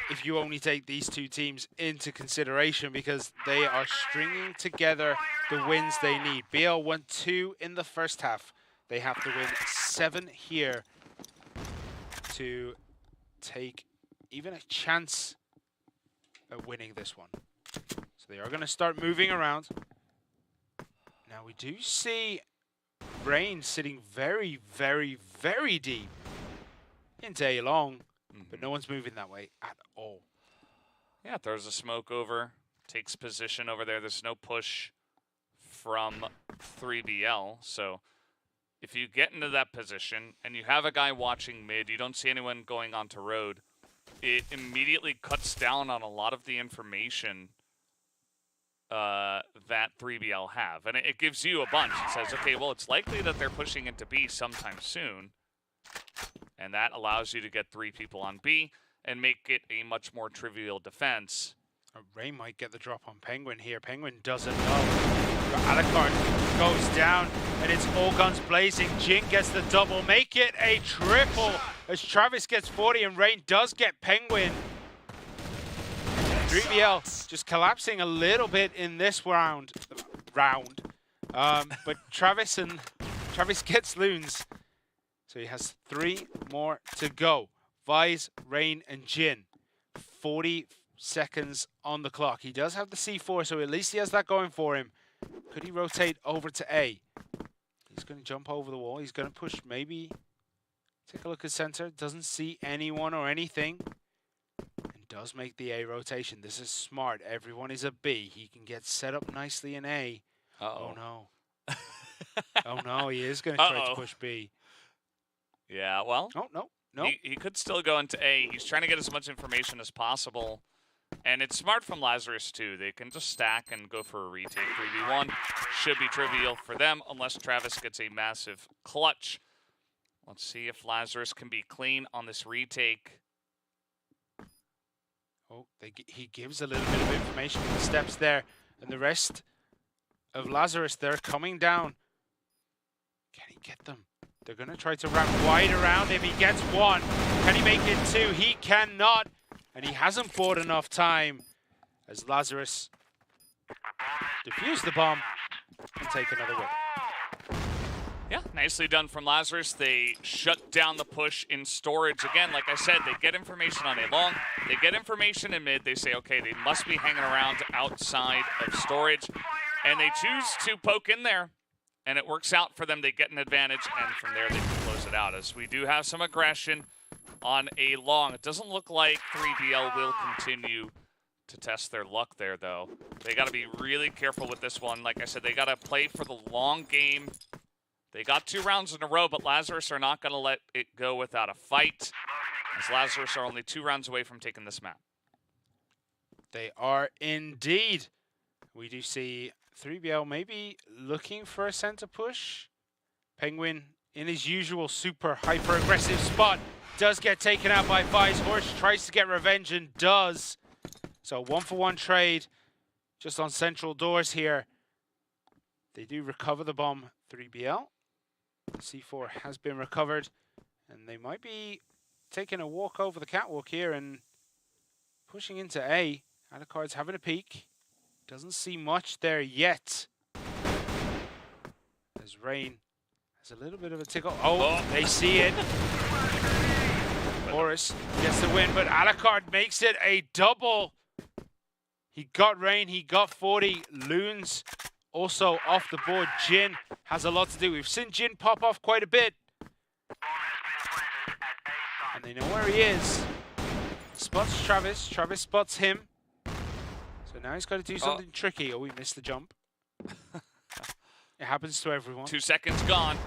if you only take these two teams into consideration, because they are stringing together the wins they need. BL won 2 in the first half. They have to win 7 here to take even a chance at winning this one. So they are going to start moving around. Now we do see Rain sitting very, very, very deep into A long, but no one's moving that way at all. Yeah, throws a smoke over, takes position over there. There's no push from 3BL, so if you get into that position and you have a guy watching mid, you don't see anyone going onto road, it immediately cuts down on a lot of the information that 3BL have. And it gives you a bunch. It says, okay, well, it's likely that they're pushing into B sometime soon. And that allows you to get 3 people on B and make it a much more trivial defense. Ray might get the drop on Penguin here. Penguin doesn't know. Alucard goes down, and it's all guns blazing. Jin gets the double, make it a triple as Travis gets 40 and Rain does get Penguin. 3BL just collapsing a little bit in this round. But Travis gets Loons. So he has 3 more to go. Vise, Rain, and Jin. 40 seconds on the clock. He does have the C4, so at least he has that going for him. Could he rotate over to A? He's going to jump over the wall. He's going to push, maybe take a look at center. Doesn't see anyone or anything. And does make the A rotation. This is smart. Everyone is a B. He can get set up nicely in A. Oh no. Oh no, he is going to try to push B. Yeah, well. Oh, no. He could still go into A. He's trying to get as much information as possible. And it's smart from Lazarus, too. They can just stack and go for a retake. 3v1 should be trivial for them unless Travis gets a massive clutch. Let's see if Lazarus can be clean on this retake. Oh, he gives a little bit of information with the steps there. And the rest of Lazarus, they're coming down. Can he get them? They're going to try to wrap wide around him. He gets 1. Can he make it 2? He cannot. And he hasn't bought enough time as Lazarus defuse the bomb and take another win. Yeah, nicely done from Lazarus. They shut down the push in storage. Again, like I said, they get information on A long. They get information in mid. They say, okay, they must be hanging around outside of storage. And they choose to poke in there. And it works out for them. They get an advantage, and from there they can close it out. As we do have some aggression on A long. It doesn't look like 3BL will continue to test their luck there, though. They got to be really careful with this one. Like I said, they got to play for the long game. They got 2 rounds in a row, but Lazarus are not going to let it go without a fight, as Lazarus are only 2 rounds away from taking this map. They are indeed. We do see 3BL maybe looking for a center push. Penguin in his usual super hyper aggressive spot does get taken out by Vice. Horse tries to get revenge and does. So 1-for-1 trade just on central doors here. They do recover the bomb, 3BL. The C4 has been recovered, and they might be taking a walk over the catwalk here and pushing into A. Alucard's having a peek. Doesn't see much there yet. As Rain has a little bit of a tickle. Oh, they see it. Horus gets the win, but Alucard makes it a double. He got Rain, he got 40. Loons also off the board. Jin has a lot to do. We've seen Jin pop off quite a bit. And they know where he is. Spots Travis. Travis spots him. So now he's got to do something tricky. Oh, he missed the jump. It happens to everyone. 2 seconds gone.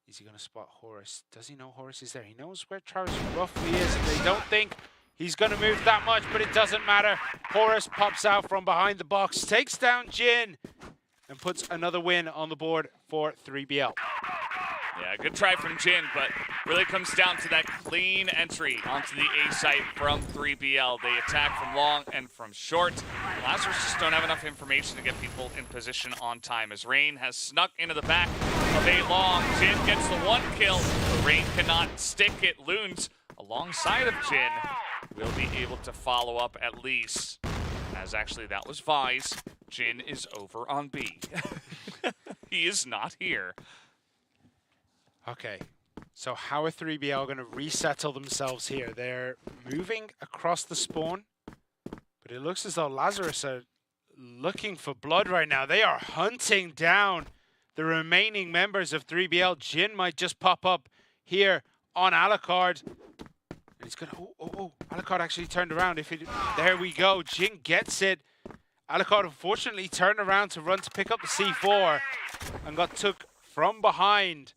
Is he going to spot Horus? Does he know Horus is there? He knows where Travis roughly is. And they don't think he's going to move that much, but it doesn't matter. Horus pops out from behind the box, takes down Jin, and puts another win on the board for 3BL. Yeah, good try from Jin, but really comes down to that clean entry onto the A site from 3BL. They attack from long and from short. Lazarus just don't have enough information to get people in position on time, as Rain has snuck into the back of A long. Jin gets the 1 kill, but Rain cannot stick it. Loons alongside of Jin will be able to follow up at least, as actually that was Vi's. Jin is over on B. He is not here. Okay, so how are 3BL going to resettle themselves here? They're moving across the spawn, but it looks as though Lazarus are looking for blood right now. They are hunting down the remaining members of 3BL. Jin might just pop up here on Alucard. And he's going to, Alucard actually turned around. There we go, Jin gets it. Alucard unfortunately turned around to run to pick up the C4 and got took from behind.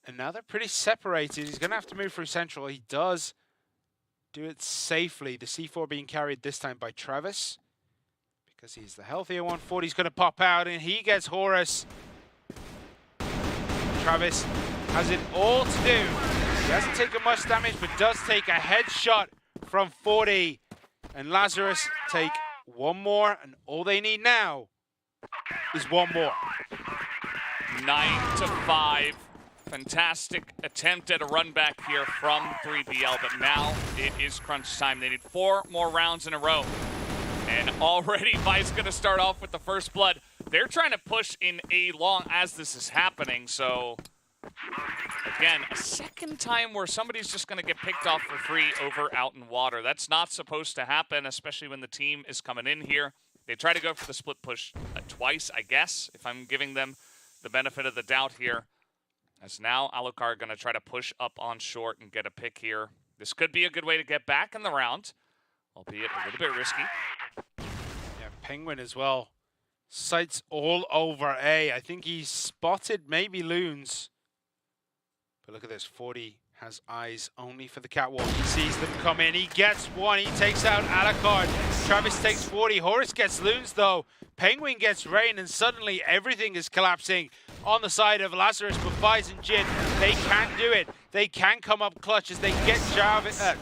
And now they're pretty separated. He's going to have to move through central. He does do it safely. The C4 being carried this time by Travis, because he's the healthier one. 40's going to pop out, and he gets Horus. Travis has it all to do. He hasn't taken much damage, but does take a headshot from 40. And Lazarus take 1 more, and all they need now is 1 more. 9-5. Fantastic attempt at a run back here from 3BL, but now it is crunch time. They need 4 more rounds in a row. And already Vi's going to start off with the first blood. They're trying to push in A long as this is happening, so again, a second time where somebody's just going to get picked off for free over out in water. That's not supposed to happen, especially when the team is coming in here. They try to go for the split push twice, I guess, if I'm giving them the benefit of the doubt here. As now Alucard going to try to push up on short and get a pick here. This could be a good way to get back in the round, albeit a little bit risky. Yeah, Penguin as well. Sights all over A. I think he spotted maybe Loons. But look at this, 40 has eyes only for the catwalk. He sees them come in, he gets 1, he takes out Alucard. Travis takes 40, Horus gets Loons though. Penguin gets Rain, and suddenly everything is collapsing on the side of Lazarus. But Viz and Jin, they can do it. They can come up clutch as they get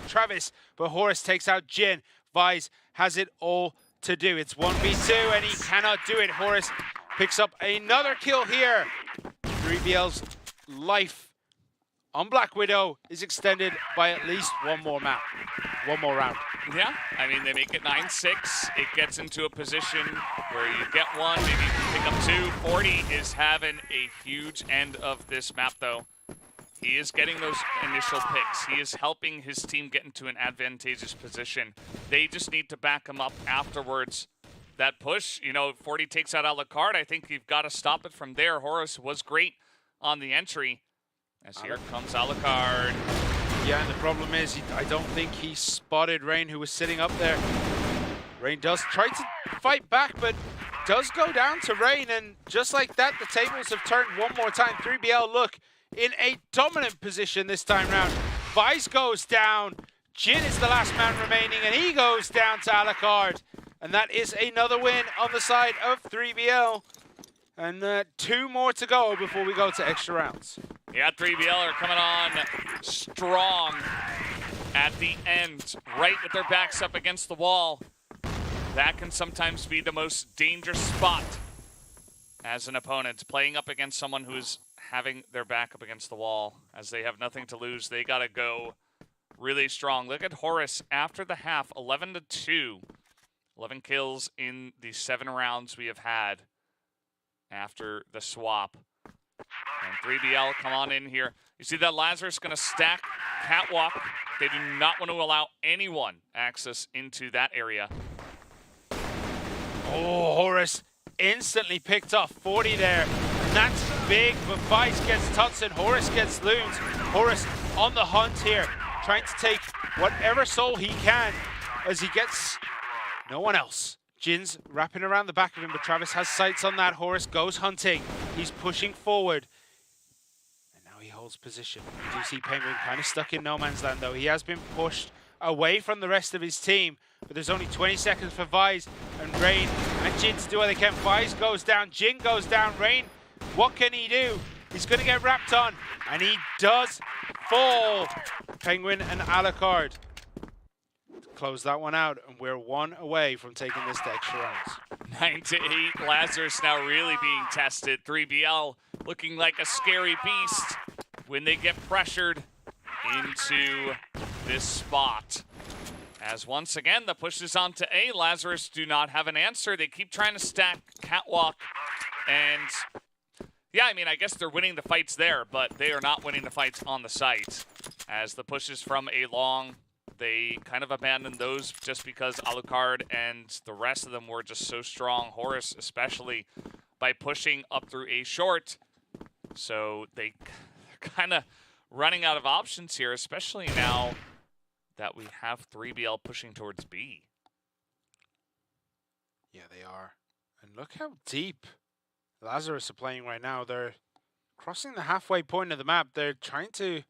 Travis, but Horus takes out Jin. Viz has it all to do. It's 1v2, and he cannot do it. Horus picks up another kill here. 3BL's life on Black Widow is extended by at least 1 more round. Yeah, I mean, they make it 9-6. It gets into a position where you get 1, maybe you can pick up 2. 40 is having a huge end of this map, though. He is getting those initial picks. He is helping his team get into an advantageous position. They just need to back him up afterwards. That push, you know, 40 takes out Alucard. I think you've got to stop it from there. Horus was great on the entry. As here comes Alucard. Yeah, and the problem is, I don't think he spotted Rain, who was sitting up there. Rain does try to fight back, but does go down to Rain, and just like that, the tables have turned 1 more time. 3BL look in a dominant position this time round. Vice goes down. Jin is the last man remaining, and he goes down to Alucard. And that is another win on the side of 3BL. And 2 more to go before we go to extra rounds. Yeah, 3BL are coming on strong at the end, right with their backs up against the wall. That can sometimes be the most dangerous spot as an opponent, playing up against someone who's having their back up against the wall. As they have nothing to lose, they got to go really strong. Look at Horus after the half, 11-2. 11 kills in the 7 rounds we have had after the swap. And 3BL, come on in here. You see that Lazarus going to stack catwalk. They do not want to allow anyone access into that area. Oh, Horus instantly picked off 40 there. And that's big, but Vice gets Tutson, Horus gets Loons. Horus on the hunt here, trying to take whatever soul he can as he gets no one else. Jin's wrapping around the back of him, but Travis has sights on that. Horus goes hunting. He's pushing forward. And now he holds position. You do see Penguin kind of stuck in no man's land, though. He has been pushed away from the rest of his team, but there's only 20 seconds for Vice and Rain and Jin to do what they can. Vice goes down, Jin goes down, Rain, what can he do? He's going to get wrapped on, and he does fall. Penguin and Alucard close that one out, and we're one away from taking this to extra rounds. 9-8, Lazarus now really being tested. 3BL looking like a scary beast when they get pressured into this spot. As once again, the push is on to A. Lazarus do not have an answer. They keep trying to stack Catwalk, and yeah, I mean, I guess they're winning the fights there, but they are not winning the fights on the site. As the pushes from A long, they kind of abandoned those just because Alucard and the rest of them were just so strong. Horus especially by pushing up through A short. So they're kind of running out of options here, especially now that we have 3BL pushing towards B. Yeah, they are. And look how deep Lazarus are playing right now. They're crossing the halfway point of the map. They're trying to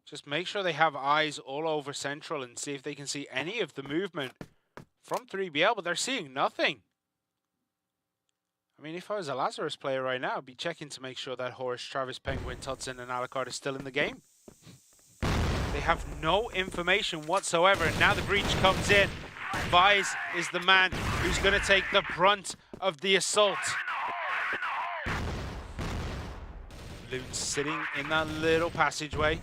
just make sure they have eyes all over Central and see if they can see any of the movement from 3BL, but they're seeing nothing. I mean, if I was a Lazarus player right now, I'd be checking to make sure that Horus, Travis, Penguin, Tutson, and Alucard are still in the game. They have no information whatsoever, and now the breach comes in. Vise is the man who's going to take the brunt of the assault. Loon's sitting in that little passageway.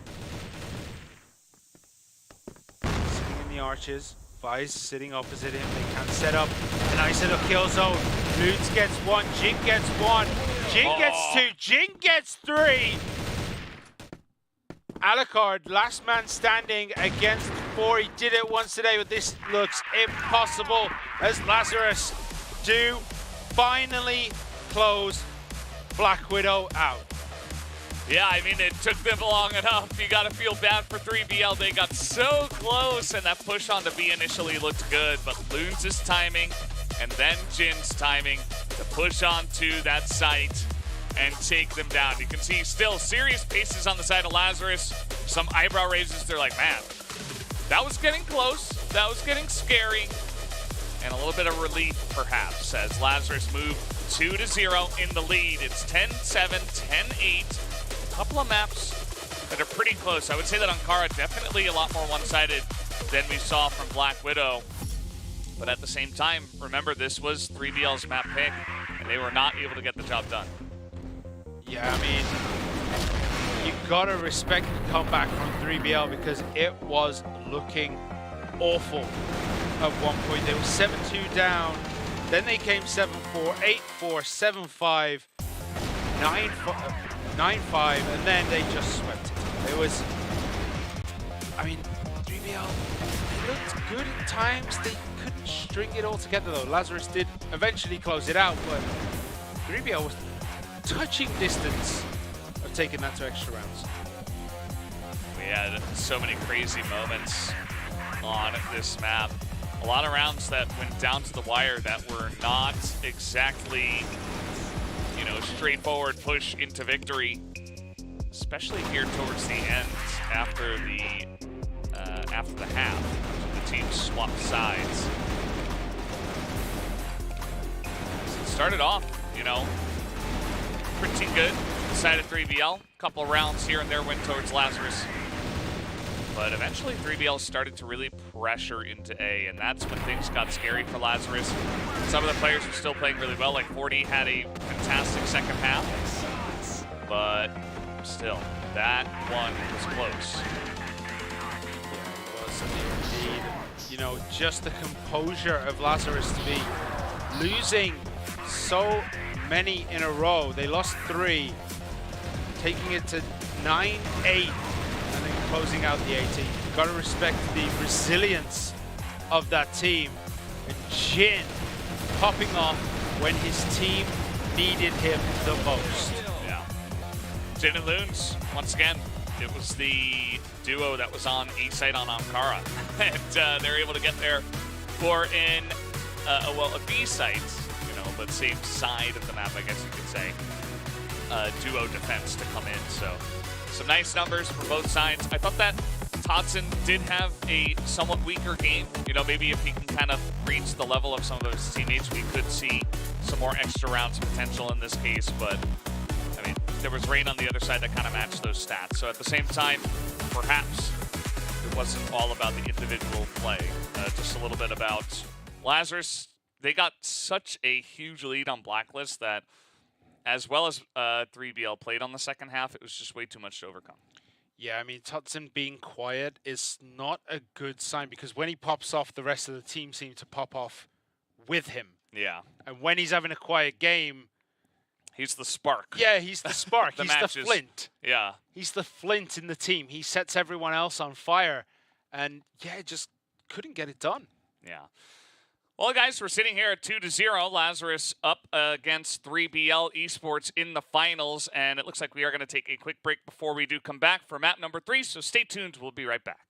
Sitting in the arches. Vise sitting opposite him. They can set up a nice little kill zone. Loons gets one. Jin gets one. Jin gets two. Jin gets three. Alucard, last man standing against four. He did it once today, but this looks impossible as Lazarus do finally close Black Widow out. Yeah, I mean, it took them long enough. You got to feel bad for 3BL. They got so close, and that push on the B initially looked good, but Loons' timing and then Jin's timing to push onto that site and take them down. You can see still serious paces on the side of Lazarus. Some eyebrow raises. They're like, man, that was getting close. That was getting scary. And a little bit of relief, perhaps, as Lazarus moved 2-0 in the lead. It's 10-7, 10-8. Couple of maps that are pretty close. I would say that Ankara definitely a lot more one-sided than we saw from Black Widow. But at the same time, remember, this was 3BL's map pick, and they were not able to get the job done. Yeah, I mean, you gotta respect the comeback from 3BL because it was looking awful at one point. They were 7-2 down, then they came 7-4, 8-4, 7-5, 9-5, and then they just swept it. It was, I mean, 3BL, they looked good at times. They couldn't string it all together though. Lazarus did eventually close it out, but 3BL was touching distance of taking that to extra rounds. We had so many crazy moments on this map. A lot of rounds that went down to the wire that were not exactly, you know, straightforward push into victory, especially here towards the end after the half. The teams swapped sides. It started off, you know, pretty good. Side of 3BL, couple of rounds here and there went towards Lazarus. But eventually 3BL started to really pressure into A, and that's when things got scary for Lazarus. Some of the players were still playing really well, like 40 had a fantastic second half. But still, that one was close. Yeah, it was indeed. You know, just the composure of Lazarus to be losing so many in a row. They lost 3, taking it to 9-8, and then closing out the 18. You've got to respect the resilience of that team. And Jin popping off when his team needed him the most. Jin and Loons, once again, it was the duo that was on A site on Ankara. And they're able to get there for a B site, you know, but same side of the map, I guess you could say. Duo defense to come in. So some nice numbers for both sides. I thought that Todson did have a somewhat weaker game. You know, maybe if he can kind of reach the level of some of his teammates, we could see some more extra rounds potential in this case. But, I mean, there was Rain on the other side that kind of matched those stats. So at the same time, perhaps it wasn't all about the individual play. Just a little bit about Lazarus. They got such a huge lead on Blacklist that as well as 3BL played on the second half, it was just way too much to overcome. Yeah, I mean, Todson being quiet is not a good sign because when he pops off, the rest of the team seem to pop off with him. Yeah. And when he's having a quiet game... He's the spark. Yeah, he's the spark. The He's the flint. Yeah. He's the flint in the team. He sets everyone else on fire. And, yeah, just couldn't get it done. Yeah. Well, guys, we're sitting here at 2-0. Lazarus up against 3BL Esports in the finals, and it looks like we are going to take a quick break before we do come back for map number 3, so stay tuned. We'll be right back.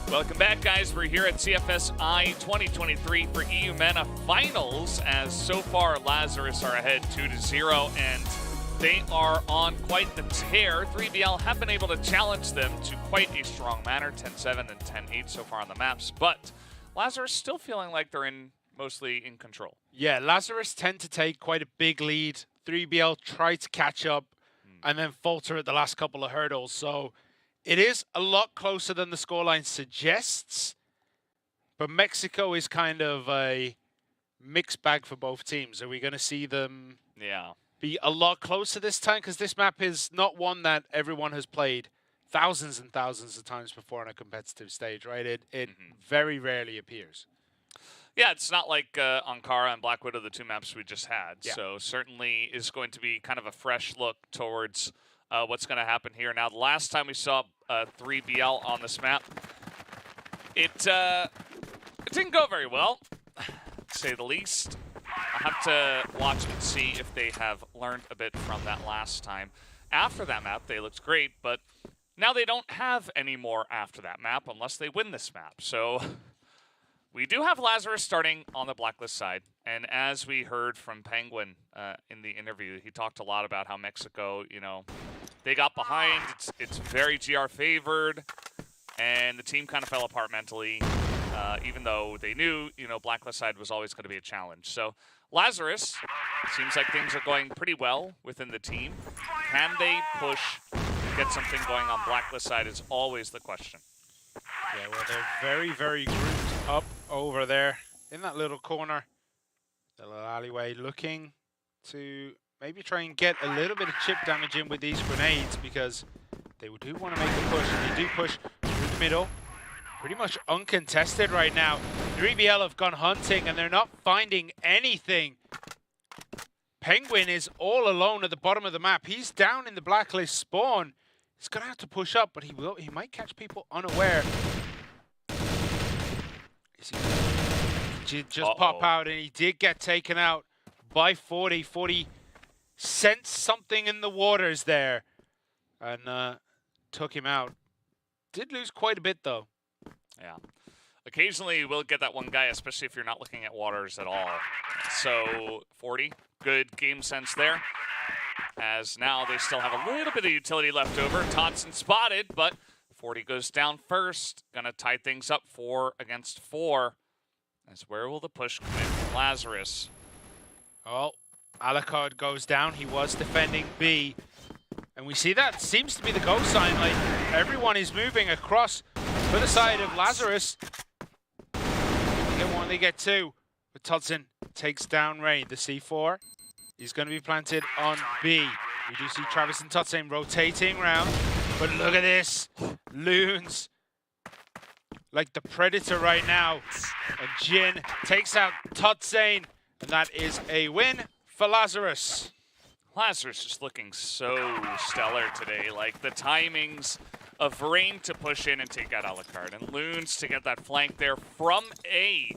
Welcome back, guys. We're here at CFSI 2023 for EUMENA Finals, as so far Lazarus are ahead 2-0, and they are on quite the tear. 3BL have been able to challenge them to quite a strong manner, 10-7 and 10-8 so far on the maps, but Lazarus still feeling like they're mostly in control. Yeah, Lazarus tend to take quite a big lead. 3BL try to catch up and then falter at the last couple of hurdles, so it is a lot closer than the scoreline suggests, but Mexico is kind of a mixed bag for both teams. Are we going to see them be a lot closer this time? Because this map is not one that everyone has played thousands and thousands of times before on a competitive stage, right? It very rarely appears. Yeah, it's not like Ankara and Black Widow, the two maps we just had. Yeah. So certainly is going to be kind of a fresh look towards what's going to happen here. Now, the last time we saw 3BL on this map, it didn't go very well, to say the least. I'll have to watch and see if they have learned a bit from that last time. After that map, they looked great, but now they don't have any more after that map unless they win this map. So we do have Lazarus starting on the Blacklist side, and as we heard from Penguin in the interview, he talked a lot about how Mexico, you know, they got behind. It's very GR favored, and the team kind of fell apart mentally, even though they knew, you know, Blacklist side was always going to be a challenge. So Lazarus, seems like things are going pretty well within the team. Can they push, get something going on Blacklist side is always the question. Yeah, well, they're very, very grouped up over there in that little corner, the little alleyway, looking to maybe try and get a little bit of chip damage in with these grenades, because they do want to make a push, and they do push through the middle. Pretty much uncontested right now. 3BL have gone hunting, and they're not finding anything. Penguin is all alone at the bottom of the map. He's down in the Blacklist spawn. He's going to have to push up, but he might catch people unaware. He just pop out, and he did get taken out by 40. 40 sensed something in the waters there and took him out. Did lose quite a bit, though. Yeah. Occasionally, we'll get that one guy, especially if you're not looking at waters at all. So 40, good game sense there. As now they still have a little bit of utility left over. Totson spotted, but 40 goes down first. Gonna tie things up 4 against 4. As where will the push come in from Lazarus? Oh, Alucard goes down. He was defending B. And we see that seems to be the go sign. Like, everyone is moving across to the side of Lazarus. They get 1, they get 2. But Totson takes down Ray. The C4 is going to be planted on B. We do see Travis and Totson rotating around. But look at this. Loons, like the Predator right now. And Jin takes out Totson. And that is a win for Lazarus. Lazarus is looking so stellar today. Like, the timings of Rain to push in and take out Alucard, and Loons to get that flank there from A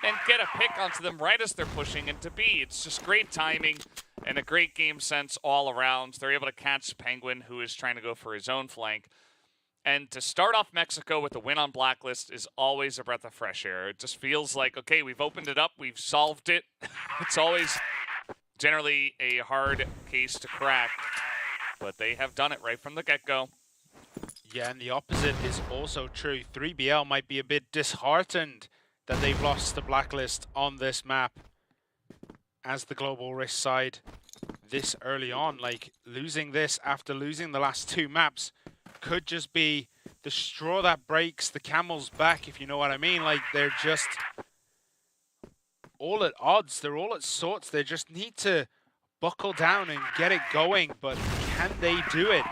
and get a pick onto them right as they're pushing into B. It's just great timing and a great game sense all around. They're able to catch Penguin, who is trying to go for his own flank. And to start off Mexico with a win on Blacklist is always a breath of fresh air. It just feels like, okay, we've opened it up, we've solved it. It's always generally a hard case to crack, but they have done it right from the get-go. Yeah, and the opposite is also true. 3BL might be a bit disheartened that they've lost the Blacklist on this map as the global risk side this early on. Like, losing this after losing the last 2 maps could just be the straw that breaks the camel's back, if you know what I mean. Like, they're just all at odds. They're all at sorts. They just need to buckle down and get it going, but can they do it?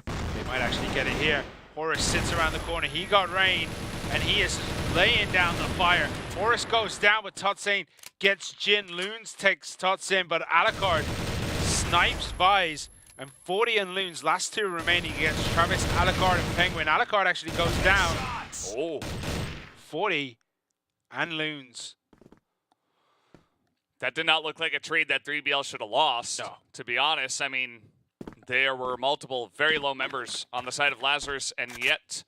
They might actually get it here. Horus sits around the corner. He got Rain, and he is laying down the fire. Horus goes down, but Totson gets Jin. Loons takes Totson, but Alucard snipes Vise, and 40 and Loons, last 2 remaining against Travis, Alucard, and Penguin. Alucard actually goes down. Oh. 40 and Loons. That did not look like a trade that 3BL should have lost, No. to be honest. I mean, there were multiple very low members on the side of Lazarus, and yet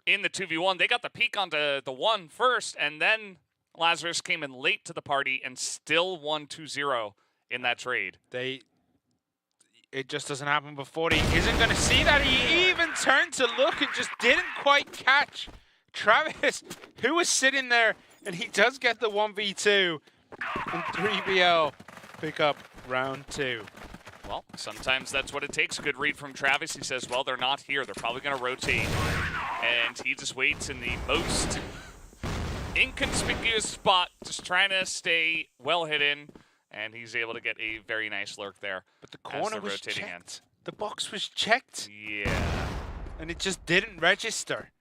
in the 2v1. They got the peek onto the 1 first, and then Lazarus came in late to the party and still won 2-0 in that trade. It just doesn't happen before. He isn't going to see that. He even turned to look and just didn't quite catch Travis, who was sitting there, and he does get the 1v2, and 3BL pick up round 2. Well, sometimes that's what it takes. Good read from Travis. He says, well, they're not here. They're probably going to rotate. And he just waits in the most inconspicuous spot, just trying to stay well hidden. And he's able to get a very nice lurk there. But the corner was rotating checked. The box was checked. Yeah. And it just didn't register.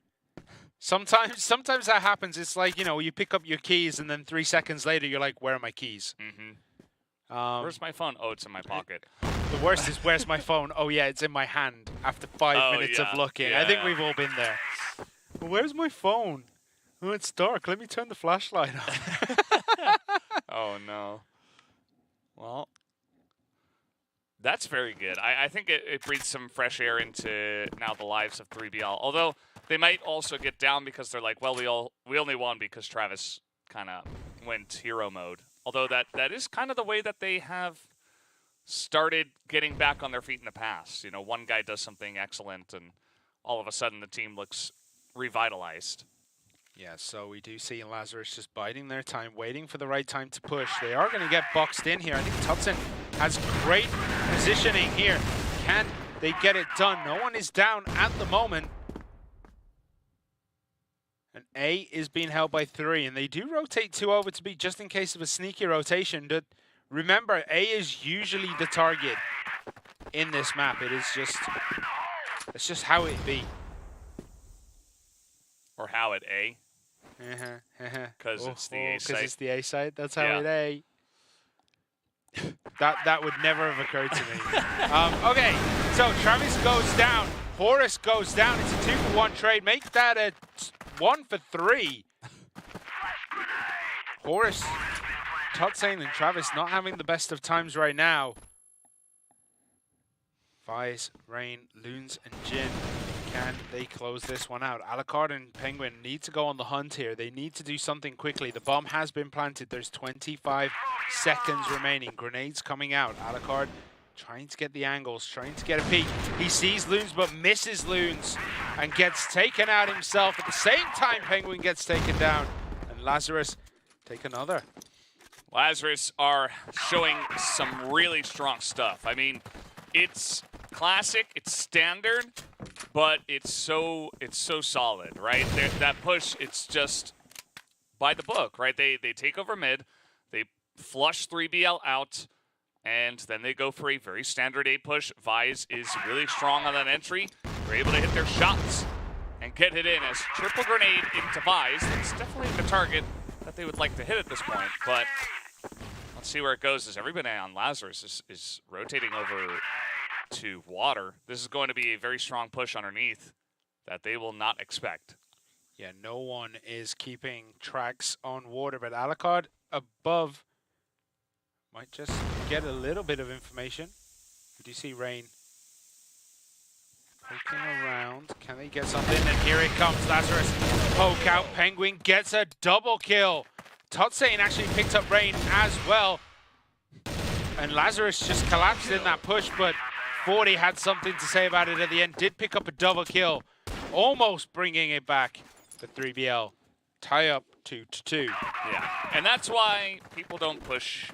Sometimes that happens. It's like, you know, you pick up your keys and then 3 seconds later you're like, where are my keys? Where's my phone? Oh, it's in my pocket. The worst is, where's my phone? Oh yeah, it's in my hand after 5 minutes of looking. Yeah. I think we've all been there. Well, where's my phone? Oh, it's dark. Let me turn the flashlight on. Oh, no. Well, that's very good. I think it breathes some fresh air into now the lives of 3BL. Although they might also get down because they're like, well, we only won because Travis kind of went hero mode. Although that is kind of the way that they have started getting back on their feet in the past. You know, one guy does something excellent and all of a sudden the team looks revitalized. Yeah, so we do see Lazarus just biding their time, waiting for the right time to push. They are going to get boxed in here. I think Tutson has great positioning here. Can they get it done? No one is down at the moment. And A is being held by 3, and they do rotate 2 over to B just in case of a sneaky rotation. But remember, A is usually the target in this map. It's just how it be. Or how it A. Because it's the A side. Because it's the A side. That's how it A. That would never have occurred to me. Okay, so Travis goes down. Horus goes down. It's a 2-for-1 trade. Make that a 1-for-3. Horus, Tutsane, and Travis not having the best of times right now. Vice, Rain, Loons, and Jin. Can they close this one out? Alucard and Penguin need to go on the hunt here. They need to do something quickly. The bomb has been planted. There's 25 seconds remaining. Grenades coming out. Alucard trying to get the angles, trying to get a peek. He sees Loons but misses Loons and gets taken out himself. At the same time, Penguin gets taken down. And Lazarus take another. Lazarus are showing some really strong stuff. I mean, it's classic, it's standard, but it's so solid, right? That push, it's just by the book, right? They take over mid, they flush 3BL out, and then they go for a very standard A push. Vise is really strong on that entry. They're able to hit their shots and get it in as triple grenade into Vise. That's definitely the target that they would like to hit at this point, but let's see where it goes as everybody on Lazarus is rotating over to water. This is going to be a very strong push underneath that they will not expect. Yeah, no one is keeping tracks on water, but Alucard above might just get a little bit of information. We do see Rain poking around. Can they get something? And here it comes, Lazarus. Poke out, Penguin gets a double kill. Tutsane actually picked up Rain as well. And Lazarus just collapsed in that push, but 40 had something to say about it at the end. Did pick up a double kill, almost bringing it back for 3BL. Tie up 2-2. Yeah, and that's why people don't push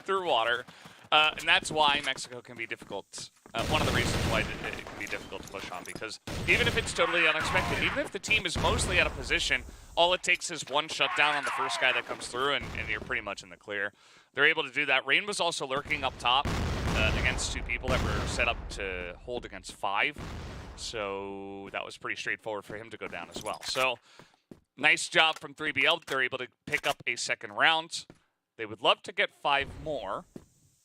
through water. And that's why Mexico can be difficult. One of the reasons why it can be difficult to push on, because even if it's totally unexpected, even if the team is mostly out of position, all it takes is one shutdown on the first guy that comes through, and you're pretty much in the clear. They're able to do that. Rain was also lurking up top against 2 people that were set up to hold against 5. So that was pretty straightforward for him to go down as well. So nice job from 3BL. They're able to pick up a second round. They would love to get 5 more,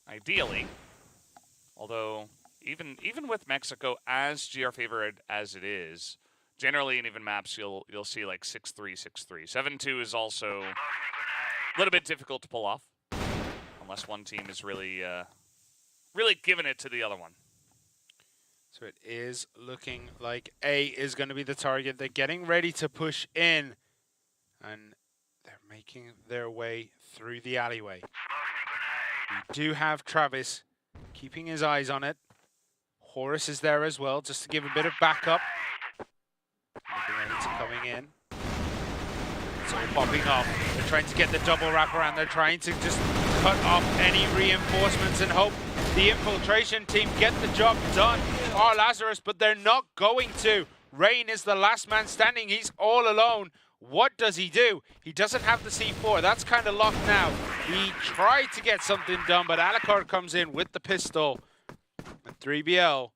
ideally. Although, even with Mexico as GR favored as it is, generally in even maps you'll see like 6-3, 6-3. 7-2 is also a little bit difficult to pull off, unless one team is really really giving it to the other one. So it is looking like A is going to be the target. They're getting ready to push in. And they're making their way through the alleyway. We do have Travis keeping his eyes on it. Horus is there as well, just to give a bit of backup. Grenades coming in. It's all popping off. They're trying to get the double wraparound. They're trying to just cut off any reinforcements and hope the infiltration team get the job done. Oh, Lazarus, but they're not going to. Rain is the last man standing. He's all alone. What does he do? He doesn't have the C4. That's kind of locked now. He tried to get something done, but Alucard comes in with the pistol. And 3BL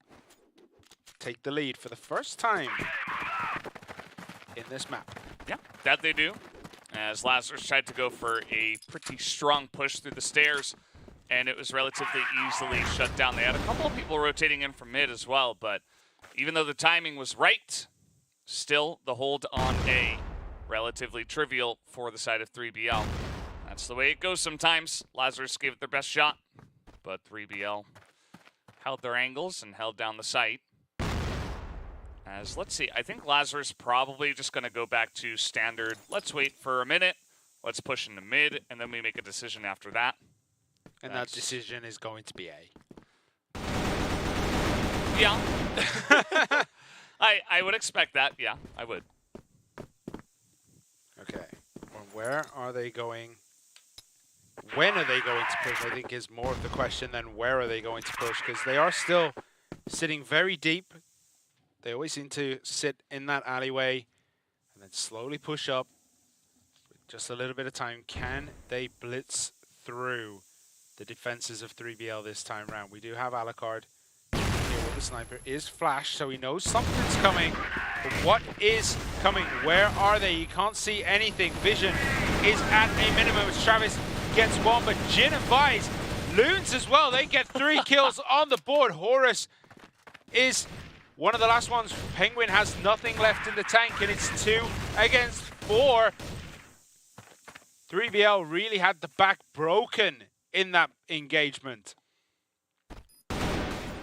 take the lead for the first time in this map. Yeah, that they do. As Lazarus tried to go for a pretty strong push through the stairs, and it was relatively easily shut down. They had a couple of people rotating in from mid as well, but even though the timing was right, still the hold on A, relatively trivial for the side of 3BL. That's the way it goes sometimes. Lazarus gave it their best shot, but 3BL held their angles and held down the site. As, let's see, I think Lazarus probably just going to go back to standard. Let's wait for a minute. Let's push into mid, and then we make a decision after that. And that decision is going to be A. Yeah. I would expect that. Yeah, I would. Okay. Well, where are they going? When are they going to push, I think, is more of the question than where are they going to push, because they are still sitting very deep. They always seem to sit in that alleyway and then slowly push up with just a little bit of time. Can they blitz through the defenses of 3BL this time round? We do have Alucard here with the sniper. Is flashed, so he knows something's coming. But what is coming? Where are they? You can't see anything. Vision is at a minimum as Travis gets one, but Jin and Vice, Loons as well. They get 3 kills on the board. Horus is one of the last ones. Penguin has nothing left in the tank, and it's 2 against 4. 3BL really had the back broken in that engagement.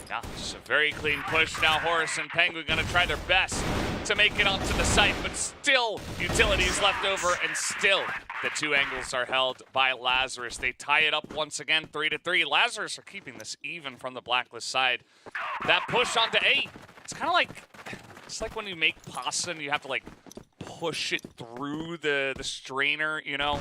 Yeah, just a very clean push. Now Horus and Penguin going to try their best to make it onto the site, but still utilities left over, and still the 2 angles are held by Lazarus. They tie it up once again, 3-3. Lazarus are keeping this even from the Blacklist side. That push onto A, it's kind of like, it's like when you make pasta and you have to like push it through the strainer, you know?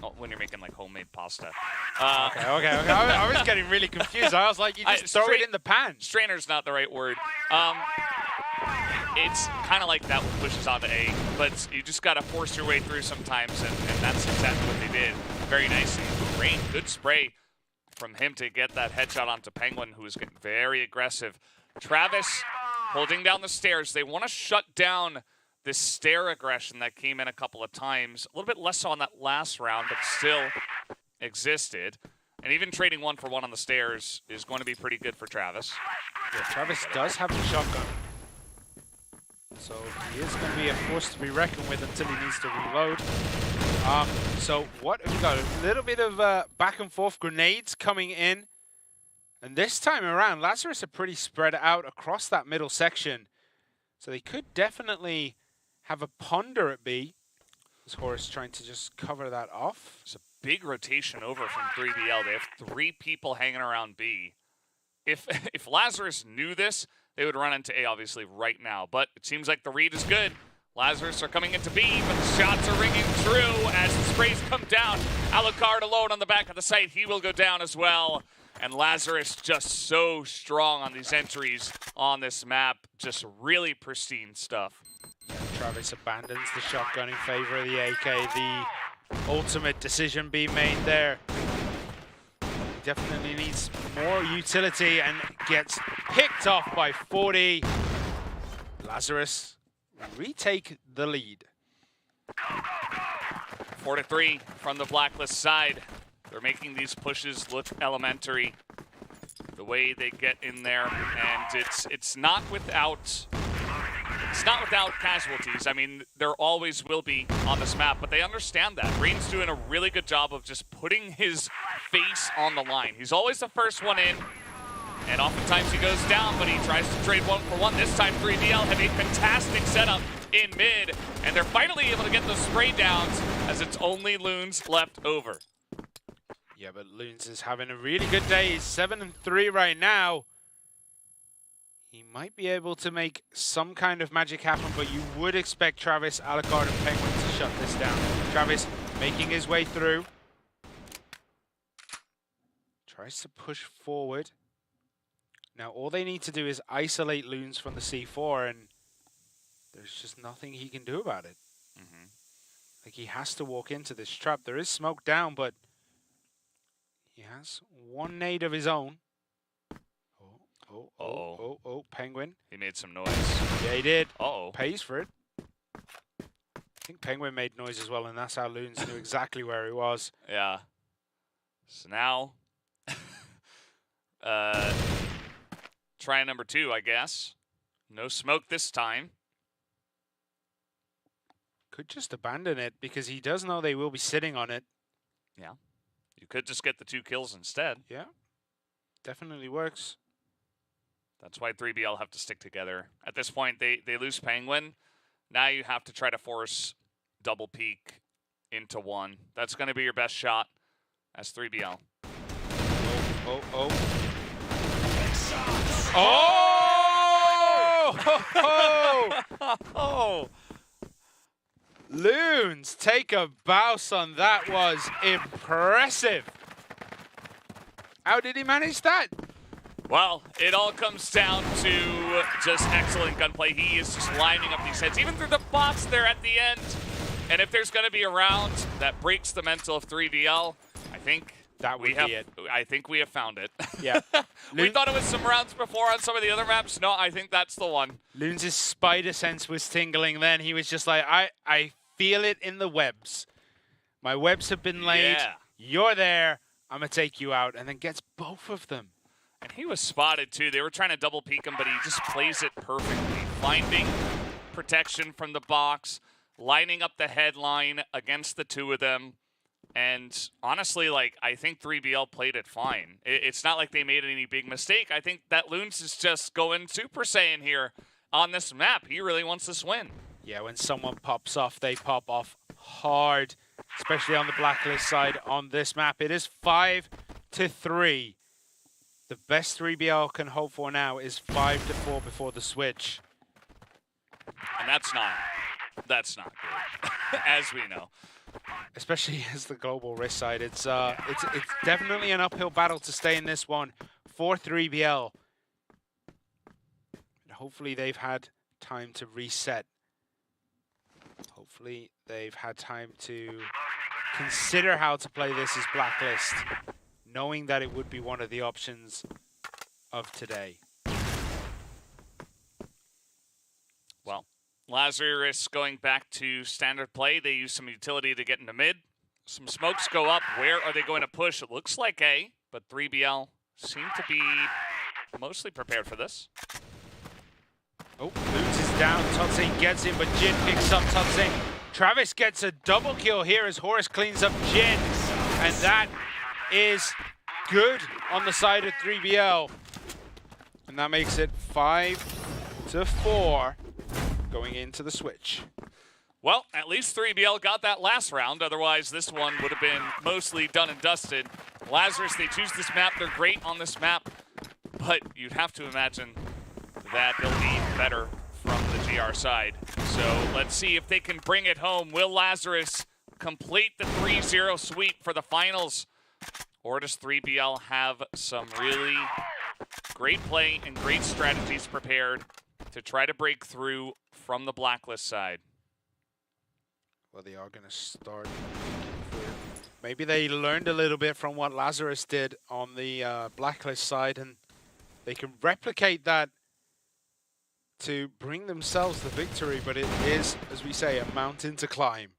Oh, when you're making like homemade pasta. Okay. I was getting really confused. I was like, you just throw it in the pan. Strainer's not the right word. It's kind of like that with pushes onto A, but you just got to force your way through sometimes, and that's exactly what they did. Very nicely. Rain, good spray from him to get that headshot onto Penguin, who is getting very aggressive. Travis holding down the stairs. They want to shut down this stair aggression that came in a couple of times. A little bit less so on that last round, but still existed. And even trading 1 for 1 on the stairs is going to be pretty good for Travis. Yeah, Travis does have the shotgun. So he is going to be a force to be reckoned with until he needs to reload. So what have we got? A little bit of back and forth grenades coming in. And this time around, Lazarus are pretty spread out across that middle section. So they could definitely have a ponder at B. This Horus trying to just cover that off. It's a big rotation over from 3BL. They have 3 people hanging around B. If Lazarus knew this, they would run into A, obviously, right now. But it seems like the read is good. Lazarus are coming into B, but the shots are ringing true as the sprays come down. Alucard alone on the back of the site. He will go down as well. And Lazarus just so strong on these entries on this map. Just really pristine stuff. Travis abandons the shotgun in favor of the AK. The ultimate decision being made there. He definitely needs more utility and gets picked off by 40. Lazarus retake the lead. 4-3 from the Blacklist side. They're making these pushes look elementary. The way they get in there, and it's not without casualties. I mean, there always will be on this map, but they understand that. Rain's doing a really good job of just putting his face on the line. He's always the first one in. And oftentimes he goes down, but he tries to trade 1-for-1. This time 3BL have a fantastic setup in mid, and they're finally able to get those spray downs as it's only Loons left over. Yeah, but Loons is having a really good day. He's 7-3 right now. He might be able to make some kind of magic happen, but you would expect Travis, Alucard, and Penguin to shut this down. Travis making his way through. Tries to push forward. Now all they need to do is isolate Loons from the C4, and there's just nothing he can do about it. Like, he has to walk into this trap. There is smoke down, but he has one nade of his own. Oh, Penguin. He made some noise. Yeah, he did. Uh-oh. Pays for it. I think Penguin made noise as well, and that's how Loons knew exactly where he was. Yeah. So now, try number 2, I guess. No smoke this time. Could just abandon it because he does know they will be sitting on it. Yeah. You could just get the 2 kills instead. Yeah. Definitely works. That's why 3BL have to stick together. At this point, they lose Penguin. Now you have to try to force double peek into 1. That's going to be your best shot as 3BL. Oh! Oh! Loons take a bounce on that. Was impressive. How did he manage that? Well, it all comes down to just excellent gunplay. He is just lining up these heads, even through the bots there at the end. And if there's going to be a round that breaks the mental of 3BL, I think that would be it. I think we have found it. Yeah. We thought it was some rounds before on some of the other maps. No, I think that's the one. Loons' spider sense was tingling then. He was just like, I feel it in the webs. My webs have been laid. Yeah. You're there. I'm going to take you out. And then gets both of them. And he was spotted, too. They were trying to double peek him, but he just plays it perfectly. Finding protection from the box, lining up the headline against the 2 of them. And honestly, like, I think 3BL played it fine. It's not like they made any big mistake. I think that Loons is just going Super Saiyan here on this map. He really wants this win. Yeah, when someone pops off, they pop off hard, especially on the Blacklist side on this map. It is 5-3. The best 3BL can hope for now is 5-4 before the switch. And that's not good, as we know. Especially as the global risk side, it's definitely an uphill battle to stay in this one for 3BL. And hopefully they've had time to reset. Hopefully they've had time to consider how to play this as Blacklist, knowing that it would be one of the options of today. Well, Lazarus going back to standard play. They use some utility to get into mid. Some smokes go up. Where are they going to push? It looks like A, but 3BL seem to be mostly prepared for this. Oh, Loons is down. Totsing gets in, but Jin picks up Totsing. Travis gets a double kill here as Horus cleans up Jin. And that is good on the side of 3BL. And that makes it 5-4 going into the switch. Well, at least 3BL got that last round. Otherwise, this one would have been mostly done and dusted. Lazarus, they choose this map. They're great on this map. But you'd have to imagine that they'll be better from the GR side. So let's see if they can bring it home. Will Lazarus complete the 3-0 sweep for the finals? Or does 3BL have some really great play and great strategies prepared to try to break through from the Blacklist side? Well, they are going to start. Maybe they learned a little bit from what Lazarus did on the Blacklist side, and they can replicate that to bring themselves the victory. But it is, as we say, a mountain to climb.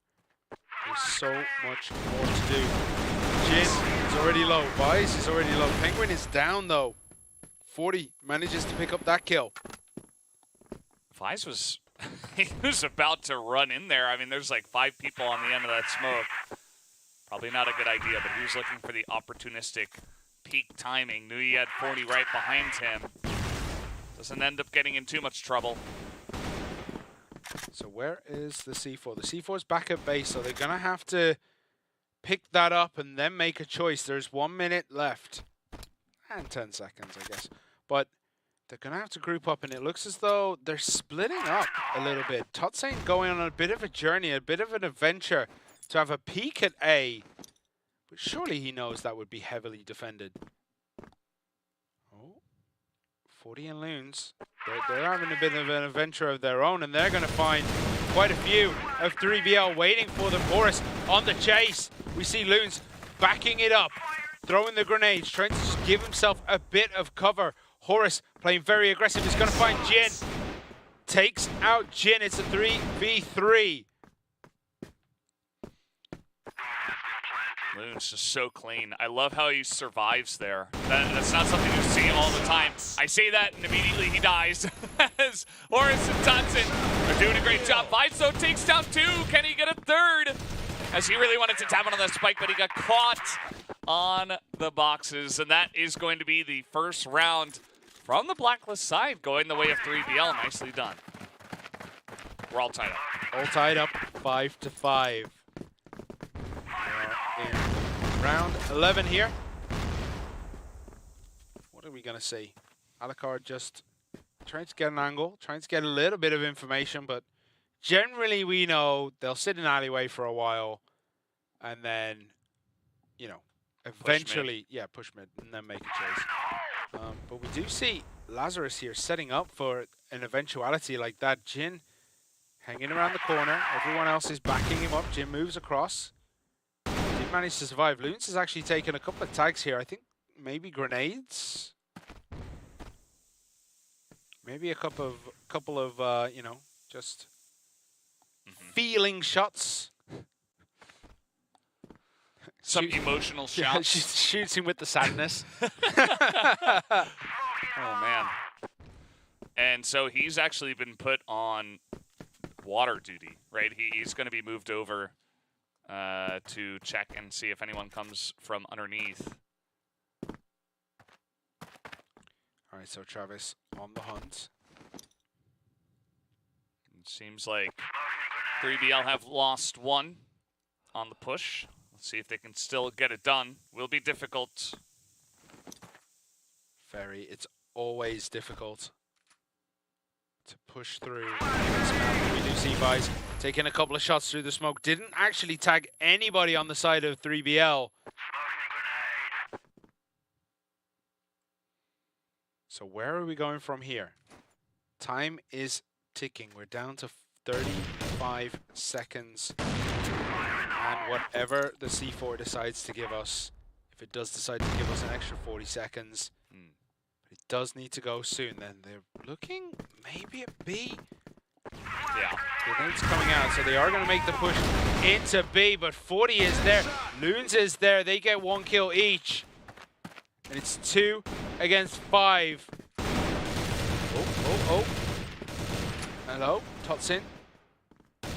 There's so much more to do. Jin is already low. Vice is already low. Penguin is down, though. 40 manages to pick up that kill. Vice was... he was about to run in there. I mean, there's like 5 people on the end of that smoke. Probably not a good idea, but he was looking for the opportunistic peak timing. Knew he had 40 right behind him. Doesn't end up getting in too much trouble. So where is the C4? The C4's back at base, so they're going to have to pick that up and then make a choice. There's 1 minute left. And 10 seconds, I guess. But they're going to have to group up, and it looks as though they're splitting up a little bit. Totsain going on a bit of a journey, a bit of an adventure to have a peek at A. But surely he knows that would be heavily defended. Oh, 40 and Loons. They're having a bit of an adventure of their own, and they're going to find quite a few of 3BL waiting for them. Horus on the chase. We see Loons backing it up, throwing the grenades, trying to just give himself a bit of cover. Horus playing very aggressive. He's going to find Jin. Takes out Jin. It's a 3v3. Loon's just so clean. I love how he survives there. That's not something you see all the time. I say that and immediately he dies. As Horus and Totsain are doing a great job. Viso takes down 2. Can he get a 3rd? As he really wanted to tap it on the spike, but he got caught on the boxes. And that is going to be the first round from the Blacklist side, going the way of 3BL. Nicely done. We're all tied up. All tied up, 5-5. In round 11 here. What are we going to see? Alucard just trying to get an angle, trying to get a little bit of information, but generally we know they'll sit in alleyway for a while and then, you know, eventually, push mid and then make a chase. But we do see Lazarus here setting up for an eventuality like that. Jin hanging around the corner. Everyone else is backing him up. Jin moves across. Did manage to survive. Loons has actually taken a couple of tags here. I think maybe grenades. Maybe a couple of you know, just feeling shots. Some emotional shots. Yeah, she shoots him with the sadness. Oh, man. And so he's actually been put on water duty, right? He's going to be moved over to check and see if anyone comes from underneath. All right, so Travis on the hunt. It seems like 3BL have lost 1 on the push. Let's see if they can still get it done. Will be difficult. Very. It's always difficult to push through this map. We do see Vice taking a couple of shots through the smoke. Didn't actually tag anybody on the side of 3BL. So where are we going from here? Time is ticking. We're down to 35 seconds. And whatever the C4 decides to give us, if it does decide to give us an extra 40 seconds, but it does need to go soon, then they're looking maybe at B. Yeah. Grenades coming out, so they are going to make the push into B, but 40 is there. Loons is there. They get 1 kill each. And it's 2 against 5. Oh. Hello, Totsain. Can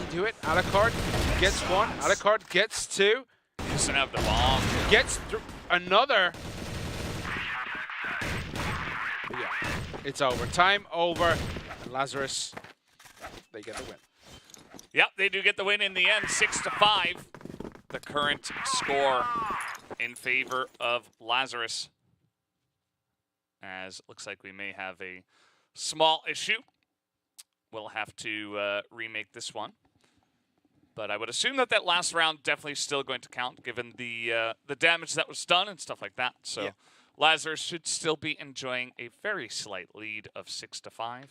he do it? Alucard gets 1. Alucard gets 2. He doesn't have the bomb. Gets another. Yeah, it's over. Time over. And Lazarus, they get the win. Yep, they do get the win in the end, 6-5. The current score in favor of Lazarus. As it looks like we may have a small issue. We'll have to remake this one. But I would assume that last round definitely still going to count, given the damage that was done and stuff like that. So yeah. Lazarus should still be enjoying a very slight lead of 6-5.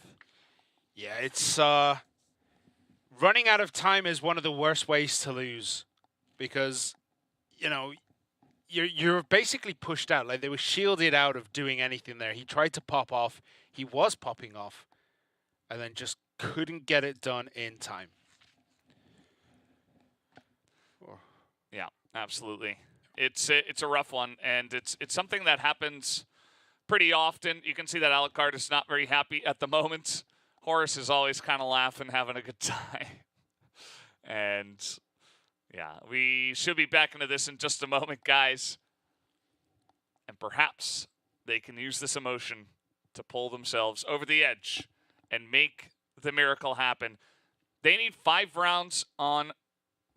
Yeah, it's running out of time is one of the worst ways to lose, because you know you're basically pushed out. Like, they were shielded out of doing anything there. He tried to pop off. He was popping off, and then just couldn't get it done in time. Yeah, absolutely. It's a rough one, and it's something that happens pretty often. You can see that Alucard is not very happy at the moment. Horus is always kind of laughing, having a good time. And yeah, we should be back into this in just a moment, guys. And perhaps they can use this emotion to pull themselves over the edge and make the miracle happen. They need 5 rounds on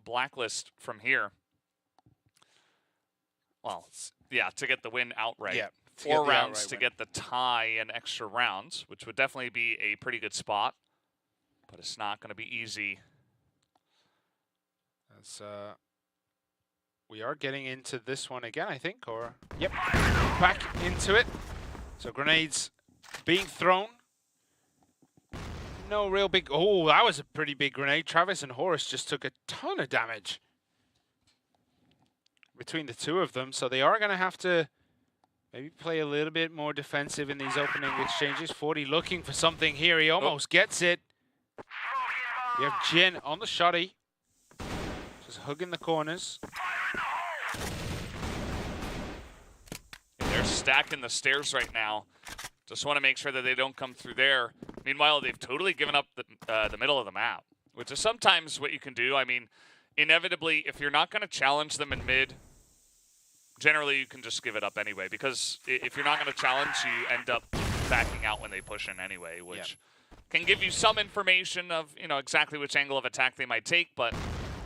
Blacklist from here. Well, yeah, to get the win outright. Yeah, 4 rounds to get the tie and extra rounds, which would definitely be a pretty good spot. But it's not going to be easy. As, we are getting into this one again, I think, or... Yep, back into it. So grenades being thrown. No real big... Oh, that was a pretty big grenade. Travis and Horus just took a ton of damage between the two of them. So they are going to have to maybe play a little bit more defensive in these opening exchanges. 40 looking for something here. He almost gets it. We have Jin on the shotty. Just hugging the corners. They're stacking the stairs right now. Just want to make sure that they don't come through there. Meanwhile, they've totally given up the middle of the map, which is sometimes what you can do. I mean, inevitably, if you're not going to challenge them in mid, generally you can just give it up anyway, because if you're not going to challenge, you end up backing out when they push in anyway, which can give you some information of, you know, exactly which angle of attack they might take. But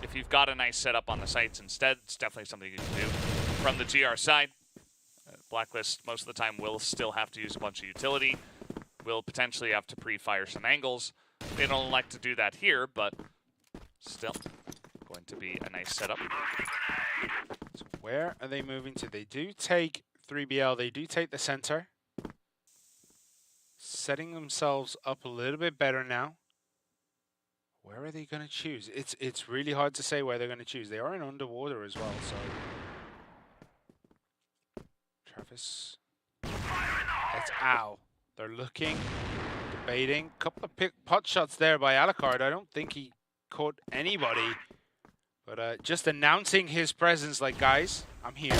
if you've got a nice setup on the sites instead, it's definitely something you can do. From the GR side, Blacklist most of the time will still have to use a bunch of utility, will potentially have to pre-fire some angles. They don't like to do that here, but still going to be a nice setup. So where are they moving to? They do take 3BL, they do take the center. Setting themselves up a little bit better now. Where are they going to choose? It's really hard to say where they're going to choose. They are in underwater as well, so... Travis. That's Al. They're looking, debating. Couple of pot shots there by Alucard. I don't think he caught anybody. But just announcing his presence like, guys, I'm here.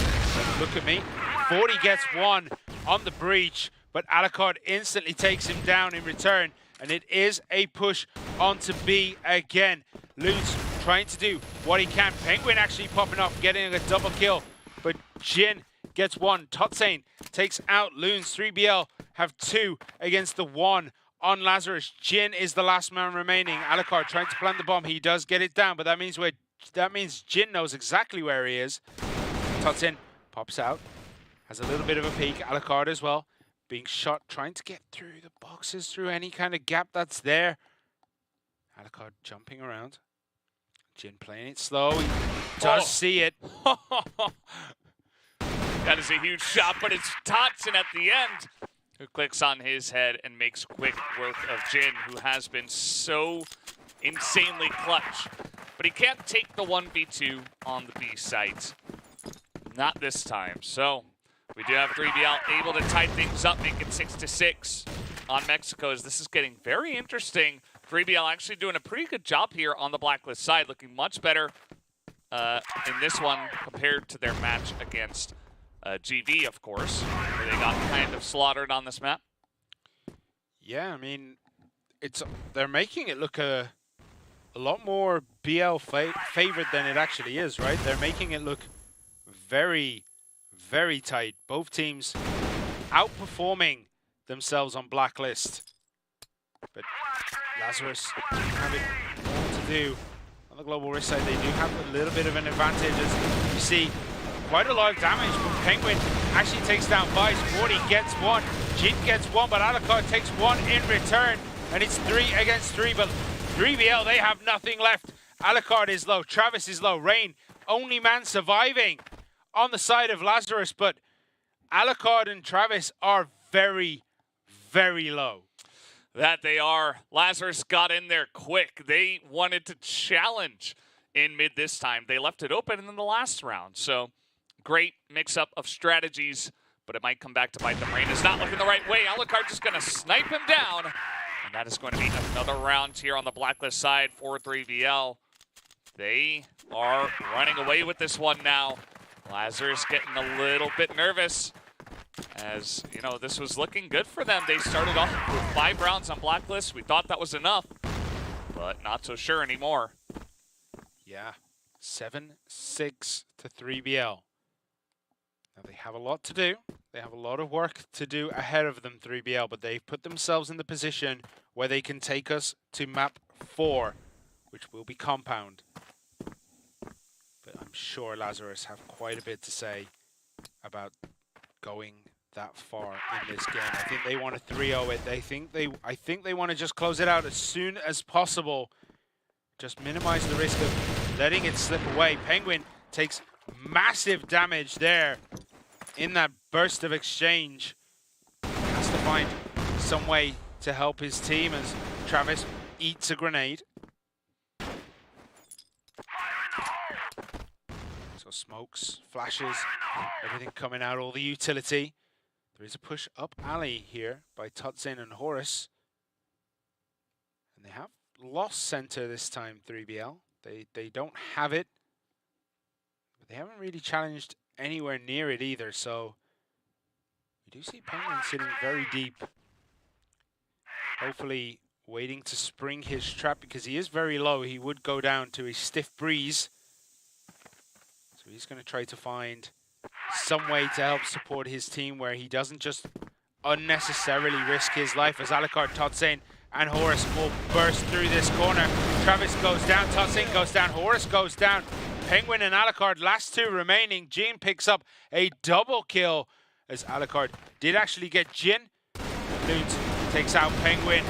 Look at me. 40 gets one on the breach, but Alucard instantly takes him down in return. And it is a push onto B again. Loons trying to do what he can. Penguin actually popping off, getting a double kill. But Jin gets one. Totsane takes out Loons. 3BL have 2 against the 1 on Lazarus. Jin is the last man remaining. Alucard trying to plant the bomb. He does get it down, but that means Jin knows exactly where he is. Totsane pops out. Has a little bit of a peek. Alucard as well. Being shot, trying to get through the boxes, through any kind of gap that's there. Alucard jumping around. Jin playing it slow. He does see it. That is a huge shot, but it's Totsane at the end who clicks on his head and makes quick work of Jin, who has been so insanely clutch. But he can't take the 1v2 on the B site. Not this time. So we do have 3BL able to tie things up, make it 6-6 on Mexico, as this is getting very interesting. 3BL actually doing a pretty good job here on the Blacklist side, looking much better in this one compared to their match against GV, of course, where they got kind of slaughtered on this map. Yeah, I mean, they're making it look a lot more BL favored than it actually is, right? They're making it look very, very tight. Both teams outperforming themselves on Blacklist. But Lazarus having more to do on the global risk side. They do have a little bit of an advantage, as you see. Quite a lot of damage, but Penguin actually takes down Vice. 40 gets one. Jin gets one, but Alucard takes one in return. And it's 3 against 3, but 3BL, they have nothing left. Alucard is low. Travis is low. Rain, only man surviving on the side of Lazarus, but Alucard and Travis are very, very low. That they are. Lazarus got in there quick. They wanted to challenge in mid this time. They left it open in the last round. So great mix-up of strategies, but it might come back to bite them. Rain is not looking the right way. Alucard just going to snipe him down. And that is going to be another round here on the Blacklist side for 3BL. They are running away with this one now. Lazarus getting a little bit nervous, as, you know, this was looking good for them. They started off with 5 rounds on Blacklist. We thought that was enough, but not so sure anymore. Yeah, 7-6 to 3BL. Now they have a lot to do. They have a lot of work to do ahead of them, 3BL, but they've put themselves in the position where they can take us to map 4, which will be Compound. But I'm sure Lazarus have quite a bit to say about going that far in this game. I think they want to 3-0 it. I think they want to just close it out as soon as possible. Just minimize the risk of letting it slip away. Penguin takes massive damage there in that burst of exchange. Has to find some way to help his team as Travis eats a grenade. So smokes, flashes, everything coming out, all the utility. There is a push up alley here by Tutzin and Horus. And they have lost center this time, 3BL. They don't have it. But they haven't really challenged anywhere near it either, so we do see Penguin sitting very deep. Hopefully waiting to spring his trap because he is very low. He would go down to a stiff breeze. So he's going to try to find some way to help support his team where he doesn't just unnecessarily risk his life as Alucard, Tutzin, and Horus will burst through this corner. Travis goes down, Tutzin goes down, Horus goes down. Penguin and Alucard, last two remaining. Jin picks up a double kill as Alucard did actually get Jin. Loot takes out Penguin.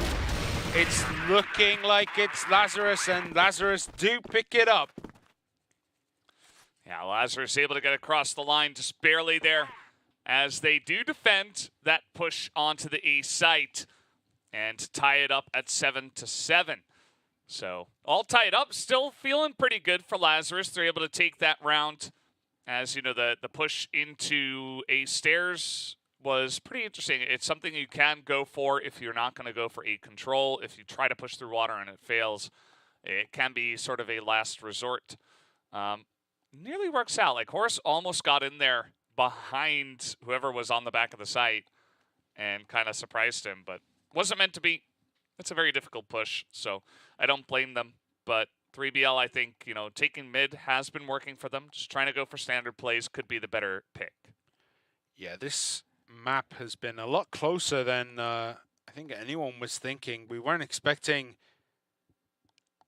It's looking like it's Lazarus, and Lazarus do pick it up. Yeah, Lazarus able to get across the line, just barely there, as they do defend that push onto the A site and tie it up at 7-7. So all tied up, still feeling pretty good for Lazarus. They're able to take that round. As you know, the push into A stairs was pretty interesting. It's something you can go for if you're not going to go for A control. If you try to push through water and it fails, it can be sort of a last resort. Nearly works out. Like, Horus almost got in there behind whoever was on the back of the site and kind of surprised him, but wasn't meant to be. It's a very difficult push, so I don't blame them. But 3BL, I think, you know, taking mid has been working for them. Just trying to go for standard plays could be the better pick. Yeah, this map has been a lot closer than I think anyone was thinking. We weren't expecting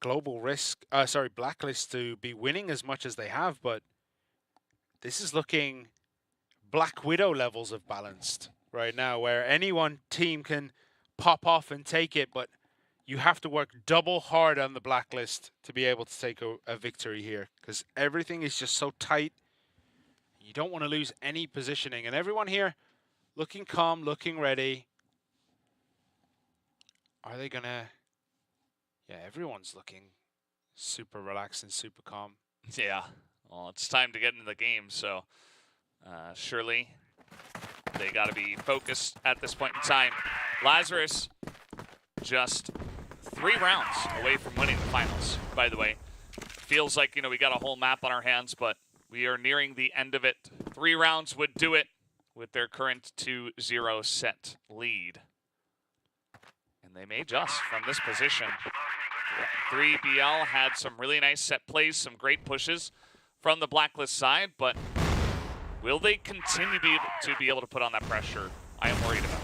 Blacklist to be winning as much as they have, but this is looking Black Widow levels of balanced right now, where any one team can pop off and take it, but you have to work double hard on the Blacklist to be able to take a victory here, because everything is just so tight. You don't want to lose any positioning, and everyone here looking calm, looking ready. Are they gonna... Yeah, everyone's looking super relaxed and super calm. Yeah, well, it's time to get into the game, so surely they got to be focused at this point in time. Lazarus just 3 rounds away from winning the finals, by the way. Feels like, you know, we got a whole map on our hands, but we are nearing the end of it. 3 rounds would do it with their current 2-0 set lead. And they may just from this position. 3BL had some really nice set plays, some great pushes from the Blacklist side, but will they continue to be able to put on that pressure? I am worried about.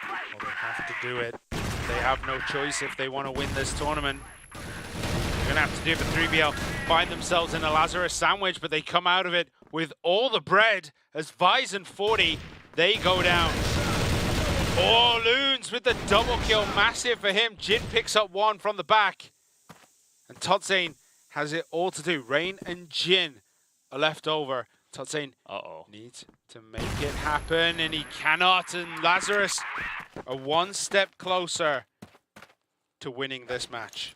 Well, they have to do it. They have no choice if they want to win this tournament. They're going to have to do it for 3BL. Find themselves in a Lazarus sandwich, but they come out of it with all the bread as Vice and 40, they go down. Oh, Loons with the double kill. Massive for him. Jin picks up one from the back. And Tutzin has it all to do. Rain and Jin are left over. Tutzin needs to make it happen, and he cannot. And Lazarus are one step closer to winning this match.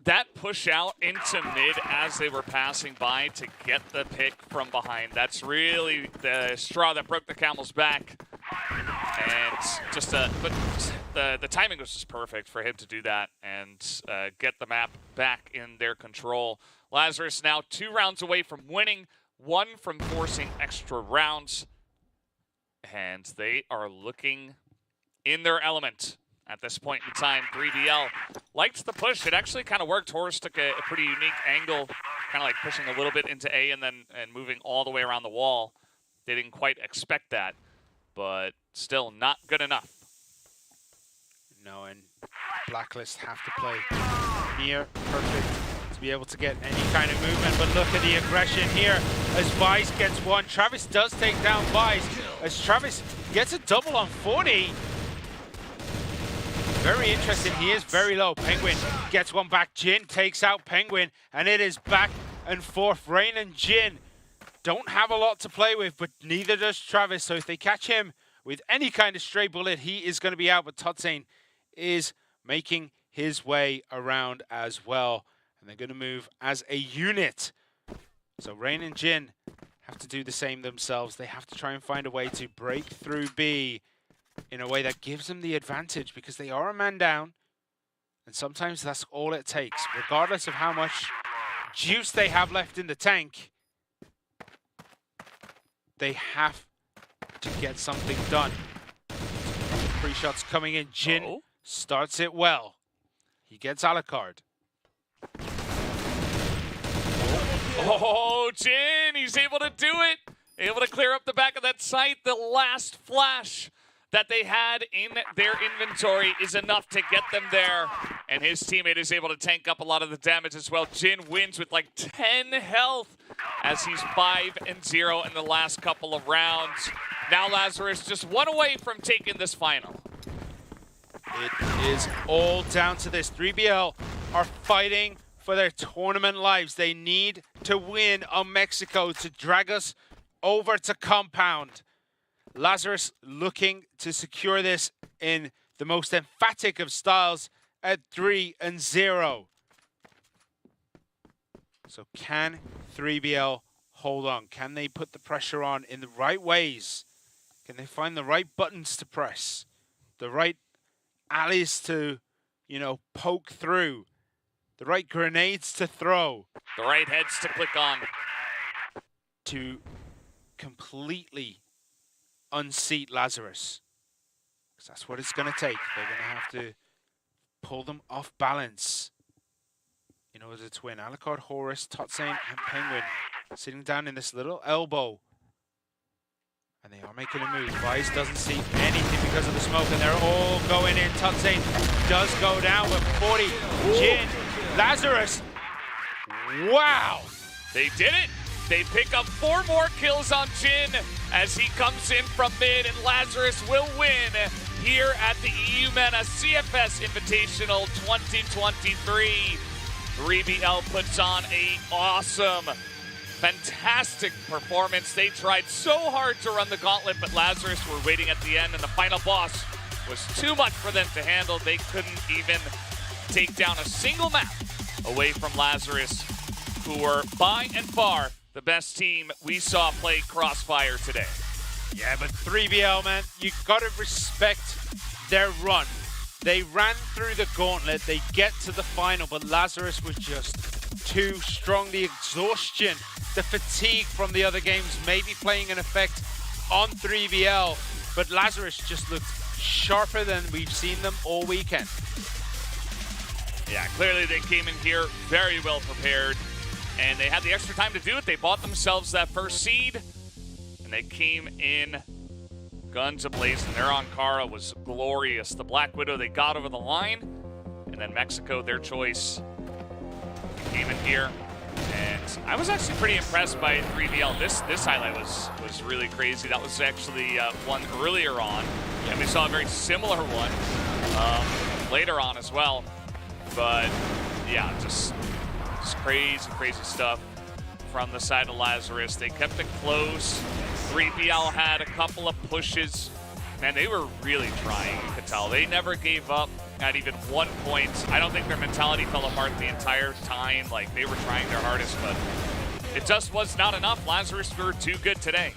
That push out into mid as they were passing by to get the pick from behind. That's really the straw that broke the camel's back. And just but the timing was just perfect for him to do that and get the map back in their control. Lazarus now 2 rounds away from winning, 1 from forcing extra rounds. And they are looking in their element at this point in time. 3BL liked the push. It actually kind of worked. Horus took a pretty unique angle kind of like pushing a little bit into A and then moving all the way around the wall. They didn't quite expect that, but still not good enough. No, and Blacklist have to play near perfect to be able to get any kind of movement. But look at the aggression here as Vice gets one. Travis does take down Vice as Travis gets a double on 40. Very interesting. He is very low. Penguin gets one back. Jin takes out Penguin, and it is back and forth. Rain and Jin don't have a lot to play with, but neither does Travis. So if they catch him with any kind of stray bullet, he is going to be out. But Totsane is making his way around as well. And they're going to move as a unit. So Rain and Jin have to do the same themselves. They have to try and find a way to break through B in a way that gives them the advantage, because they are a man down. And sometimes that's all it takes. Regardless of how much juice they have left in the tank, they have to get something done. Pre-shots coming in. Jin starts it well. He gets Alucard. Oh, Jin, he's able to do it. Able to clear up the back of that site. The last flash that they had in their inventory is enough to get them there. And his teammate is able to tank up a lot of the damage as well. Jin wins with like 10 health as he's 5-0 in the last couple of rounds. Now Lazarus just one away from taking this final. It is all down to this. 3BL are fighting for their tournament lives. They need to win on Mexico to drag us over to Compound. Lazarus looking to secure this in the most emphatic of styles at 3-0. So can 3BL hold on? Can they put the pressure on in the right ways? Can they find the right buttons to press? The right alleys to, you know, poke through? The right grenades to throw? The right heads to click on. To completely unseat Lazarus. Because that's what it's going to take. They're going to have to pull them off balance in order to win. Alucard, Horus, Totsane, and Penguin sitting down in this little elbow. And they are making a move. Vice doesn't see anything because of the smoke, and they're all going in. Totsane does go down with 40. Jin, Lazarus. Wow. They did it. They pick up 4 more kills on Jin as he comes in from mid, and Lazarus will win here at the EUMENA CFS Invitational 2023. 3BL puts on an awesome, fantastic performance. They tried so hard to run the gauntlet, but Lazarus were waiting at the end, and the final boss was too much for them to handle. They couldn't even take down a single map away from Lazarus, who were by and far the best team we saw play Crossfire today. Yeah, but 3BL, man, you gotta respect their run. They ran through the gauntlet, they get to the final, but Lazarus was just too strong. The exhaustion, the fatigue from the other games may be playing an effect on 3BL, but Lazarus just looked sharper than we've seen them all weekend. Yeah, clearly they came in here very well prepared, and they had the extra time to do it. They bought themselves that first seed, and they came in guns a-blazing. Their Ankara was glorious. The Black Widow they got over the line, and then Mexico, their choice, came in here. And I was actually pretty impressed by 3BL. This highlight was really crazy. That was actually one earlier on, and we saw a very similar one later on as well. But yeah, just crazy stuff from the side of Lazarus. They kept it close. 3BL had a couple of pushes. Man, they were really trying, you could tell. They never gave up at even 1 point. I don't think their mentality fell apart the entire time. Like, they were trying their hardest, but it just was not enough. Lazarus were too good today.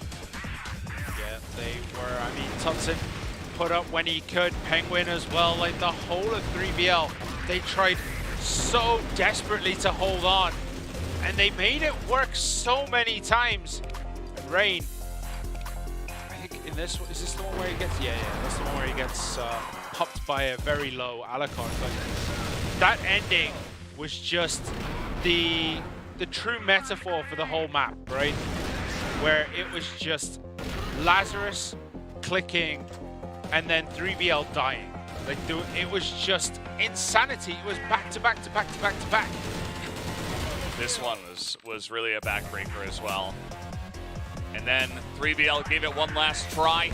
Yeah, they were. I mean, Totsane put up when he could. Penguin as well. Like, the whole of 3BL, they tried so desperately to hold on, and they made it work so many times. And Rain, I think in this one, is this the one where he gets, yeah, that's the one where he gets popped by a very low Alucard. But that ending was just the the true metaphor for the whole map, right? Where it was just Lazarus clicking and then 3BL dying. Like, it was just insanity. It was back to back to back to back to back. This one was really a backbreaker as well. And then 3BL gave it one last try.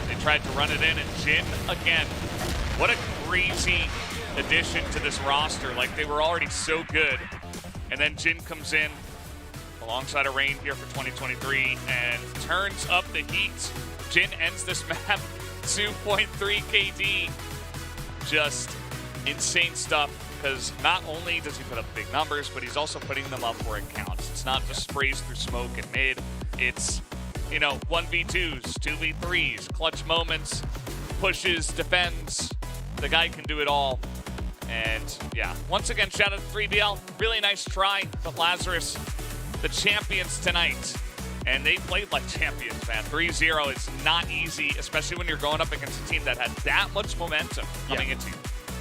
They tried to run it in, and Jin again. What a crazy addition to this roster. Like, they were already so good. And then Jin comes in alongside a Rain here for 2023 and turns up the heat. Jin ends this map 2.3 KD. Just insane stuff, because not only does he put up big numbers, but he's also putting them up where it counts. It's not just sprays through smoke and mid. It's, you know, 1v2s, 2v3s, clutch moments, pushes, defends. The guy can do it all. And yeah, once again, shout out to 3BL. Really nice try, but Lazarus, the champions tonight. And they played like champions, man. 3-0 is not easy, especially when you're going up against a team that had that much momentum coming into you.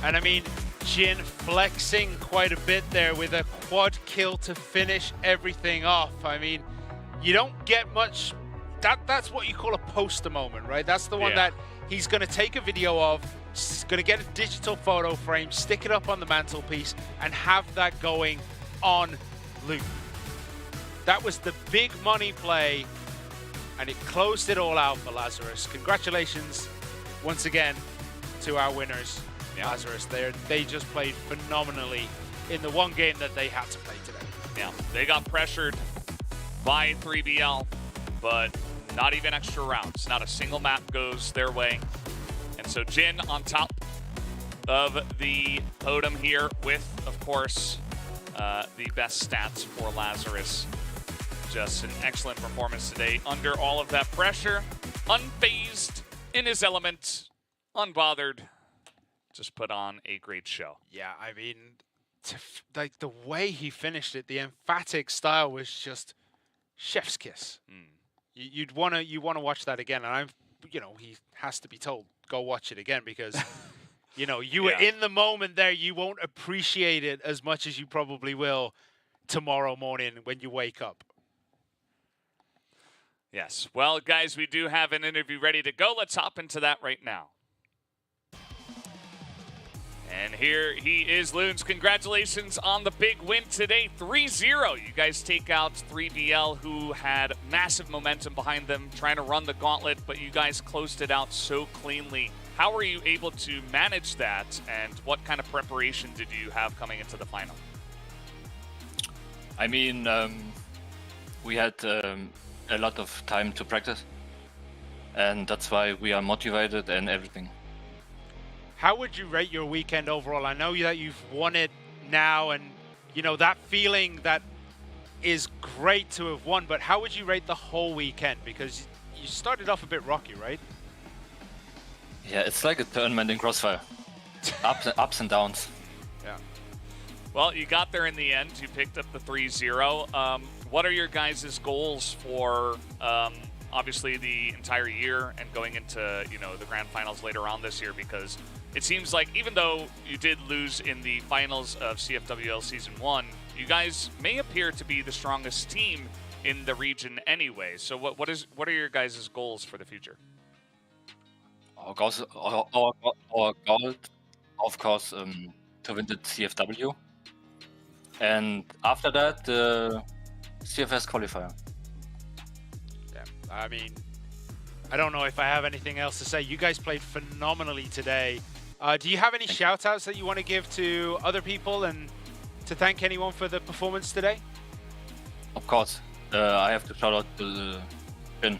And I mean, Jin flexing quite a bit there with a quad kill to finish everything off. I mean, you don't get much. That's what you call a poster moment, right? That's the one that he's going to take a video of, he's going to get a digital photo frame, stick it up on the mantelpiece, and have that going on loop. That was the big money play, and it closed it all out for Lazarus. Congratulations once again to our winners, Lazarus. They just played phenomenally in the one game that they had to play today. Yeah, they got pressured by 3BL, but not even extra rounds. Not a single map goes their way. And so Jin on top of the podium here with, of course, the best stats for Lazarus. Just an excellent performance today under all of that pressure. Unfazed, in his element, unbothered. Just put on a great show. Yeah, I mean, like the way he finished it, the emphatic style was just chef's kiss. You want to watch that again, and he has to be told, go watch it again, because you were in the moment there. You won't appreciate it as much as you probably will tomorrow morning when you wake up. Yes. Well, guys, we do have an interview ready to go. Let's hop into that right now. And here he is, Loons. Congratulations on the big win today, 3-0. You guys take out 3BL, who had massive momentum behind them, trying to run the gauntlet, but you guys closed it out so cleanly. How were you able to manage that, and what kind of preparation did you have coming into the final? I mean, we had a lot of time to practice, and that's why we are motivated and everything. How would you rate your weekend overall? I know that you've won it now, and that feeling that is great to have won, but how would you rate the whole weekend? Because you started off a bit rocky, right? Yeah, it's like a tournament in Crossfire. ups and downs. Yeah. Well, you got there in the end. You picked up the 3-0. What are your guys' goals for obviously the entire year and going into the grand finals later on this year? Because it seems like even though you did lose in the finals of CFWL Season 1, you guys may appear to be the strongest team in the region anyway. So what are your guys' goals for the future? Our goal, of course, to win the CFW. And after that, the CFS qualifier. Yeah, I mean, I don't know if I have anything else to say. You guys played phenomenally today. Do you have any shout-outs that you want to give to other people and to thank anyone for the performance today? Of course. I have to shout out to Finn.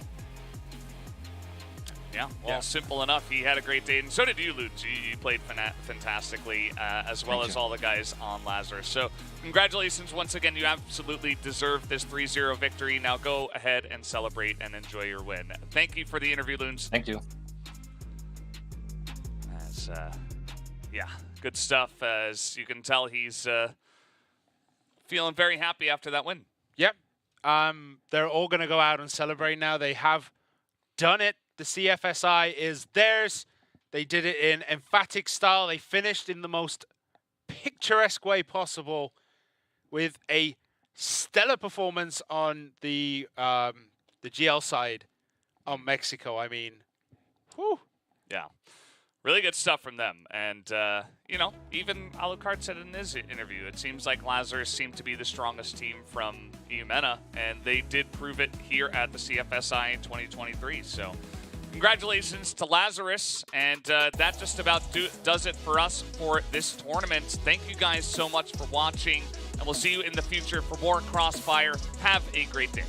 Yeah, well, simple enough. He had a great day, and so did you, Lutz. You played fantastically, as well as all the guys on Lazarus. So congratulations once again. You absolutely deserve this 3-0 victory. Now go ahead and celebrate and enjoy your win. Thank you for the interview, Loons. Thank you. Yeah, good stuff. As you can tell, he's feeling very happy after that win. Yep. They're all going to go out and celebrate now. They have done it. The CFSI is theirs. They did it in emphatic style. They finished in the most picturesque way possible with a stellar performance on the GL side of Mexico. I mean, whew. Yeah. Really good stuff from them. And, you know, even Alucard said in his interview, it seems like Lazarus seemed to be the strongest team from EUMENA, and they did prove it here at the CFSI in 2023. So congratulations to Lazarus, and that just about does it for us for this tournament. Thank you guys so much for watching, and we'll see you in the future for more Crossfire. Have a great day.